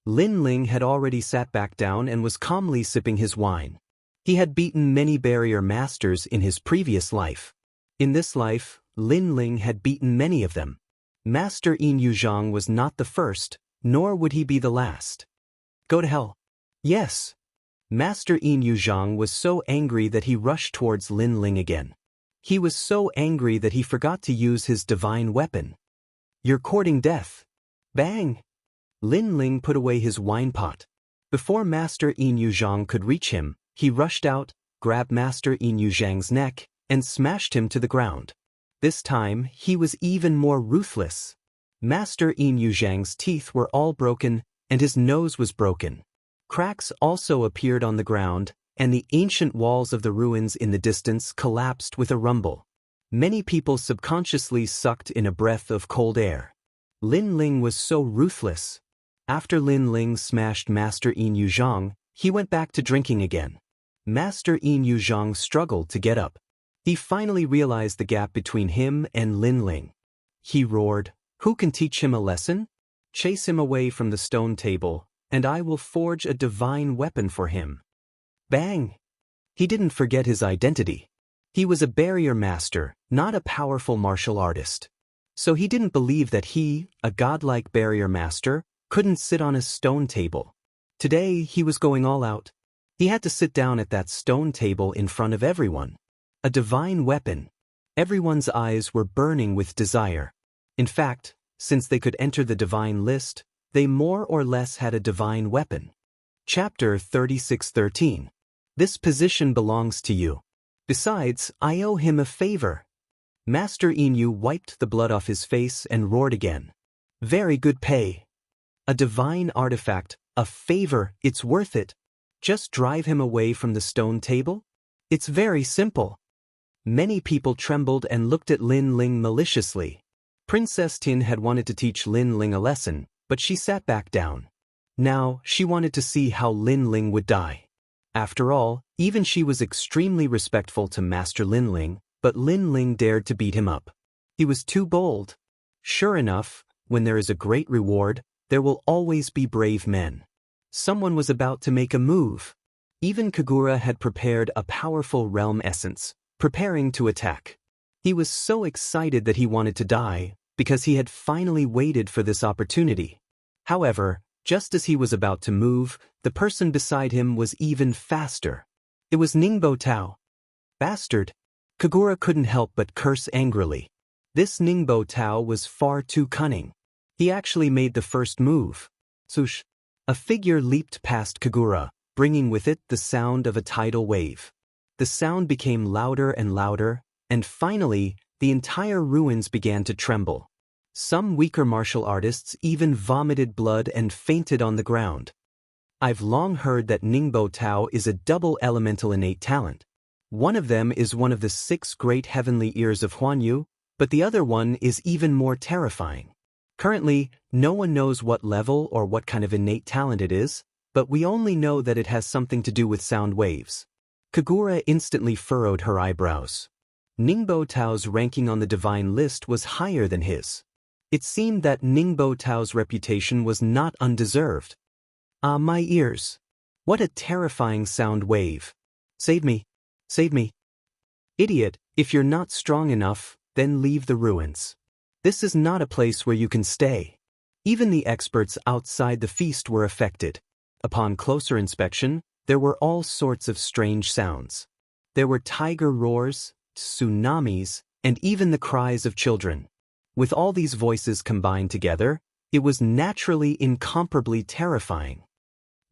Lin Ling had already sat back down and was calmly sipping his wine. He had beaten many barrier masters in his previous life. In this life, Lin Ling had beaten many of them. Master Yin Yuzhang was not the first, nor would he be the last. Go to hell. Yes. Master Yin Yuzhang was so angry that he rushed towards Lin Ling again. He was so angry that he forgot to use his divine weapon. You're courting death. Bang! Lin Ling put away his wine pot. Before Master Yin Yuzhang could reach him, he rushed out, grabbed Master Yin Yuzhang's neck, and smashed him to the ground. This time, he was even more ruthless. Master Yin Yuzhang's teeth were all broken, and his nose was broken. Cracks also appeared on the ground, and the ancient walls of the ruins in the distance collapsed with a rumble. Many people subconsciously sucked in a breath of cold air. Lin Ling was so ruthless. After Lin Ling smashed Master Yin Yuzhang, he went back to drinking again. Master Yin Yuzhang struggled to get up. He finally realized the gap between him and Lin Ling. He roared, "Who can teach him a lesson? Chase him away from the stone table, and I will forge a divine weapon for him." Bang! He didn't forget his identity. He was a barrier master, not a powerful martial artist. So he didn't believe that he, a godlike barrier master, couldn't sit on a stone table. Today he was going all out. He had to sit down at that stone table in front of everyone. A divine weapon. Everyone's eyes were burning with desire. In fact, since they could enter the divine list, they more or less had a divine weapon. Chapter 36:13. This position belongs to you. Besides, I owe him a favor. Master Yin Yu wiped the blood off his face and roared again. Very good pay. A divine artifact, a favor, it's worth it. Just drive him away from the stone table? It's very simple. Many people trembled and looked at Lin Ling maliciously. Princess Tin had wanted to teach Lin Ling a lesson, but she sat back down. Now, she wanted to see how Lin Ling would die. After all, even she was extremely respectful to Master Lin Ling, but Lin Ling dared to beat him up. He was too bold. Sure enough, when there is a great reward, there will always be brave men. Someone was about to make a move. Even Kagura had prepared a powerful realm essence, preparing to attack. He was so excited that he wanted to die, because he had finally waited for this opportunity. However, just as he was about to move, the person beside him was even faster. It was Ningbo Tao. Bastard! Kagura couldn't help but curse angrily. This Ningbo Tao was far too cunning. He actually made the first move. Swoosh! A figure leaped past Kagura, bringing with it the sound of a tidal wave. The sound became louder and louder, and finally, the entire ruins began to tremble. Some weaker martial artists even vomited blood and fainted on the ground. I've long heard that Ningbo Tao is a double elemental innate talent. One of them is one of the 6 great heavenly ears of Huanyu, but the other one is even more terrifying. Currently, no one knows what level or what kind of innate talent it is, but we only know that it has something to do with sound waves. Kagura instantly furrowed her eyebrows. Ningbo Tao's ranking on the divine list was higher than his. It seemed that Ningbo Tao's reputation was not undeserved. Ah, my ears! What a terrifying sound wave! Save me! Save me! Idiot, if you're not strong enough, then leave the ruins. This is not a place where you can stay. Even the experts outside the feast were affected. Upon closer inspection, there were all sorts of strange sounds. There were tiger roars, tsunamis, and even the cries of children. With all these voices combined together, it was naturally incomparably terrifying.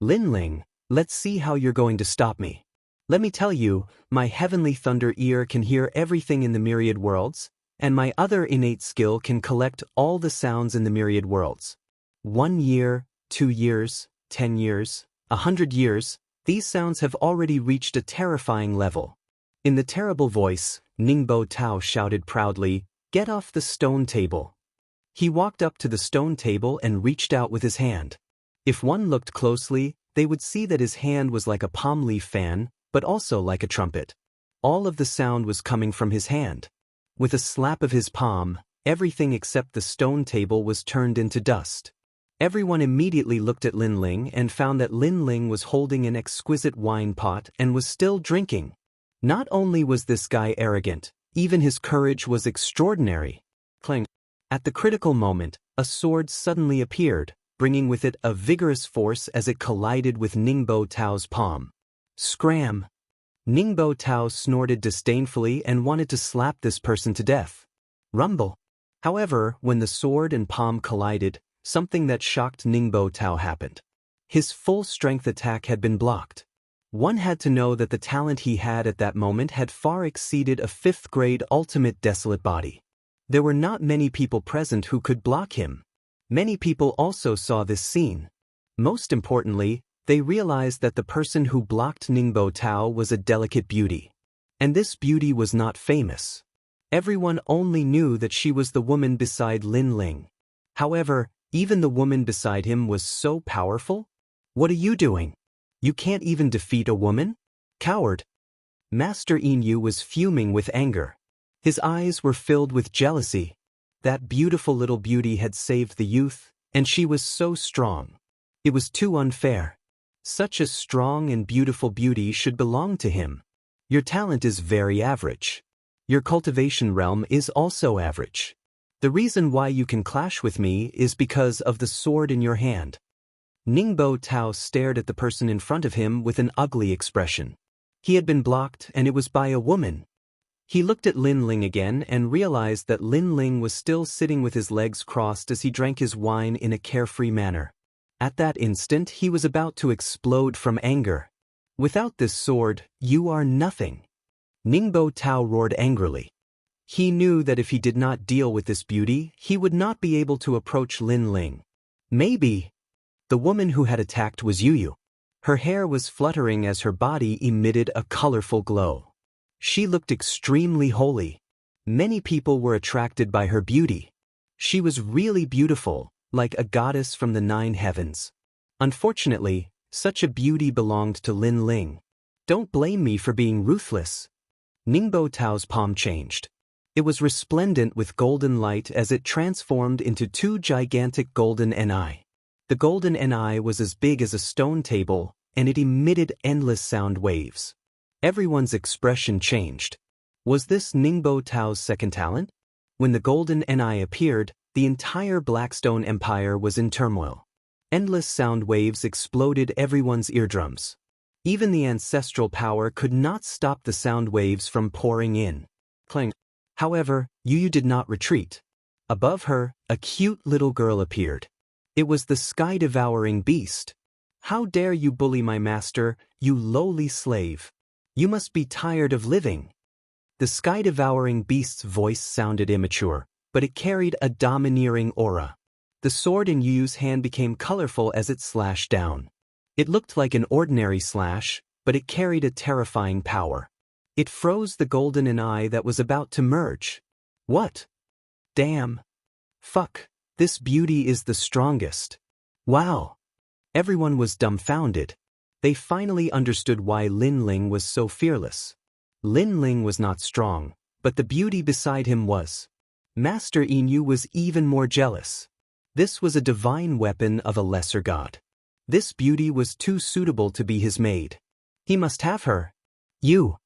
Lin Ling, let's see how you're going to stop me. Let me tell you, my heavenly thunder ear can hear everything in the myriad worlds, and my other innate skill can collect all the sounds in the myriad worlds. 1 year, 2 years, 10 years, 100 years, these sounds have already reached a terrifying level. In the terrible voice, Ningbo Tao shouted proudly, "Get off the stone table." He walked up to the stone table and reached out with his hand. If one looked closely, they would see that his hand was like a palm leaf fan, but also like a trumpet. All of the sound was coming from his hand. With a slap of his palm, everything except the stone table was turned into dust. Everyone immediately looked at Lin Ling and found that Lin Ling was holding an exquisite wine pot and was still drinking. Not only was this guy arrogant, even his courage was extraordinary. Clang! At the critical moment, a sword suddenly appeared, bringing with it a vigorous force as it collided with Ningbo Tao's palm. Scram! Ningbo Tao snorted disdainfully and wanted to slap this person to death. Rumble! However, when the sword and palm collided, something that shocked Ningbo Tao happened. His full-strength attack had been blocked. One had to know that the talent he had at that moment had far exceeded a 5th-grade ultimate desolate body. There were not many people present who could block him. Many people also saw this scene. Most importantly, they realized that the person who blocked Ningbo Tao was a delicate beauty. And this beauty was not famous. Everyone only knew that she was the woman beside Lin Ling. However, even the woman beside him was so powerful. What are you doing? You can't even defeat a woman? Coward! Master Inu was fuming with anger. His eyes were filled with jealousy. That beautiful little beauty had saved the youth, and she was so strong. It was too unfair. Such a strong and beautiful beauty should belong to him. Your talent is very average. Your cultivation realm is also average. The reason why you can clash with me is because of the sword in your hand. Ningbo Tao stared at the person in front of him with an ugly expression. He had been blocked, and it was by a woman. He looked at Lin Ling again and realized that Lin Ling was still sitting with his legs crossed as he drank his wine in a carefree manner. At that instant, he was about to explode from anger. Without this sword, you are nothing. Ningbo Tao roared angrily. He knew that if he did not deal with this beauty, he would not be able to approach Lin Ling. Maybe, The woman who had attacked was Yu. Her hair was fluttering as her body emitted a colorful glow. She looked extremely holy. Many people were attracted by her beauty. She was really beautiful, like a goddess from the 9 heavens. Unfortunately, such a beauty belonged to Lin Ling. Don't blame me for being ruthless. Ningbo Tao's palm changed. It was resplendent with golden light as it transformed into 2 gigantic golden ni. The golden ni was as big as a stone table, and it emitted endless sound waves. Everyone's expression changed. Was this Ningbo Tao's second talent? When the golden ni appeared, the entire Blackstone Empire was in turmoil. Endless sound waves exploded everyone's eardrums. Even the ancestral power could not stop the sound waves from pouring in. Clang. However, Yu did not retreat. Above her, a cute little girl appeared. It was the sky-devouring beast. How dare you bully my master, you lowly slave? You must be tired of living. The sky-devouring beast's voice sounded immature, but it carried a domineering aura. The sword in Yu's hand became colorful as it slashed down. It looked like an ordinary slash, but it carried a terrifying power. It froze the golden eye that was about to merge. What? Damn. Fuck. This beauty is the strongest. Wow. Everyone was dumbfounded. They finally understood why Lin Ling was so fearless. Lin Ling was not strong, but the beauty beside him was. Master Inu was even more jealous. This was a divine weapon of a lesser god. This beauty was too suitable to be his maid. He must have her. You.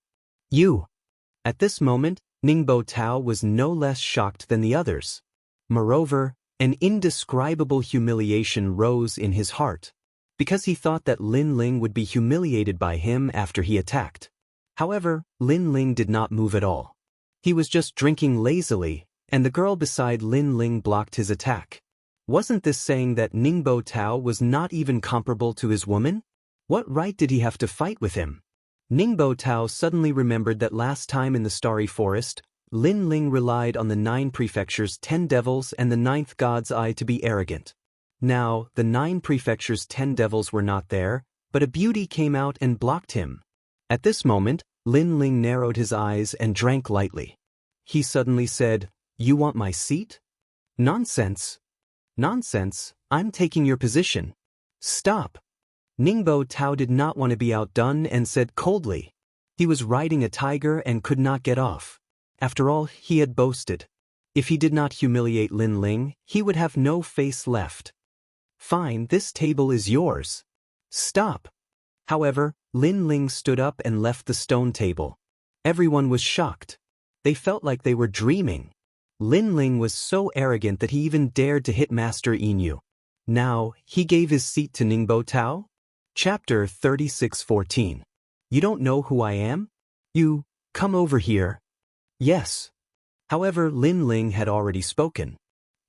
At this moment, Ningbo Tao was no less shocked than the others. Moreover, an indescribable humiliation rose in his heart, because he thought that Lin Ling would be humiliated by him after he attacked. However, Lin Ling did not move at all. He was just drinking lazily, and the girl beside Lin Ling blocked his attack. Wasn't this saying that Ningbo Tao was not even comparable to his woman? What right did he have to fight with him? Ningbo Tao suddenly remembered that last time in the Starry Forest, Lin Ling relied on the 9 prefectures' 10 devils and the 9th god's eye to be arrogant. Now, the 9 prefectures' 10 devils were not there, but a beauty came out and blocked him. At this moment, Lin Ling narrowed his eyes and drank lightly. He suddenly said, "You want my seat?" Nonsense. Nonsense, I'm taking your position. Stop. Ningbo Tao did not want to be outdone and said coldly. He was riding a tiger and could not get off. After all, he had boasted. If he did not humiliate Lin Ling, he would have no face left. Fine, this table is yours. Stop. However, Lin Ling stood up and left the stone table. Everyone was shocked. They felt like they were dreaming. Lin Ling was so arrogant that he even dared to hit Master Inu. Now, he gave his seat to Ningbo Tao? Chapter 36:14. You don't know who I am? You, come over here. Yes. However, Lin Ling had already spoken.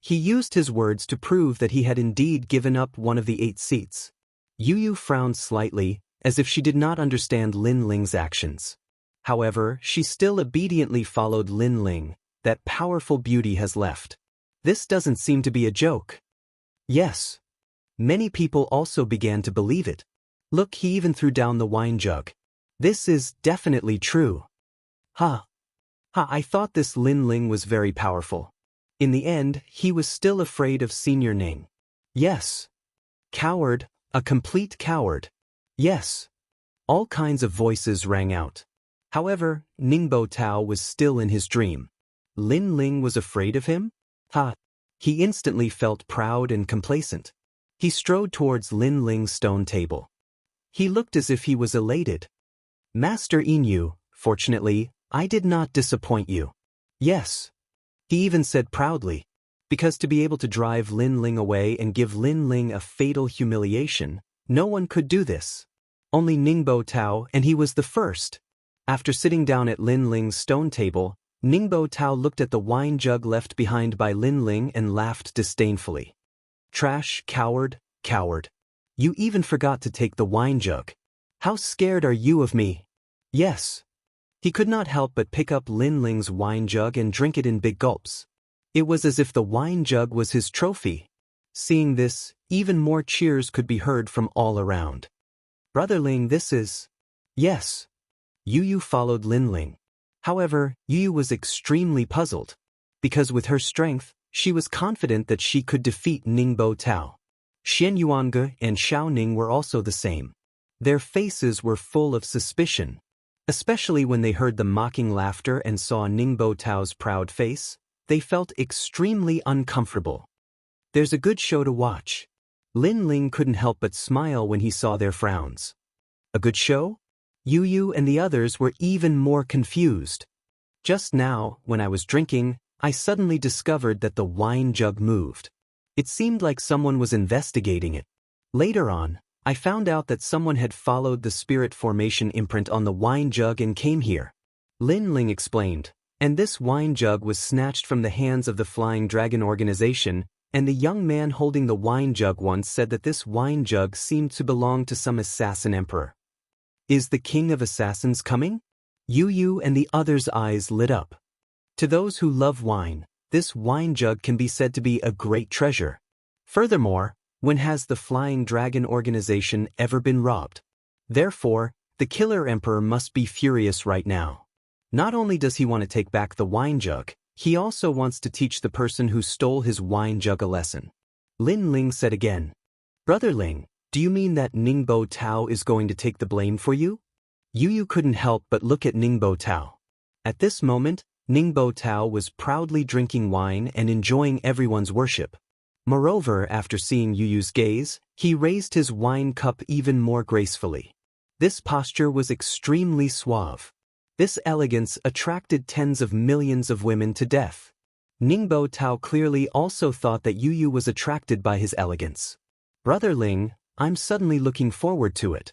He used his words to prove that he had indeed given up one of the 8 seats. Yu frowned slightly, as if she did not understand Lin Ling's actions. However, she still obediently followed Lin Ling. That powerful beauty has left. This doesn't seem to be a joke. Yes. Many people also began to believe it. Look, he even threw down the wine jug. This is definitely true. I thought this Lin Ling was very powerful. In the end, he was still afraid of Senior Ning. Yes. Coward, a complete coward. Yes. All kinds of voices rang out. However, Ningbo Tao was still in his dream. Lin Ling was afraid of him? He instantly felt proud and complacent. He strode towards Lin Ling's stone table. He looked as if he was elated. Master Inu, fortunately, I did not disappoint you. Yes. He even said proudly, because to be able to drive Lin Ling away and give Lin Ling a fatal humiliation, no one could do this. Only Ningbo Tao, and he was the first. After sitting down at Lin Ling's stone table, Ningbo Tao looked at the wine jug left behind by Lin Ling and laughed disdainfully. Trash, coward, coward. You even forgot to take the wine jug. How scared are you of me? Yes. He could not help but pick up Lin Ling's wine jug and drink it in big gulps. It was as if the wine jug was his trophy. Seeing this, even more cheers could be heard from all around. "Brother Ling, this is—" "Yes." Yu Yu followed Lin Ling. However, Yu Yu was extremely puzzled, because with her strength, she was confident that she could defeat Ningbo Tao. Xian Yuange and Xiao Ning were also the same. Their faces were full of suspicion, especially when they heard the mocking laughter and saw Ningbo Tao's proud face. They felt extremely uncomfortable. "There's a good show to watch." Lin Ling couldn't help but smile when he saw their frowns. "A good show?" Yu Yu and the others were even more confused. "Just now, when I was drinking, I suddenly discovered that the wine jug moved. It seemed like someone was investigating it. Later on, I found out that someone had followed the spirit formation imprint on the wine jug and came here." Lin Ling explained, "And this wine jug was snatched from the hands of the Flying Dragon organization, and the young man holding the wine jug once said that this wine jug seemed to belong to some assassin emperor." "Is the king of assassins coming?" Yu Yu and the others' eyes lit up. To those who love wine, this wine jug can be said to be a great treasure. Furthermore, when has the Flying Dragon organization ever been robbed? Therefore, the killer emperor must be furious right now. Not only does he want to take back the wine jug, he also wants to teach the person who stole his wine jug a lesson. Lin Ling said again, "Brother Ling, do you mean that Ningbo Tao is going to take the blame for you?" Yu Yu couldn't help but look at Ningbo Tao. At this moment, Ningbo Tao was proudly drinking wine and enjoying everyone's worship. Moreover, after seeing Yu Yu's gaze, he raised his wine cup even more gracefully. This posture was extremely suave. This elegance attracted tens of millions of women to death. Ningbo Tao clearly also thought that Yu Yu was attracted by his elegance. "Brother Ling, I'm suddenly looking forward to it."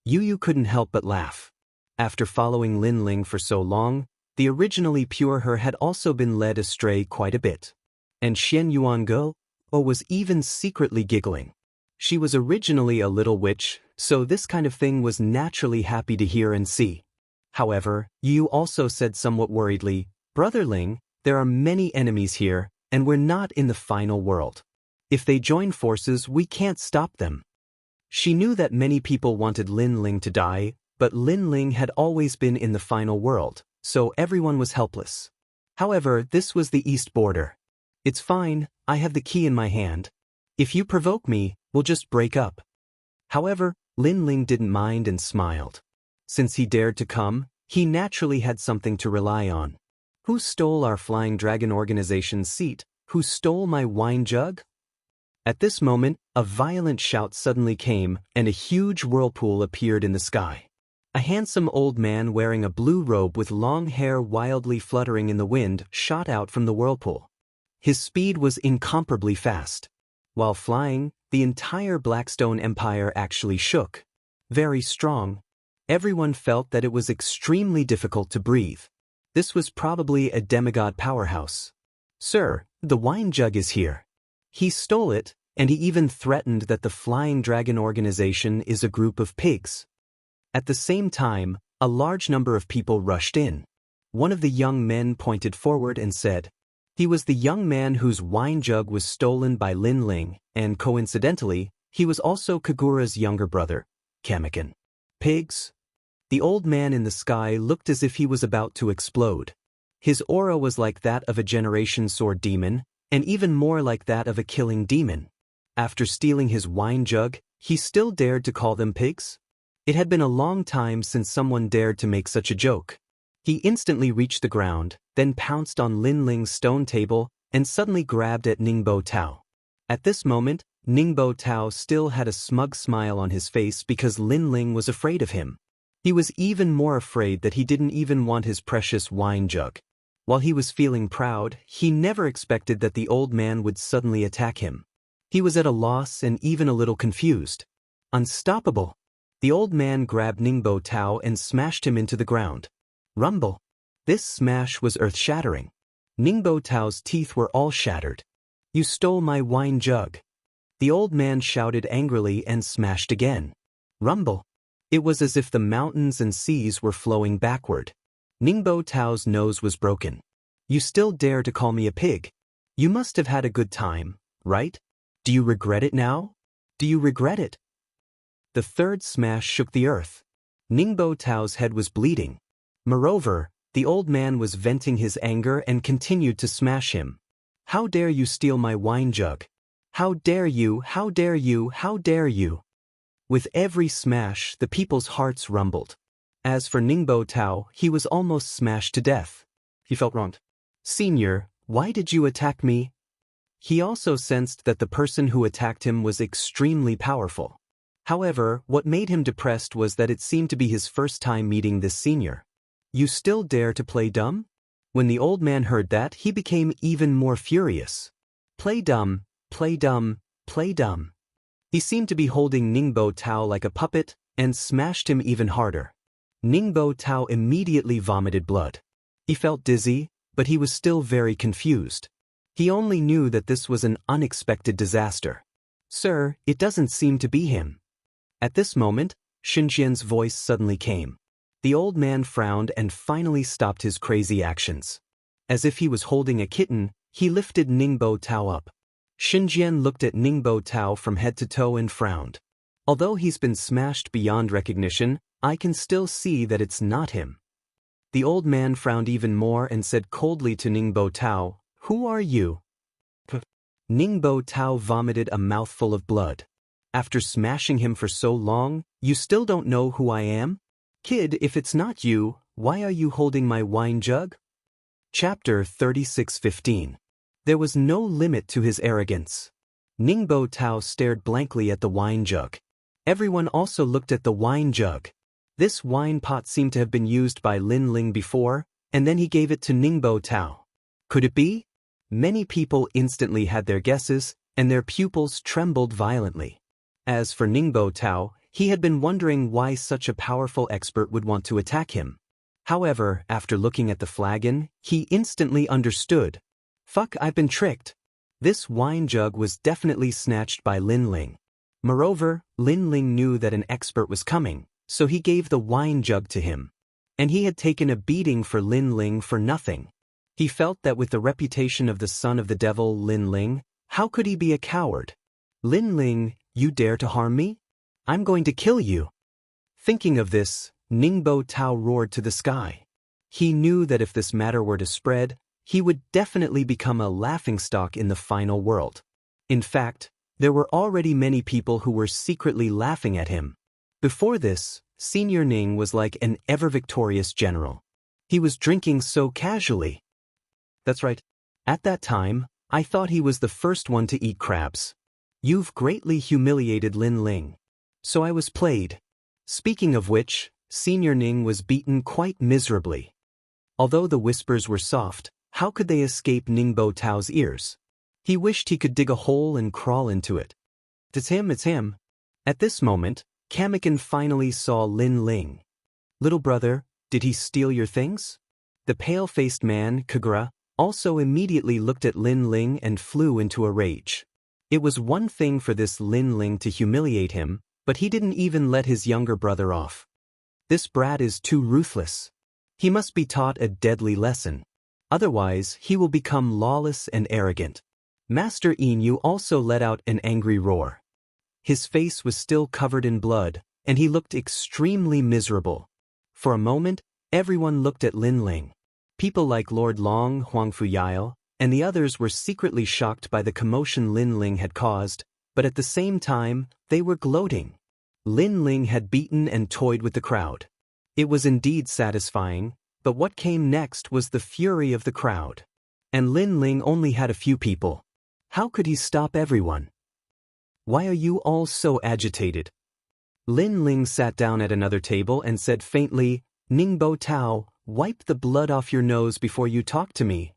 Yu Yu couldn't help but laugh. After following Lin Ling for so long, the originally pure her had also been led astray quite a bit. And Xian Yuange was even secretly giggling. She was originally a little witch, so this kind of thing was naturally happy to hear and see. However, Yu also said somewhat worriedly, "Brother Ling, there are many enemies here, and we're not in the final world. If they join forces, we can't stop them." She knew that many people wanted Lin Ling to die, but Lin Ling had always been in the final world, so everyone was helpless. However, this was the east border. "It's fine, I have the key in my hand. If you provoke me, we'll just break up." However, Lin Ling didn't mind and smiled. Since he dared to come, he naturally had something to rely on. "Who stole our Flying Dragon organization's seat? Who stole my wine jug?" At this moment, a violent shout suddenly came, and a huge whirlpool appeared in the sky. A handsome old man wearing a blue robe with long hair wildly fluttering in the wind shot out from the whirlpool. His speed was incomparably fast. While flying, the entire Blackstone Empire actually shook. Very strong. Everyone felt that it was extremely difficult to breathe. This was probably a demigod powerhouse. "Sir, the wine jug is here. He stole it, and he even threatened that the Flying Dragon organization is a group of pigs." At the same time, a large number of people rushed in. One of the young men pointed forward and said, "He was the young man whose wine jug was stolen by Lin Ling, and coincidentally, he was also Kagura's younger brother, Kamikan." "Pigs?" The old man in the sky looked as if he was about to explode. His aura was like that of a Generation Sword demon, and even more like that of a killing demon. After stealing his wine jug, he still dared to call them pigs? It had been a long time since someone dared to make such a joke. He instantly reached the ground, then pounced on Lin Ling's stone table, and suddenly grabbed at Ningbo Tao. At this moment, Ningbo Tao still had a smug smile on his face because Lin Ling was afraid of him. He was even more afraid that he didn't even want his precious wine jug. While he was feeling proud, he never expected that the old man would suddenly attack him. He was at a loss and even a little confused. Unstoppable! The old man grabbed Ningbo Tao and smashed him into the ground. Rumble! This smash was earth-shattering. Ningbo Tao's teeth were all shattered. "You stole my wine jug!" The old man shouted angrily and smashed again. Rumble! It was as if the mountains and seas were flowing backward. Ningbo Tao's nose was broken. "You still dare to call me a pig? You must have had a good time, right? Do you regret it now?" Do you regret it? The third smash shook the earth. Ningbo Tao's head was bleeding. Moreover, the old man was venting his anger and continued to smash him. How dare you steal my wine jug? How dare you, how dare you, how dare you? With every smash, the people's hearts rumbled. As for Ningbo Tao, he was almost smashed to death. He felt wronged. Senior, why did you attack me? He also sensed that the person who attacked him was extremely powerful. However, what made him depressed was that it seemed to be his first time meeting this senior. You still dare to play dumb? When the old man heard that, he became even more furious. Play dumb, play dumb, play dumb. He seemed to be holding Ningbo Tao like a puppet and smashed him even harder. Ningbo Tao immediately vomited blood. He felt dizzy, but he was still very confused. He only knew that this was an unexpected disaster. Sir, it doesn't seem to be him. At this moment, Xianxia's voice suddenly came. The old man frowned and finally stopped his crazy actions. As if he was holding a kitten, he lifted Ningbo Tao up. Xianxia looked at Ningbo Tao from head to toe and frowned. Although he's been smashed beyond recognition, I can still see that it's not him. The old man frowned even more and said coldly to Ningbo Tao, "Who are you?" Ningbo Tao vomited a mouthful of blood. After smashing him for so long, you still don't know who I am? Kid, if it's not you, why are you holding my wine jug? Chapter 36:15. There was no limit to his arrogance. Ningbo Tao stared blankly at the wine jug. Everyone also looked at the wine jug. This wine pot seemed to have been used by Lin Ling before, and then he gave it to Ningbo Tao. Could it be? Many people instantly had their guesses, and their pupils trembled violently. As for Ningbo Tao, he had been wondering why such a powerful expert would want to attack him. However, after looking at the flagon, he instantly understood. Fuck, I've been tricked. This wine jug was definitely snatched by Lin Ling. Moreover, Lin Ling knew that an expert was coming, so he gave the wine jug to him. And he had taken a beating for Lin Ling for nothing. He felt that with the reputation of the son of the devil Lin Ling, how could he be a coward? Lin Ling, you dare to harm me? I'm going to kill you. Thinking of this, Ningbo Tao roared to the sky. He knew that if this matter were to spread, he would definitely become a laughingstock in the final world. In fact, there were already many people who were secretly laughing at him. Before this, Senior Ning was like an ever-victorious general. He was drinking so casually. That's right. At that time, I thought he was the first one to eat crabs. You've greatly humiliated Lin Ling. So I was played. Speaking of which, Senior Ning was beaten quite miserably. Although the whispers were soft, how could they escape Ningbo Tao's ears? He wished he could dig a hole and crawl into it. It's him, it's him. At this moment, Kamikin finally saw Lin Ling. Little brother, did he steal your things? The pale-faced man, Kagura, also immediately looked at Lin Ling and flew into a rage. It was one thing for this Lin Ling to humiliate him, but he didn't even let his younger brother off. This brat is too ruthless. He must be taught a deadly lesson. Otherwise, he will become lawless and arrogant. Master Inu also let out an angry roar. His face was still covered in blood, and he looked extremely miserable. For a moment, everyone looked at Lin Ling. People like Lord Long, Huang Fuyail, and the others were secretly shocked by the commotion Lin Ling had caused, but at the same time, they were gloating. Lin Ling had beaten and toyed with the crowd. It was indeed satisfying, but what came next was the fury of the crowd. And Lin Ling only had a few people. How could he stop everyone? Why are you all so agitated? Lin Ling sat down at another table and said faintly, Ningbo Tao, wipe the blood off your nose before you talk to me.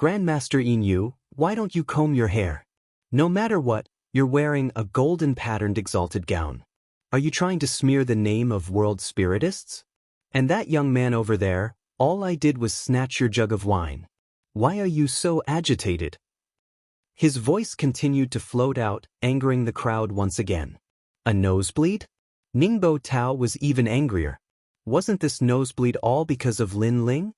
Grandmaster Inu, why don't you comb your hair? No matter what, you're wearing a golden patterned exalted gown. Are you trying to smear the name of world spiritists? And that young man over there, all I did was snatch your jug of wine. Why are you so agitated? His voice continued to float out, angering the crowd once again. A nosebleed? Ningbo Tao was even angrier. Wasn't this nosebleed all because of Lin Ling?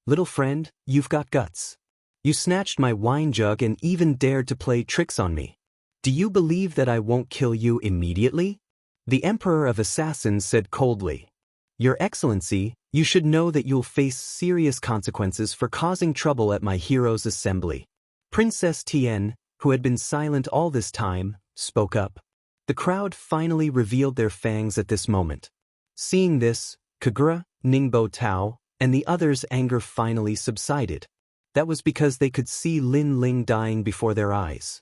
Little friend, you've got guts. You snatched my wine jug and even dared to play tricks on me. Do you believe that I won't kill you immediately? The Emperor of Assassins said coldly. Your Excellency, you should know that you'll face serious consequences for causing trouble at my hero's assembly. Princess Tian, who had been silent all this time, spoke up. The crowd finally revealed their fangs at this moment. Seeing this, Kagura, Ningbo Tao, and the others' anger finally subsided. That was because they could see Lin Ling dying before their eyes.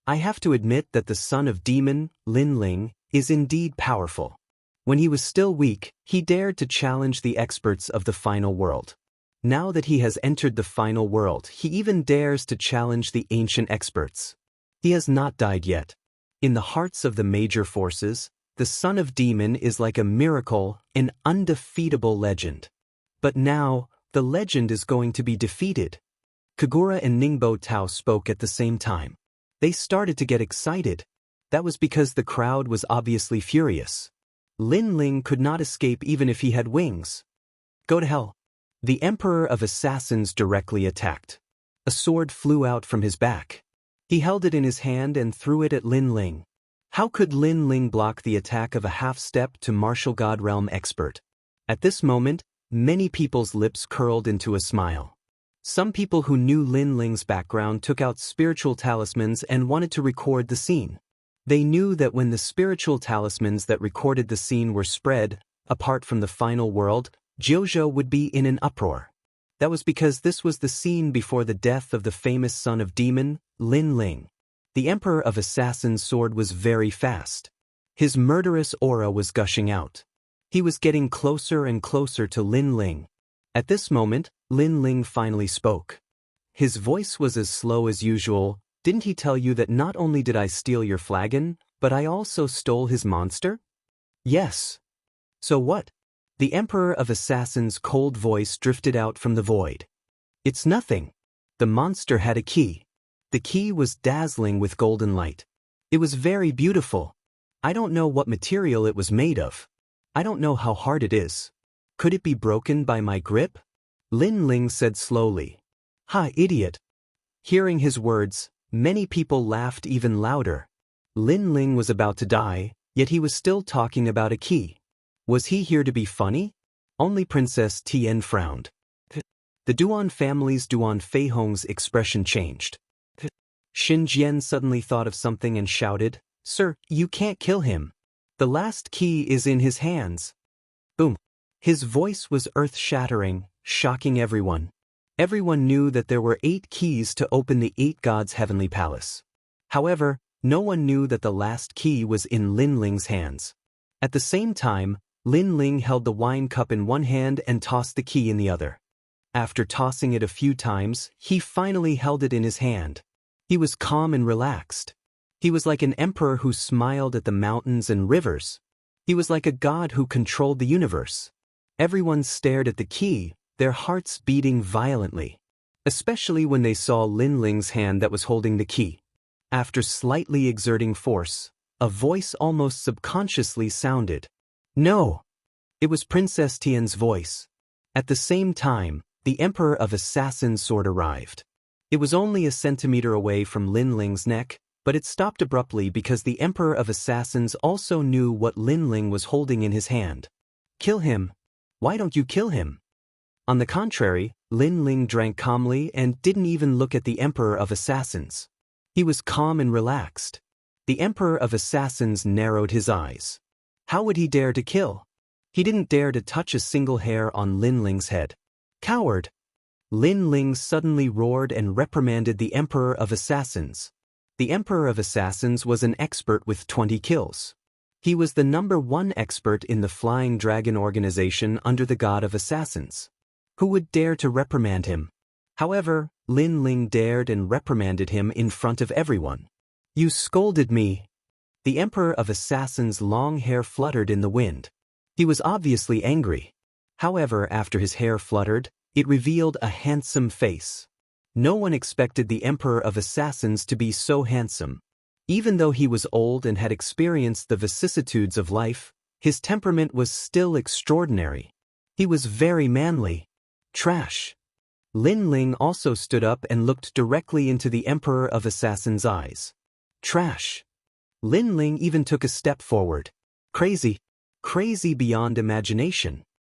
I have to admit that the son of demon, Lin Ling, is indeed powerful. When he was still weak, he dared to challenge the experts of the final world. Now that he has entered the final world, he even dares to challenge the ancient experts. He has not died yet. In the hearts of the major forces, the son of demon is like a miracle, an undefeatable legend. But now, the legend is going to be defeated. Kagura and Ningbo Tao spoke at the same time. They started to get excited. That was because the crowd was obviously furious. Lin Ling could not escape even if he had wings. Go to hell. The Emperor of Assassins directly attacked. A sword flew out from his back. He held it in his hand and threw it at Lin Ling. How could Lin Ling block the attack of a half-step to martial god realm expert? At this moment, many people's lips curled into a smile. Some people who knew Lin Ling's background took out spiritual talismans and wanted to record the scene. They knew that when the spiritual talismans that recorded the scene were spread, apart from the final world, Jiuzhou would be in an uproar. That was because this was the scene before the death of the famous son of demon, Lin Ling. The Emperor of Assassins' sword was very fast. His murderous aura was gushing out. He was getting closer and closer to Lin Ling. At this moment, Lin Ling finally spoke. His voice was as slow as usual. Didn't he tell you that not only did I steal your flagon, but I also stole his monster? Yes. So what? The Emperor of Assassins' cold voice drifted out from the void. It's nothing. The monster had a key. The key was dazzling with golden light. It was very beautiful. I don't know what material it was made of. I don't know how hard it is. Could it be broken by my grip? Lin Ling said slowly. Ha, idiot. Hearing his words, many people laughed even louder. Lin Ling was about to die, yet he was still talking about a key. Was he here to be funny? Only Princess Tian frowned. The Duan family's Duan Feihong's expression changed. Xin Jian suddenly thought of something and shouted, Sir, you can't kill him. The last key is in his hands. Boom. His voice was earth-shattering, shocking everyone. Everyone knew that there were 8 keys to open the 8 gods' heavenly palace. However, no one knew that the last key was in Lin Ling's hands. At the same time, Lin Ling held the wine cup in one hand and tossed the key in the other. After tossing it a few times, he finally held it in his hand. He was calm and relaxed. He was like an emperor who smiled at the mountains and rivers. He was like a god who controlled the universe. Everyone stared at the key, their hearts beating violently. Especially when they saw Lin Ling's hand that was holding the key. After slightly exerting force, a voice almost subconsciously sounded. No! It was Princess Tian's voice. At the same time, the Emperor of Assassins' sword arrived. It was only a centimeter away from Lin Ling's neck, but it stopped abruptly because the Emperor of Assassins also knew what Lin Ling was holding in his hand. Kill him. Why don't you kill him? On the contrary, Lin Ling drank calmly and didn't even look at the Emperor of Assassins. He was calm and relaxed. The Emperor of Assassins narrowed his eyes. How would he dare to kill? He didn't dare to touch a single hair on Lin Ling's head. Coward! Lin Ling suddenly roared and reprimanded the Emperor of Assassins. The Emperor of Assassins was an expert with 20 kills. He was the #1 expert in the Flying Dragon organization under the God of Assassins. Who would dare to reprimand him? However, Lin Ling dared and reprimanded him in front of everyone. You scolded me. The Emperor of Assassins' long hair fluttered in the wind. He was obviously angry. However, after his hair fluttered, it revealed a handsome face. No one expected the Emperor of Assassins to be so handsome. Even though he was old and had experienced the vicissitudes of life, his temperament was still extraordinary. He was very manly. Trash. Lin Ling also stood up and looked directly into the Emperor of Assassins' eyes. Trash. Lin Ling even took a step forward. Crazy. Crazy beyond imagination.